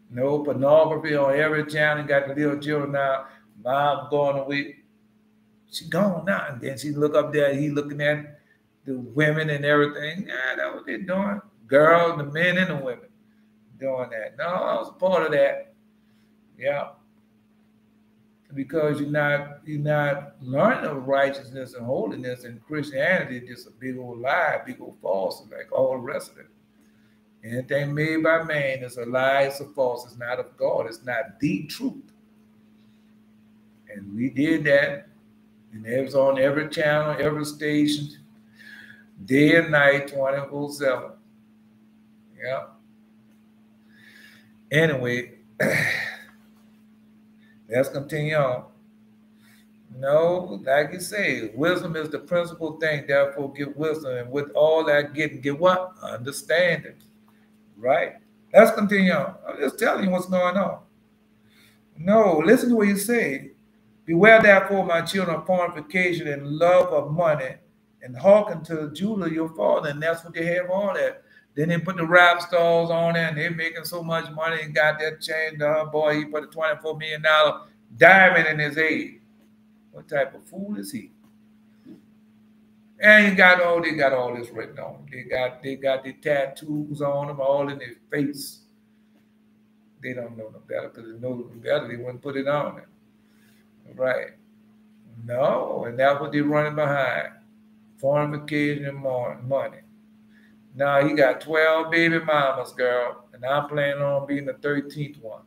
No pornography on every channel. Got the little children now. Mom going away. She gone now. And then she look up there. He looking at the women and everything. Yeah, that's what they're doing. Girls, the men and the women doing that. No, I was a part of that. Yeah. Because you're not learning of righteousness and holiness, and Christianity is just a big old lie, big old false, like all the rest of it. Anything made by man is a lie, it's a false, it's not of God, it's not the truth. And we did that, and it was on every channel, every station, day and night, 24/7. Yeah. Anyway, let's continue on. No, like you say, wisdom is the principal thing, therefore get wisdom. And with all that get what? Understanding. Right? Let's continue on. I'm just telling you what's going on. No, listen to what you say. Beware therefore, my children, of fornication and love of money, and hearken to Judah your father. And that's what they have all that. Then they put the rap stars on there, and they're making so much money and got that chain to her boy. He put a $24 million diamond in his head. What type of fool is he? And they got all this written on them. They got the tattoos on them, all in their face. They don't know no better, because they know no better, they wouldn't put it on them. Right. No, and that's what they're running behind. Fornication and money. Now he got 12 baby mamas, girl, and I'm planning on being the 13th one.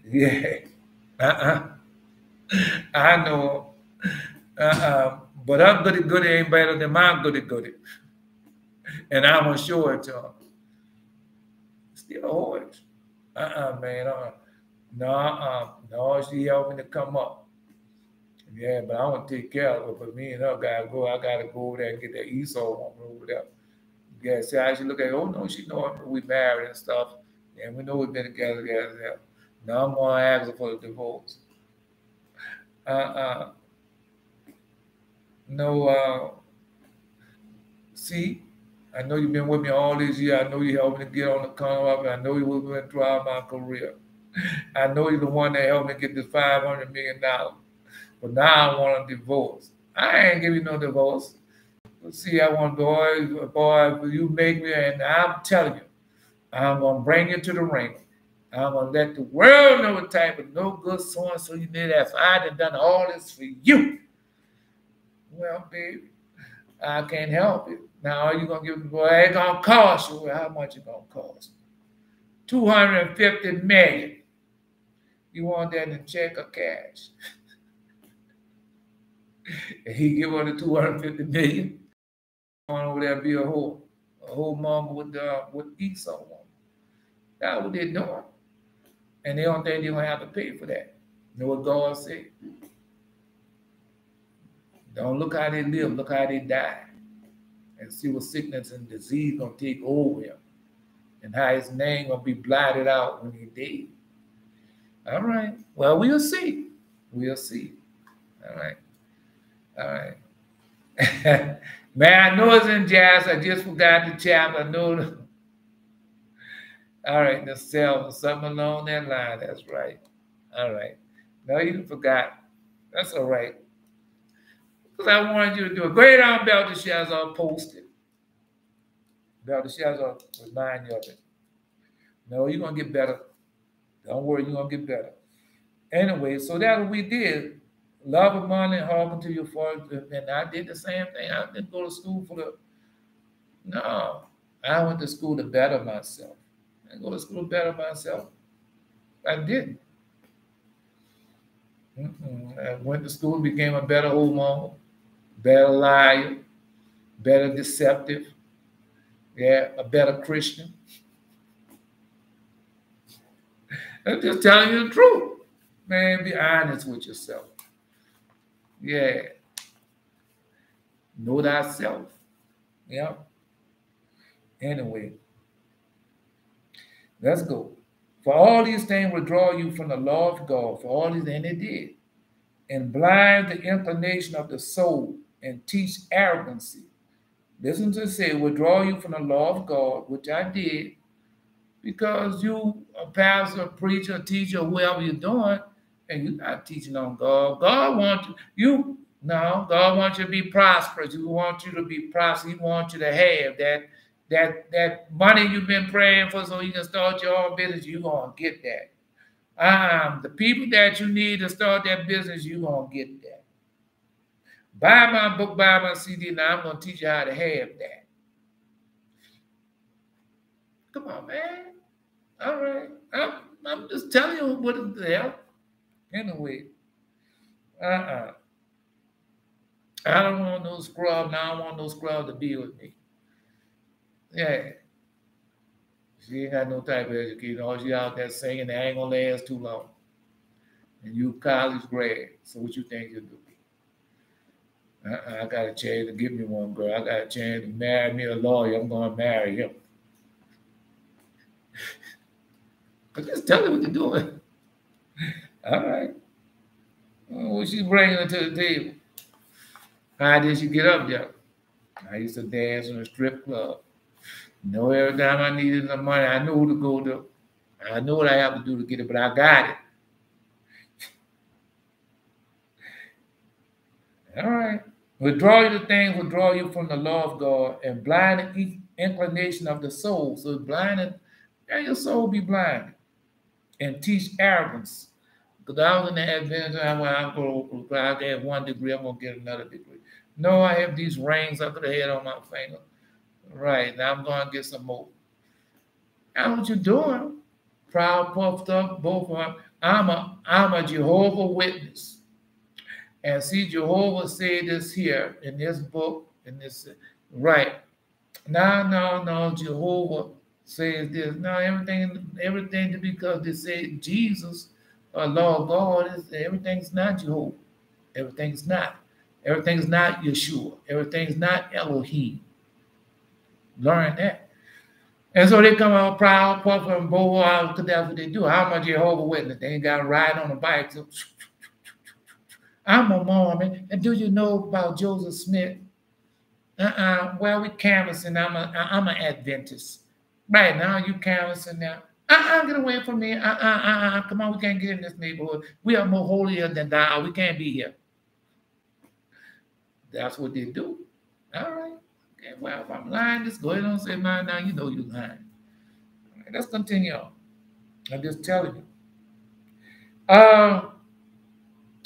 Yeah. I know. But our goody ain't better than my goody. And I'm gonna show it to him. Still horse. Man. No, she helped me to come up. Yeah, but I want to take care of her. But me and her gotta go. I gotta go over there and get that Esau woman over there. Yeah, see how she look at it. Oh no, she know we married and stuff. And we know we've been together. Now I'm gonna ask her for the divorce. No, see, I know you've been with me all these years. I know you helped me to get on the come up. I know you went throughout my career. I know you're the one that helped me get this $500 million. But now I want a divorce. I ain't giving you no divorce. See, I want boy, you make me, and I'm telling you, I'm going to bring you to the ring. I'm going to let the world know what type of no good so-and-so you need that. I done all this for you. Well, baby, I can't help it. Now, are you going to give me, boy, it's going to cost you. Well, how much it going to cost? $250 million. You want that in check or cash? And he give her the $250 million. On over there be a whole mama with Esau woman. That's what they're doing. And they don't think they're going to have to pay for that. You know what God said? Don't look how they live, look how they die. And see what sickness and disease going to take over him. And how his name going to be blotted out when he dead. All right. Well, we'll see. We'll see. All right. All right. Man, I know it's in jazz. I just forgot the chapter. I know. All right, the self, something along that line. That's right. All right. No, you forgot. That's all right. Because I wanted you to do it. Go ahead on Belteshazzar posted. Belteshazzar remind you of it. No, you're going to get better. Don't worry, you're going to get better. Anyway, so that's what we did. Love of money, hearken to your father. And I did the same thing. I didn't go to school for the... No, I went to school to better myself. I didn't go to school to better myself. I didn't. I went to school and became a better whoremonger, better liar, better deceptive, yeah, a better Christian. I'm just telling you the truth. Man, be honest with yourself. Yeah. Know thyself. Yeah. Anyway, let's go. For all these things will draw you from the law of God. For all these, and it did. And blind the inclination of the soul and teach arrogancy. Listen to say, will draw you from the law of God, which I did, because you a pastor, preacher, teacher, whoever you're doing, and you're not teaching on God. God wants God wants you to be prosperous. He wants you to be prosperous. He wants you to have that money you've been praying for so you can start your own business. You're gonna get that. The people that you need to start that business, you're gonna get that. Buy my book, buy my CD. Now I'm gonna teach you how to have that. Come on, man. All right. I'm just telling you what is there. Anyway, I don't want no scrub. Now I don't want no scrub to be with me. Yeah. She ain't got no type of education. All she out there singing, that ain't gonna last too long. And you college grad. So what you think you'll do? I got a chance to give me one, girl. I got a chance to marry me a lawyer. I'm gonna marry him. But just tell her what you're doing. All right. What she bringing her to the table? How did she get up there? I used to dance in a strip club. Every time I needed some money, I knew who to go to. I know what I have to do to get it, but I got it. All right. Withdraw you the things, withdraw you from the law of God, and blind the inclination of the soul. So blinded, your soul be blinded. And teach arrogance. Because I was in the Adventist time where I have 1 degree, I'm going to get another degree. No, I have these rings under the head on my finger. Right, now I'm going to get some more. That's what you're doing. Proud, puffed up, both of them. I'm a Jehovah Witness. And see, Jehovah said this here in this book, in this, right. No, Jehovah says this. No, everything because they say Jesus, Lord God, everything's not Jehovah. Everything's not. Everything's not Yeshua. Everything's not Elohim. Learn that. And so they come out proud, puff, and bow out because that's what they do. I'm a Jehovah Witness. They ain't got to ride on a bike. So, I'm a Mormon. And do you know about Joseph Smith? Well, we canvassing. I'm an Adventist. Right now, you canvassing now. Get away from me. Come on, we can't get in this neighborhood. We are more holier than thou. We can't be here. That's what they do. All right. Okay, well, if I'm lying, just go ahead and say mine now. You know you're lying. All right, let's continue on. I'm just telling you.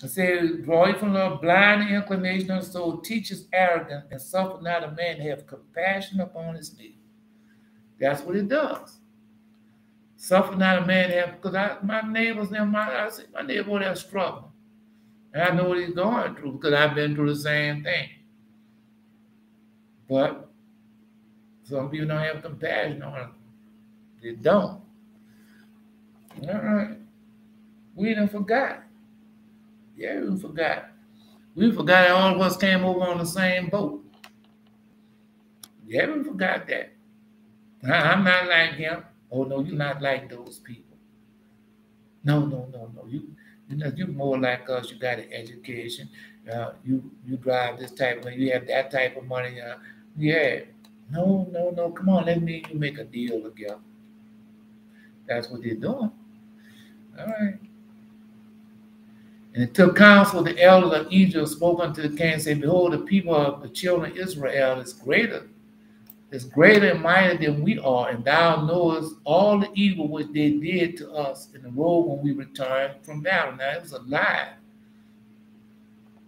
It says, draw you from the blind inclination of the soul, teaches arrogance, and suffer not a man to have compassion upon his neighbor. That's what it does. Suffer not a man to have, because my neighbors, I see my neighbor that's struggling. And I know what he's going through because I've been through the same thing. But some people don't have compassion on them. They don't. All right. We done forgot. Yeah, we forgot. We forgot all of us came over on the same boat. Yeah, we forgot that. I'm not like him. Oh, no, you're not like those people. No. You're more like us. You got an education. You drive this type of, you have that type of money. Yeah. No. Come on, let me you make a deal together. That's what they're doing. All right. And it took counsel, the elders of Egypt spoke unto the king and said, behold, the people of the children of Israel is greater and mightier than we are, and thou knowest all the evil which they did to us in the road when we returned from battle. Now, it was a lie.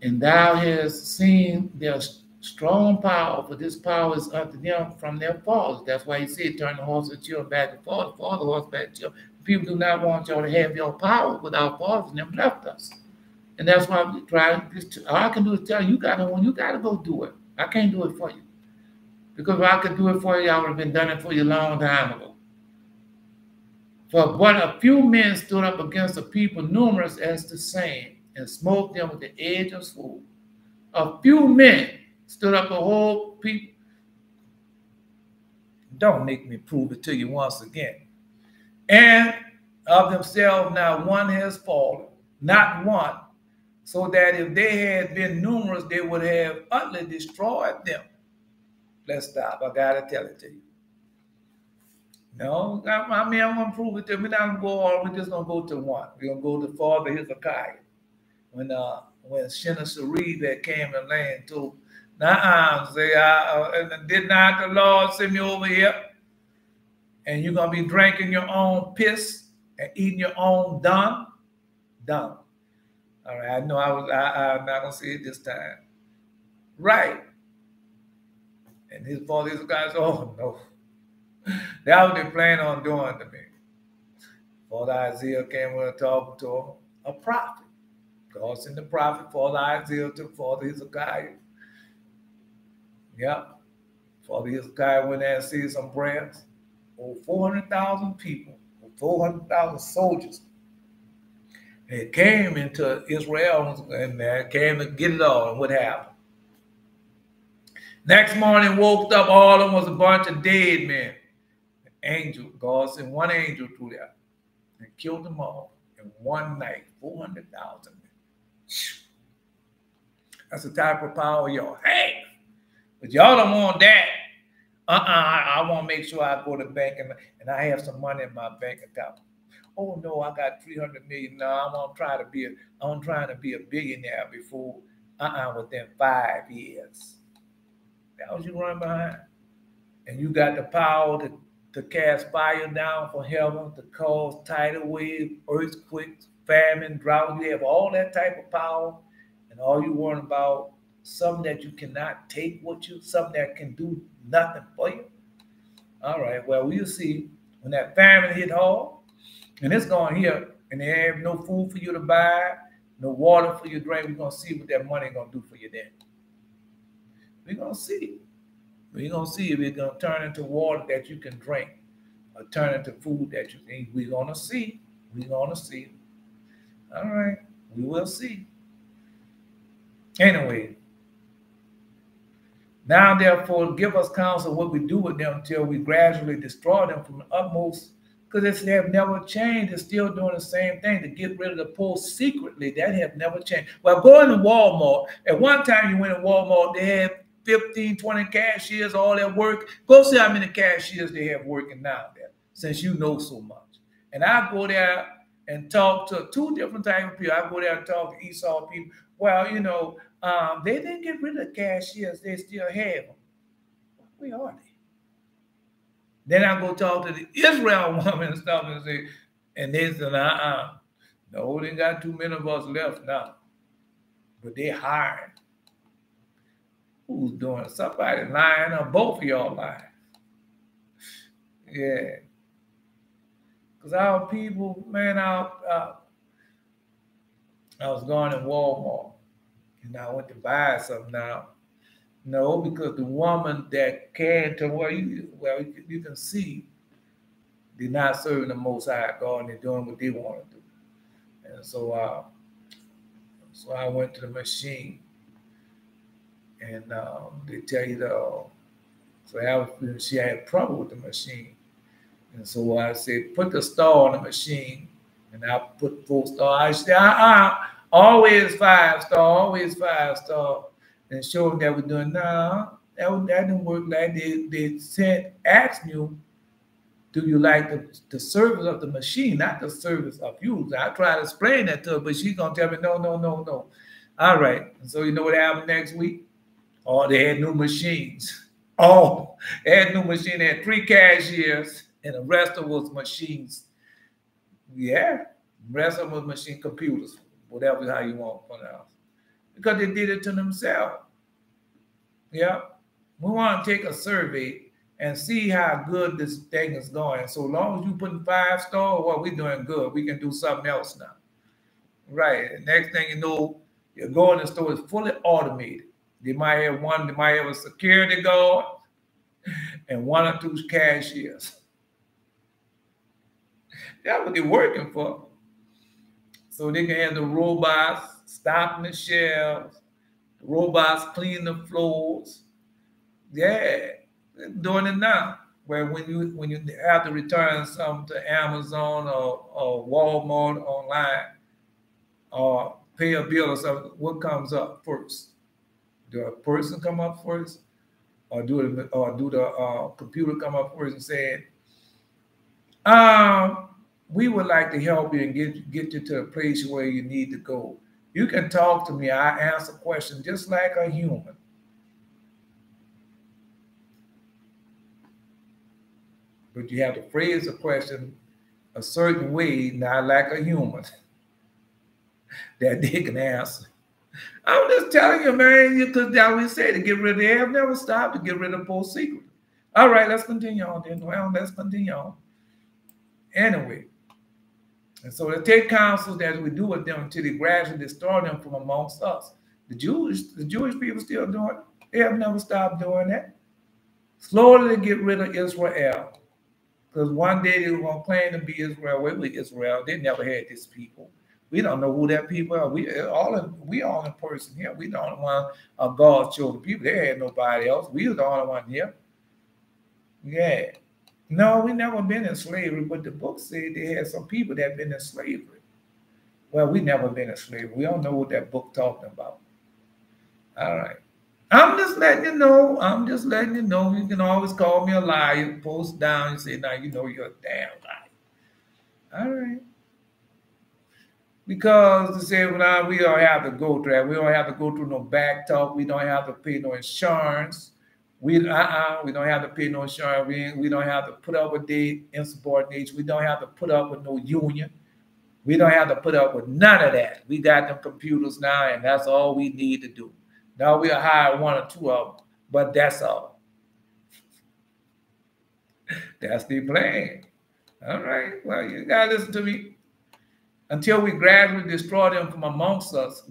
And thou hast seen their strong power, for this power is unto them from their fathers. That's why he said, turn the horse of children back to father, the horse back to children. People do not want y'all to have your power, but our fathers and them left us. And that's why we try. All I can do is tell you, you got to go do it. I can't do it for you. Because if I could do it for you, I would have been done it for you a long time ago. For but a few men stood up against a people numerous as the same, and smote them with the edge of sword. A few men stood up a whole people. Don't make me prove it to you once again. And of themselves now one has fallen, not one, so that if they had been numerous, they would have utterly destroyed them. Let's stop. I gotta tell it to you. No, I mean, I'm gonna prove it to you. We're not gonna go on, we're just gonna go to one. We're gonna go to Father Hezekiah. When Sennacherib that came and land to, say, did not the Lord send me over here? And you're gonna be drinking your own piss and eating your own dung? Dung. All right, I know I'm not gonna say it this time. Right. And his father, his guys, oh no. That was they plan on doing to me. Father Isaiah came and talked to him, a prophet. God sent the prophet, Father Isaiah to Father Hezekiah. Yep. Father Hezekiah went there and said some prayers. Over 400,000 people, 400,000 soldiers. It came into Israel and came to get it all. And what happened? Next morning, woke up, all of them was a bunch of dead men. Angel, God sent one angel through there and killed them all in one night, 400,000 men. That's the type of power y'all have. But y'all don't want that. I want to make sure I go to the bank and I have some money in my bank account. Oh no, I got 300 million. No, I'm trying to be a billionaire before within 5 years. That was you running behind. And you got the power to cast fire down from heaven, to cause tidal waves, earthquakes, famine, drought. You have all that type of power, and all you worrying about something that you cannot take with you, something that can do nothing for you. All right, well, we'll see when that famine hit hard, and it's going here, and they have no food for you to buy, no water for you to drink. We're going to see what that money is going to do for you then. We're going to see. We're going to see if it's going to turn into water that you can drink or turn into food that you can eat. We're going to see. We're going to see. All right. We will see. Anyway, now, therefore, give us counsel what we do with them until we gradually destroy them from the utmost, because they have never changed. They're still doing the same thing to get rid of the poor secretly. That have never changed. Well, going to Walmart, at one time you went to Walmart, they had 15, 20 cashiers, all that work. Go see how many cashiers they have working now there, since you know so much. And I go there and talk to two different types of people. I go there and talk to Esau people. Well, you know, they didn't get rid of the cashiers. They still have them. Where are they? Then I go talk to the Israel woman and stuff and say, and they said, no, they got too many of us left now. But they hired. Who's doing it? Somebody lying, or both of y'all lying. Yeah. Because our people, man, I was going to Walmart and I went to buy something now. No, because the woman that came to where you can see they're not serving the Most High God and they're doing what they want to do. And so I went to the machine. And they tell you she had trouble with the machine. And so I said, put the star on the machine. And I put 4 stars. I said, always 5 star, always 5 star. And showed them that we're doing, no, that didn't work like they asked you, do you like the service of the machine, not the service of you? I tried to explain that to her, but she's going to tell me, no. All right. And so you know what happened next week? Oh, they had new machines. Oh, they had new machines. They had 3 cashiers, and the rest of them was machines. Yeah, the rest of them was machine computers, whatever how you want to pronounce. Because they did it to themselves. Yeah. We want to take a survey and see how good this thing is going. So long as you putting 5 stars, well, we're doing good. We can do something else now. Right. And next thing you know, you're going to the store, it's fully automated. They might have a security guard and 1 or 2 cashiers. That's what they're working for. So they can have the robots stocking the shelves, Robots clean the floors. Yeah, they're doing it now. Where when you have to return something to Amazon or Walmart online or pay a bill or something, what comes up first? Do a person come up first, or do the computer come up first and say, we would like to help you and get you to a place where you need to go. You can talk to me. I answer questions just like a human. But you have to phrase the question a certain way, not like a human, that they can answer. I'm just telling you, man, because that we say to get rid of, they have never stopped to get rid of post secret. All right, let's continue on then. Well, let's continue on. Anyway, and so they take counsel that we do with them until they gradually destroy them from amongst us. The Jewish people still doing it. They have never stopped doing that. Slowly they get rid of Israel. Because one day they were going to claim to be Israel. Wait, Israel. They never had these people. We don't know who that people are. We all in person here. We the only one of God's children people. They had nobody else. We were the only one here. Yeah. No, we never been in slavery, but the book said they had some people that been in slavery. Well, we never been in slavery. We don't know what that book talking about. All right. I'm just letting you know. I'm just letting you know. You can always call me a liar, post down and say, now you know you're a damn liar. All right. Because to say, well, we don't have to go through that. We don't have to go through no back talk. We don't have to pay no insurance. We don't have to pay no insurance. We don't have to put up with the insubordination. We don't have to put up with no union. We don't have to put up with none of that. We got them computers now, and that's all we need to do. Now we'll hire one or two of them, but that's all. That's the plan. All right. Well, you gotta listen to me. Until we gradually destroy them from amongst us,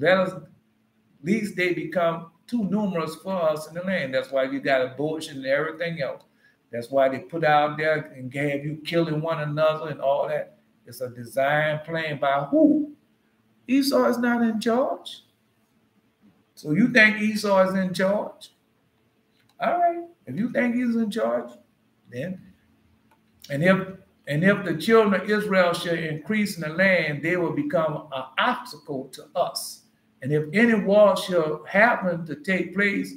least they become too numerous for us in the land. That's why you got abortion and everything else. That's why they put out there and have you killing one another and all that. It's a design plan by who? Esau is not in charge. So you think Esau is in charge? All right. If you think he's in charge, then, and if the children of Israel shall increase in the land, they will become an obstacle to us. And if any war shall happen to take place,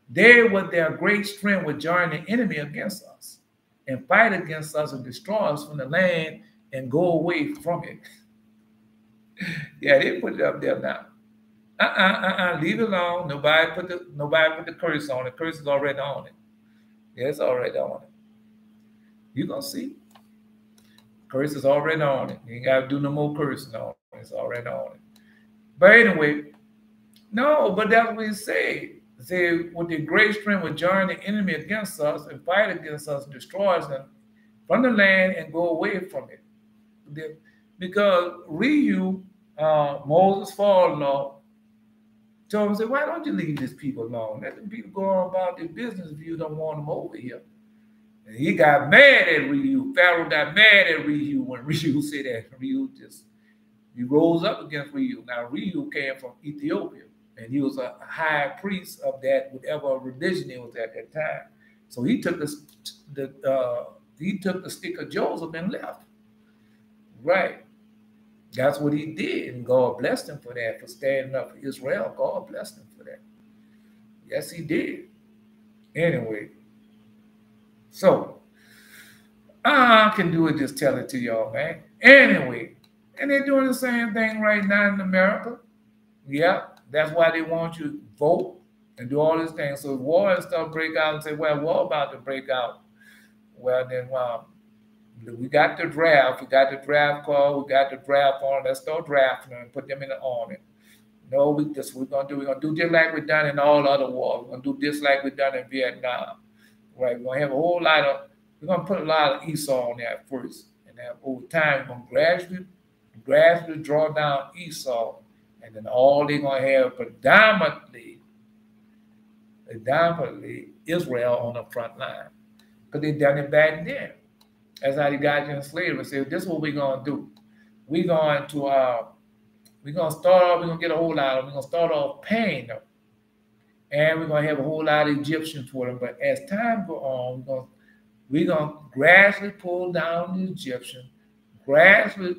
they with their great strength will join the enemy against us and fight against us and destroy us from the land and go away from it. Yeah, they put it up there now. Leave it alone. Nobody put the curse on it. The curse is already on it. Yeah, it's already on it. You're gonna see. Curse is already on it. You ain't gotta do no more cursing on it. It's already on it. But anyway, no, but that's what he said. He said, with the great strength will join the enemy against us and fight against us and destroy us from the land and go away from it. Because Moses' father-in-law, told him, said, why don't you leave these people alone? Let them people go on about their business if you don't want them over here. And he got mad at Reu. Pharaoh got mad at Reu when Reu said that. He rose up against Reu. Now, Reu came from Ethiopia, and he was a high priest of that, whatever religion it was at that time. So he took the stick of Joseph and left. Right. That's what he did, and God blessed him for that, for standing up for Israel. God blessed him for that. Yes, he did. Anyway, so I can do it, just tell it to y'all, man. Anyway, and they're doing the same thing right now in America. Yeah, that's why they want you to vote and do all these things. So if war and stuff break out and say, well, war about to break out, well, then, we got the draft. We got the draft call. We got the draft on. Let's start drafting them and put them in the army. No, we're gonna do just like we've done in all other wars. We're gonna do this like we've done in Vietnam. Right? We're gonna have we're gonna put a lot of Esau on there at first, and then over time we're gonna gradually draw down Esau, and then all they're gonna have predominantly Israel on the front line, because they done it back then. That's how they got you in slavery. Say, this is what we're gonna do. We're gonna start off, we're gonna get a whole lot of them. We're gonna start off paying them. and we're going to have a whole lot of Egyptians for them. But as time goes on, we're going to gradually pull down the Egyptians, gradually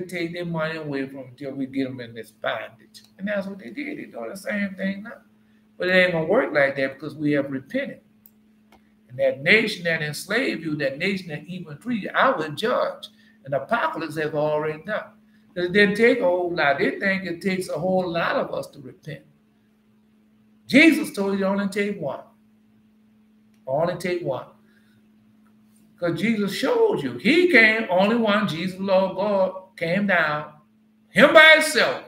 take their money away from them until we get them in this bondage. And that's what they did. They're doing the same thing now. But it ain't going to work like that because we have repented. And that nation that enslaved you, that nation that even treated you, I would judge. And the apocalypse have already done. It didn't take a whole lot. They think it takes a whole lot of us to repent. Jesus told you only take one. Only take one. Because Jesus showed you. He came, only one, Jesus, Lord God, came down, him by himself.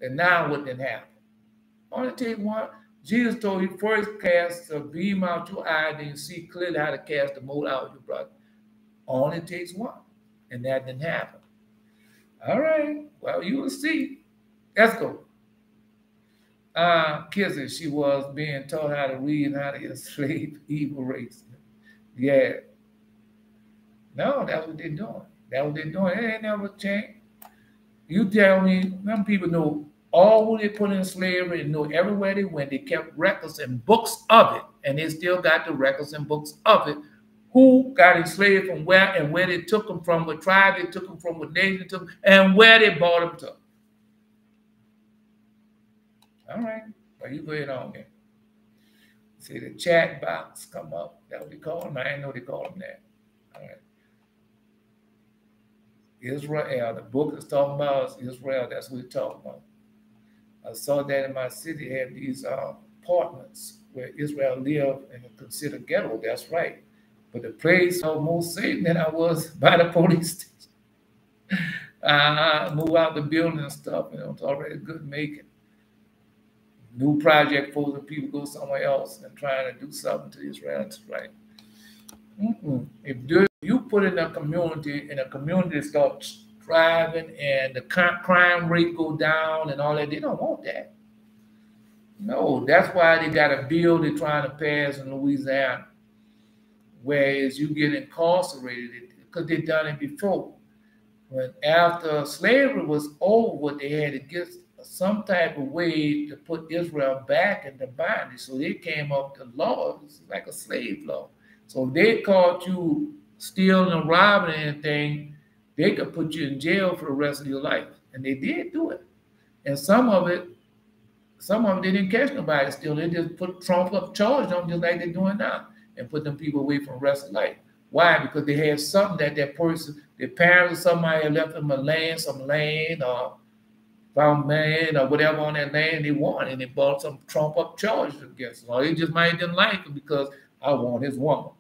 And now what didn't happen? Only take one. Jesus told you first cast a beam out your eye, then you see clearly how to cast the mote out of your brother. Only takes one. And that didn't happen. All right. Well, you will see. Let's go. Kizzy, she was being taught how to read and how to enslave evil race. Yeah. No, that's what they're doing. That's what they're doing. It ain't never changed. You tell me, some people know all who they put in slavery and know everywhere they went. They kept records and books of it, and they still got the records and books of it. Who got enslaved from where and where they took them from, what tribe they took them from, what nation they took them, and where they bought them to. All right. Well, you go ahead on there. See the chat box come up. That's what they call them. I didn't know they call them that. All right. Israel, the book is talking about Israel. That's what we're talking about. I saw that in my city, had these apartments where Israel lived and considered ghetto. That's right. But the place I was most safe than I was by the police station. Move out the building and stuff. You know, it's already good making. New project for the people go somewhere else and trying to do something to Israel. That's right. If you put in a community starts thriving and the crime rate go down and all that, they don't want that. No, that's why they got a bill they're trying to pass in Louisiana, whereas you get incarcerated because they've done it before. When after slavery was over, they had to get some type of way to put Israel back in the bondage. So they came up with law, it's like a slave law. So if they caught you stealing and robbing anything, they could put you in jail for the rest of your life. And they did do it. And some of it, they didn't catch nobody stealing. They just put trumped up charges on them just like they're doing now and put them people away from the rest of life. Why? Because they had something that person, their parents or somebody had left them some land or found land or whatever on that land they wanted, and they bought some trump up charges against them. Or they just might have didn't like him because I want his woman.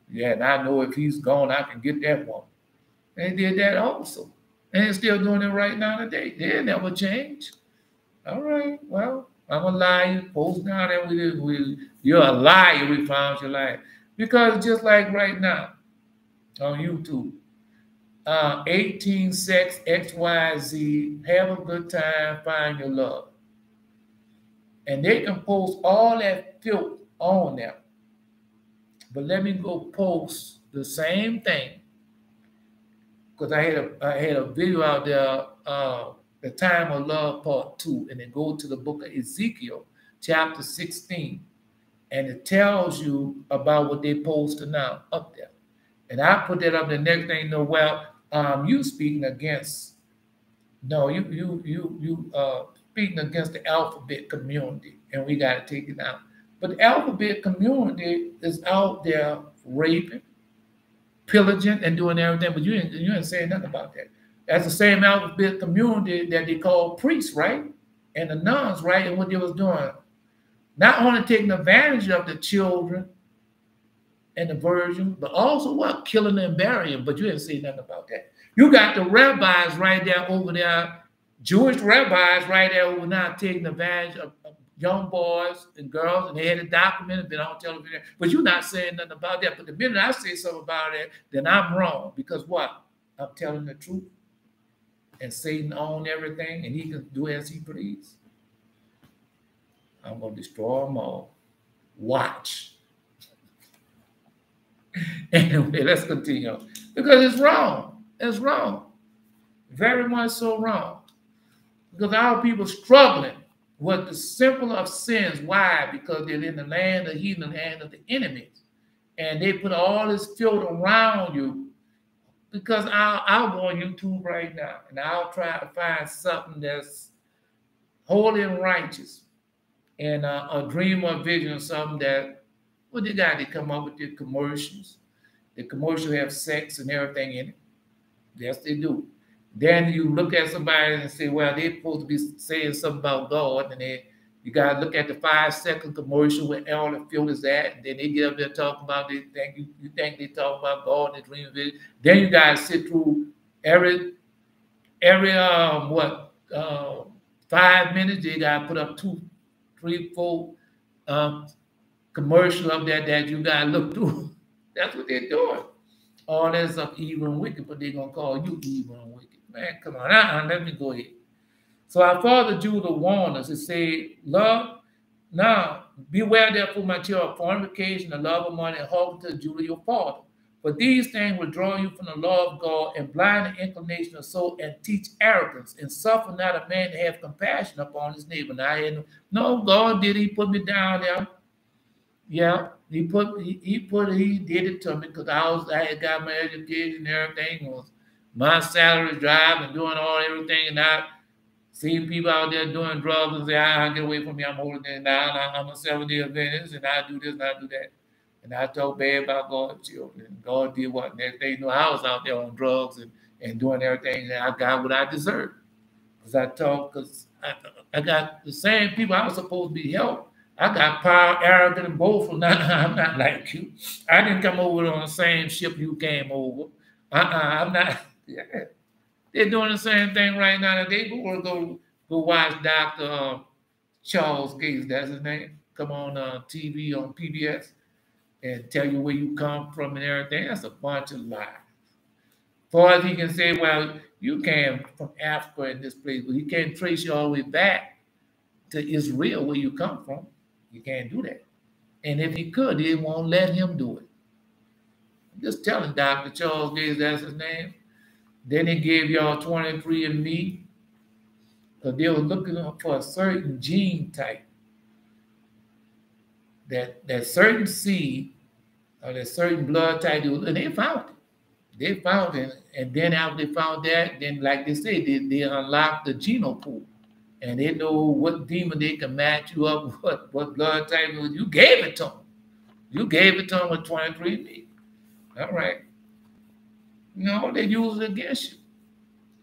Yeah, and I know if he's gone, I can get that woman. And they did that also. And they're still doing it right now today. They never change. All right, well, I'm a liar. Post down there you're a liar, we found you lying. Because just like right now on YouTube, 18 sex XYZ, have a good time, find your love. And they can post all that filth on there. But let me go post the same thing. Because I had a video out there, The Time of Love Part 2, and then go to the book of Ezekiel, chapter 16. And it tells you about what they posted now up there. And I put that up. The next thing you know, well, you speaking against, no, you speaking against the alphabet community, and we got to take it out. But the alphabet community is out there raping, pillaging, and doing everything. But you ain't saying nothing about that. That's the same alphabet community that they call priests, right? And the nuns, right? And what they was doing, not only taking advantage of the children and the virgin, but also what? Killing and burying. But you didn't say nothing about that. You got the rabbis right there over there, Jewish rabbis right there over now taking advantage of young boys and girls, and they had it documented, been on television. But you're not saying nothing about that. But the minute I say something about it, then I'm wrong. Because what? I'm telling the truth. And Satan owns everything, and he can do as he please. I'm going to destroy them all. Watch. Anyway, let's continue. Because it's wrong. It's wrong. Very much so wrong. Because our people struggling what the simple of sins. Why? Because they're in the land of heathen, the land of the enemies. And they put all this filth around you. Because I'll go on YouTube right now and I'll try to find something that's holy and righteous and a dream or vision or something that, well, they got to come up with their commercials. The commercial have sex and everything in it. Yes, they do. Then you look at somebody and say, well, they're supposed to be saying something about God, and then you got to look at the 5-second commercial where all the field is at, and then they get up there talking about they think you think they talk about God and the dream vision. Then you got to sit through every 5 minutes. They got to put up 2, 3, 4 commercial up there that you got to look through. That's what they're doing. All that stuff evil and wicked, but they're gonna call you evil and wicked. Man, come on, let me go ahead. So our father Judah warned us and said, love, now beware therefore, my children, of fornication, the love of money, and hearken to Judah your father. For these things will draw you from the law of God and blind the inclination of soul and teach arrogance and suffer not a man to have compassion upon his neighbor. Now, no, God did, he put me down there. Yeah, he did it to me because I had got my education and everything, was my salary drive and doing everything, and I seen people out there doing drugs and say, I get away from me, I'm older than now, I'm a 7-day Adventist, and I do this and I do that. And I talk bad about God's children. And God did what? Next thing you know, I was out there on drugs and doing everything, and I got what I deserved. Because I got the same people I was supposed to be helped. I got power, arrogant, and boastful. Nah, I'm not like you. I didn't come over on the same ship you came over. I'm not. Yeah. They're doing the same thing right now. They go watch Dr. Charles Gates, that's his name, come on TV on PBS and tell you where you come from and everything. That's a bunch of lies. Far as he can say, well, you came from Africa in this place, but he can't trace you all the way back to Israel where you come from. You can't do that. And if he could, they won't let him do it. I'm just telling Dr. Charles Gates, that's his name. Then he gave y'all 23andMe because they were looking for a certain gene type. That certain seed or that certain blood type, and they found it. They found it. And then after they found that, then like they say, they unlocked the genome pool. And they know what demon they can match you up with, what blood type you gave it to them. You gave it to them with 23andMe. All right. No, they use it against you.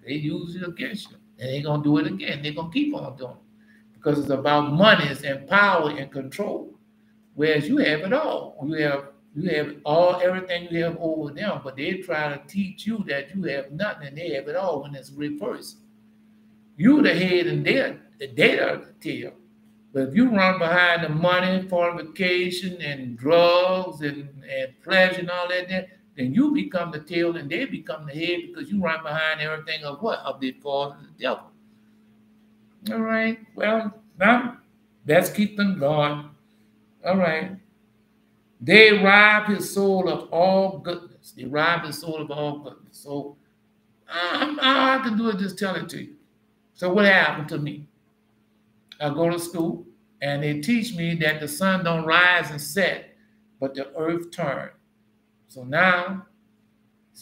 They use it against you. And they're going to do it again. They're going to keep on doing it. Because it's about monies and power and control. Whereas you have it all. You have everything you have over them, but they try to teach you that you have nothing and they have it all when it's reversed. You the head and they are the tail. But if you run behind the money, fornication, and drugs, and pleasure and all that, then you become the tail and they become the head because you run behind everything of what? Of the fall of the devil. All right. Well, now let's keep them going. All right. They rob his soul of all goodness. They rob his soul of all goodness. So all I can do is just tell it to you. So what happened to me? I go to school and they teach me that the sun don't rise and set, but the earth turns. So now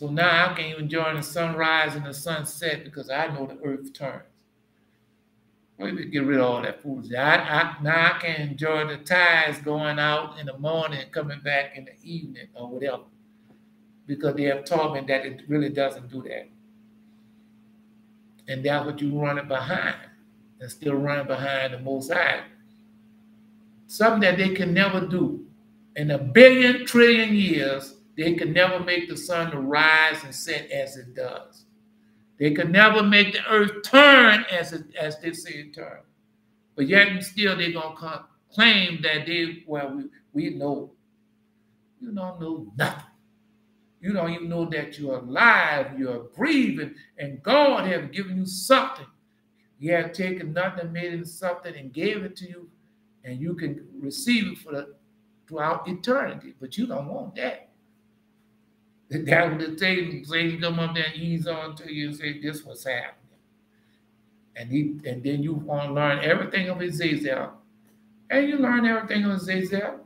I can even enjoy the sunrise and the sunset because I know the earth turns. Maybe get rid of all that foolishness. Now I can enjoy the tides going out in the morning and coming back in the evening or whatever because they have taught me that it really doesn't do that. And that's what you're running behind and still running behind the Most High. Something that they can never do. In 1 billion trillion years, they can never make the sun to rise and set as it does. They can never make the earth turn as they say it turns. But yet and still they're going to claim that we know. You don't know nothing. You don't even know that you're alive, you're breathing, and God has given you something. He has taken nothing and made it something and gave it to you, and you can receive it throughout eternity. But you don't want that. That would say you come up there and ease on to you and say, this was happening. And then you want to learn everything of Azazel. And you learn everything of Azazel.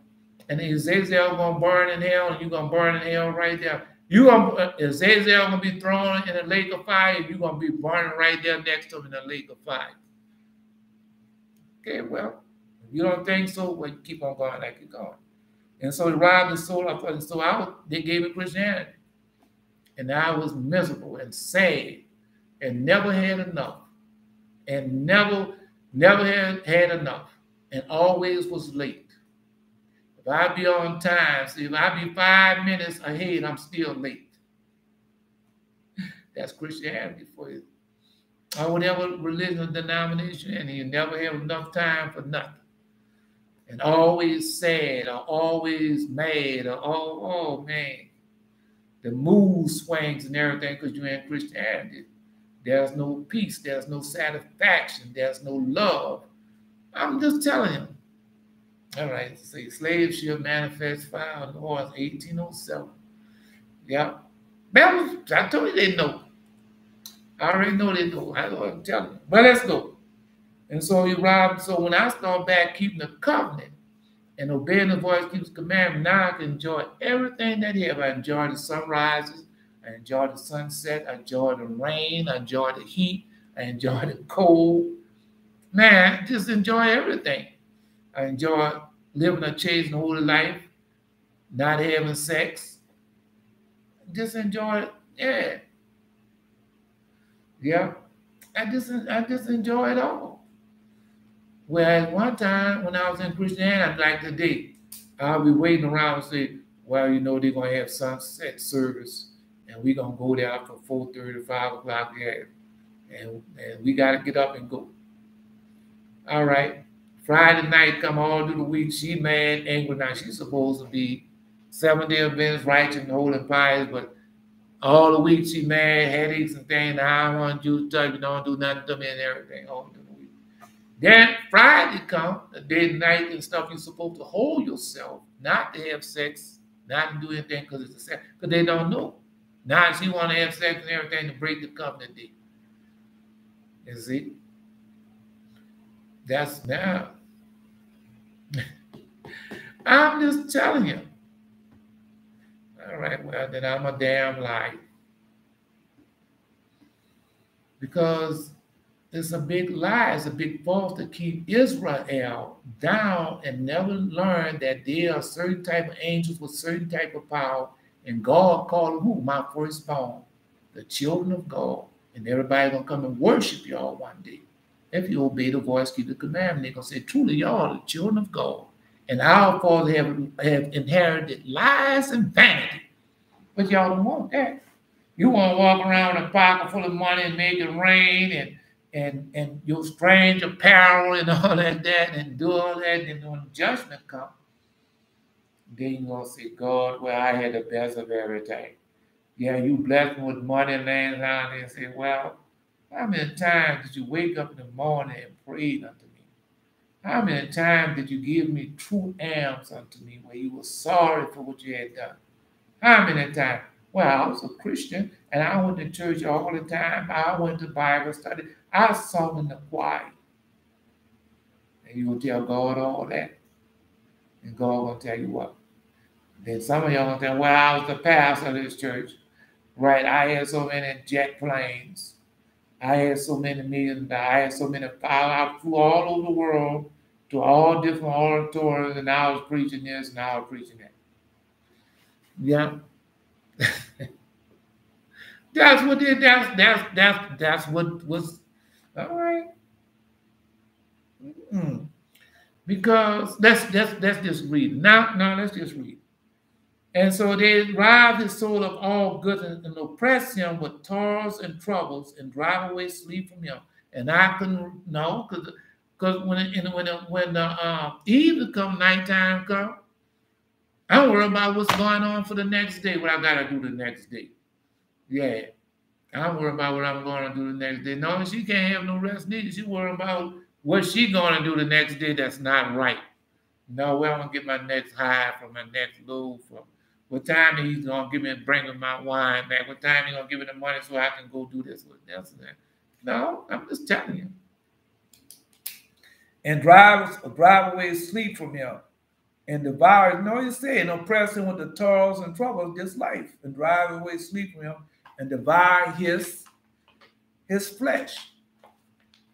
And Azazel gonna burn in hell, and you're gonna burn in hell right there. Azazel gonna be thrown in a lake of fire, and you're gonna be burning right there next to him in a lake of fire. Okay, well, if you don't think so, well, you keep on going like you're going. And so he robbed the soul of us. So they gave me Christianity. And I was miserable and sad and never had enough. And never had enough. And always was late. If I be on time, see, if I be 5 minutes ahead, I'm still late. That's Christianity for you. Or whatever religion or denomination, and you never have enough time for nothing. And always sad, or always mad, or oh man, the mood swings and everything because you're in Christianity. There's no peace, there's no satisfaction, there's no love. I'm just telling you. All right, say slave ship manifest filed North 1807. Yeah. I told you they know. I already know they know. I'm telling you. But let's go. And so you robbed. So when I start back keeping the covenant and obeying the voice, keeps the commandment, now I can enjoy everything that I have. I enjoy the sunrises. I enjoy the sunset. I enjoy the rain. I enjoy the heat. I enjoy the cold. Man, just enjoy everything. I enjoy living a chaste and holy life, not having sex. Just enjoy it. Yeah. Yeah. I just enjoy it all. Whereas one time when I was in Christianity, like today, I'll be waiting around and say, well, you know, they're going to have sunset service and we're going to go there for 4:30, 5 o'clock. Yeah. And we got to get up and go. All right. Friday night come all through the week. She mad, angry. Now she's supposed to be 7-day events, righteous and holy and pious, but all the week she mad, headaches and things. I don't want you to touch me, don't do nothing to me and everything all through the week. Then Friday come, the day and night and stuff, you're supposed to hold yourself, not to have sex, not to do anything because it's a sex, because they don't know. Now she want to have sex and everything to break the covenant day. You see? That's now. I'm just telling you. All right, well, then I'm a damn liar. Because it's a big lie, it's a big false to keep Israel down and never learn that there are certain type of angels with certain type of power. And God called them who? My firstborn, the children of God. And everybody gonna come and worship y'all one day. If you obey the voice, keep the commandment, they're gonna say, truly, y'all are the children of God. And our fathers have inherited lies and vanity. But y'all don't want that. You want to walk around with a pocket full of money and make it rain and your strange apparel and all that and do all that. And when judgment comes, then you're going to say, God, well, I had the best of everything. Yeah, you blessed me with money and land down there and say, well, how many times did you wake up in the morning and pray unto me? How many times did you give me true alms unto me where you were sorry for what you had done? How many times? Well, I was a Christian and I went to church all the time. I went to Bible study. I sung in the choir. And you will tell God all that. And God will tell you what. Then some of y'all going to tell, well, I was the pastor of this church. Right, I had so many jet planes. I had so many millions. I had so many power. I flew all over the world to all different auditoriums, and I was preaching this, and I was preaching that. Yeah, that's what it. That's what was all right. Because let's just read now. Let's just read. And so they rob his soul of all goods and oppress him with toils and troubles and drive away sleep from him. And I couldn't know because when the eve come, nighttime come, I don't worry about what's going on for the next day, what I gotta do the next day. Yeah. I don't worry about what I'm gonna do the next day. No, she can't have no rest needed. She worry about what she gonna do the next day that's not right. No, where I'm gonna get my next high from, my next low from. What time he's gonna give me bringing my wine back? What time he gonna give me the money so I can go do this with that? No, I'm just telling you. and drive away sleep from him, and devour. No, he's saying, oppress him with the toils and troubles of this life, and drive away sleep from him, and devour his flesh.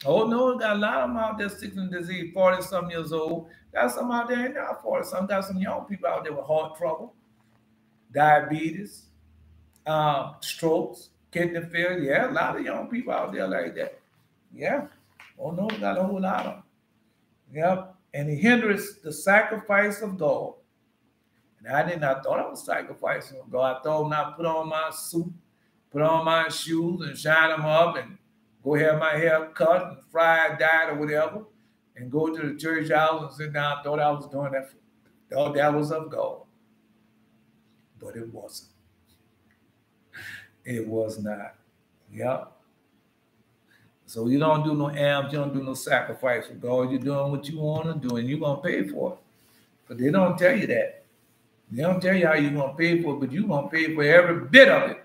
Oh no, got a lot of them out there sick and disease, 40-some years old. Got some out there ain't not 40-some. Got some young people out there with heart trouble, diabetes, strokes, kidney failure. Yeah, a lot of young people out there like that. Yeah. Oh no, got a whole lot of them. Yep. And he hinders the sacrifice of God. And I thought I was sacrificing of God. I thought when I put on my suit, put on my shoes and shine them up and go have my hair cut and fried, dyed or whatever, and go to the church house and sit down. I thought I was doing that. Thought that was of God. But it wasn't. It was not. Yep. So you don't do no alms, you don't do no sacrifice for God. You're doing what you want to do, and you're going to pay for it. But they don't tell you that. They don't tell you how you're going to pay for it, but you're going to pay for every bit of it.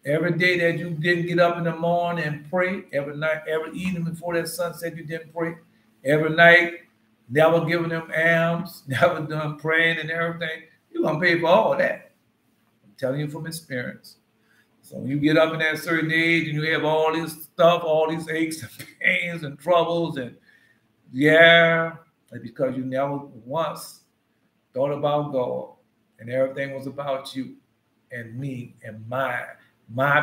Every day that you didn't get up in the morning and pray, every night, every evening before that sunset you didn't pray, every night, never giving them alms, never done praying and everything, you're going to pay for all that. I'm telling you from experience. So when you get up in that certain age and you have all this stuff, all these aches and pains and troubles, and yeah, it's because you never once thought about God, and everything was about you and me and my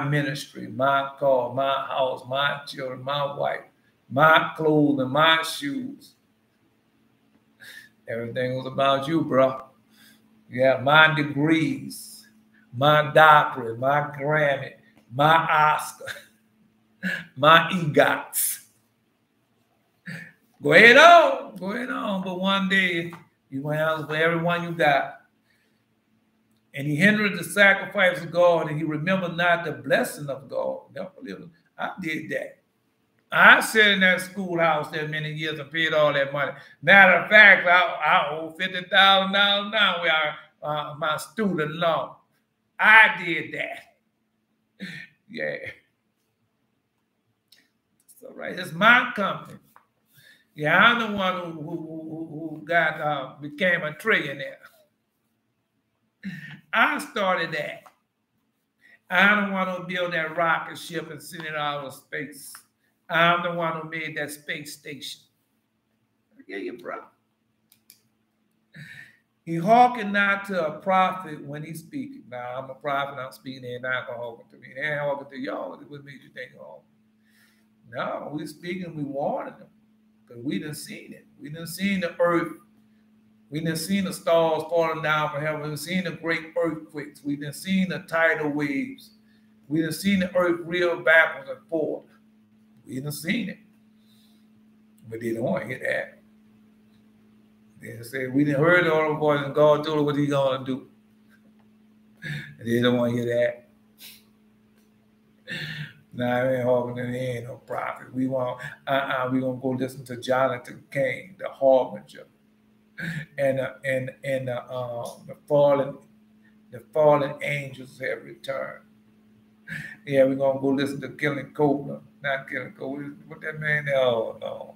ministry, my car, my house, my children, my wife, my clothes and my shoes. Everything was about you, bro. Yeah, my degrees, my doctorate, my Grammy, my Oscar, my EGOTs. Go ahead on. But one day you went out for everyone you got. And he hindered the sacrifice of God, and he remembered not the blessing of God. I did that. I sat in that schoolhouse there many years and paid all that money. Matter of fact, I owe $50,000 now where my student loan. I did that. Yeah. It's all right. It's my company. Yeah, I'm the one who became a trillionaire. I started that. I'm the one who built that rocket ship and sent it out of space. I'm the one who made that space station. Yeah, you bro. He hearkened not to a prophet when he's speaking. Now, I'm a prophet, I'm speaking, they're not going to hearken to me. They ain't hearken to y'all. What made you think, oh? No, we speaking, we warning them. Because we done seen it. We done seen the earth. We done seen the stars falling down from heaven. We done seen the great earthquakes. We done seen the tidal waves. We done seen the earth reel backwards and forth. We done seen it. But they don't want to hear that. They say, we done heard all the voice and God told us what he's going to do. And they don't want to hear that. Nah, it ain't happening. There ain't no prophet. We want, we gonna go listen to Jonathan Cain, the harbinger, and the fallen angels have returned. Yeah, we're gonna go listen to Killing Copeland, not Killing Copeland. What that man there? Oh no.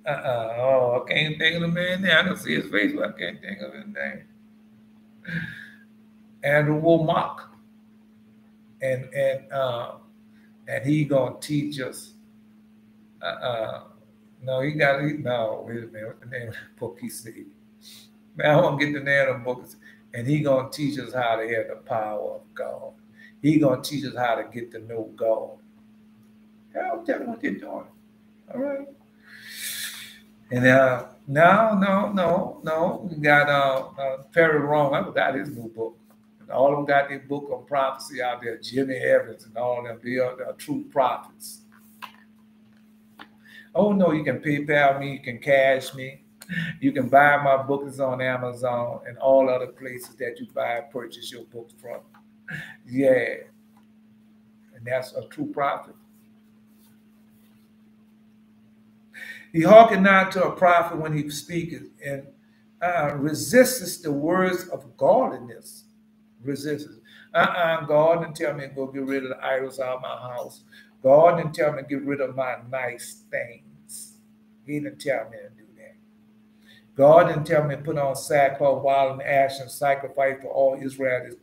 Oh, I can't think of the man there. I can see his face, but I can't think of his name. Andrew Womack. And he gonna teach us. No, wait a minute, what's the name of the book he said? Man, I want to get the name of the book. And he gonna teach us how to have the power of God. He gonna teach us how to get to know God. Hell, tell me what they're doing. All right. And no. We got Perry Wrong. I forgot his new book. All of them got their book on prophecy out there, Jimmy Evans and all of them. They are true prophets. Oh, no, you can PayPal me. You can cash me. You can buy my books on Amazon and all other places that you buy and purchase your books from. Yeah. And that's a true prophet. He hearkened not to a prophet when he speaketh, and resists the words of godliness. Resistance. God didn't tell me to go get rid of the idols out of my house. God didn't tell me to get rid of my nice things. He didn't tell me to do that. God didn't tell me to put on sackcloth, wild and ash, and sacrifice for all Israel.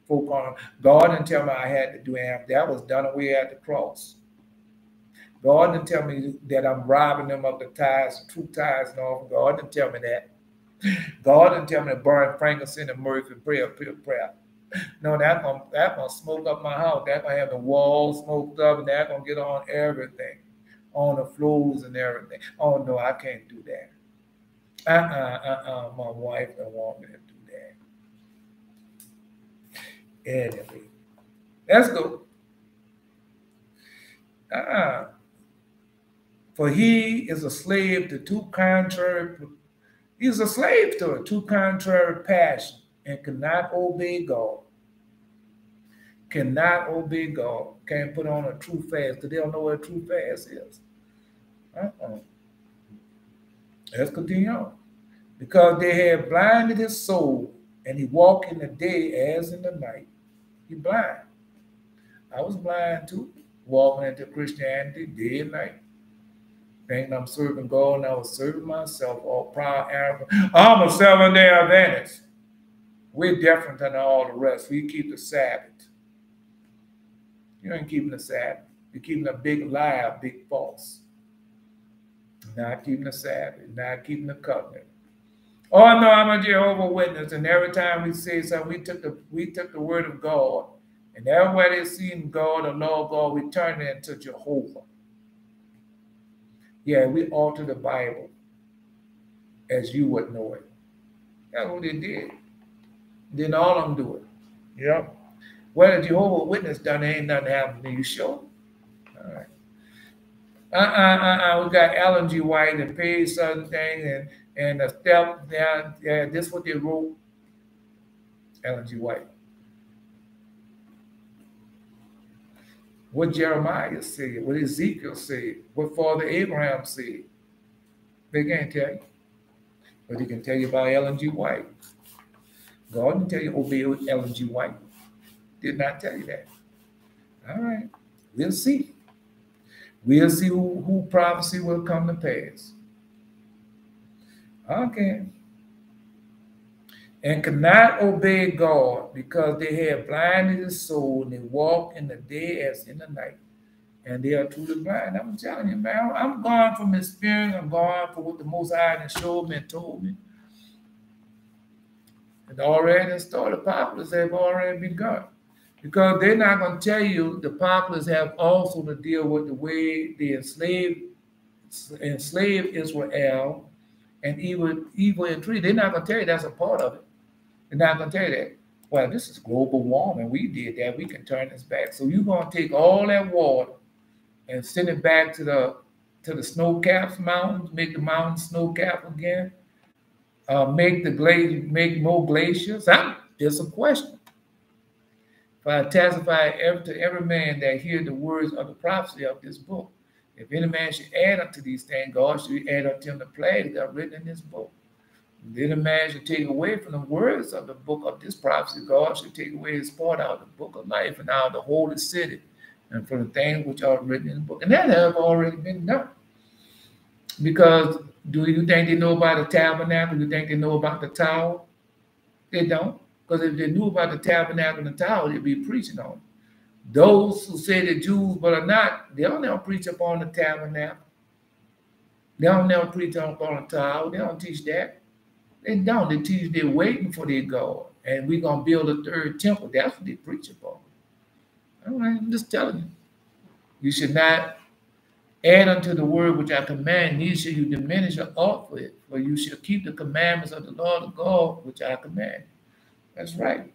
Folk on. God didn't tell me I had to do anything. That was done away at the cross. God didn't tell me that I'm robbing them of the tithes, the true tithes and all. God didn't tell me that. God didn't tell me to burn frankincense and myrrh and prayer. No, that's gonna smoke up my house. That's gonna have the walls smoked up, and that's gonna get on everything, on the floors and everything. Oh no, I can't do that. My wife don't want me to do that. Anyway, let's go. For he is a slave to two contrary. He's a slave to two contrary passions and cannot obey God. Cannot obey God. Can't put on a true fast because they don't know what a true fast is. Let's continue on. Because they have blinded his soul, and he walk in the day as in the night. He blind. I was blind too, walking into Christianity day and night. Thinking I'm serving God, and I was serving myself, all proud, arrogant. I'm a 7-day Adventist. We're different than all the rest. We keep the Sabbath. You ain't keeping the Sabbath. You're keeping a big lie, a big false. Not keeping the Sabbath, not keeping the covenant. Oh no, I'm a Jehovah's Witness, and every time we say something, we took the word of God, and everywhere they seen God, the Lord God, we turn it into Jehovah. Yeah, we alter the Bible as you would know it. That's what they did. Then all of them do it. Yep. Well, the Jehovah's Witness done, there ain't nothing happening. You sure? All right. We got Ellen G. White and paid certain things and a step down. Yeah, this is what they wrote. Ellen G. White. What Jeremiah said, what Ezekiel said, what Father Abraham said. They can't tell you. But they can tell you about Ellen G. White. God didn't tell you obey Ellen G. White. Did not tell you that. All right. We'll see. We'll see who prophecy will come to pass. Okay. And cannot obey God because they have blinded his soul and they walk in the day as in the night. And they are truly blind. I'm telling you, man, I'm gone from experience. I'm gone for what the Most High has showed me and told me. And already the story, the populace have already begun. Because they're not going to tell you the populace have also to deal with the way they enslaved Israel and evil and tree. They're not going to tell you that's a part of it. They're not going to tell you that, well, this is global warming. We did that. We can turn this back. So you're going to take all that water and send it back to the snow-capped mountains, make the mountains snow-capped again, make more glaciers. There's a question. For I testify to every man that hear the words of the prophecy of this book. If any man should add unto these things, God should add unto him the plagues that are written in this book. If any man should take away from the words of the book of this prophecy, God should take away his part out of the book of life and out of the holy city and from the things which are written in the book. And that have already been done. Because do you think they know about the tabernacle? Do you think they know about the tower? They don't. Because if they knew about the tabernacle and the tower, they'd be preaching on it. Those who say they're Jews but are not, they don't never preach upon the tabernacle. They don't never preach upon the tower. They don't teach that. They don't. They teach they're waiting for their God. And we're going to build a third temple. That's what they preach upon. All right, I'm just telling you. You should not add unto the word which I command, neither shall you diminish or alter it. For you shall keep the commandments of the Lord God which I command. That's right.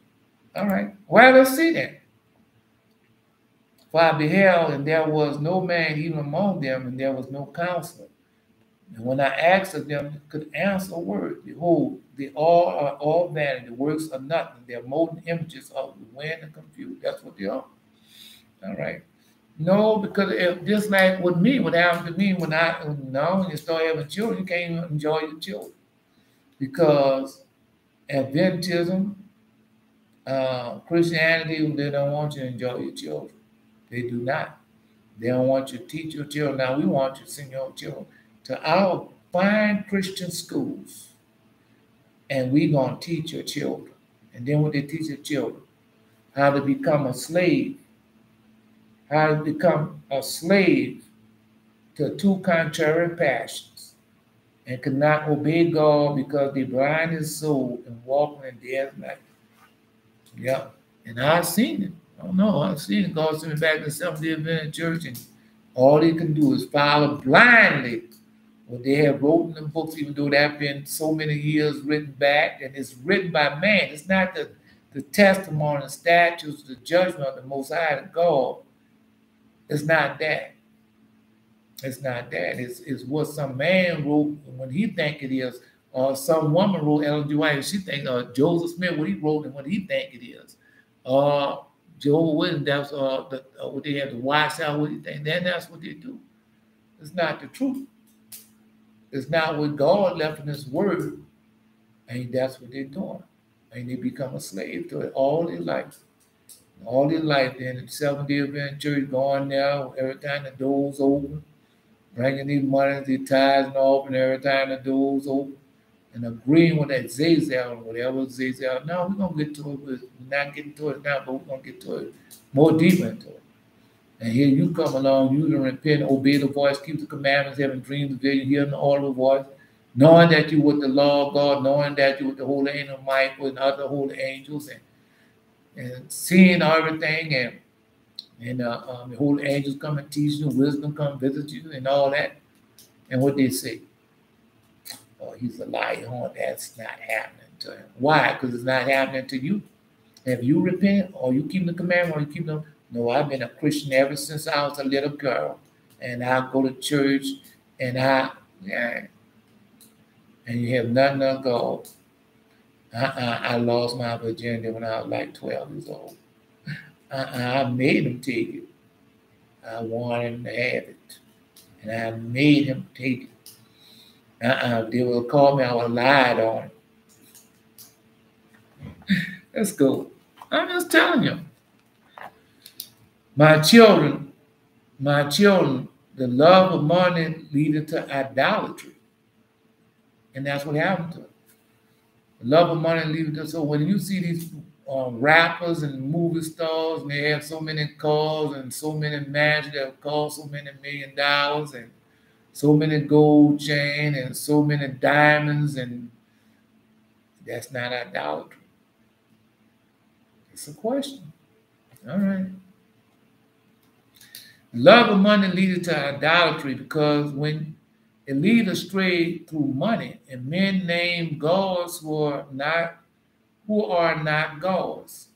All right. Well, let's see then. For I beheld, and there was no man even among them, and there was no counselor. And when I asked of them, could answer a word. Behold, they all are all vanity. The works are nothing. They're molten images of the wind and confusion. That's what they are. All right. No, because just like with me, what happened to me when you start having children, you can't even enjoy your children. Because Adventism, Christianity, they don't want you to enjoy your children. They do not. They don't want you to teach your children. Now, we want you to send your children. to our fine Christian schools, and we're going to teach your children. And then what they teach your children, how to become a slave, how to become a slave to two contrary passions, and cannot obey God because they blind his soul and walking in death night. Yeah. And I've seen it. I don't know. I've seen it. God sent me back to the Seventh-day Adventist Church, and all they can do is follow blindly what they have wrote in the books, even though there have been so many years written back, and it's written by man. It's not the testimony, the statutes, the judgment of the Most High to God. It's not that. It's not that. It's what some man wrote when he think it is, or some woman wrote, Ellen G. White, she think, Joseph Smith, what he wrote and what he think it is. Joe Williams, that's what they have to watch out, what he think. Then that's what they do. It's not the truth. It's not what God left in his word, and that's what they're doing. And they become a slave to it all their life. All their life, then the Seventh-day Adventist Church going there every time the doors open, bringing these monies, these tithes and offering every time the doors open, and agreeing with that Zazel or whatever Zazel. Now we're gonna get to it, we're not getting to it now, but we're gonna get to it more deeper into it. And here you come along, you don't repent, obey the voice, keep the commandments, having dreams, vision, hearing the audible voice, knowing that you with the law of God, knowing that you with the holy angel Michael and other holy angels, and seeing everything, and the holy angels come and teach you, wisdom come visit you, and all that. And what they say? Oh, he's a liar. Oh, that's not happening to him. Why? Because it's not happening to you. Have you repent, or you keep the commandment, or you keep them? No, I've been a Christian ever since I was a little girl, and I go to church, and and you have nothing of God. I lost my virginity when I was like 12 years old. I made him take it. I wanted him to have it, and I made him take it. They will call me, I would lied on him. Let's go. I'm just telling you. My children, the love of money leading to idolatry. And that's what happened to them. The love of money leading to, so when you see these rappers and movie stars, and they have so many cars and so many mansions that cost so many $1 million, and so many gold chain and so many diamonds, and that's not idolatry. It's a question. All right. Love of money leads to idolatry, because when it leads astray through money, and men name gods who are not gods.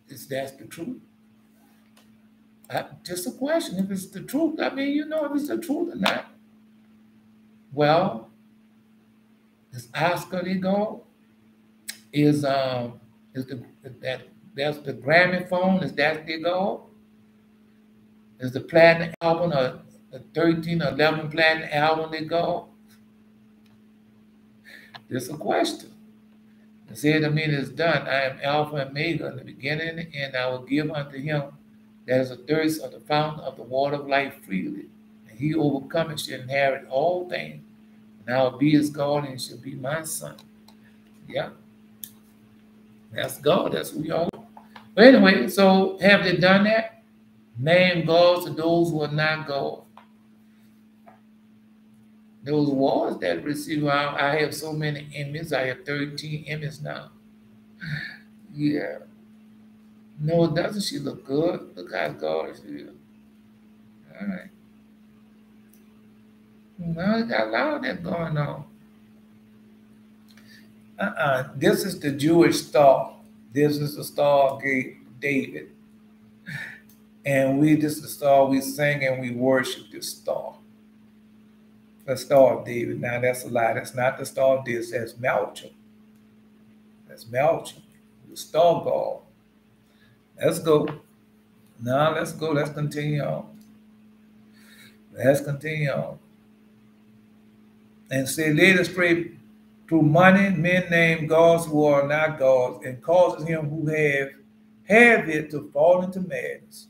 That's the truth. Just a question. If it's the truth, I mean, you know if it's the truth or not. Well, is Oscar the God? That's the Grammy phone? Is that the God? Is the platinum album or the 13 or 11 platinum album the God? Just a question. It said to me, it is done. I am Alpha and Omega, in the beginning and the end. I will give unto him that is a thirst of the fountain of the water of life freely. And he overcometh shall inherit all things. And I will be his God, and he shall be my son. Yeah. That's God. That's who y'all are. But anyway, so have they done that? Name gods to those who are not God. Those wars that receive, I have so many images. I have 13 images now. Yeah. No, doesn't she look good? Look how gorgeous she is. All right. Now you got a lot of that going on. This is the Jewish star. This is the star of David. And this is the star we sing and we worship this star. The star of David. Now that's a lie. That's not the star of this. That's Melchor. That's Melchor. The star god. Let's go. Now let's go. Let's continue on. Let's continue on. And say, lead astray through money, men name gods who are not gods, and causes him who have it to fall into madness.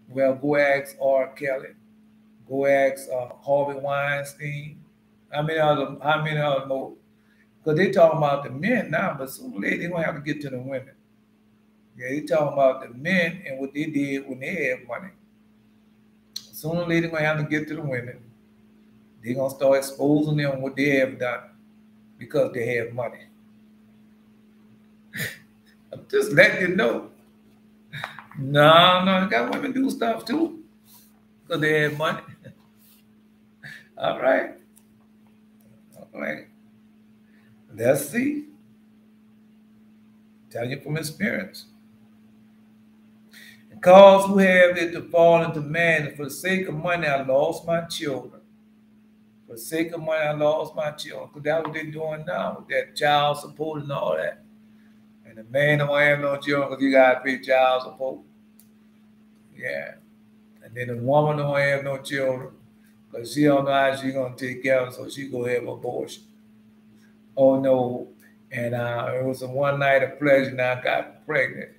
Well, go ask R. Kelly. Go ask Harvey Weinstein. How many other more? Because they talking about the men now, but sooner or later they're gonna have to get to the women. Yeah, they talking about the men and what they did when they had money. Sooner or later they're gonna have to get to the women. They're gonna start exposing them what they have done because they have money. I'm just letting you know. No, you got women do stuff too because they have money. All right. All right. Let's see. Tell you from experience. And cause who have it to fall into man, and for the sake of money, I lost my children. For the sake of money, I lost my children. Because that's what they're doing now with that child support and all that. And the man don't have no children because you got to pay child support. Yeah. And then the woman don't have no children because she don't know how she's going to take care of them, so she go have an abortion. Oh, no. And it was a one night of pleasure and I got pregnant.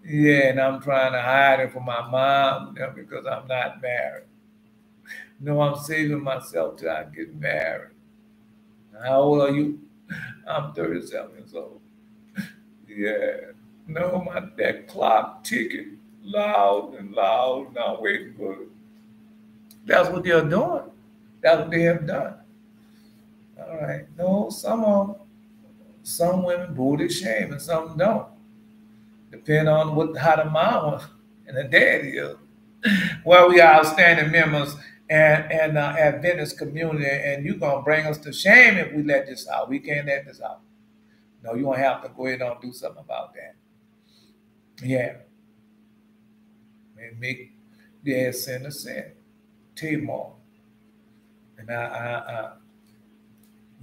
Yeah, and I'm trying to hide it from my mom because I'm not married. No, I'm saving myself till I get married. How old are you? I'm 37 years old. Yeah. No, that clock ticking loud and loud, not waiting for it. That's what they're doing. That's what they have done. All right. No, some women booty shame and some don't. Depending on how the mama and the daddy is. Well, we are outstanding members and Adventist community, and you're gonna bring us to shame if we let this out. We can't let this out. No, you're gonna have to go ahead and do something about that. Yeah. And make sin a sin. Tamar. And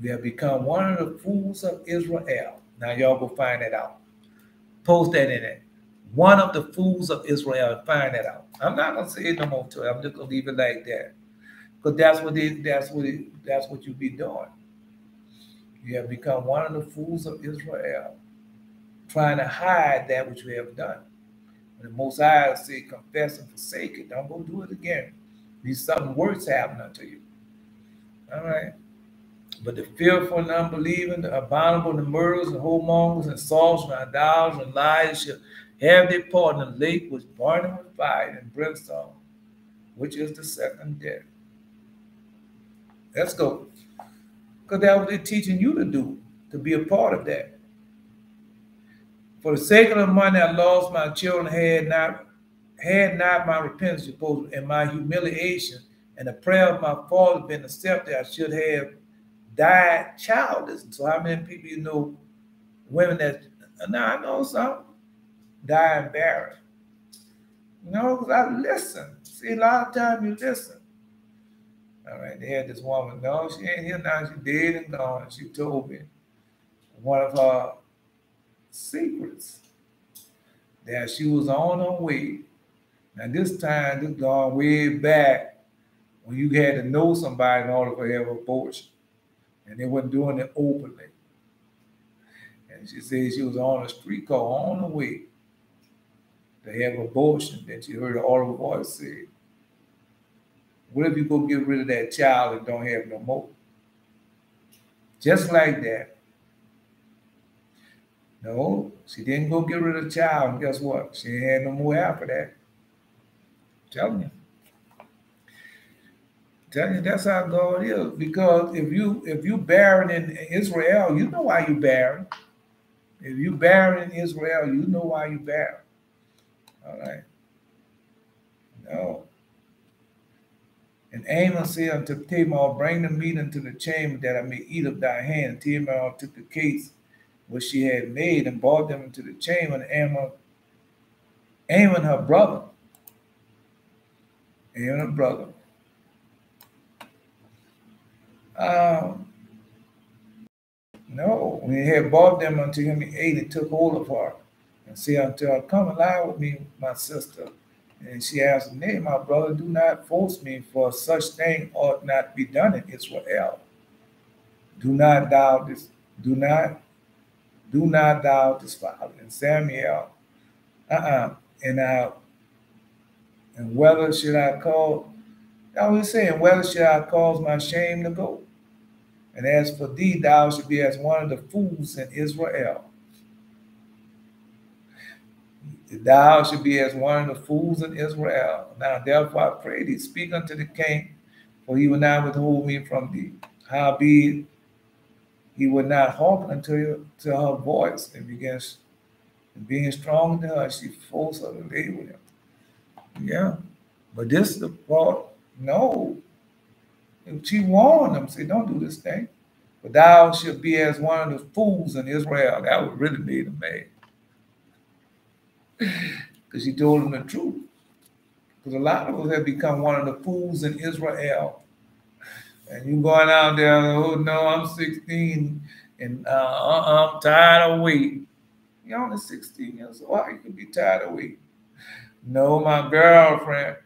we have become one of the fools of Israel. Now y'all go find that out. Post that in it. One of the fools of Israel. Find that out. I'm not gonna say it no more to it. I'm just gonna leave it like that. Because that's what you be doing. You have become one of the fools of Israel, trying to hide that which you have done. When the Most High say, confess and forsake it, don't go do it again. These something worse happen unto you. All right. But the fearful and unbelieving, the abominable, the murderers, and whoremongers, and sorcerers, and idolaters, and liars shall have their part in the lake which burning with fire and brimstone, which is the second death. Let's go. Because that's what they're teaching you to do, to be a part of that. For the sake of the money I lost my children, had not my repentance supposed and my humiliation and the prayer of my father been accepted, I should have died childless. So how many people you know, women that, now I know some, dying barren. No, because I listen. See, a lot of times you listen. All right, they had this woman. No, she ain't here now. She dead and gone. She told me one of her secrets that she was on her way. Now this time, this gone way back when you had to know somebody in order for her to have abortion, and they wasn't doing it openly. And she said she was on a street car on the way to have abortion. Then she heard an audible voice say, "What if you go get rid of that child and don't have no more?" Just like that. No, she didn't go get rid of the child, and guess what? She ain't had no more after that. I'm telling you. That's how God is. Because if you barren in Israel, you know why you barren. If you barren in Israel, you know why you barren. All right. No. And Ammon said unto Tamar, bring the meat into the chamber that I may eat of thy hand. And Tamar took the cakes which she had made and brought them into the chamber. And Ammon her brother. No, when he had brought them unto him, he ate and took hold of her and said unto her, come and lie with me, my sister. And she answered, nay, my brother, do not force me, for such thing ought not be done in Israel. Do not thou despise. And Samuel, and whether should I call Now he's saying, whether shall I cause my shame to go? And as for thee, thou should be as one of the fools in Israel. Thou should be as one of the fools in Israel. Now therefore I pray thee, speak unto the king, for he will not withhold me from thee. Howbeit he would not hearken unto her voice, and begins being strong to her, she forced her to lay with him. Yeah. But this is the part, no. She warned him, said, don't do this thing. But thou should be as one of the fools in Israel. That would really made him mad. Because she told him the truth. Because a lot of us have become one of the fools in Israel. And you going out there, oh no, I'm 16 and I'm tired of waiting. You're only 16 years old. How you can be tired of waiting? No, my girlfriend,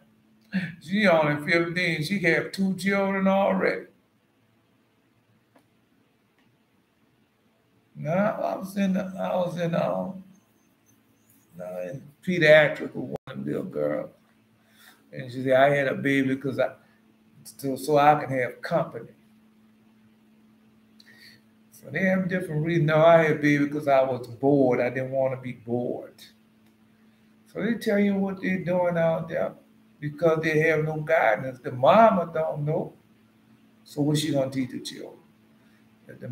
she only 15. She have 2 children already. No, I was in pediatric with one little girl, and she said I had a baby because so I can have company. So they have different reasons. No, I had a baby because I was bored. I didn't want to be bored. So they tell you what they're doing out there because they have no guidance. The mama don't know. So what's she gonna teach the children? The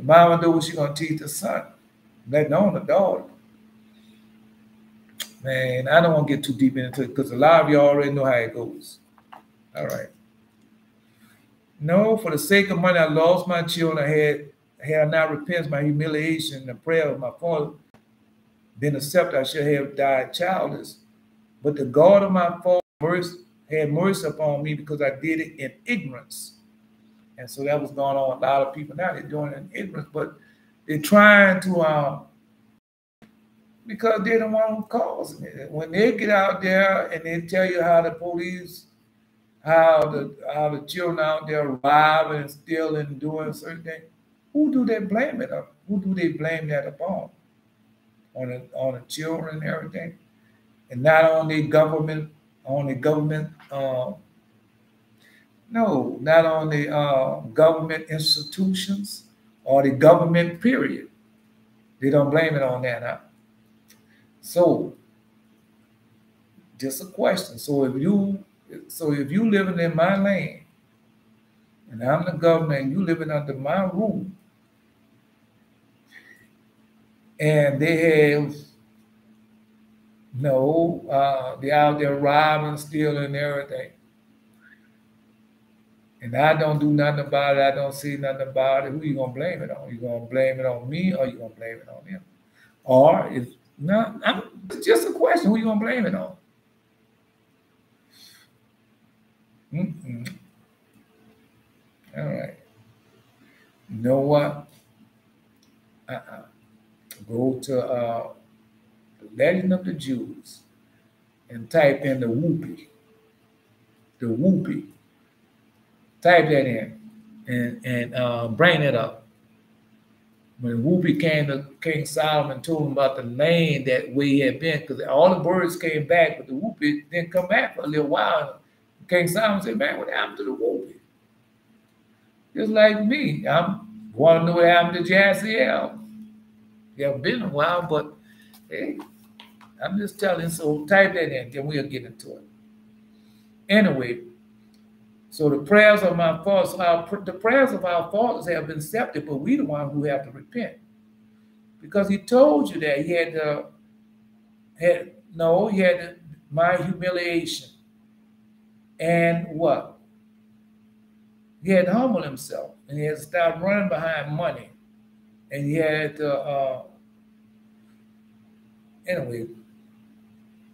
mama knows what she's gonna teach the son, letting on the daughter. Man, I don't want to get too deep into it because a lot of you already know how it goes. All right. No, for the sake of money, I lost my children. Had I not repented my humiliation and the prayer of my father been accepted, I should have died childless. But the God of my father had mercy upon me because I did it in ignorance. And so that was going on. A lot of people now, they're doing it in ignorance, but they're trying to, because they're the one who causing it. When they get out there and they tell you how the police, how the children out there robbing and stealing and doing certain things, who do they blame it on? Who do they blame that upon? On the children and everything, and not on the government, no, not on the government institutions or the government period. They don't blame it on that. Huh? So, just a question. So if you living in my land, and I'm the governor, and you living under my rule, and they have they out there robbing, stealing, and everything, and I don't do nothing about it, I don't see nothing about it, who you gonna blame it on? You gonna blame it on me, or you gonna blame it on them? Or if not, it's just a question, who you gonna blame it on? All right. You know what? Go to the Legend of the Jews and type in the whoopee. The whoopee. Type that in and bring it up. When Whoopi came to King Solomon, told him about the land that way he had been, because all the birds came back, but the Whoopi didn't come back for a little while. King Solomon said, man, what happened to the Whoopi? Just like me, I want to know what happened to Jaziel. You haven't been a while, but hey, I'm just telling, so type that in, then we'll get into it. Anyway, so the prayers of my fathers, the prayers of our fathers have been accepted, but we the one who have to repent. Because he told you that he had my humiliation. And what? He had to humble himself, and he had to stop running behind money. And he had to, anyway,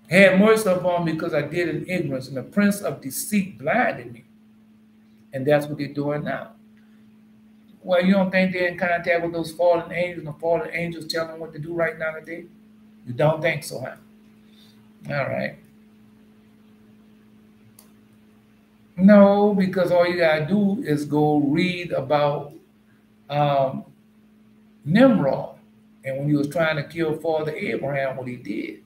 had mercy upon me because I did in ignorance, and the prince of deceit blinded me. And that's what they're doing now. Well, you don't think they're in contact with those fallen angels, and the fallen angels telling them what to do right now today? You don't think so, huh? All right. No, because all you got to do is go read about Nimrod, and when he was trying to kill Father Abraham, what he did.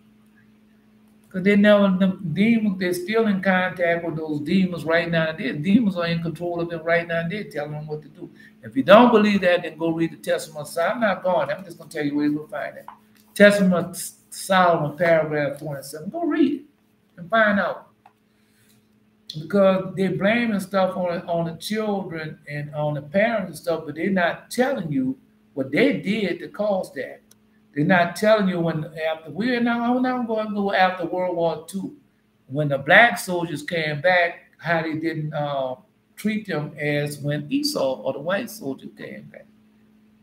Because they never, the demons, they're still in contact with those demons right now. The demons are in control of them right now. They're telling them what to do. If you don't believe that, then go read the Testament. So I'm not going. I'm just going to tell you where you'll find that. Testament of Solomon, paragraph 27. Go read it and find out. Because they're blaming stuff on the children and on the parents and stuff, but they're not telling you what they did to cause that. They're not telling you when after we're now going to go after World War II, when the black soldiers came back, how they didn't treat them as when Esau or the white soldiers came back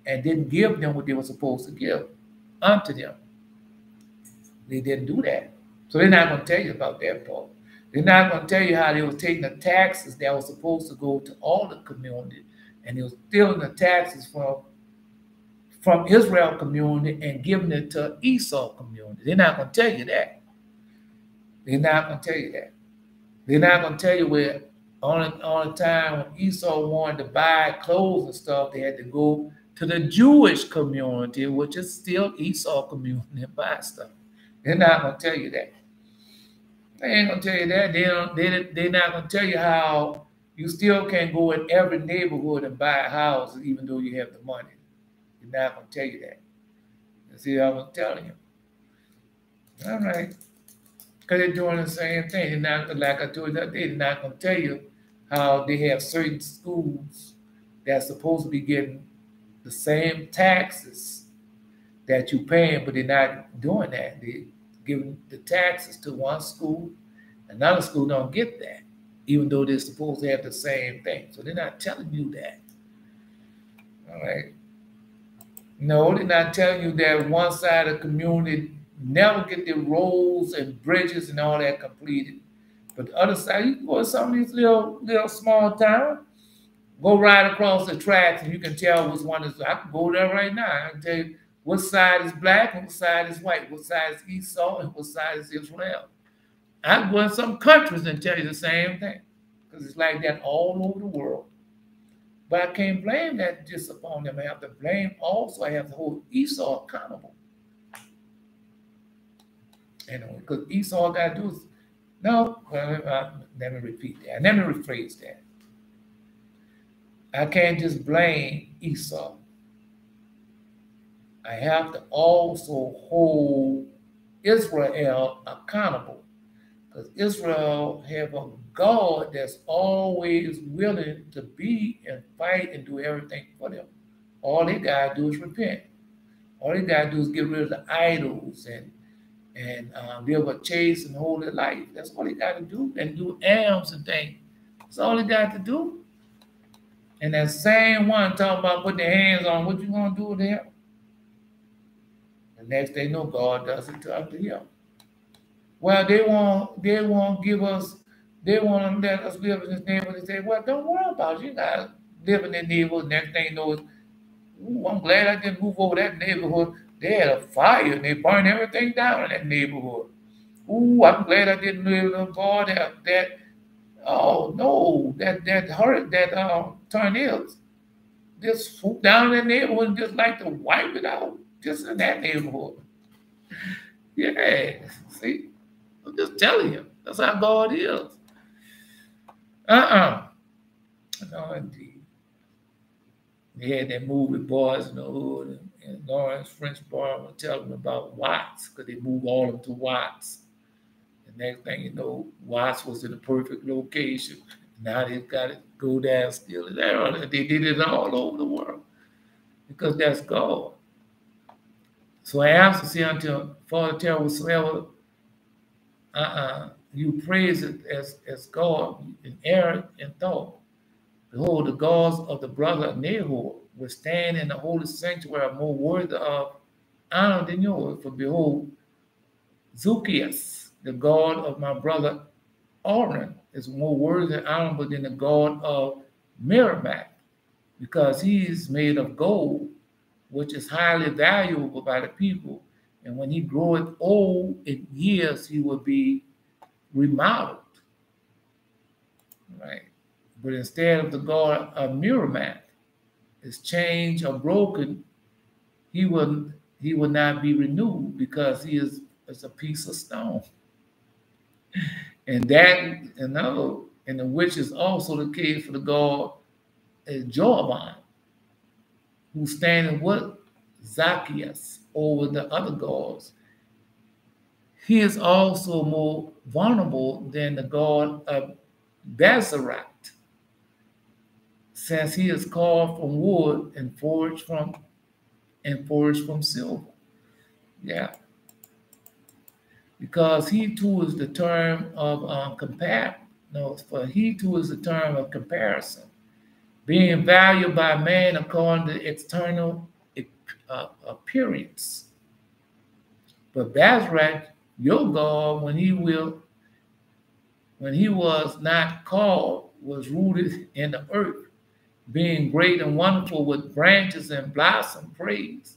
and didn't give them what they were supposed to give unto them. They didn't do that. So they're not going to tell you about that part. They're not going to tell you how they were taking the taxes that were supposed to go to all the community, and they were stealing the taxes from Israel community and giving it to Esau community. They're not going to tell you that. They're not going to tell you that. They're not going to tell you where on the time when Esau wanted to buy clothes and stuff, they had to go to the Jewish community, which is still Esau community, and buy stuff. They're not going to tell you that. They ain't going to tell you that. They're not going to tell you how you still can't go in every neighborhood and buy a house even though you have the money. They're not going to tell you that. You see what I'm telling you? All right. Because they're doing the same thing. They're not, like I told you that day, they're not going to tell you how they have certain schools that's supposed to be getting the same taxes that you're paying, but they're not doing that. They're giving the taxes to one school. Another school don't get that, even though they're supposed to have the same thing. So they're not telling you that. All right. No, they're not telling you that one side of the community never get the roads and bridges and all that completed. But the other side, you can go to some of these little small towns, go right across the tracks and you can tell which one is. I can go there right now. I can tell you what side is black and what side is white, what side is Esau and what side is Israel. I can go in some countries and tell you the same thing because it's like that all over the world. But I can't blame that just upon them. I have to blame also, I have to hold Esau accountable. You know, because Esau got to do is, no, well, let me repeat that. Let me rephrase that. I can't just blame Esau. I have to also hold Israel accountable because Israel have a God that's always willing to be and fight and do everything for them. All they got to do is repent. All they got to do is get rid of the idols and live a chaste and holy life. That's all they got to do. And do alms and things. That's all they got to do. And that same one talking about putting their hands on, what you going to do with them? The next thing you know, God does it to him. Well, they won't give us, they want to let us live in this neighborhood. They say, well, don't worry about it. You got to live in that neighborhood. Next thing you know, ooh, I'm glad I didn't move over that neighborhood. They had a fire and they burned everything down in that neighborhood. Ooh, I'm glad I didn't live in a bar that oh no, that tornadoes just swooped down in that neighborhood and just like to wipe it out just in that neighborhood. Yeah, see, I'm just telling you, that's how God is. No, indeed. They had that movie Boys in the Hood, and Lawrence French Bar was telling them about Watts because they moved all of them to Watts. The next thing you know, Watts was in the perfect location. Now they've got to go down still there. They did it all over the world because that's God. So I answer, see, until Father tell whatsoever you praise it as God in error and thought. Behold, the gods of the brother Nahor will stand in the holy sanctuary more worthy of honor than yours. For behold, Zukias, the god of my brother Aaron, is more worthy and honorable than the god of Merrimack, because he is made of gold, which is highly valuable by the people. And when he groweth old in years, he will be remodeled. Right? But instead of the god of Merrimack is changed or broken, he will not be renewed because he is a piece of stone. And that, and which is also the case for the god Jeroboam, who standing with Zacchaeus over the other gods. He is also more vulnerable than the god of Bazarat, since he is carved from wood and forged from silver. Yeah, because he too is the term of compare. No, for he too is the term of comparison, being valued by man according to external appearance. But Bazarak, your God, when he was not called, was rooted in the earth, being great and wonderful with branches and blossom praise.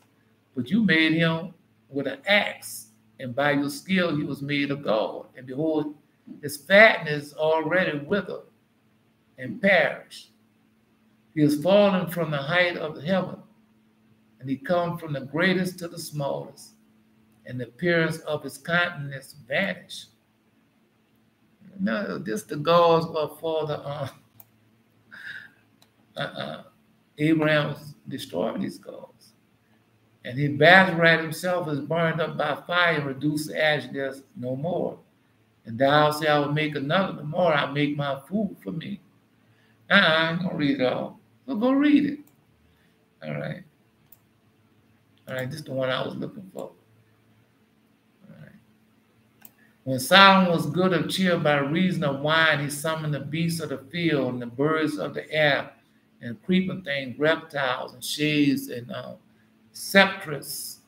But you made him with an axe, and by your skill he was made a god. And behold, his fatness already withered and perished. He is fallen from the height of heaven, and he come from the greatest to the smallest, and the appearance of his countenance vanished. No, this the gods were for the Abraham destroyed these gods. And he Bazarat himself is burned up by fire and reduced to ash. There's no more. And thou say, I will make another. The more I make my food for me. I ain't gonna read it all. So go read it. All right. All right, this is the one I was looking for. All right. When Solomon was good of cheer by reason of wine, he summoned the beasts of the field and the birds of the air and creeping things, reptiles and shades and spectres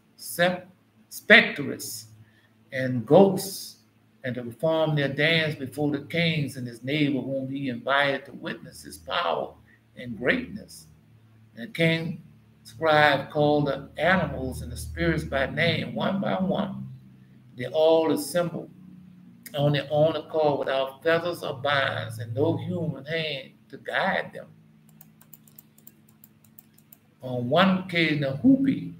and ghosts, and to perform their dance before the kings and his neighbor whom he invited to witness his power and greatness. And the king scribe called the animals and the spirits by name, one by one. They all assembled on their own accord without feathers or binds and no human hand to guide them. On one occasion, a hoopie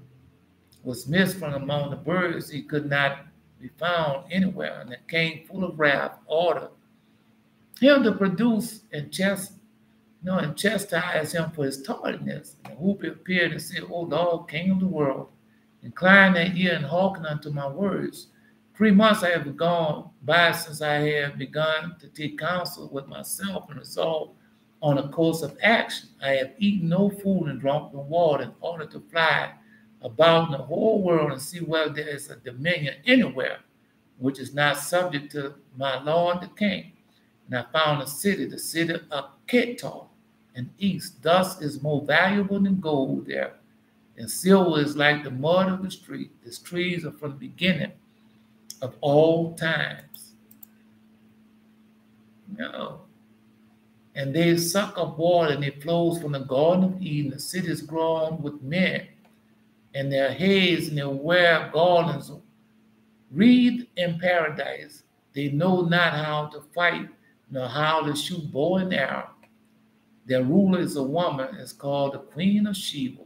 was missed from among the birds. He could not be found anywhere, and the king, full of wrath, ordered him to produce and chastise him for his tardiness. And the hoopie appeared and said, O Lord, King of the world, incline thy ear and hearken unto my words. 3 months I have gone by since I have begun to take counsel with myself and resolve on a course of action. I have eaten no food and drunk no water in order to fly about in the whole world and see whether there is a dominion anywhere which is not subject to my lord the king. And I found a city, the city of Ketar in east. Thus is more valuable than gold there, and silver is like the mud of the street. Its trees are from the beginning of all times. No. And they suck up water, and it flows from the Garden of Eden. The city is grown with men, and their heads, and they wear garlands of reed in paradise. They know not how to fight, nor how to shoot bow and arrow. Their ruler is a woman, is called the Queen of Sheba.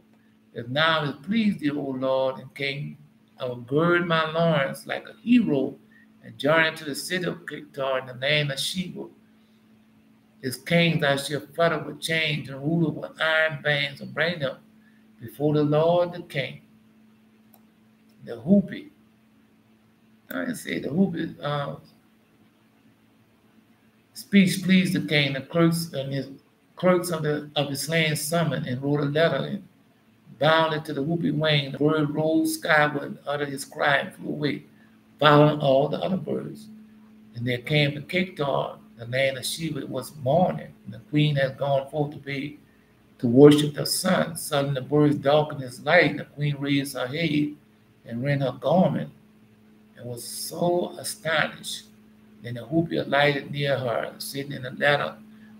If now it please thee, O Lord and King, I will gird my loins like a hero and journey to the city of Ketar in the land of Sheba. His kings I shall fetter with chains and ruler with iron bands and bring them before the Lord the King. The hoopie. I say the hoopie speech pleased the king. The clerks and his clerks of his slain summoned and wrote a letter and bound it to the hoopie wing. The bird rose skyward and uttered his cry and flew away, following all the other birds. And there came to Ketar, the land of Sheba. It was morning, and the queen had gone forth to worship the sun. Suddenly the birds darkened his light, and the queen raised her head and rent her garment, and was so astonished. Then the hoopie alighted near her, sitting in a ladder,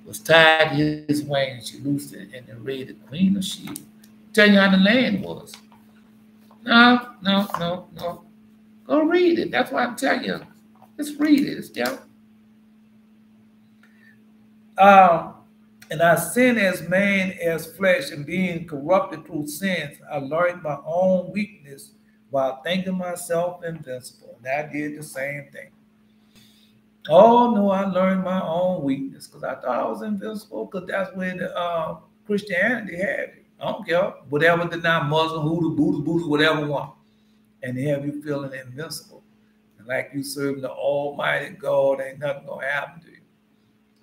was tied to his wings. She loosed it and arrayed the Queen of Sheba. Tell you how the land was. No. Go read it. That's why I'm telling you. Just read it. It's there. And I sin as man as flesh, and being corrupted through sins, I learned my own weakness while thinking myself invincible. And I did the same thing. Oh no, I learned my own weakness because I thought I was invincible because that's where the Christianity had it. I don't care. Whatever deny Muslim, Hoodoo, Buddha, whatever one. And they have you feeling invincible. And like you serving the Almighty God, ain't nothing gonna happen to you.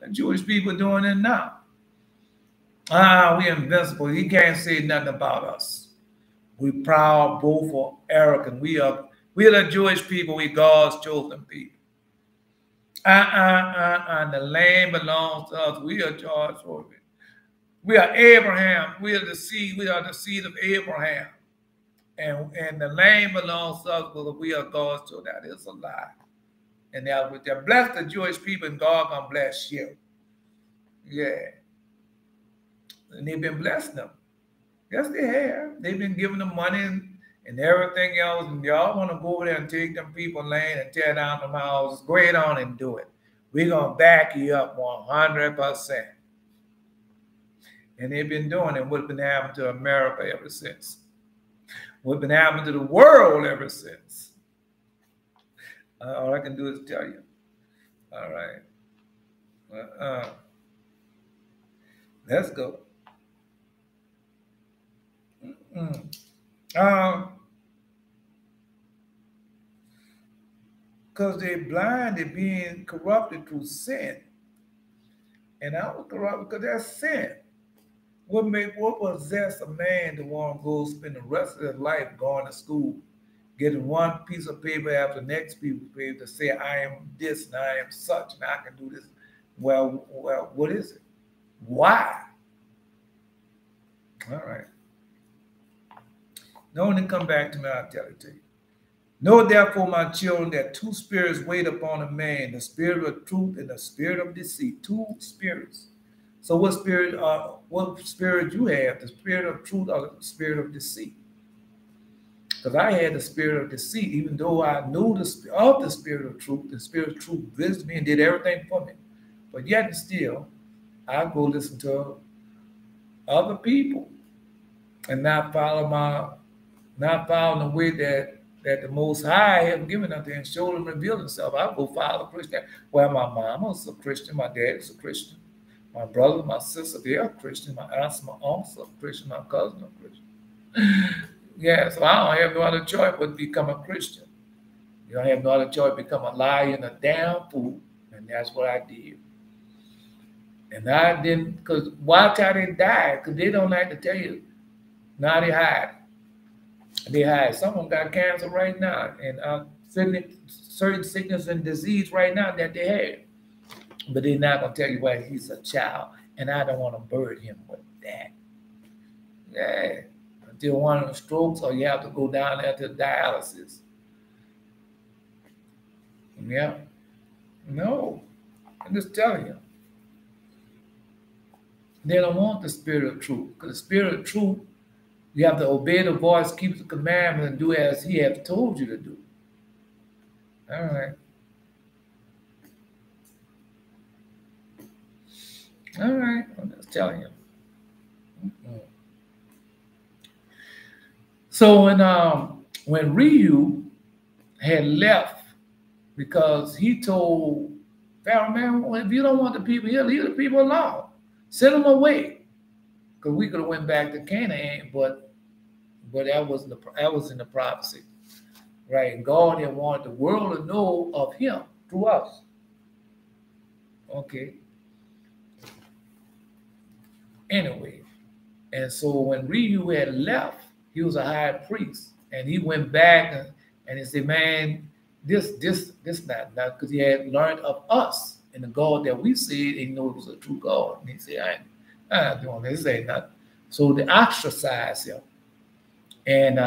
The Jewish people doing it now. We invincible. He can't say nothing about us. We proud, boastful, arrogant. We are the Jewish people. We God's chosen people. The land belongs to us. We are charged for it. We are Abraham. We are the seed. We are the seed of Abraham. And the land belongs to us, but we are God's children. That is a lie. And they're blessed the Jewish people, and God gonna bless you. Yeah. And they've been blessing them. Yes, they have. They've been giving them money and everything else. And y'all want to go over there and take them people land and tear down them houses. Go ahead on and do it. We're going to back you up 100%. And they've been doing it. What's been happening to America ever since? What's been happening to the world ever since? All I can do is tell you. All right. Let's go. Because they're blind, they're being corrupted through sin. And I was corrupted because that's sin. What possess a man to want to go spend the rest of his life going to school, getting one piece of paper after the next piece of paper to say, I am this and I am such and I can do this. Well, what is it? Why? All right. Know and come back to me, I'll tell it to you. Know therefore, my children, that two spirits wait upon a man, the spirit of truth and the spirit of deceit. Two spirits. So what spirit you have? The spirit of truth or the spirit of deceit? Because I had the spirit of deceit, even though I knew the spirit of truth. The spirit of truth visited me and did everything for me. But yet and still, I go listen to other people and not follow the way that the Most High has given unto and showed him reveal himself. I go follow Christian. Well, my mama's a Christian, my dad's a Christian, my brother, my sister, they are Christian, my aunts, my uncles are Christian, my cousin are Christian. Yeah, so I don't have no other choice but to become a Christian. You don't have no other choice but become a liar and a damn fool. And that's what I did. And I didn't, because watch how they died, because they don't like to tell you. Now they hide. They hide. Some of them got cancer right now, and certain sickness and disease right now that they have. But they're not going to tell you why he's a child, and I don't want to burden him with that. Yeah. Until one of the strokes, or you have to go down there to dialysis. Yeah. No. I'm just telling you. They don't want the spirit of truth, because the spirit of truth, you have to obey the voice, keep the commandments, and do as he has told you to do. All right. All right. I'm just telling you. So when Ryu had left, because he told Pharaoh, man, well, if you don't want the people here, leave the people alone. Send them away. Because we could have went back to Canaan, but that was in the prophecy. Right? And God had wanted the world to know of him through us. Okay. Anyway, and so when Ryu had left, he was a high priest, and he went back and he said, man, this not because he had learned of us and the God that we said, and he knew it was a true God. And he said, I'm not doing this, ain't nothing. So they ostracized him. And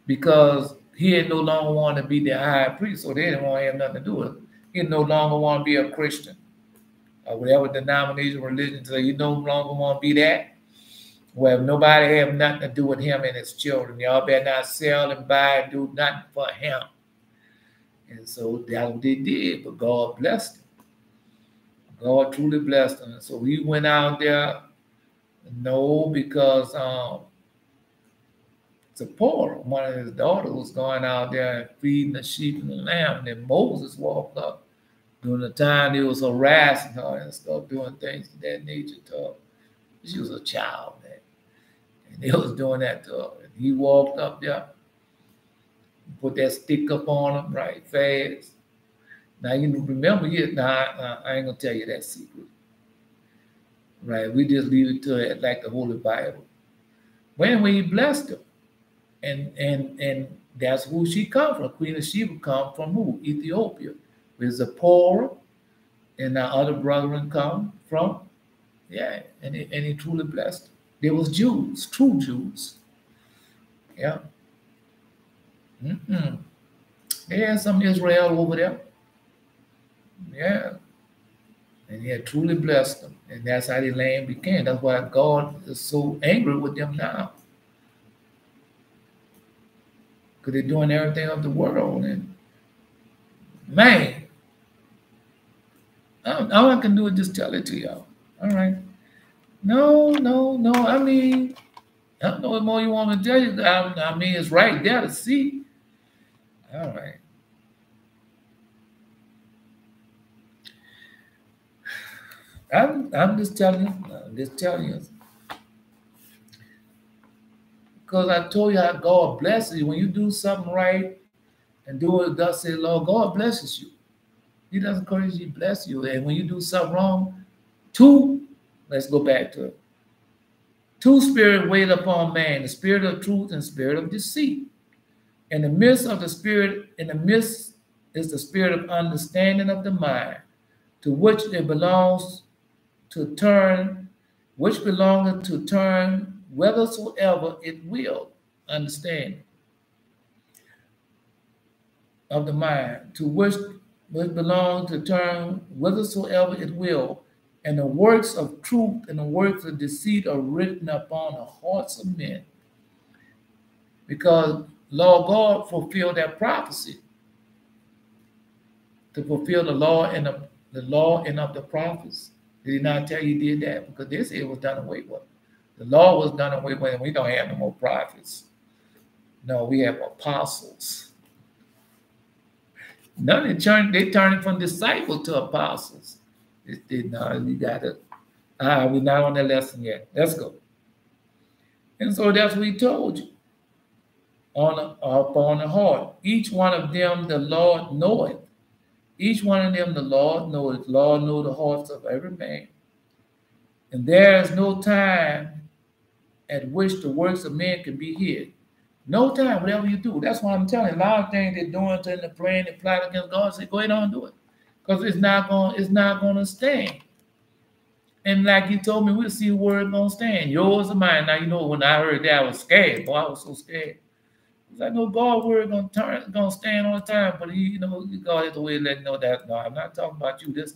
because he had no longer wanted to be the high priest, so they didn't want to have nothing to do with it. He no longer want to be a Christian or whatever denomination, religion, so you no longer want to be that. Well, nobody have nothing to do with him and his children. Y'all better not sell and buy and do nothing for him. And so that's what they did, but God blessed him. God truly blessed him. And so he went out there, because Zipporah, one of his daughters, was going out there and feeding the sheep and the lamb. And then Moses walked up During the time they was harassing her and stuff, doing things of that nature to her. She was a child, man. And they was doing that to her. And he walked up there, put that stick up on him right fast. Now, you remember, I ain't going to tell you that secret. Right? We just leave it to it like the Holy Bible. But anyway, he blessed her. And that's who she come from. Queen of Sheba come from who? Ethiopia. Where Zipporah and our other brethren come from. Yeah, and he truly blessed them. There was Jews, true Jews. Yeah. They had some Israel over there. Yeah. And he had truly blessed them. And that's how the land became. That's why God is so angry with them now. Because they're doing everything of the world. And man, all I can do is just tell it to y'all. All right. No. I mean, I don't know what more you want me to tell you. I mean, it's right there to see. All right. I'm just telling you. Because I told you how God blesses you. When you do something right and do it, thus say, Lord, God blesses you. He doesn't curse you, he bless you. And when you do something wrong, let's go back to it. Two spirits wait upon man, the spirit of truth and spirit of deceit. In the midst is the spirit of understanding of the mind, to which it belongs to turn, whithersoever it will. Understand of the mind, to which belongs to turn whithersoever it will. And the works of truth and the works of deceit are written upon the hearts of men. Because Lord God fulfilled that prophecy to fulfill the law and of the prophets. Did he not tell you he did that? Because they said it was done away with. The law was done away with, and we don't have no more prophets. No, we have apostles. None of them they turned from disciples to apostles. We got it. We're not on that lesson yet. Let's go. And so that's what he told you. Upon the heart. Each one of them the Lord knoweth. Each one of them the Lord knoweth. Lord know the hearts of every man. And there is no time at which the works of men can be hid. No time, whatever you do. That's why I'm telling you, a lot of things they're doing to the praying and plot against God, say, go ahead on and do it. Because it's not gonna stand. And like you told me, we'll see where it's gonna stand. Yours or mine. Now you know when I heard that I was scared. Boy, I was so scared. I know God's word gonna stand all the time, but God has a way of letting know that no, I'm not talking about you this time.